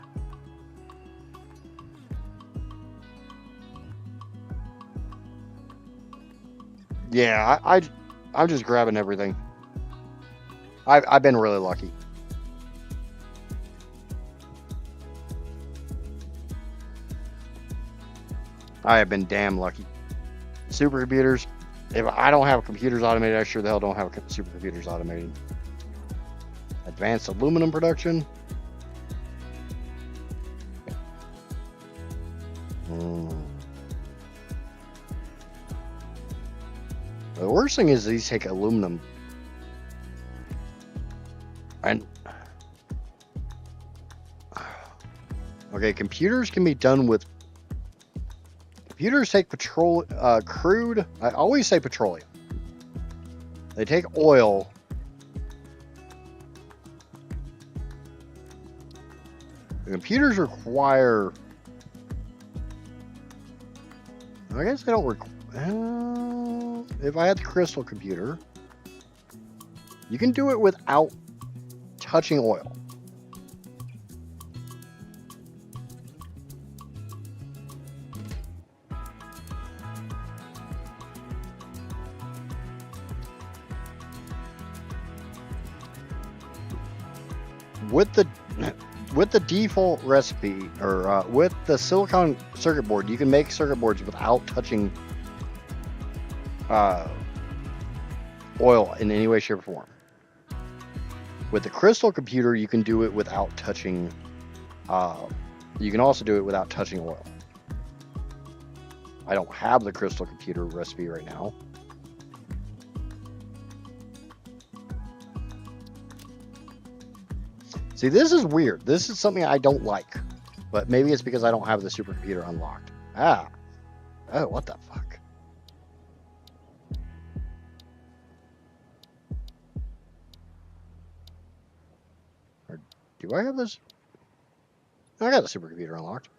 Yeah, I'm just grabbing everything. I've been really lucky. I have been damn lucky. Supercomputers. If I don't have computers automated, I sure the hell don't have supercomputers automated. Advanced aluminum production. The worst thing is these take aluminum. And okay, computers can be done with. Computers take crude. I always say petroleum. They take oil. The computers require. I guess they don't require. If I had the crystal computer, you can do it without touching oil. With the default recipe, or with the silicon circuit board, you can make circuit boards without touching oil in any way, shape, or form. With the crystal computer, you can do it without touching. You can also do it without touching oil. I don't have the crystal computer recipe right now. See, this is weird. This is something I don't like. But maybe it's because I don't have the supercomputer unlocked. Ah. Oh, what the fuck? Or do I have this? I got the supercomputer unlocked.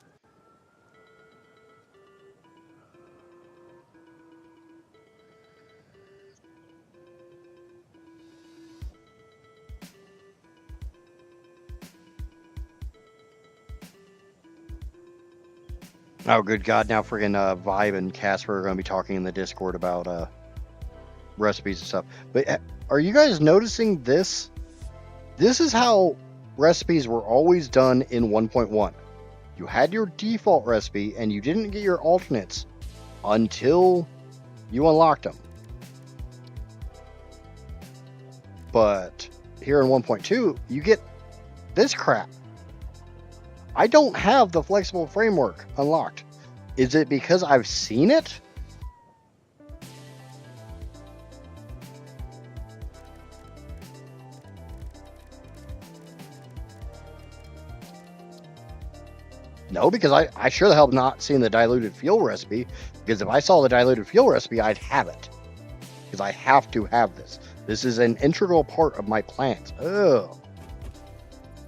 Oh, good God. Now friggin' Vibe and Casper are going to be talking in the Discord about recipes and stuff. But are you guys noticing this? This is how recipes were always done in 1.1. You had your default recipe and you didn't get your alternates until you unlocked them. But here in 1.2, you get this crap. I don't have the flexible framework unlocked. Is it because I've seen it? No, because I sure the hell have not seen the diluted fuel recipe. Because if I saw the diluted fuel recipe, I'd have it. Because I have to have this. This is an integral part of my plans. Ugh.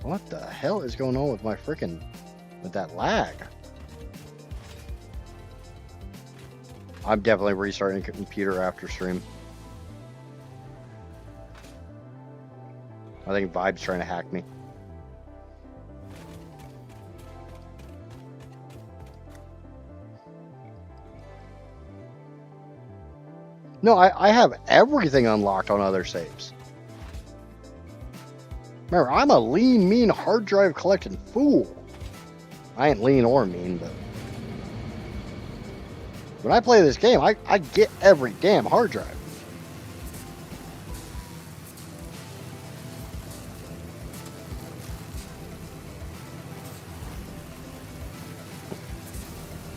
What the hell is going on with my freaking, with that lag? I'm definitely restarting the computer after stream. I think Vibe's trying to hack me. No, I have everything unlocked on other saves. Remember, I'm a lean, mean, hard drive collecting fool. I ain't lean or mean, but when I play this game, I get every damn hard drive.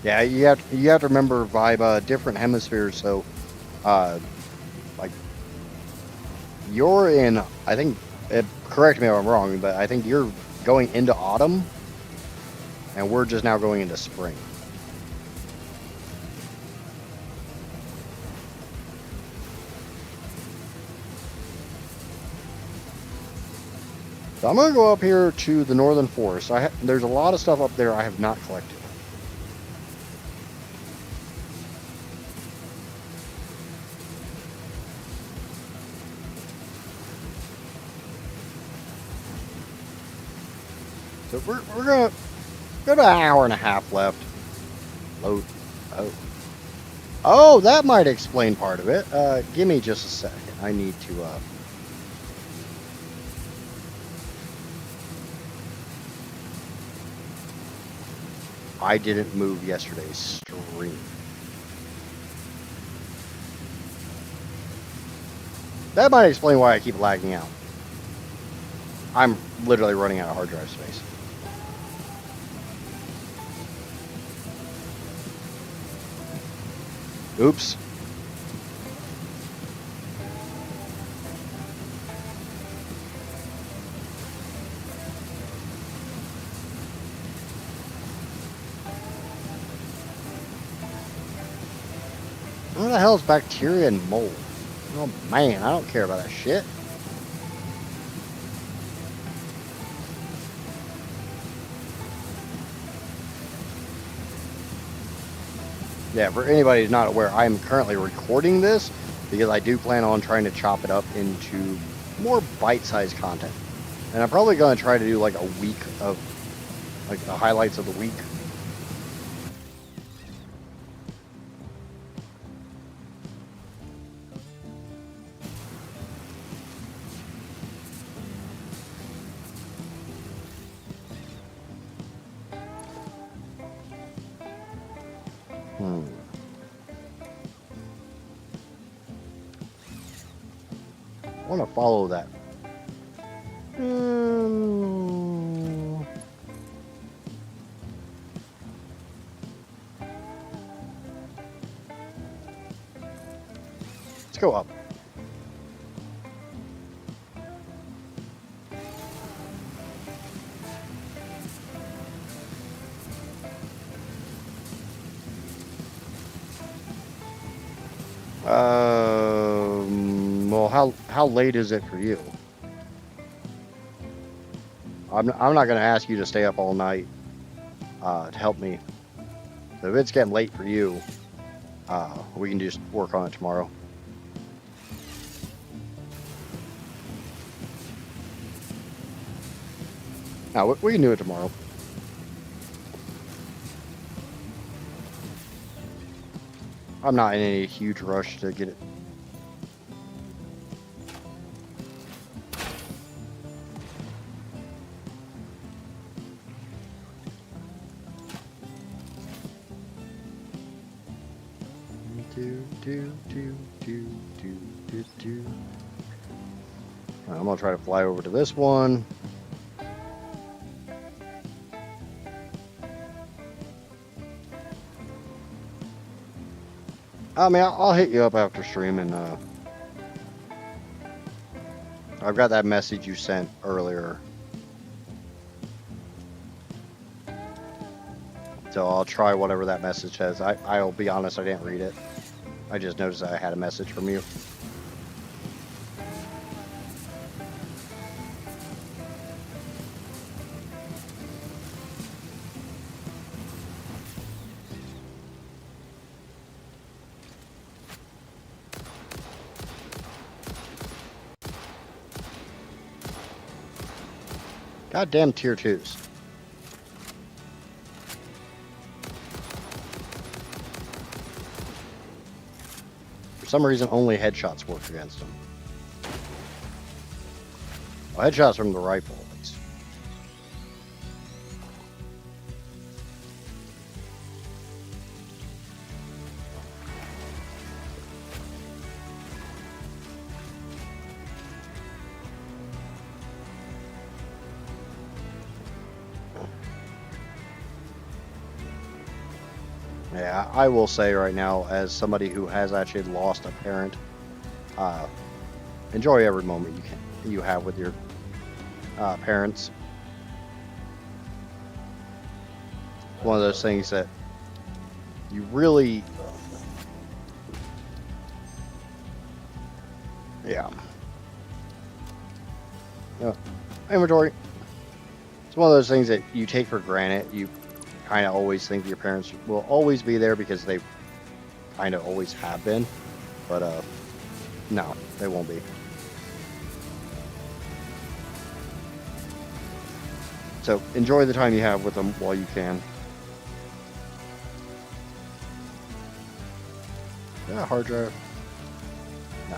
Yeah, you have to remember, Vibe, different hemispheres. So, like, you're in, I think, correct me if I'm wrong, but I think you're going into autumn, and we're just now going into spring. So I'm going to go up here to the northern forest. There's a lot of stuff up there I have not collected. So we're going to go about an hour and a half left. Load. Oh, that might explain part of it. Give me just a second. I need to... I didn't move yesterday's stream. That might explain why I keep lagging out. I'm literally running out of hard drive space. Oops. What the hell is bacteria and mold? Oh man, I don't care about that shit. Yeah, for anybody who's not aware, I am currently recording this because I do plan on trying to chop it up into more bite-sized content. And I'm probably going to try to do like a week of, like the highlights of the week. I want to follow that. Let's go up. Well, how late is it for you? I'm not going to ask you to stay up all night to help me. So if it's getting late for you, we can just work on it tomorrow. No, we can do it tomorrow. I'm not in any huge rush to get it. I'm gonna try to fly over to this one. I mean, I'll hit you up after stream, and I've got that message you sent earlier. So I'll try whatever that message says. I'll be honest, I didn't read it. I just noticed I had a message from you. Goddamn tier 2s. For some reason, only headshots work against them. Well, headshots from the rifle, at least. Yeah, I will say right now, as somebody who has actually lost a parent, enjoy every moment you have with your parents. one of those things that you really, yeah. Inventory. It's one of those things that you take for granted. You kind of always think your parents will always be there because they kind of always have been. But, no, they won't be. So enjoy the time you have with them while you can. Yeah, hard drive. No.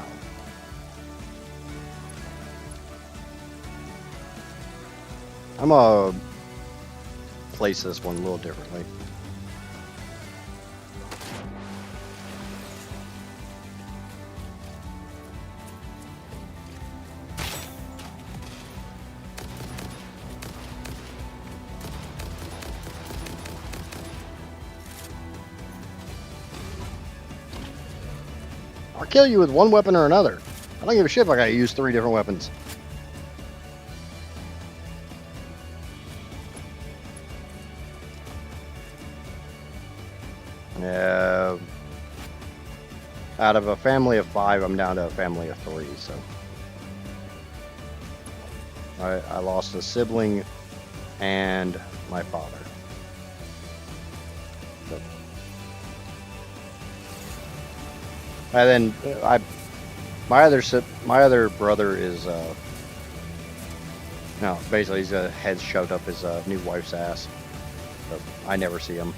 I'm gonna place this one a little differently. I'll kill you with one weapon or another. I don't give a shit if I gotta use 3 different weapons. Out of a family of 5, I'm down to a family of 3, so. I lost a sibling and my father. So. And then my other brother is no, basically he's got his head shoved up his new wife's ass. So I never see him.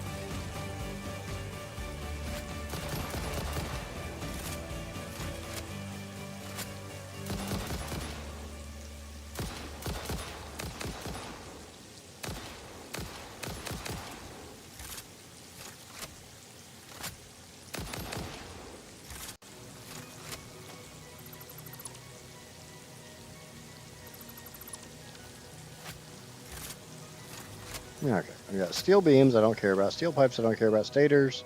Okay, we got steel beams I don't care about, steel pipes I don't care about, stators,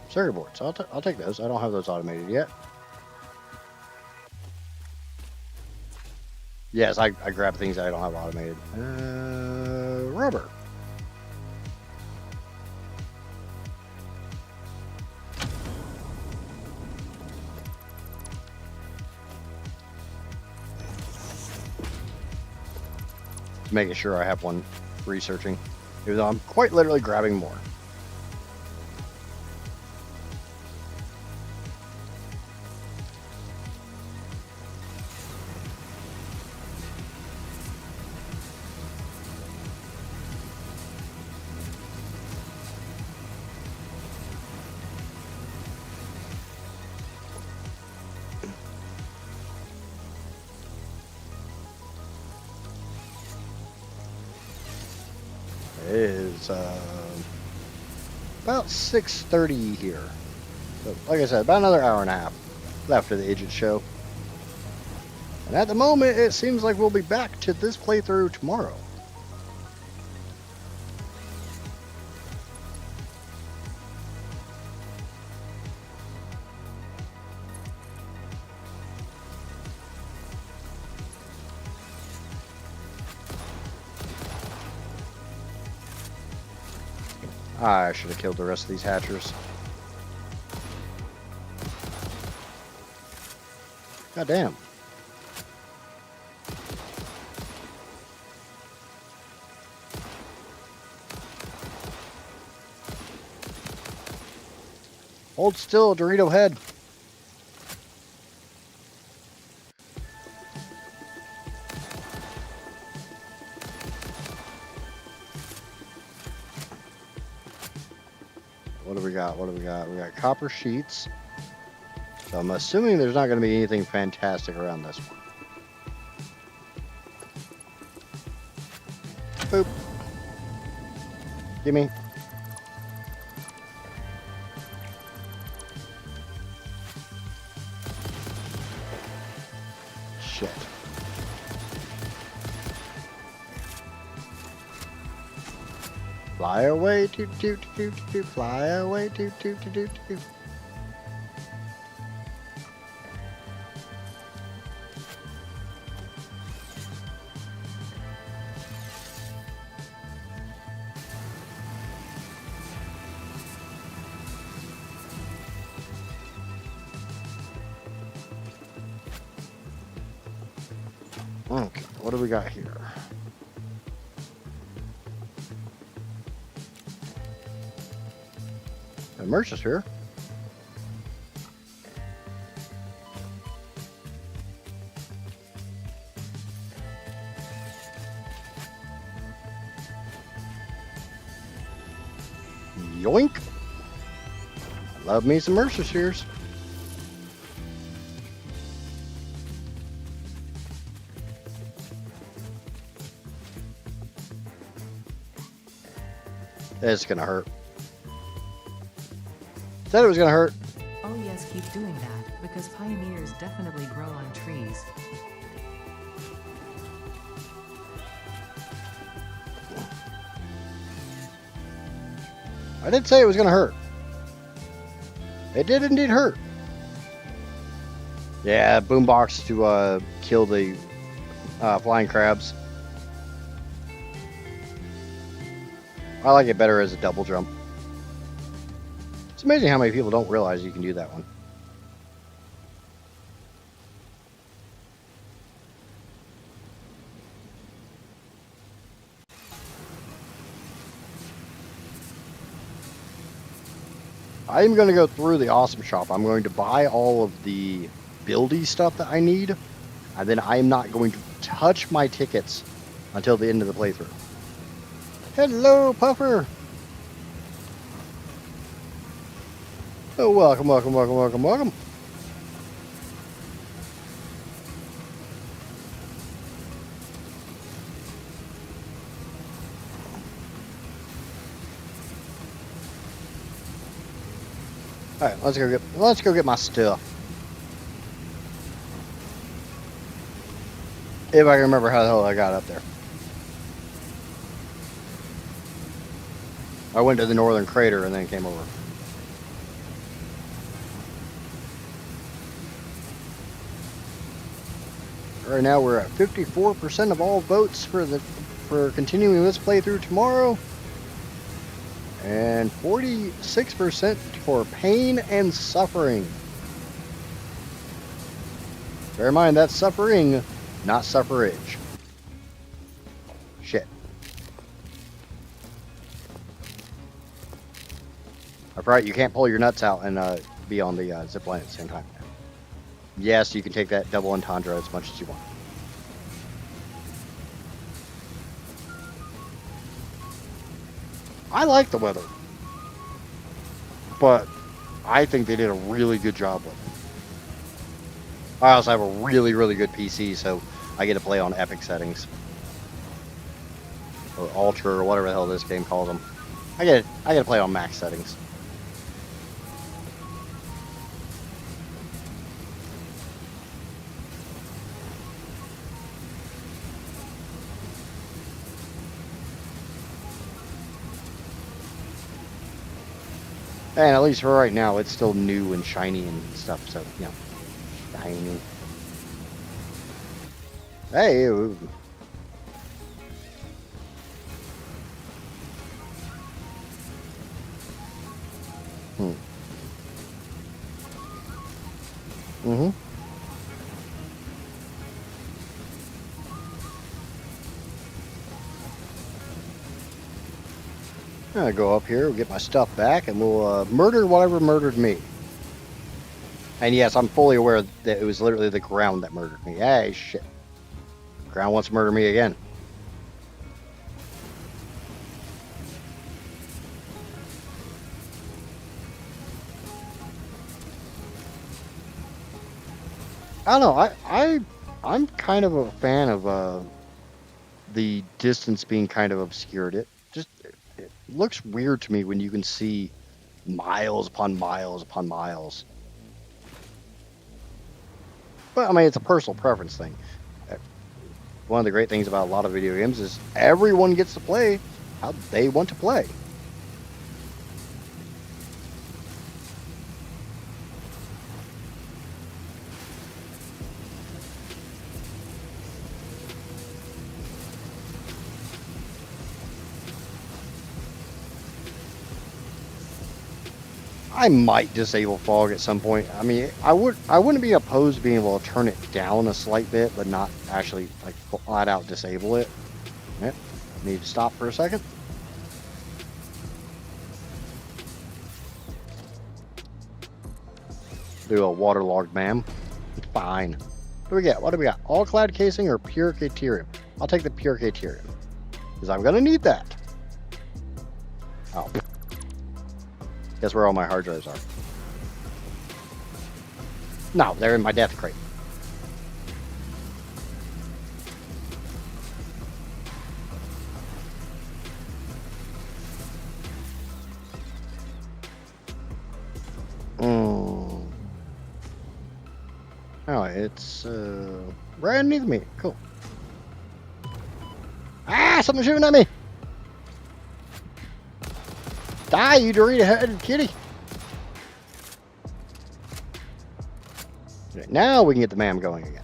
circuit boards. I'll take those. I don't have those automated yet. Yes, I grab things I don't have automated. Rubber. Making sure I have one researching, even though I'm quite literally grabbing more. It is about 6:30 here. So, like I said, about another hour and a half left of the agent show. And at the moment, it seems like we'll be back to this playthrough tomorrow. I should have killed the rest of these hatchers. God damn. Hold still, Dorito head. What do we got? What do we got? We got copper sheets. So I'm assuming there's not going to be anything fantastic around this one. Boop. Gimme. Shit. Fly away, toot toot toot toot. Fly away, toot toot toot toot toot. what do we got here? The merch is here. Yoink! Love me some Mercer shears. It's gonna hurt. Said it was gonna hurt. Oh yes, keep doing that, because pioneers definitely grow on trees. I did say it was gonna hurt. It did indeed hurt. Yeah, boombox to kill the flying crabs. I like it better as a double jump. It's amazing how many people don't realize you can do that one. I'm going to go through the awesome shop. I'm going to buy all of the buildy stuff that I need, and then I'm not going to touch my tickets until the end of the playthrough. Hello, Puffer! Oh, welcome, welcome, welcome, welcome, welcome. All right, let's go get my stuff. If I can remember how the hell I got up there. I went to the northern crater and then came over. Right now we're at 54% of all votes for continuing this playthrough tomorrow. And 46% for pain and suffering. Bear in mind, that's suffering, not suffrage. Shit. I forgot you can't pull your nuts out and be on the zip line at the same time. Yes, you can take that double entendre as much as you want. I like the weather, but I think they did a really good job with it. I also have a really, really good PC, so I get to play on epic settings. Or ultra, or whatever the hell this game calls them. I get to play on max settings. And at least for right now, it's still new and shiny and stuff, so, you know, shiny. Hey! Ooh. Mm-hmm. I'm gonna go up here, we'll get my stuff back, and we'll murder whatever murdered me. And yes, I'm fully aware that it was literally the ground that murdered me. Hey, shit. Ground wants to murder me again. I don't know, I'm kind of a fan of the distance being kind of obscured. It looks weird to me when you can see miles upon miles upon miles. But I mean, it's a personal preference thing. One of the great things about a lot of video games is everyone gets to play how they want to play. I might disable fog at some point. I mean, I wouldn't be opposed to being able to turn it down a slight bit, but not actually like flat out disable it. Yep. Need to stop for a second. Do a waterlogged MAM. Fine. What do we get? What do we got? All clad casing or pure caterium? I'll take the pure caterium. Because I'm going to need that. Oh. Guess where all my hard drives are. No, they're in my death crate. Oh, it's right underneath me. Cool. Ah, something's shooting at me. Die, you Dorito-headed kitty. Okay, now we can get the MAM going again.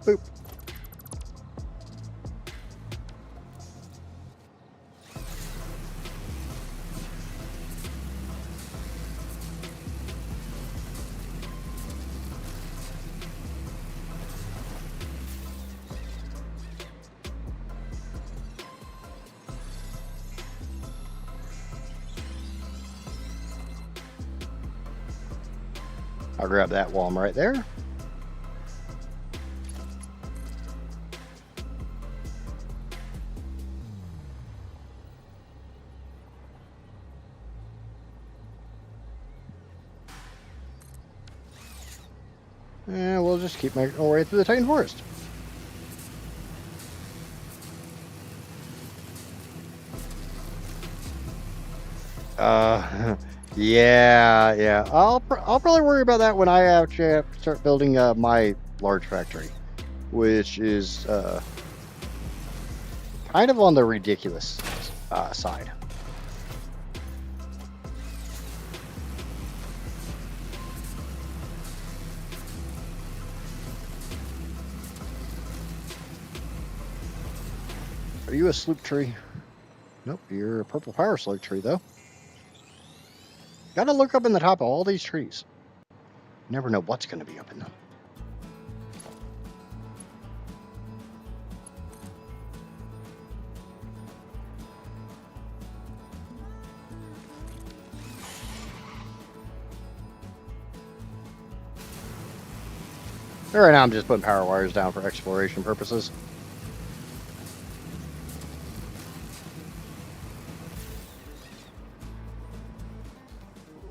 Boop. I'll grab that while I'm right there. And we'll just keep making our way through the Titan Forest. Yeah. I'll probably worry about that when I actually have to start building my large factory, which is kind of on the ridiculous side. Are you a sloop tree? Nope, you're a purple power slug tree though. Gotta look up in the top of all these trees. Never know what's going to be up in them. Right now I'm just putting power wires down for exploration purposes.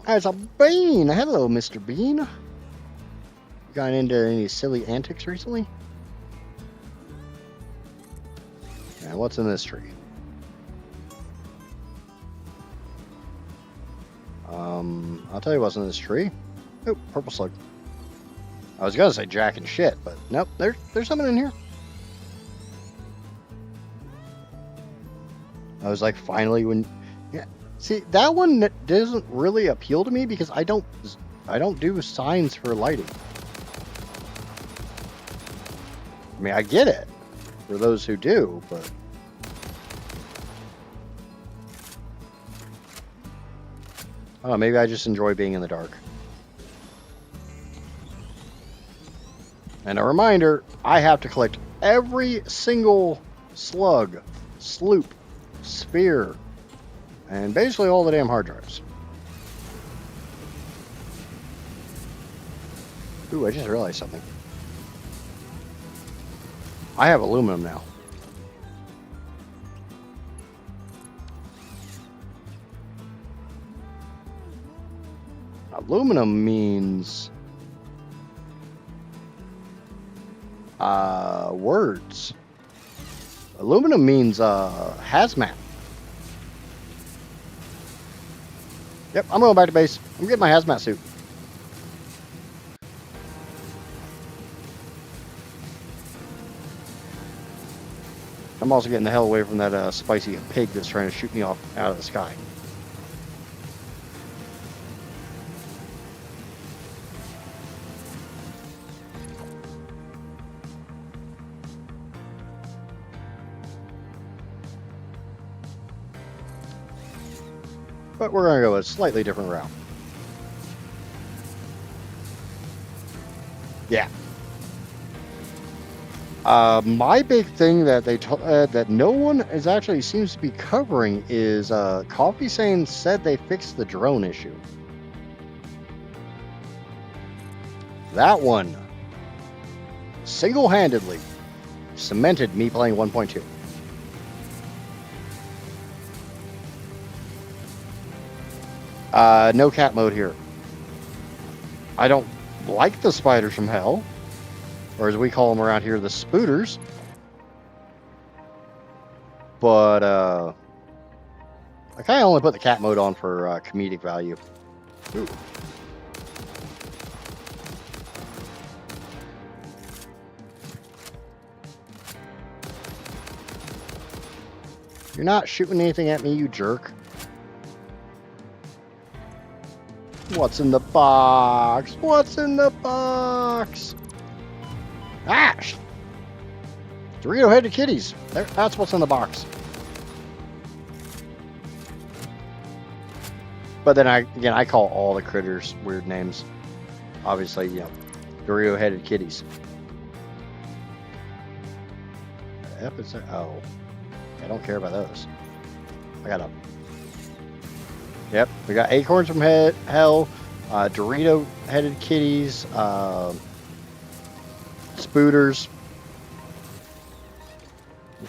There's a bean. Hello, Mr. Bean. Gotten into any silly antics recently? And what's in this tree? I'll tell you what's in this tree. Oh, purple slug. I was gonna say jack and shit, but nope, there's something in here. I was like, finally, when, yeah. See, that one doesn't really appeal to me because I don't do signs for lighting. I mean, I get it for those who do, but I don't know, maybe I just enjoy being in the dark. And a reminder, I have to collect every single slug, sloop, sphere, and basically all the damn hard drives. Ooh, I just realized something. I have aluminum now. Aluminum means words. Aluminum means hazmat. Yep, I'm going back to base. I'm getting my hazmat suit. I'm also getting the hell away from that spicy pig that's trying to shoot me off out of the sky. But we're going to go a slightly different route. Yeah. My big thing that that no one is actually seems to be covering is Coffee Sane said they fixed the drone issue. That one single-handedly cemented me playing 1.2. No cat mode here. I don't like the spiders from hell, or as we call them around here, the spooters. But I kind of only put the cat mode on for comedic value. Ooh. You're not shooting anything at me, you jerk. What's in the box? What's in the box? Ash! Dorito-headed kitties. That's what's in the box. But then I call all the critters weird names. Obviously, you know, Dorito-headed kitties. Oh. I don't care about those. I got a... Yep, we got acorns from hell, Dorito-headed kitties, spooters.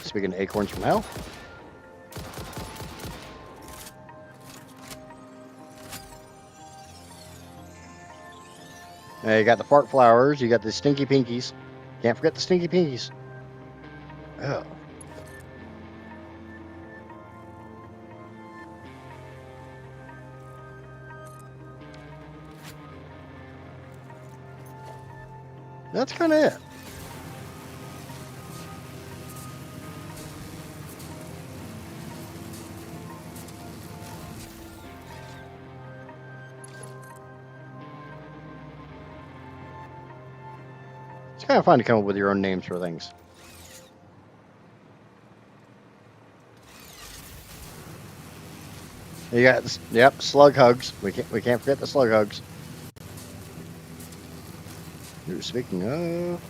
Speaking of acorns from hell. Now you got the fart flowers, you got the stinky pinkies. Can't forget the stinky pinkies. Oh. That's kind of it. It's kind of fun to come up with your own names for things. You got, yep, slug hugs. We can't forget the slug hugs. Speaking of,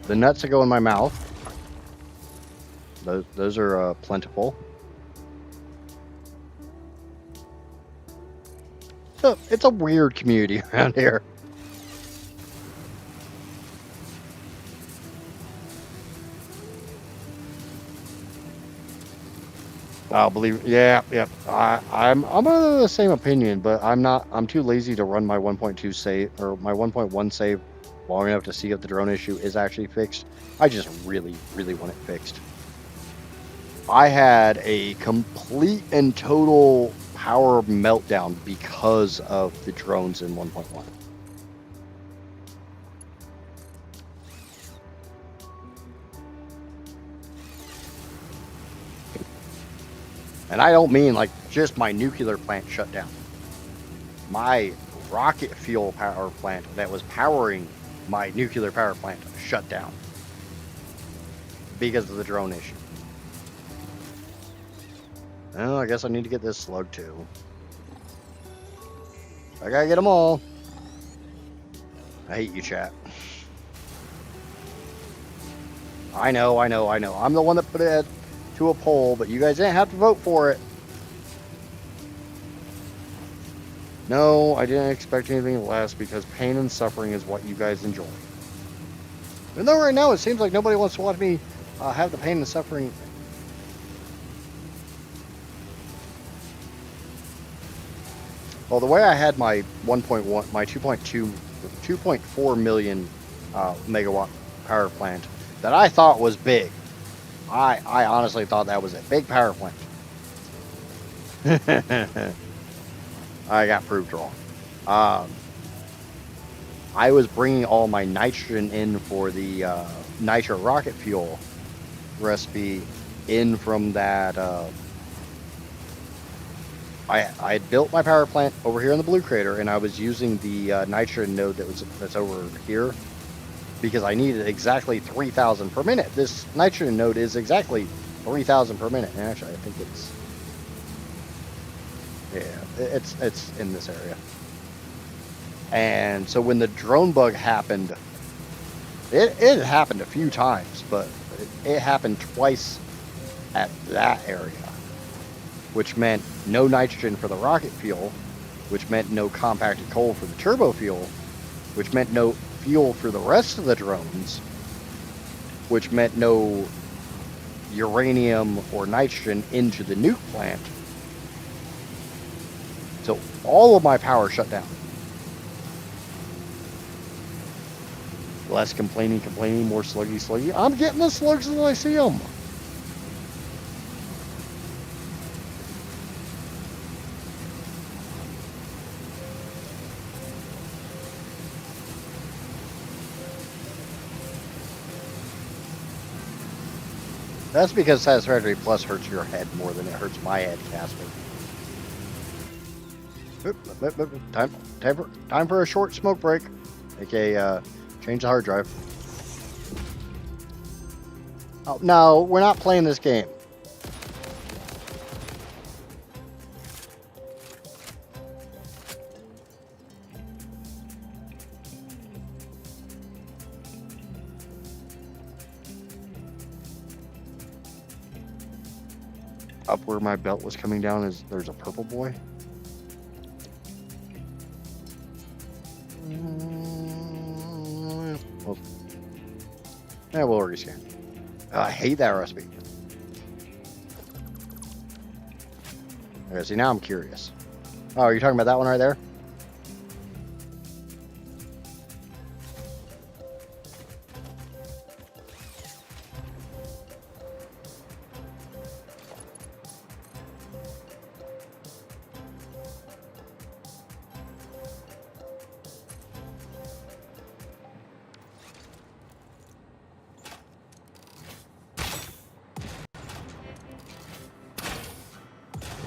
the nuts that go in my mouth. Those are plentiful. So it's a weird community around here. I'll believe. Yeah. I'm of the same opinion, but I'm too lazy to run my 1.2 save or my 1.1 save long enough to see if the drone issue is actually fixed. I just really want it fixed. I had a complete and total power meltdown because of the drones in 1.1. And I don't mean like just my nuclear plant shut down. My rocket fuel power plant that was powering my nuclear power plant shut down because of the drone issue. Well, I guess I need to get this slug too. I gotta get them all. I hate you, chat. I know. I'm the one that put it to a poll, but you guys didn't have to vote for it. No, I didn't expect anything less because pain and suffering is what you guys enjoy. Even though right now it seems like nobody wants to watch me have the pain and suffering. Well, the way I had my 1.1, my 2.4 million megawatt power plant that I thought was big. I honestly thought that was a big power plant. I got proved wrong. I was bringing all my nitrogen in for the nitro rocket fuel recipe in from that. I had built my power plant over here in the blue crater, and I was using the nitrogen node that's over here because I needed exactly 3,000 per minute. This nitrogen node is exactly 3,000 per minute. And actually, I think it's in this area. And so when the drone bug happened, it happened a few times, but it happened twice at that area, which meant no nitrogen for the rocket fuel, which meant no compacted coal for the turbo fuel, which meant no fuel for the rest of the drones, which meant no uranium or nitrogen into the nuke plant. So all of my power shut down. Less complaining, more sluggy. I'm getting the slugs as I see them. That's because Satisfactory Plus hurts your head more than it hurts my head, Casper. Time for a short smoke break. Okay, change the hard drive. Oh, no, we're not playing this game. Up where my belt was coming down there's a purple boy. Well, yeah, we'll rescan. I hate that recipe. Okay, see, now I'm curious. Oh, you're talking about that one right there?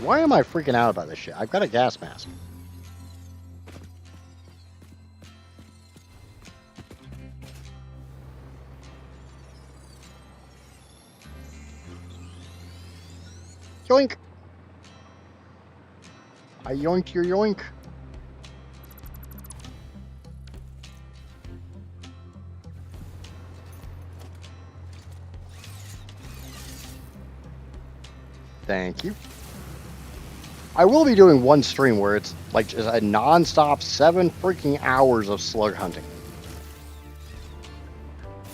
Why am I freaking out about this shit? I've got a gas mask. Yoink! I yoinked your yoink. Thank you. I will be doing one stream where it's like just a non-stop 7 freaking hours of slug hunting.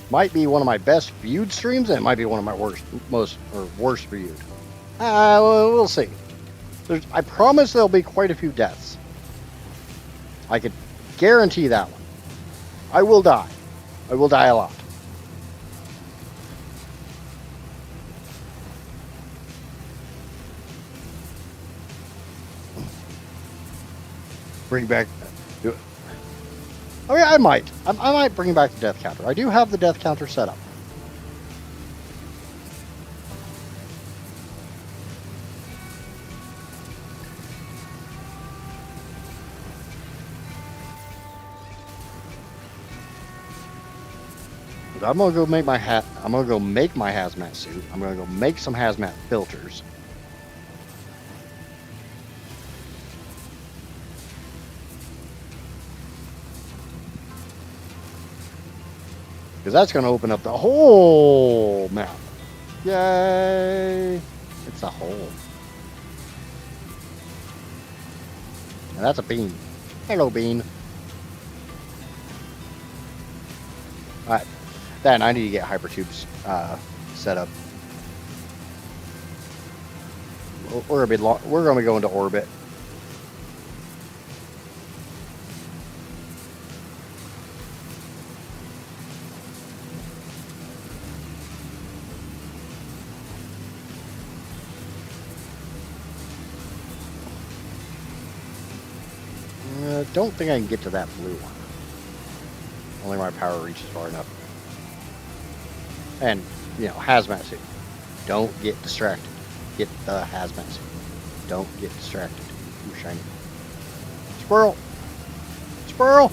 Might be one of my best viewed streams, and it might be one of my worst viewed. We'll see. I promise there'll be quite a few deaths. I could guarantee that one. I will die. I will die a lot. Bring back. Oh yeah, I might. I might bring back the death counter. I do have the death counter set up. But I'm gonna go make my hat. I'm gonna go make my hazmat suit. I'm gonna go make some hazmat filters. Because that's going to open up the whole map. Yay! It's a hole. And that's a bean. Hello, bean. Alright. Then I need to get hypertubes set up. We're going to be going to orbit. Don't think I can get to that blue one. Only my power reaches far enough. And, you know, hazmat suit. Don't get distracted. Get the hazmat suit. Don't get distracted. Ooh, shiny. Squirrel! Squirrel!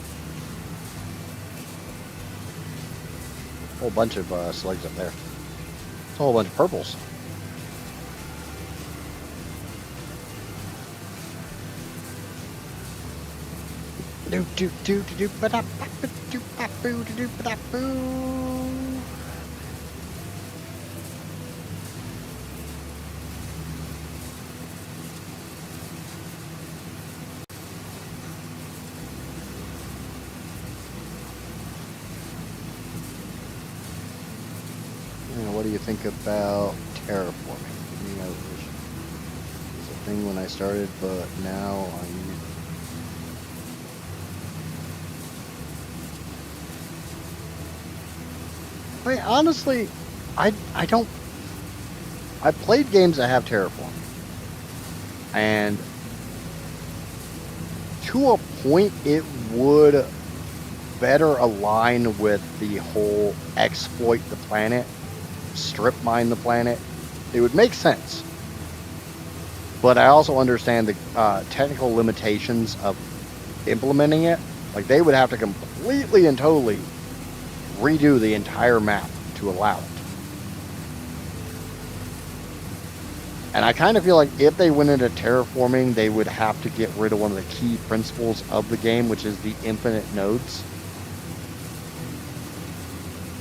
Whole bunch of slugs up there. It's a whole bunch of purples. Do do do do do ba da ba ba do ba boo do do ba da boo. What do you think about terraforming? You know, it was a thing when I started, but now I mean, honestly, I don't. I played games that have terraforming, and to a point, it would better align with the whole exploit the planet, strip mine the planet. It would make sense. But I also understand the technical limitations of implementing it. Like, they would have to completely and totally redo the entire map to allow it. And I kind of feel like if they went into terraforming, they would have to get rid of one of the key principles of the game, which is the infinite nodes.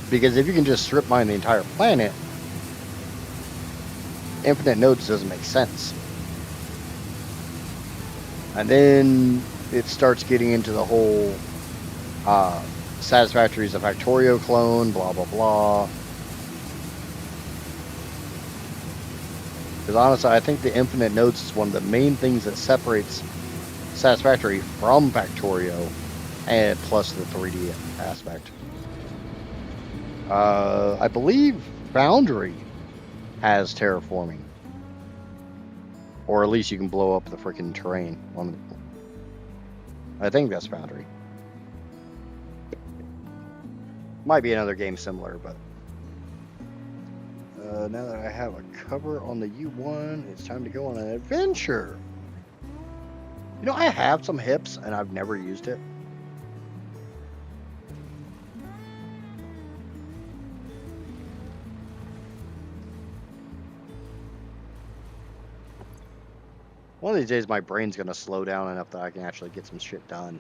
Because if you can just strip mine the entire planet, infinite nodes doesn't make sense. And then it starts getting into the whole Satisfactory is a Factorio clone, blah, blah, blah. Because honestly, I think the infinite nodes is one of the main things that separates Satisfactory from Factorio, and plus the 3D aspect. I believe Foundry has terraforming. Or at least you can blow up the freaking terrain. I think that's Foundry. Might be another game similar, but now that I have a cover on the U1, it's time to go on an adventure. You know, I have some hips and I've never used it. One of these days, my brain's going to slow down enough that I can actually get some shit done.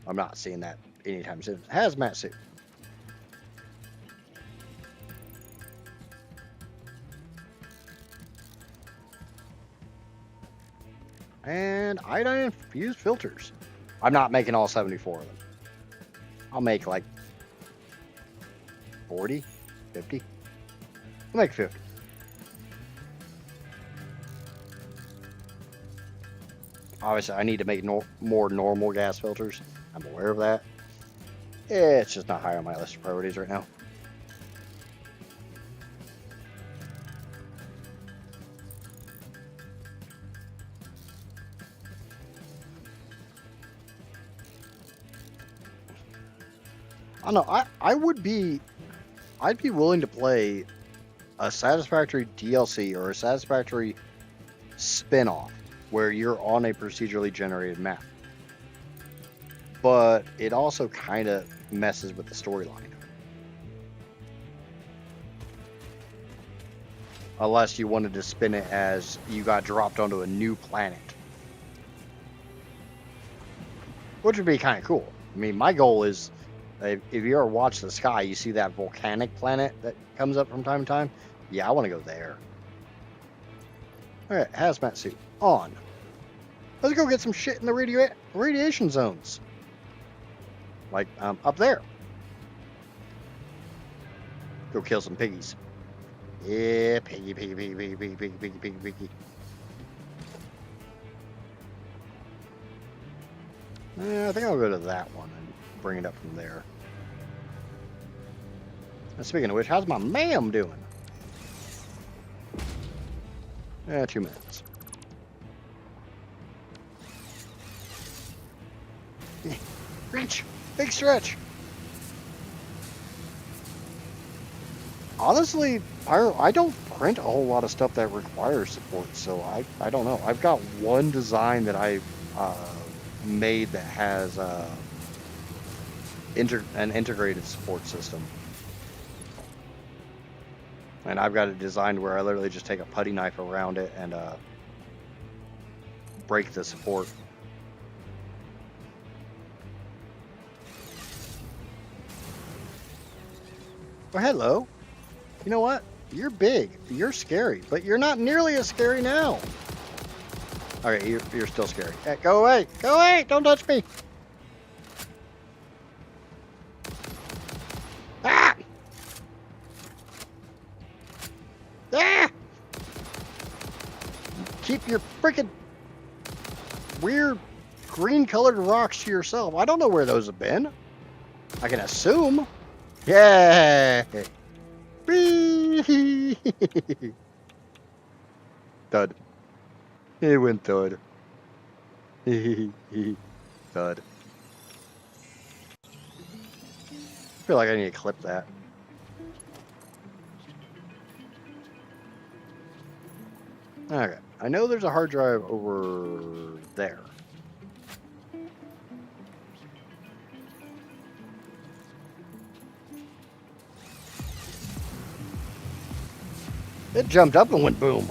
I'm not seeing that anytime soon. Hazmat suit. And iodine infused filters. I'm not making all 74 of them. I'll make like 40, 50. I'll make 50. Obviously, I need to make more normal gas filters. I'm aware of that. It's just not high on my list of priorities right now. I don't know. I'd be willing to play a Satisfactory DLC or a Satisfactory spin-off where you're on a procedurally generated map. But it also kind of messes with the storyline. Unless you wanted to spin it as you got dropped onto a new planet. Which would be kind of cool. I mean, my goal is, if you ever watch the sky, you see that volcanic planet that comes up from time to time? Yeah, I want to go there. Alright, hazmat suit on. Let's go get some shit in the radiation zones. Like, up there. Go kill some piggies. Yeah, piggy. I think I'll go to that one and bring it up from there. And speaking of which, how's my ma'am doing? 2 minutes. Stretch! Big stretch! Honestly, I don't print a whole lot of stuff that requires support, so I don't know. I've got one design that I made that has an integrated support system. And I've got it designed where I literally just take a putty knife around it and break the support. Well, hello. You know what? You're big. You're scary, but you're not nearly as scary now. Okay, you're still scary. Hey, go away. Go away. Don't touch me. Ah! Ah! Keep your freaking weird green-colored rocks to yourself. I don't know where those have been. I can assume. Yay! Whee! Thud. It went thud. Thud. I feel like I need to clip that. Okay. I know there's a hard drive over there. It jumped up and went boom.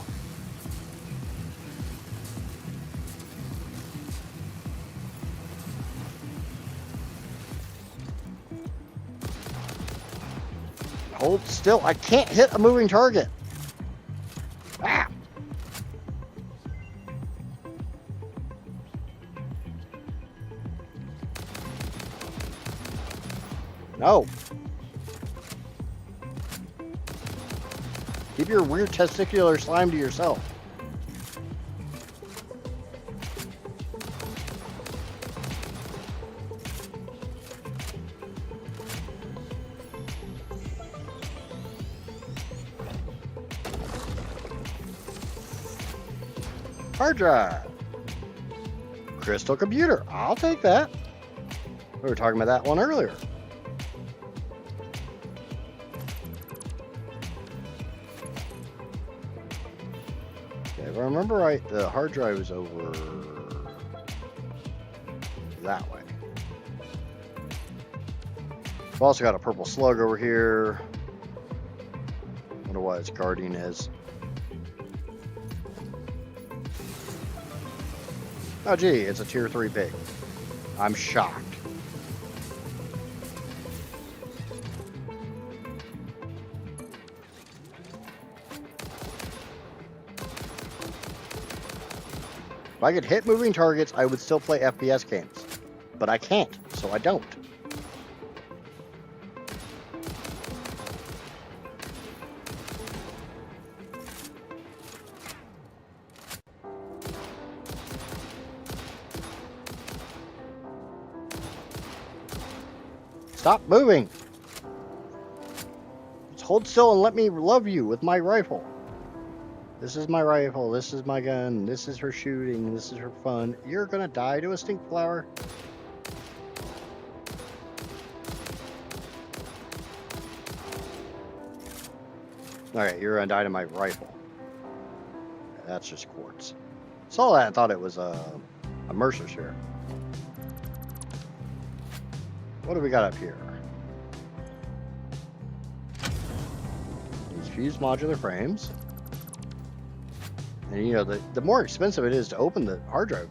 Hold still. I can't hit a moving target. Ah! No. Keep your weird testicular slime to yourself. Hard drive. Crystal computer. I'll take that. We were talking about that one earlier. Okay, if I remember right, the hard drive is over that way. We've also got a purple slug over here. Wonder what its guardian is. Oh gee, it's a tier 3 pig. I'm shocked. If I could hit moving targets, I would still play FPS games. But I can't, so I don't. Stop moving! Just hold still and let me love you with my rifle. This is my rifle, this is my gun, this is for shooting, this is for fun. You're gonna die to a stink flower. Alright, you're gonna die to my rifle. That's just quartz. Saw that and thought it was a Mercer's here. What do we got up here? These fused modular frames. And you know, the more expensive it is to open the hard drive,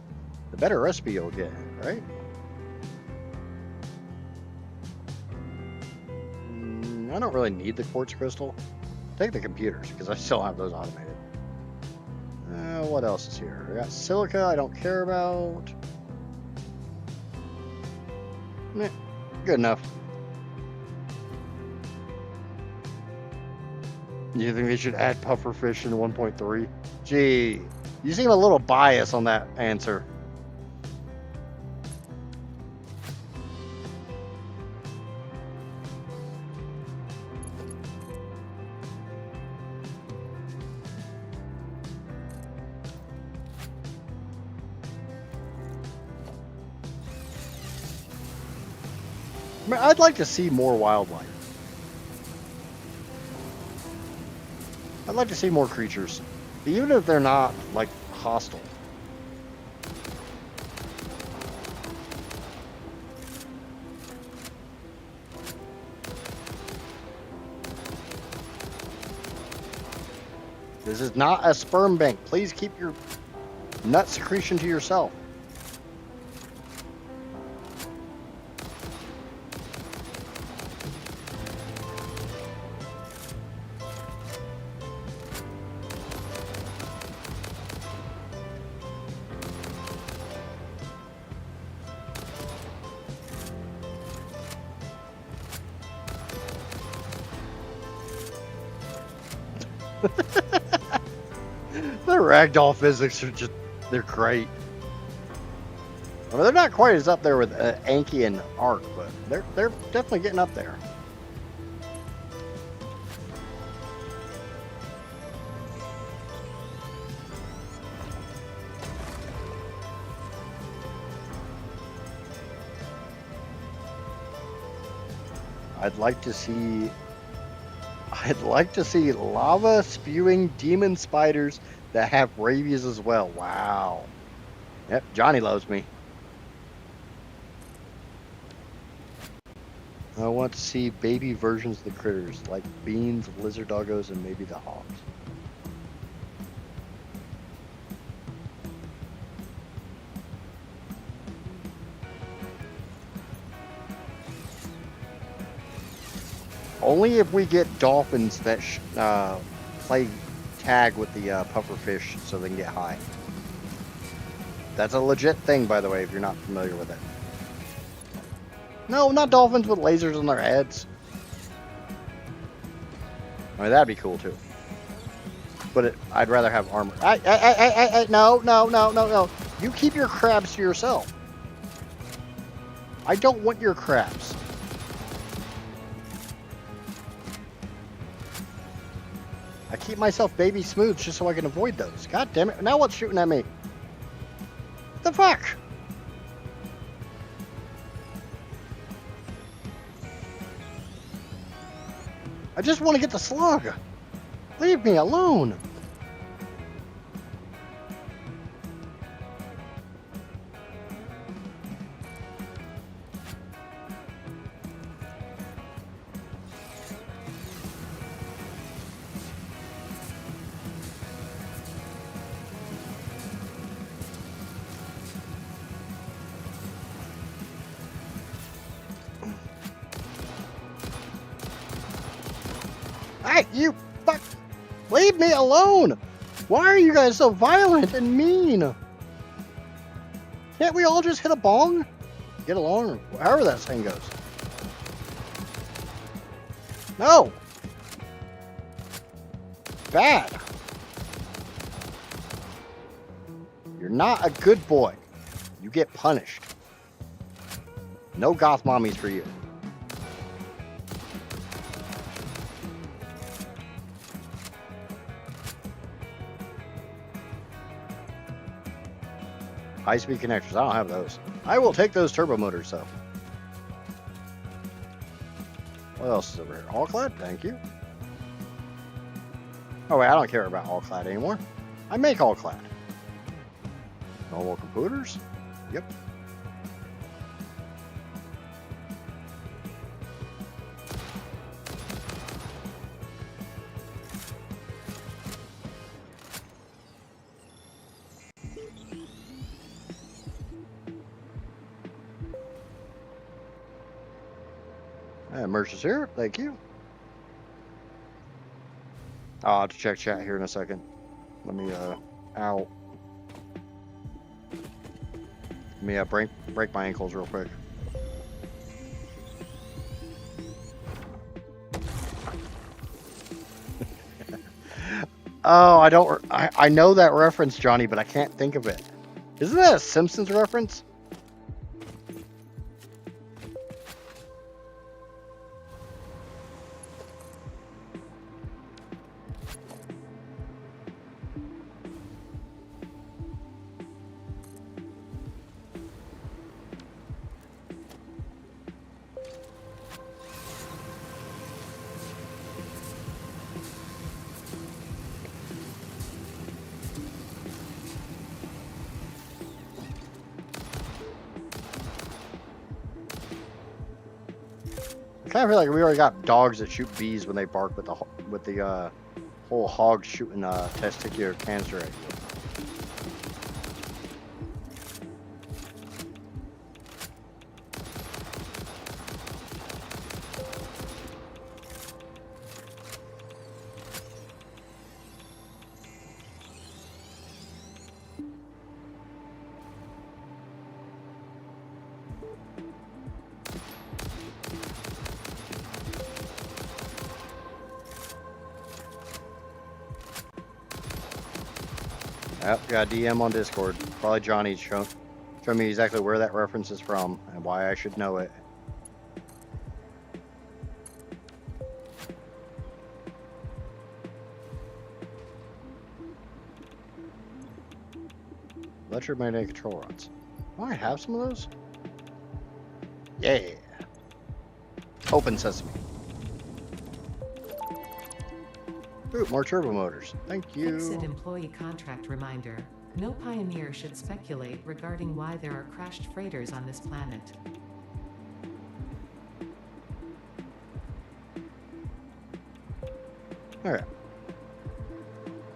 the better recipe you'll get, right? I don't really need the quartz crystal. Take the computers, because I still have those automated. What else is here? I got silica I don't care about. Good enough. You think they should add pufferfish in 1.3? Gee, you seem a little biased on that answer. I mean, I'd like to see more wildlife. I'd like to see more creatures, even if they're not, like, hostile. This is not a sperm bank. Please keep your nut secretion to yourself. The ragdoll physics are just, they're great. I mean, they're not quite as up there with Anki and Ark, but they're definitely getting up there. I'd like to see lava spewing demon spiders that have rabies as well. Wow. Yep, Johnny loves me. I want to see baby versions of the critters, like beans, lizard doggos, and maybe the hogs. Only if we get dolphins that play tag with the pufferfish so they can get high. That's a legit thing, by the way, if you're not familiar with it. No, not dolphins with lasers on their heads. I mean, that'd be cool too. But I'd rather have armor. No. You keep your crabs to yourself. I don't want your crabs. I keep myself baby smooth just so I can avoid those. God damn it. Now what's shooting at me? What the fuck? I just want to get the slug. Leave me alone. Hey, you fuck! Leave me alone! Why are you guys so violent and mean? Can't we all just hit a bong? Get along, or however that saying goes. No! Bad. You're not a good boy. You get punished. No goth mommies for you. High-speed connectors. I don't have those. I will take those turbo motors, though. What else is over here? All-clad? Thank you. Oh, wait. I don't care about all-clad anymore. I make all-clad. Normal computers? Yep. Merch is here. Thank you. I'll have to check chat here in a second. Let me, out. Let me, break my ankles real quick. Oh, I know that reference, Johnny, but I can't think of it. Isn't that a Simpsons reference? I kind of feel like we already got dogs that shoot bees when they bark with the whole hog shooting testicular cancer at you. Yep, got a DM on Discord. Probably Johnny showing me exactly where that reference is from and why I should know it. Electromagnetic control rods. Oh, I have some of those? Yeah. Open sesame. Ooh, more turbo motors. Thank you. Exit employee contract reminder. No pioneer should speculate regarding why there are crashed freighters on this planet. Alright.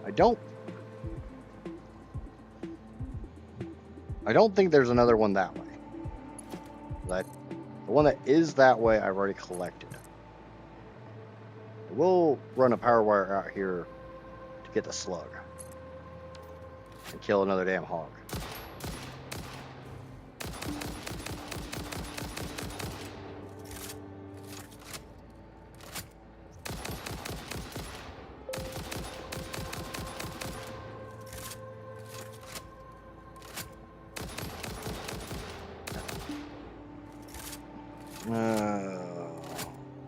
I don't think there's another one that way. But the one that is that way I've already collected. We'll run a power wire out here to get the slug. And kill another damn hog.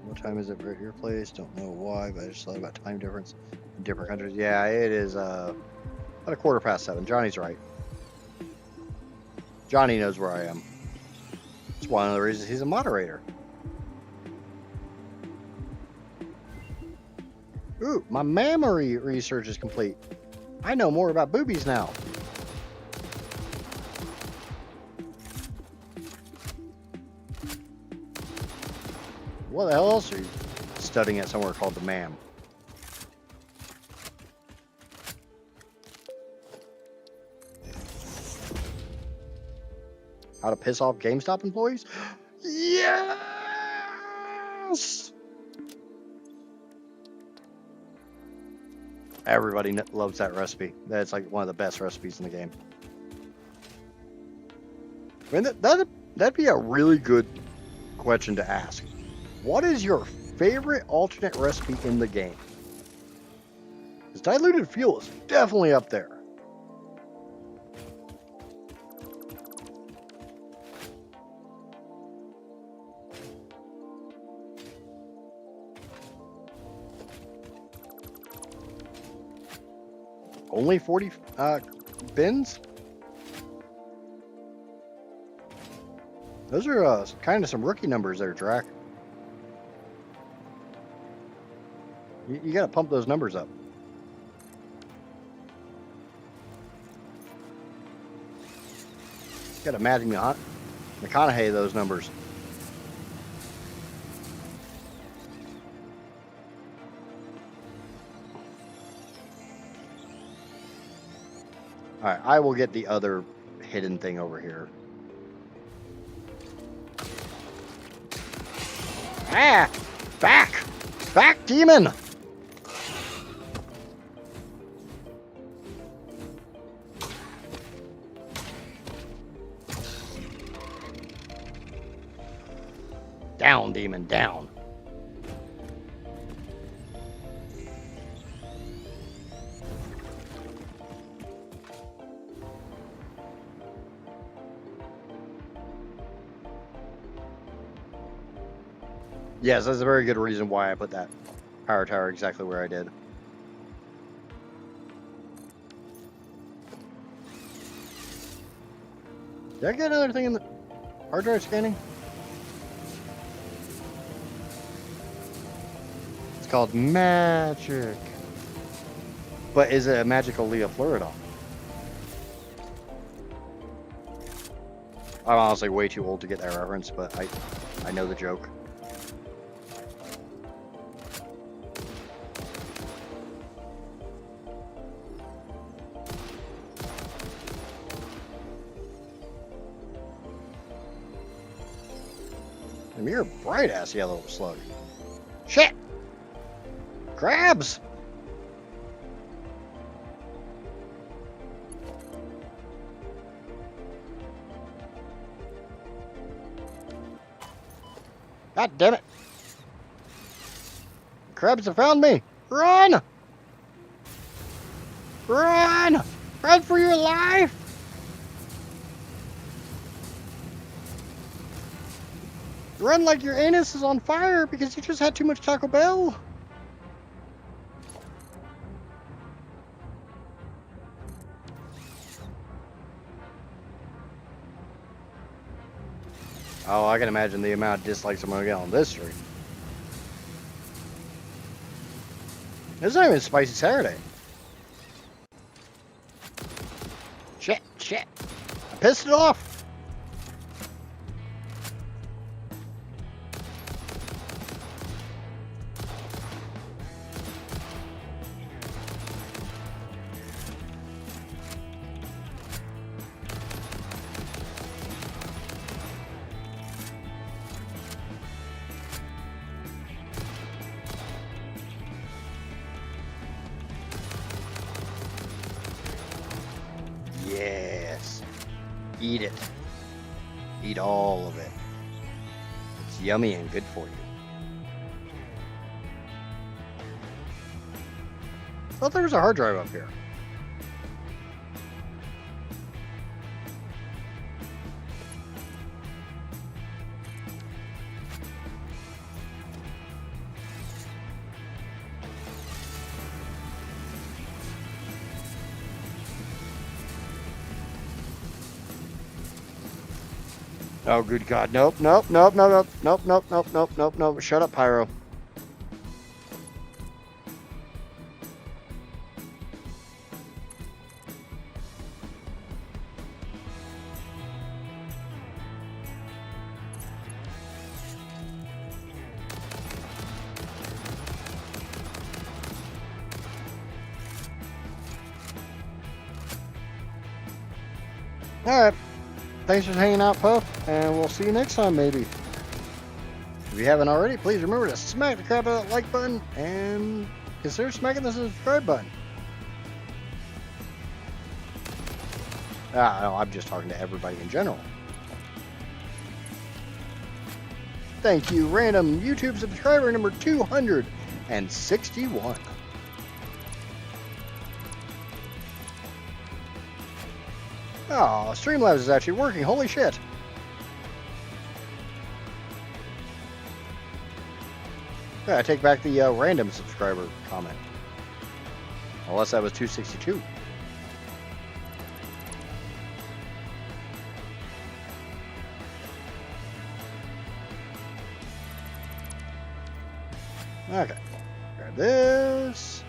What time is it at your place? Don't know why, but I just thought about time difference in different countries. Yeah, it is about 7:15. Johnny's right. Johnny knows where I am. It's one of the reasons he's a moderator. Ooh, my mammary research is complete. I know more about boobies now. What the hell else are you studying at somewhere called the MAM? How to piss off GameStop employees? Yes! Everybody loves that recipe. That's like one of the best recipes in the game. I mean, that'd be a really good question to ask. What is your favorite alternate recipe in the game? Because diluted fuel is definitely up there. Only 40 bins? Those are kind of some rookie numbers there, Drac. You gotta pump those numbers up. You gotta Matthew McConaughey those numbers. Alright, I will get the other hidden thing over here. Ah! Back! Back, demon! Down, demon, down. Yes, that's a very good reason why I put that power tower exactly where I did. Did I get another thing in the hard drive scanning? It's called magic. But is it a magical Leofluridon? I'm honestly way too old to get that reference, but I know the joke. And you're a bright ass yellow slug. Shit! Crabs! God damn it! Crabs have found me! Run! Run! Run for your life! Run like your anus is on fire because you just had too much Taco Bell. Oh, I can imagine the amount of dislikes I'm gonna get on this stream. It's not even Spicy Saturday. Shit, shit. I pissed it off. Yes. Eat it. Eat all of it. It's yummy and good for you. I thought there was a hard drive up here. Oh, good God. Nope, nope, nope, nope, nope, nope, nope, nope, nope, nope, nope. Shut up, Pyro. Alright. Thanks for hanging out, Puff, and we'll see you next time, maybe. If you haven't already, please remember to smack the crap out of that like button and consider smacking the subscribe button. No, I'm just talking to everybody in general. Thank you, random YouTube subscriber number 261. Oh, Streamlabs is actually working. Holy shit. Yeah, I take back the random subscriber comment. Unless that was 262. Okay. Grab this.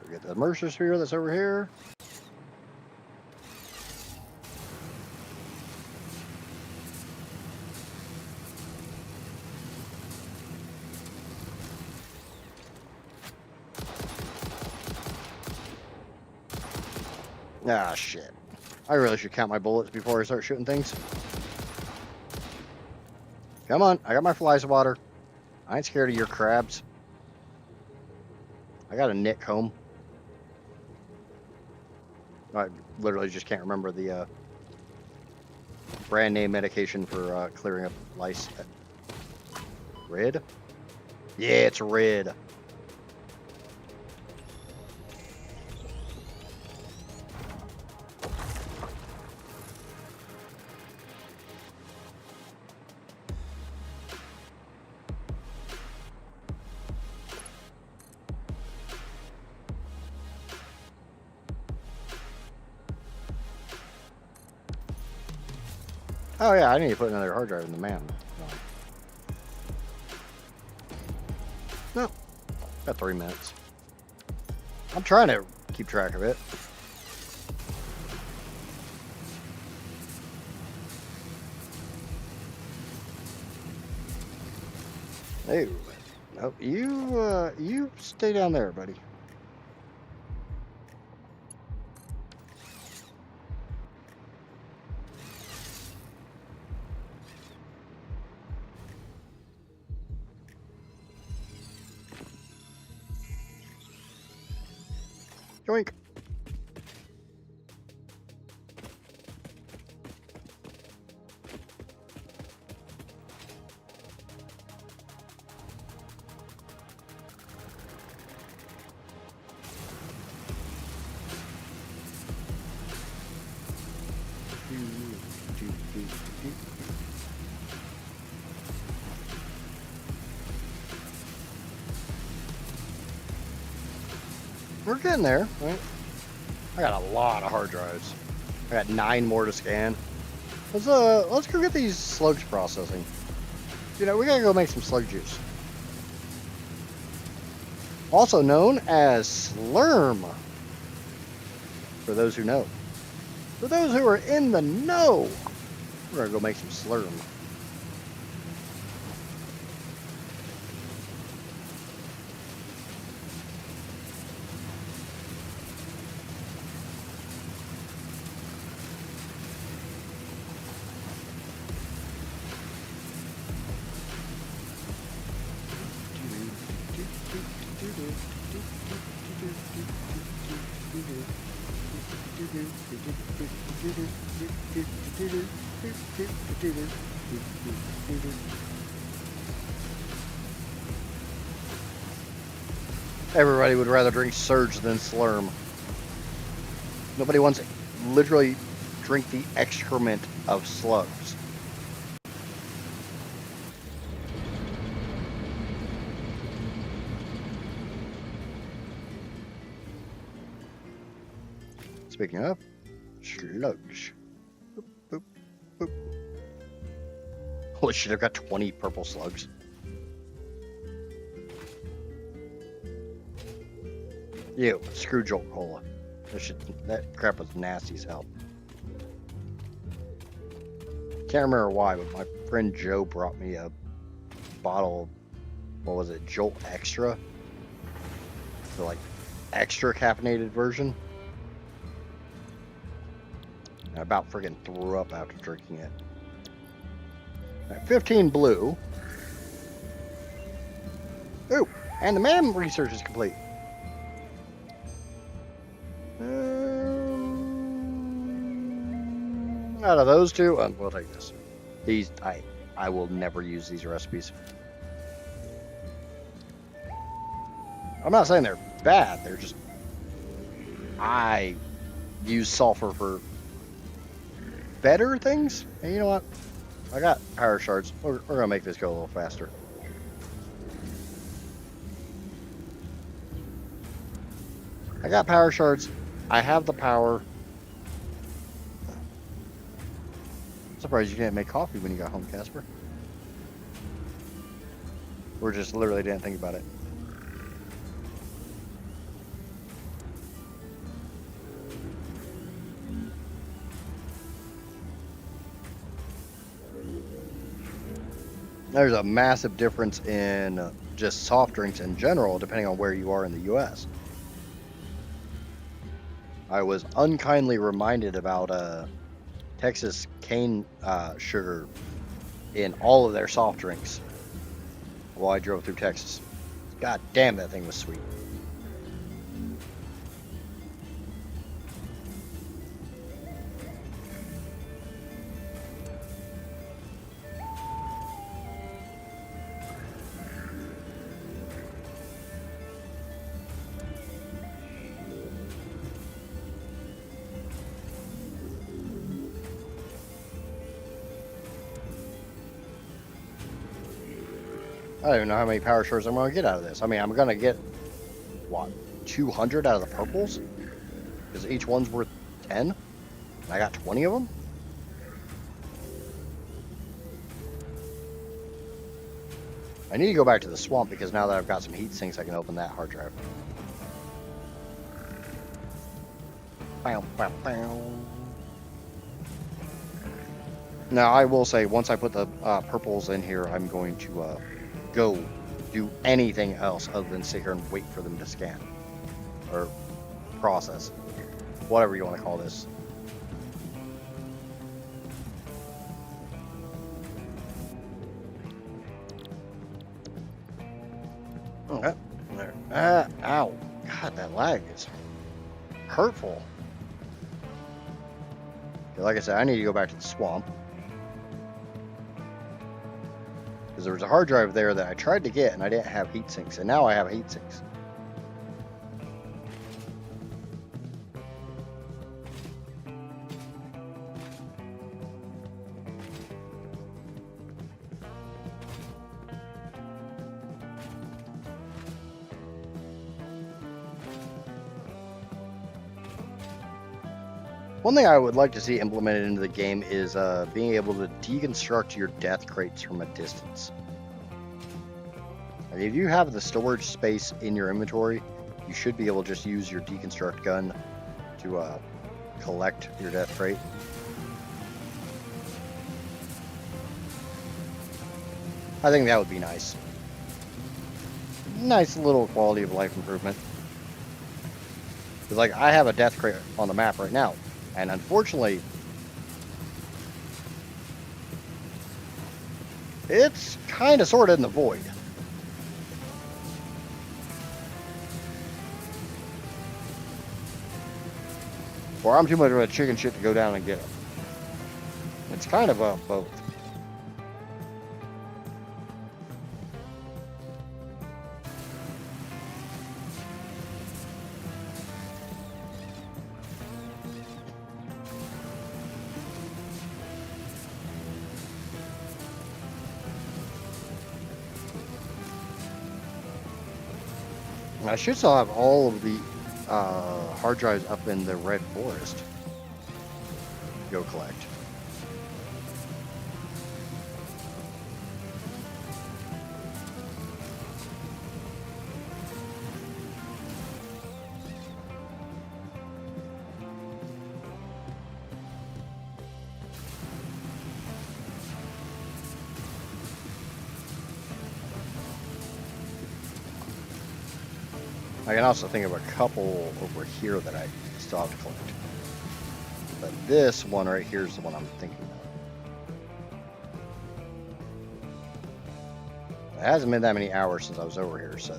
We get the Mercer sphere that's over here. Ah, shit. I really should count my bullets before I start shooting things. Come on, I got my fly swatter. I ain't scared of your crabs. I got a Nick home. I literally just can't remember the brand name medication for clearing up lice. Red? Yeah, it's red. Oh yeah, I need to put another hard drive in the man. No, got 3 minutes. I'm trying to keep track of it. Hey, nope, you stay down there, buddy. Joink. We're getting there, right? I got a lot of hard drives. I got 9 more to scan. Let's go get these slugs processing. You know, we gotta go make some slug juice. Also known as slurm. For those who know. For those who are in the know, we're gonna go make some slurm. Everybody would rather drink Surge than Slurm. Nobody wants to literally drink the excrement of slugs. Speaking of slugs. Boop, boop, boop. Holy shit, I've got 20 purple slugs. Ew, screw Jolt Cola. That crap was nasty as hell. Can't remember why, but my friend Joe brought me a bottle, what was it, Jolt Extra? The like extra caffeinated version. I about friggin' threw up after drinking it. Right, 15 blue. Ooh, and the MAM research is complete. Out of those two, we'll take this. These, I will never use these recipes. I'm not saying they're bad. They're just, I use sulfur for better things. And you know what? I got power shards. We're gonna make this go a little faster. I got power shards. I have the power. Surprised you didn't make coffee when you got home, Casper. Or just literally didn't think about it. There's a massive difference in just soft drinks in general, depending on where you are in the U.S. I was unkindly reminded about Texas cane sugar in all of their soft drinks while I drove through Texas. God damn, that thing was sweet. I don't even know how many power shards I'm going to get out of this. I mean, I'm going to get, what, 200 out of the purples? Because each one's worth 10? And I got 20 of them? I need to go back to the swamp because now that I've got some heat sinks, I can open that hard drive. Bow, bow, bow. Now, I will say, once I put the purples in here, I'm going to go do anything else other than sit here and wait for them to scan. Or process. Whatever you want to call this. Okay. There. Ow. God, that lag is hurtful. Like I said, I need to go back to the swamp. Because there was a hard drive there that I tried to get and I didn't have heat sinks, and now I have heat sinks. One thing I would like to see implemented into the game is being able to deconstruct your death crates from a distance. Like if you have the storage space in your inventory, you should be able to just use your deconstruct gun to collect your death crate. I think that would be nice. Nice little quality of life improvement. Because like I have a death crate on the map right now. And unfortunately, it's kind of sort of in the void. Or I'm too much of a chicken shit to go down and get it. It's kind of both. I should still have all of the hard drives up in the red forest. Go collect. I can also think of a couple over here that I still have to collect. But this one right here is the one I'm thinking of. It hasn't been that many hours since I was over here, so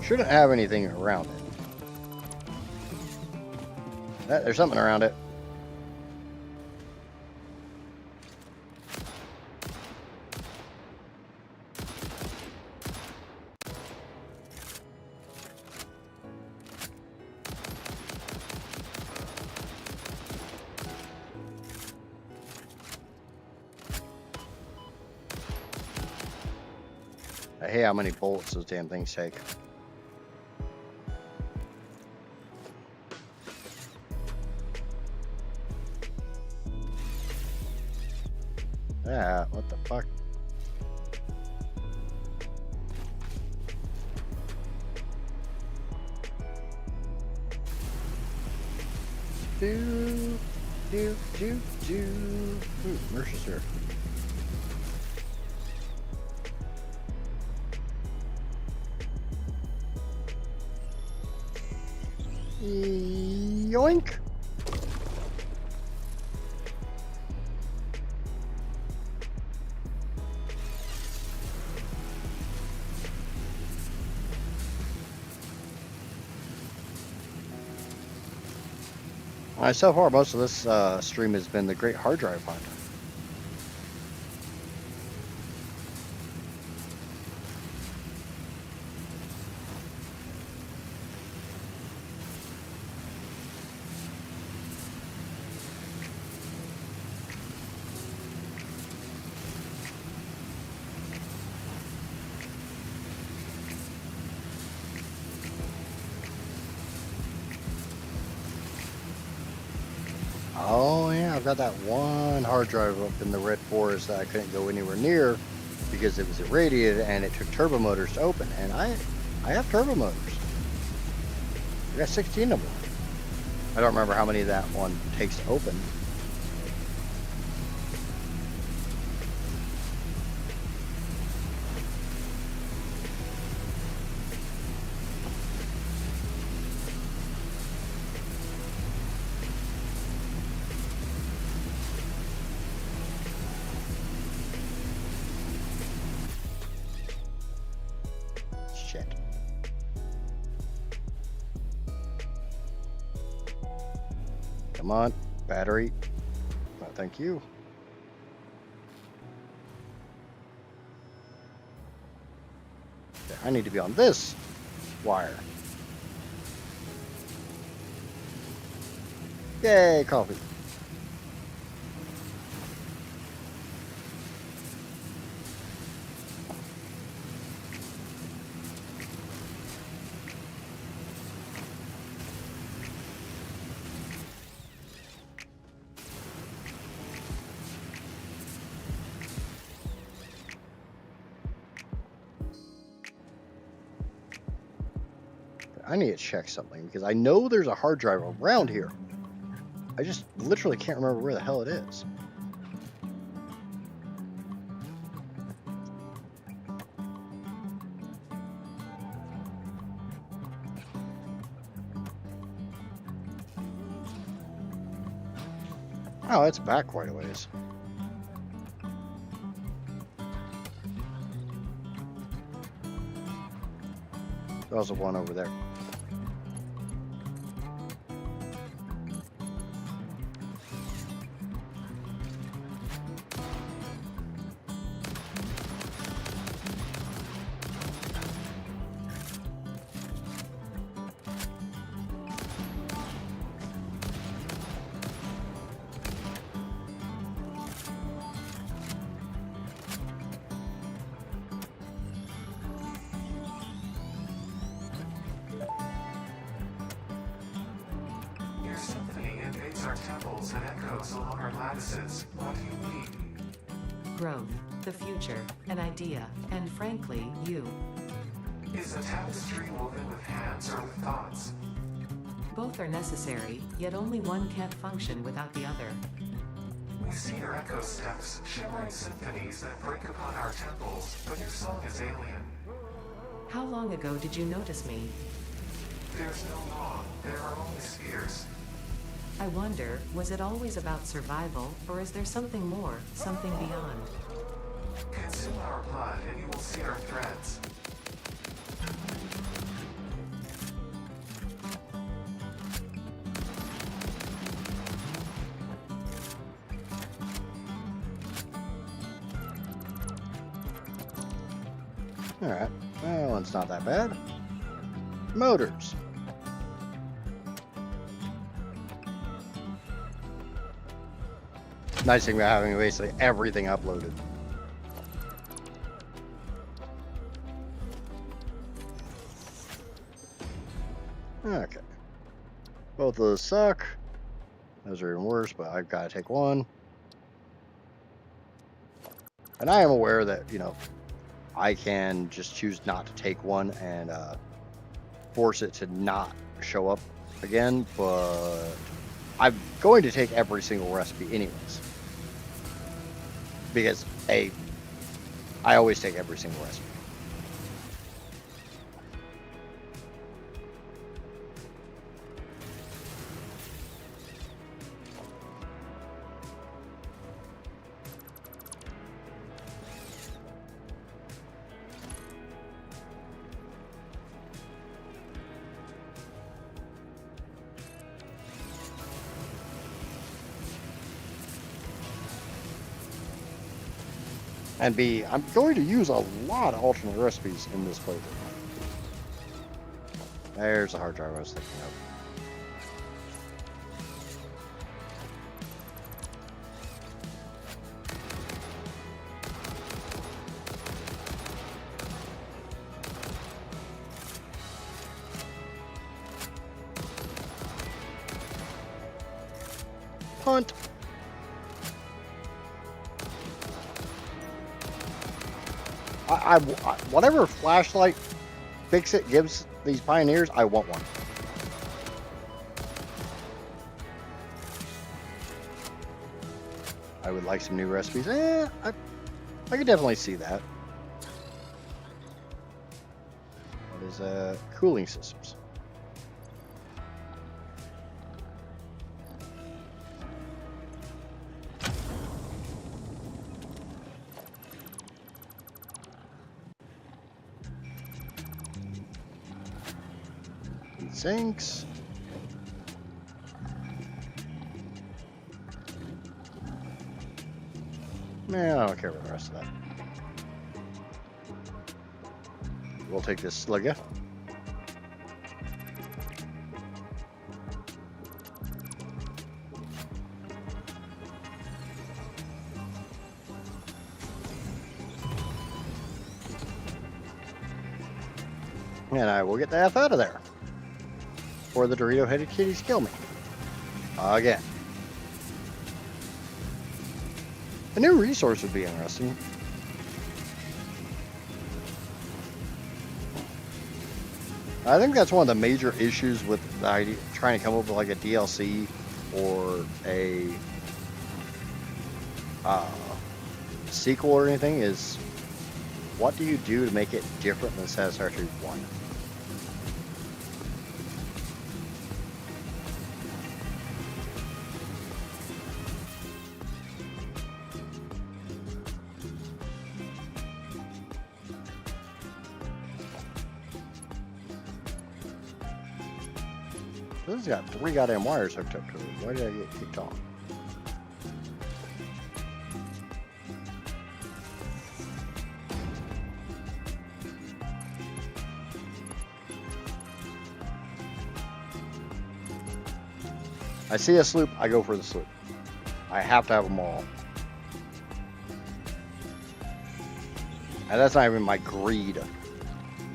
shouldn't have anything around it. There's something around it. I hate how many bullets those damn things take. Ah, what the fuck? Do. Ooh, Mercer's here. Yoink! So far, most of this stream has been the Great Hard Drive Hunt. Oh yeah, I've got that one hard drive up in the red forest that I couldn't go anywhere near because it was irradiated and it took turbo motors to open. And I have turbo motors. I got 16 of them. I don't remember how many that one takes to open. Come on, battery. No, thank you. Okay, I need to be on this wire. Yay, coffee. I need to check something because I know there's a hard drive around here. I just literally can't remember where the hell it is. Oh, it's back quite a ways. There's one over there. Your symphony invades our temples and echoes along our lattices. What do you need? Growth, the future, an idea, and frankly, you. Is a tapestry woven with hands or with thoughts? Both are necessary, yet only one can't function without the other. We see your echo steps, shimmering symphonies that break upon our temples, but your song is alien. How long ago did you notice me? There's no law, there are only spheres. I wonder, was it always about survival, or is there something more, something beyond? Consume our blood and you will see our threads. Alright, well, it's not that bad. Motors. Nice thing about having basically everything uploaded. Okay. Both of those suck. Those are even worse, but I've got to take one. And I am aware that, you know, I can just choose not to take one and force it to not show up again, but I'm going to take every single recipe anyways. Because, I always take every single recipe. And B, I'm going to use a lot of alternate recipes in this playthrough. There's the hard drive I was thinking of. Punt. Whatever flashlight fix it gives these pioneers, I want one. I would like some new recipes. I could definitely see that. What is cooling systems? Sinks. Man, I don't care about the rest of that. We'll take this slugger. And I will get the F out of there. Before the Dorito-headed kitties kill me. Again. A new resource would be interesting. I think that's one of the major issues with the idea, trying to come up with like a DLC or a sequel or anything is what do you do to make it different than Satisfactory 1? This has got 3 goddamn wires hooked up to it. Why did I get kicked off? I see a sloop, I go for the sloop. I have to have them all. And that's not even my greed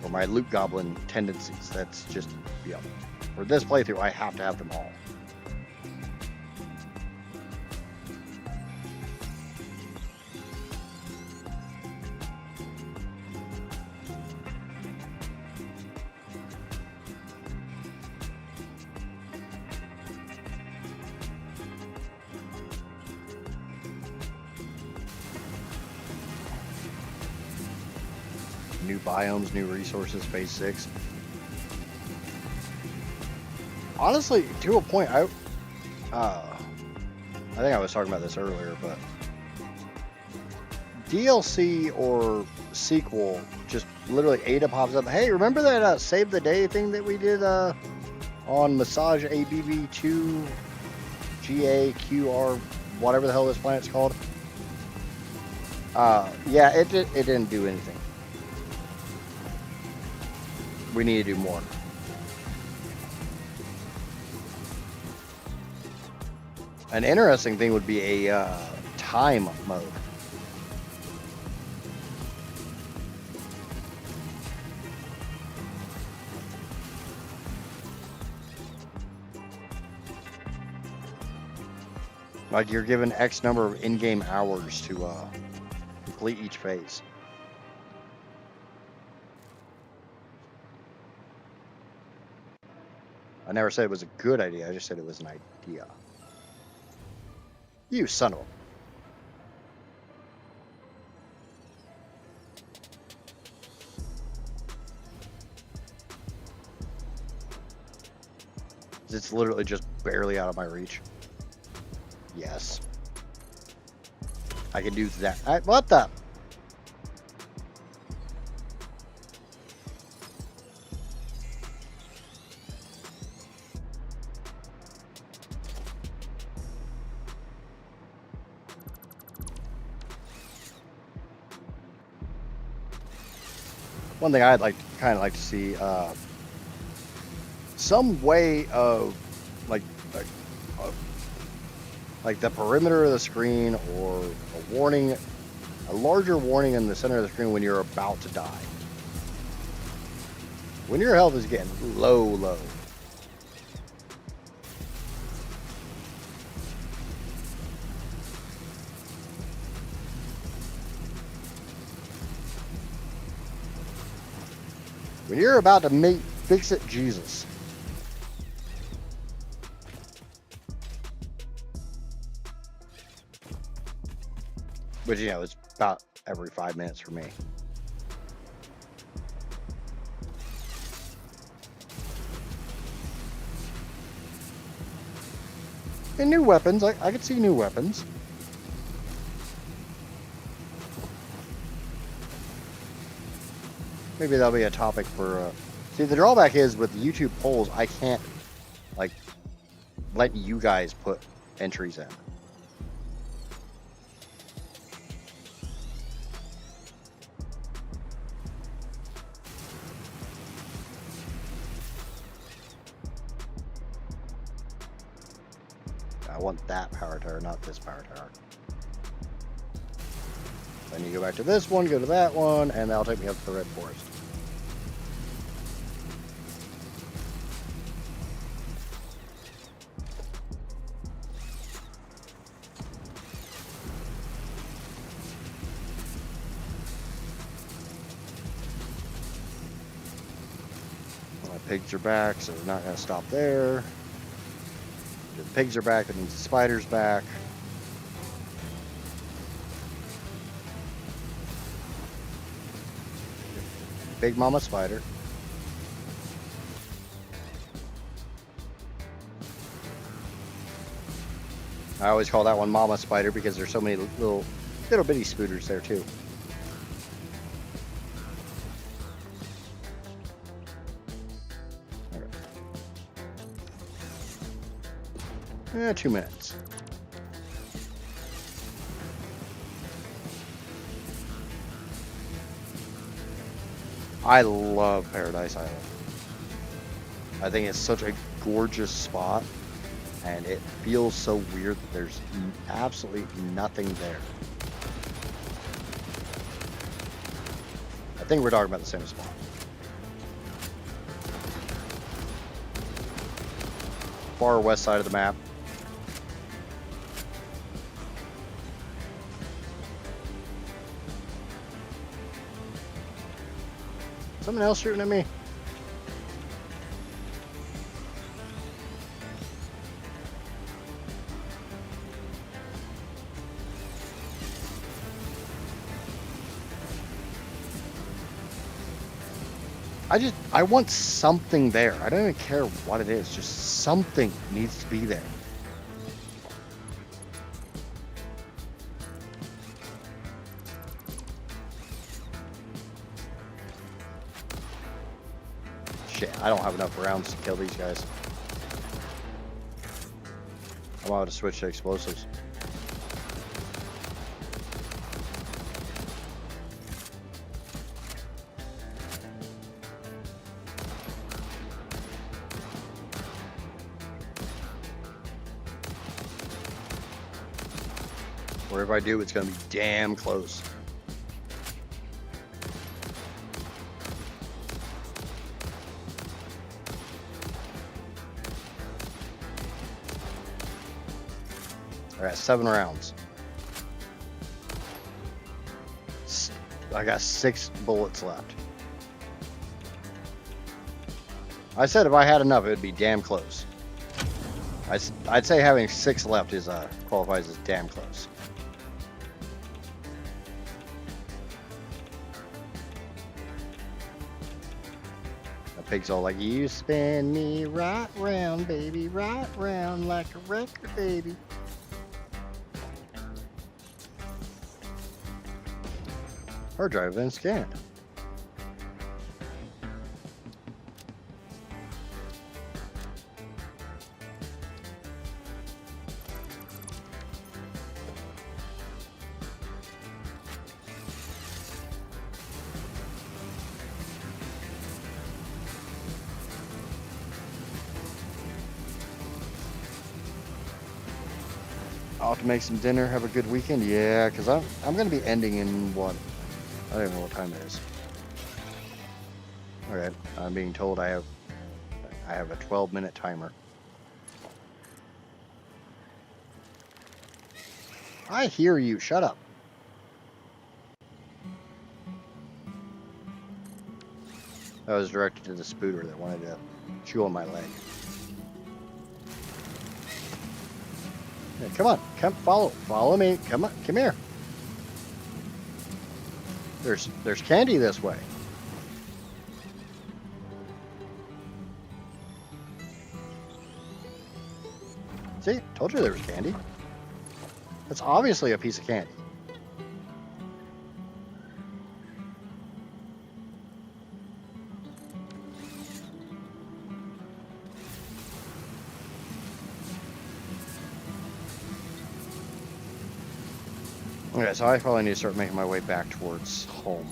or my loot goblin tendencies. That's just, yeah. For this playthrough, I have to have them all. New biomes, new resources, phase 6. Honestly, to a point, I think I was talking about this earlier, but DLC or sequel, just literally Ada pops up. Hey, remember that Save the Day thing that we did on Massage ABB2 GAQR, whatever the hell this planet's called? Yeah, it didn't do anything. We need to do more. An interesting thing would be a time mode. Like you're given X number of in-game hours to complete each phase. I never said it was a good idea, I just said it was an idea. You son of a... It's literally just barely out of my reach. Yes. I can do that. What the? One thing I'd kind of like to see, some way of like the perimeter of the screen, or a warning, a larger warning in the center of the screen when you're about to die. When your health is getting low. When you're about to meet Fix-It Jesus. Which, you know, is about every 5 minutes for me. And new weapons. I could see new weapons. Maybe that'll be a topic for... See, the drawback is with YouTube polls, I can't, like, let you guys put entries in. I want that power tower, not this power tower. Then you go back to this one, go to that one, and that'll take me up to the red forest. My pigs are back, so we're not going to stop there. If the pigs are back, that means the spider's back. Big mama spider. I always call that one mama spider because there's so many little bitty spooters there too. Okay. 2 minutes. I love Paradise Island. I think it's such a gorgeous spot, and it feels so weird that there's absolutely nothing there. I think we're talking about the same spot. Far west side of the map. Someone else shooting at me? I want something there. I don't even care what it is. Just something needs to be there. Shit, I don't have enough rounds to kill these guys. I'm about to switch to explosives. Wherever I do, it's going to be damn close. I got 7 rounds. I got 6 bullets left. I said if I had enough, it would be damn close. I'd say having 6 left is qualifies as damn close. The pig's all like, you spin me right round, baby, right round like a record, baby. Hard drive then scanned. I'll have to make some dinner, have a good weekend. Yeah, because I'm going to be ending in what? I don't even know what time it is. Okay, I'm being told I have a 12-minute timer. I hear you. Shut up. That was directed to the spooter that wanted to chew on my leg. Yeah, come on, come follow me. Come on, come here. There's candy this way. See, told you there was candy. That's obviously a piece of candy. Okay, so I probably need to start making my way back towards home.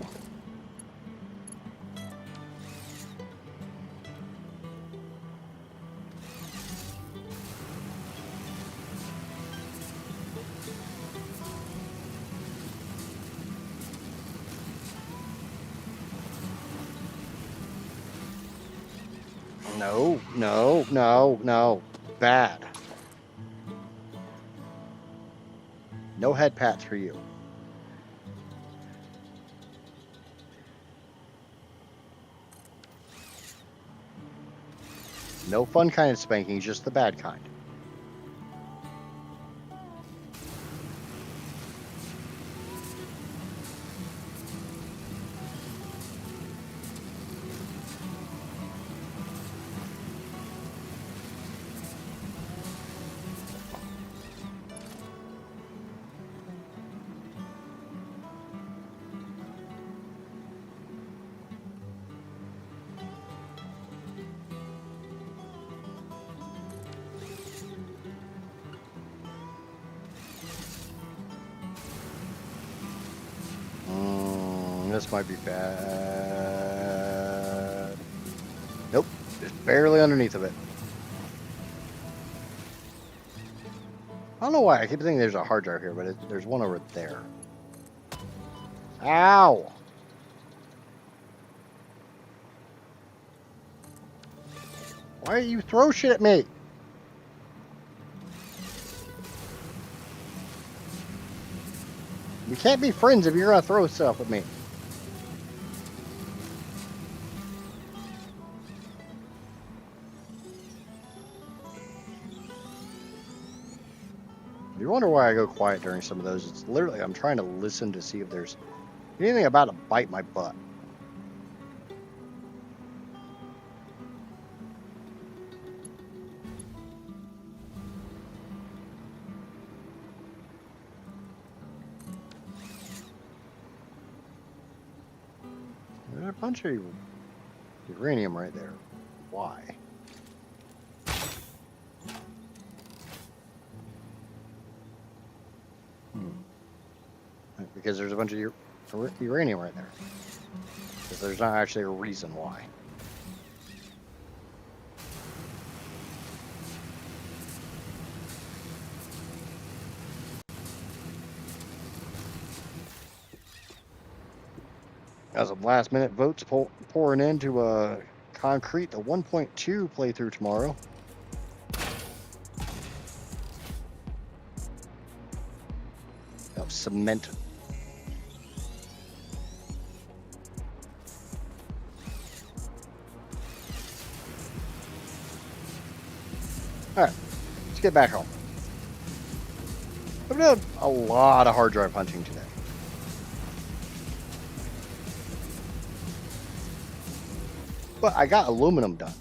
No, no, no, no. Bad. No head pats for you. No fun kind of spanking, just the bad kind. This might be bad. Nope, just barely underneath of it. I don't know why I keep thinking there's a hard drive here, but there's one over there. Ow! Why do you throw shit at me? We can't be friends if you're gonna throw stuff at me. If you wonder why I go quiet during some of those, it's literally I'm trying to listen to see if there's anything about to bite my butt. There's a bunch of uranium right there. Why? Because there's a bunch of uranium right there. Because there's not actually a reason why. Got some last minute votes pouring into concrete the 1.2 playthrough tomorrow. Of cement. Alright, let's get back home. I've done a lot of hard drive hunting today. But I got aluminum done.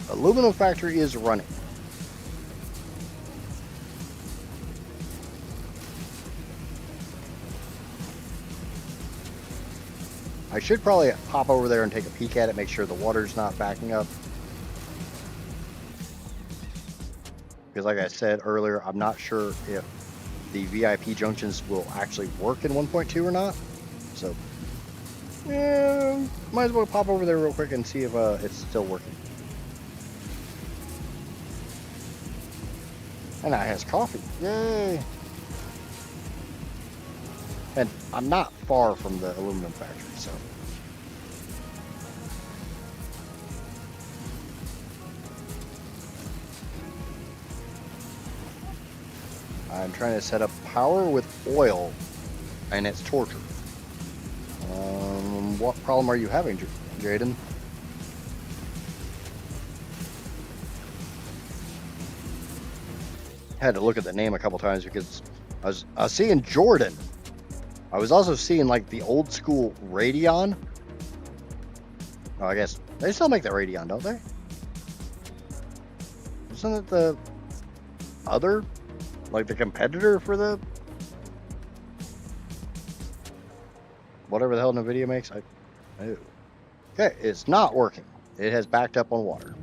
Aluminum factory is running. I should probably pop over there and take a peek at it, make sure the water's not backing up. Because like I said earlier, I'm not sure if the VIP junctions will actually work in 1.2 or not. So, yeah, might as well pop over there real quick and see if it's still working. And now it has coffee. Yay! And I'm not far from the aluminum factory, so. I'm trying to set up power with oil, and it's torture. What problem are you having, Jaden? Had to look at the name a couple times because I was seeing Jordan. I was also seeing like the old school Radeon. Oh, I guess they still make the Radeon, don't they? Isn't it the other, like the competitor for the whatever the hell NVIDIA makes? Okay, it's not working. It has backed up on water.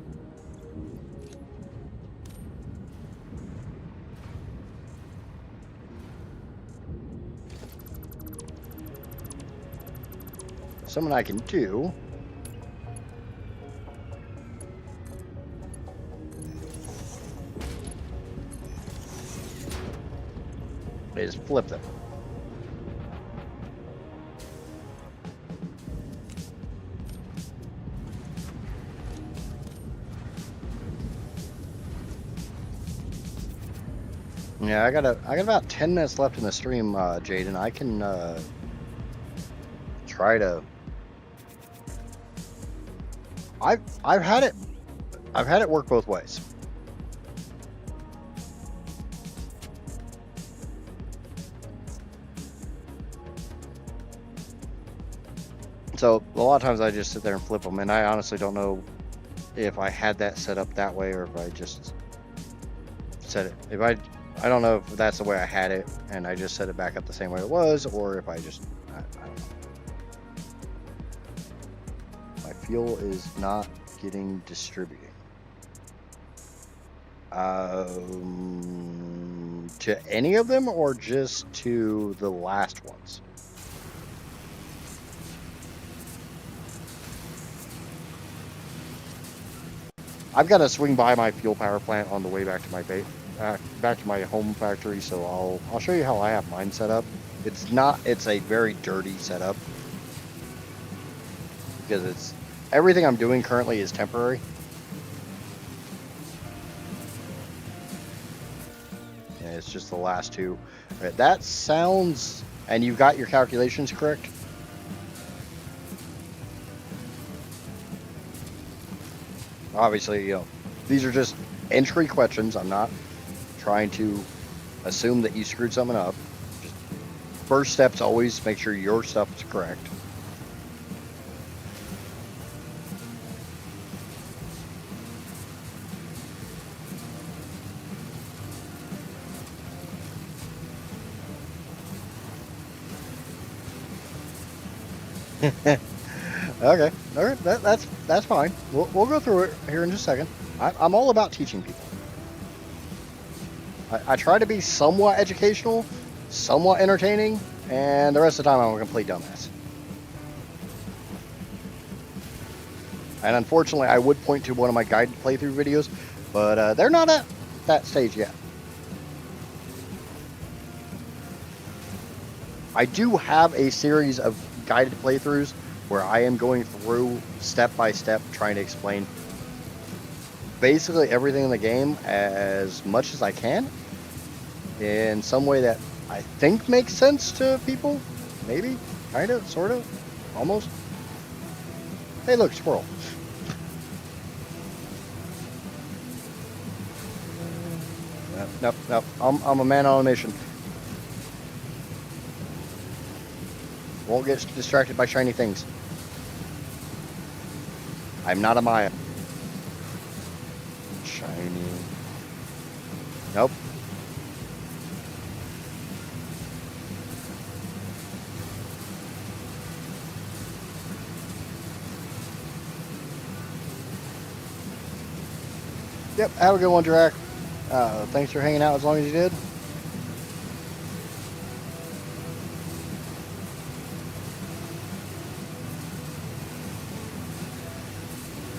Something I can do is flip them. Yeah, I got about 10 minutes left in the stream, Jaden. I can try to. I've had it work both ways. So a lot of times I just sit there and flip them, and I honestly don't know if I had that set up that way or if I just set it. If I don't know if that's the way I had it, and I just set it back up the same way it was, or if I just I don't know. My fuel is not getting distributed. To any of them or just to the last ones? I've got to swing by my fuel power plant on the way back to my back to my home factory, so I'll show you how I have mine set up. It's a very dirty setup because everything I'm doing currently is temporary. And it's just the last two. Right, that sounds, and you've got your calculations correct. Obviously, these are just entry questions. I'm not trying to assume that you screwed something up. Just first step's always make sure your stuff is correct. Okay, all right, that's fine. We'll go through it here in just a second. I'm all about teaching people. I try to be somewhat educational, somewhat entertaining, and the rest of the time I'm a complete dumbass. And unfortunately, I would point to one of my guided playthrough videos, but they're not at that stage yet. I do have a series of guided playthroughs where I am going through step by step trying to explain basically everything in the game as much as I can in some way that I think makes sense to people. Maybe, kind of, sort of, almost. Hey, look, squirrel. Nope. I'm a man on a mission. Won't get distracted by shiny things. I'm not a Maya. Shiny. Nope. Yep, have a good one, Drac. Thanks for hanging out as long as you did.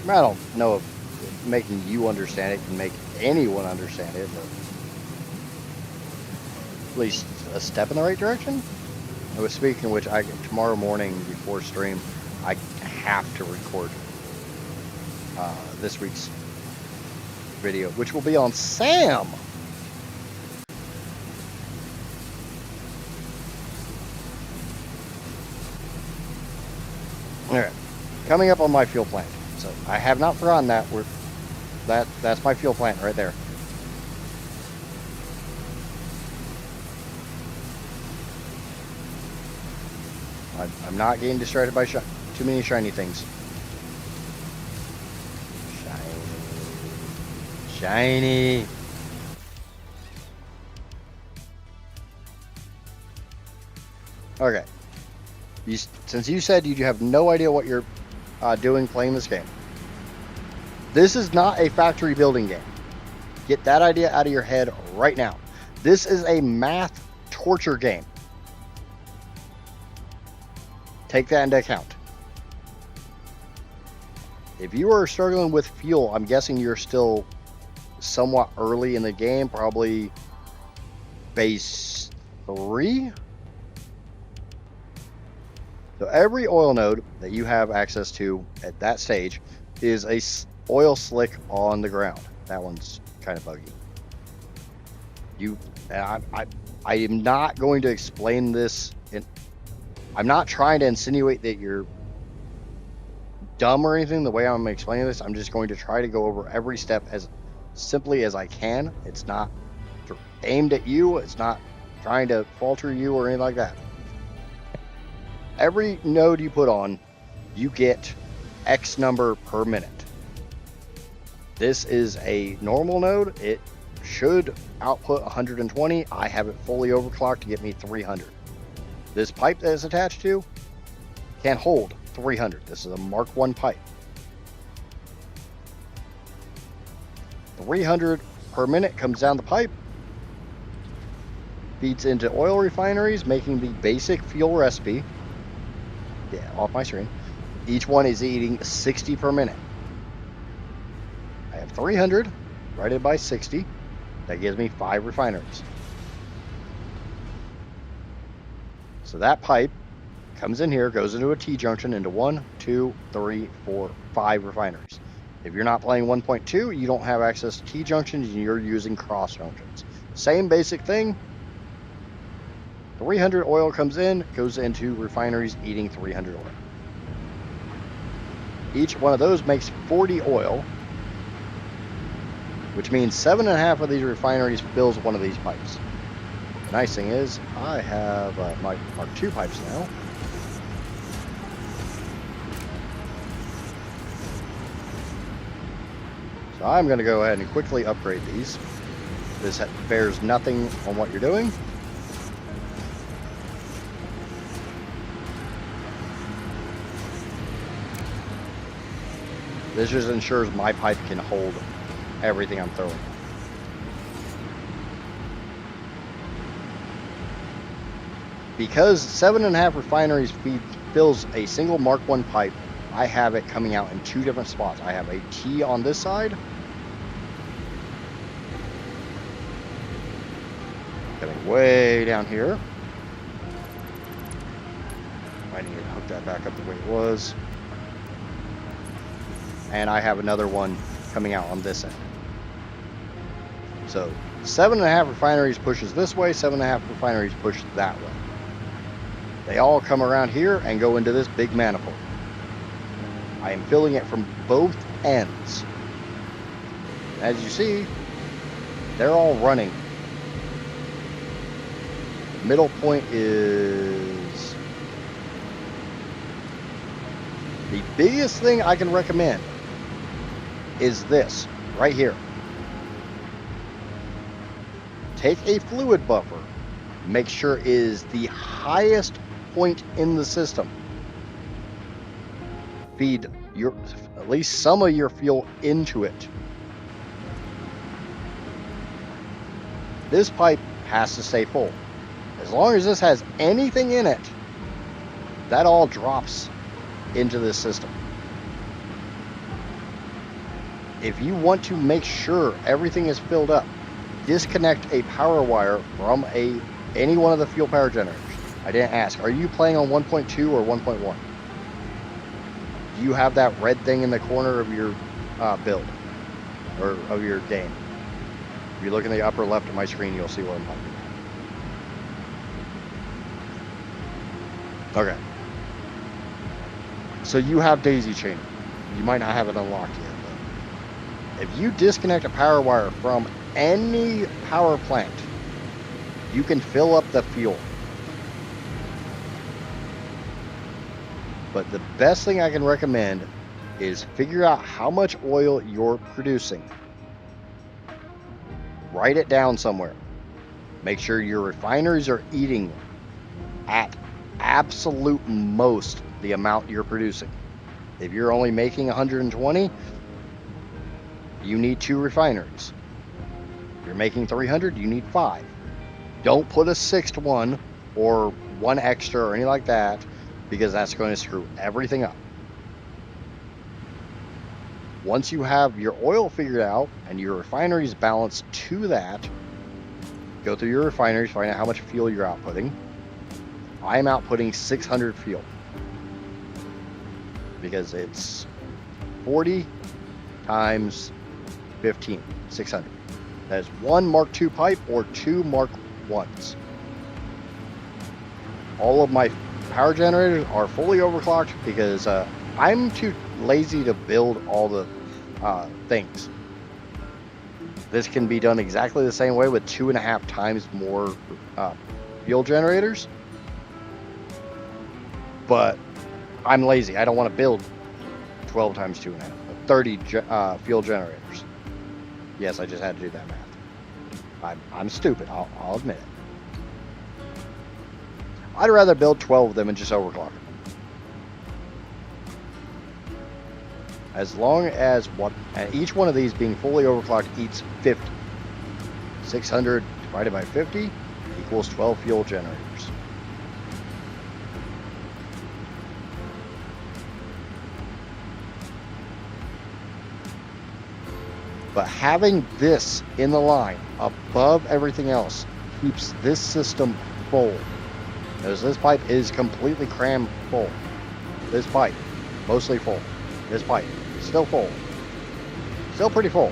I don't know if making you understand it can make anyone understand it, but at least a step in the right direction. I was speaking of which, tomorrow morning before stream, I have to record this week's video, which will be on Sam. All right, coming up on my fuel plant. So I have not forgotten that. That's my fuel plant right there. I'm not getting distracted by too many shiny things. Shiny. Okay. Since you said you have no idea what you're doing playing this game, this is not a factory building game. Get that idea out of your head right now. This is a math torture game. Take that into account. If you are struggling with fuel, I'm guessing you're still somewhat early in the game, probably base 3. So every oil node that you have access to at that stage is a oil slick on the ground. That one's kind of buggy. I am not going to explain this. I'm not trying to insinuate that you're dumb or anything the way I'm explaining this. I'm just going to try to go over every step as simply as I can. It's not aimed at you. It's not trying to falter you or anything like that. Every node you put on, you get X number per minute. This is a normal node. It should output 120. I have it fully overclocked to get me 300. This pipe that is attached to can hold 300. This is a Mark I pipe. 300 per minute comes down the pipe, feeds into oil refineries, making the basic fuel recipe. Yeah, off my screen. Each one is eating 60 per minute. I have 300 divided by 60. That gives me 5 refineries. So that pipe comes in here, goes into a T-junction into 1, 2, 3, 4, 5 refineries. If you're not playing 1.2, you don't have access to T-junctions and you're using cross junctions. Same basic thing. 300 oil comes in, goes into refineries eating 300 oil. Each one of those makes 40 oil, which means 7.5 of these refineries fills one of these pipes. The nice thing is, I have my Mark II pipes now. So I'm going to go ahead and quickly upgrade these. This bears nothing on what you're doing. This just ensures my pipe can hold everything I'm throwing. Because 7.5 refineries fills a single Mark I pipe, I have it coming out in 2 different spots. I have a T on this side, coming way down here. I need to hook that back up the way it was. And I have another one coming out on this end. So 7.5 refineries pushes this way, 7.5 refineries push that way. They all come around here and go into this big manifold. I am filling it from both ends. As you see, they're all running. The middle point is the biggest thing I can recommend is this right here. Take a fluid buffer, make sure it is the highest point in the system. Feed at least some of your fuel into it. This pipe has to stay full. As long as this has anything in it, that all drops into this system. If you want to make sure everything is filled up, disconnect a power wire from any one of the fuel power generators. I didn't ask, are you playing on 1.2 or 1.1? Do you have that red thing in the corner of your build or of your game? If you look in the upper left of my screen, you'll see what I'm talking about. Okay. So you have daisy chaining. You might not have it unlocked yet. But if you disconnect a power wire from any power plant, you can fill up the fuel. But the best thing I can recommend is figure out how much oil you're producing. Write it down somewhere. Make sure your refineries are eating at absolute most the amount you're producing. If you're only making 120, you need 2 refineries. If you're making 300, you need 5. Don't put a 6th one or 1 extra or anything like that, because that's going to screw everything up. Once you have your oil figured out and your refineries balanced to that, go through your refineries, find out how much fuel you're outputting. I'm outputting 600 fuel because it's 40 times 15, 600. That is 1 Mark II pipe or 2 Mark Is. All of my power generators are fully overclocked because I'm too lazy to build all the things. This can be done exactly the same way with 2.5 times more fuel generators. But I'm lazy. I don't want to build 12 times 2.5, 30 fuel generators. Yes, I just had to do that math. I'm stupid. I'll admit it. I'd rather build 12 of them and just overclock them. As long as and each one of these being fully overclocked eats 50. 600 divided by 50 equals 12 fuel generators. But having this in the line above everything else keeps this system full. Because this pipe is completely crammed full. This pipe, mostly full. This pipe, still full. Still pretty full.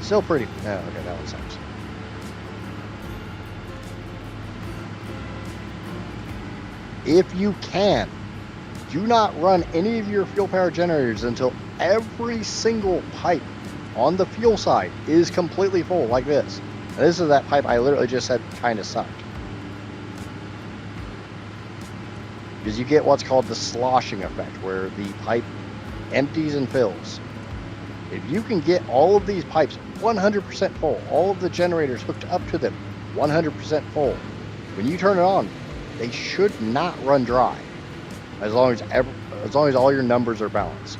Still pretty, oh, okay, that one sucks. If you can, do not run any of your fuel power generators until every single pipe on the fuel side is completely full, like this. And this is that pipe I literally just said kind of sucked. Because you get what's called the sloshing effect, where the pipe empties and fills. If you can get all of these pipes 100% full, all of the generators hooked up to them 100% full, when you turn it on, they should not run dry, as long as all your numbers are balanced,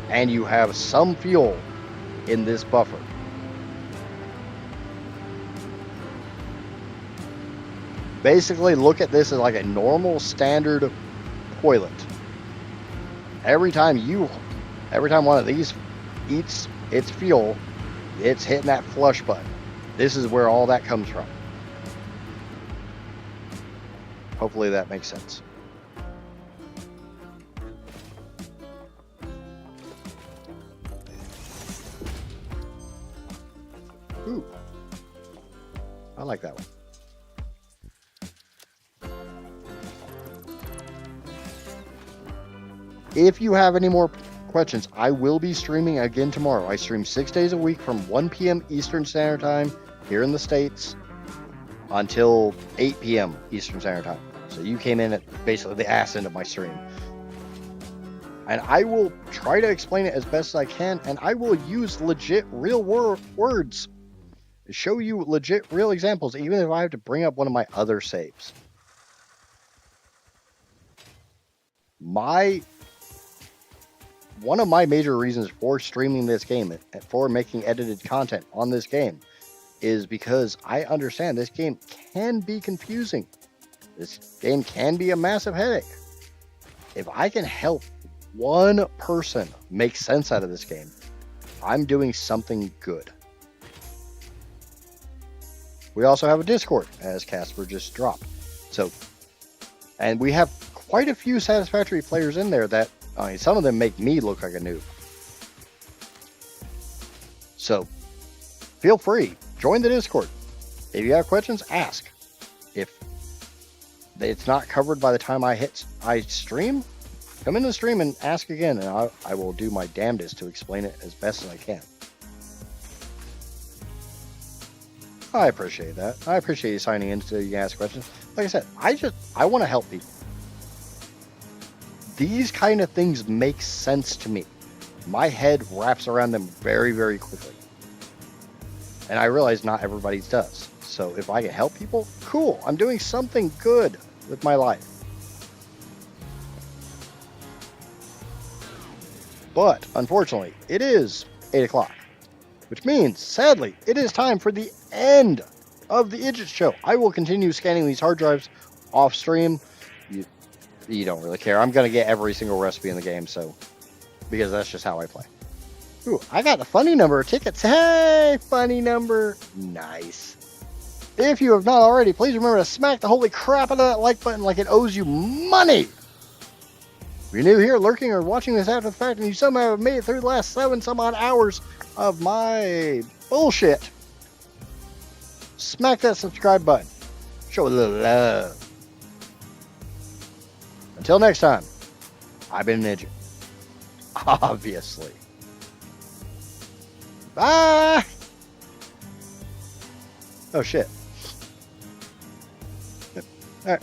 and you have some fuel in this buffer. Basically, look at this as like a normal standard toilet. Every time one of these eats its fuel, it's hitting that flush button. This is where all that comes from. Hopefully that makes sense. Ooh, I like that one. If you have any more questions, I will be streaming again tomorrow. I stream 6 days a week from 1 p.m. Eastern Standard Time here in the States until 8 p.m. Eastern Standard Time. So you came in at basically the ass end of my stream. And I will try to explain it as best as I can, and I will use legit real words to show you legit real examples, even if I have to bring up one of my other saves. One of my major reasons for streaming this game and for making edited content on this game is because I understand this game can be confusing. This game can be a massive headache. If I can help one person make sense out of this game, I'm doing something good. We also have a Discord, as Casper just dropped. And we have quite a few Satisfactory players in there that, some of them make me look like a noob. So, feel free, join the Discord. If you have questions, ask. If it's not covered by the time I stream, come into the stream and ask again, and I will do my damnedest to explain it as best as I can. I appreciate that. I appreciate you signing in so you can ask questions. Like I said, I want to help people. These kind of things make sense to me. My head wraps around them very, very quickly. And I realize not everybody's does. So if I can help people, cool. I'm doing something good with my life. But unfortunately, it is 8 o'clock. Which means, sadly, it is time for the end of the Idget Show. I will continue scanning these hard drives off stream. You don't really care. I'm going to get every single recipe in the game, because that's just how I play. Ooh, I got the funny number of tickets. Hey, funny number. Nice. If you have not already, please remember to smack the holy crap out of that like button like it owes you money. If you're new here, lurking, or watching this after the fact, and you somehow have made it through the last 7 some odd hours of my bullshit, smack that subscribe button. Show a little love. Until next time, I've been Ninja. Obviously. Bye! Oh, shit. All right.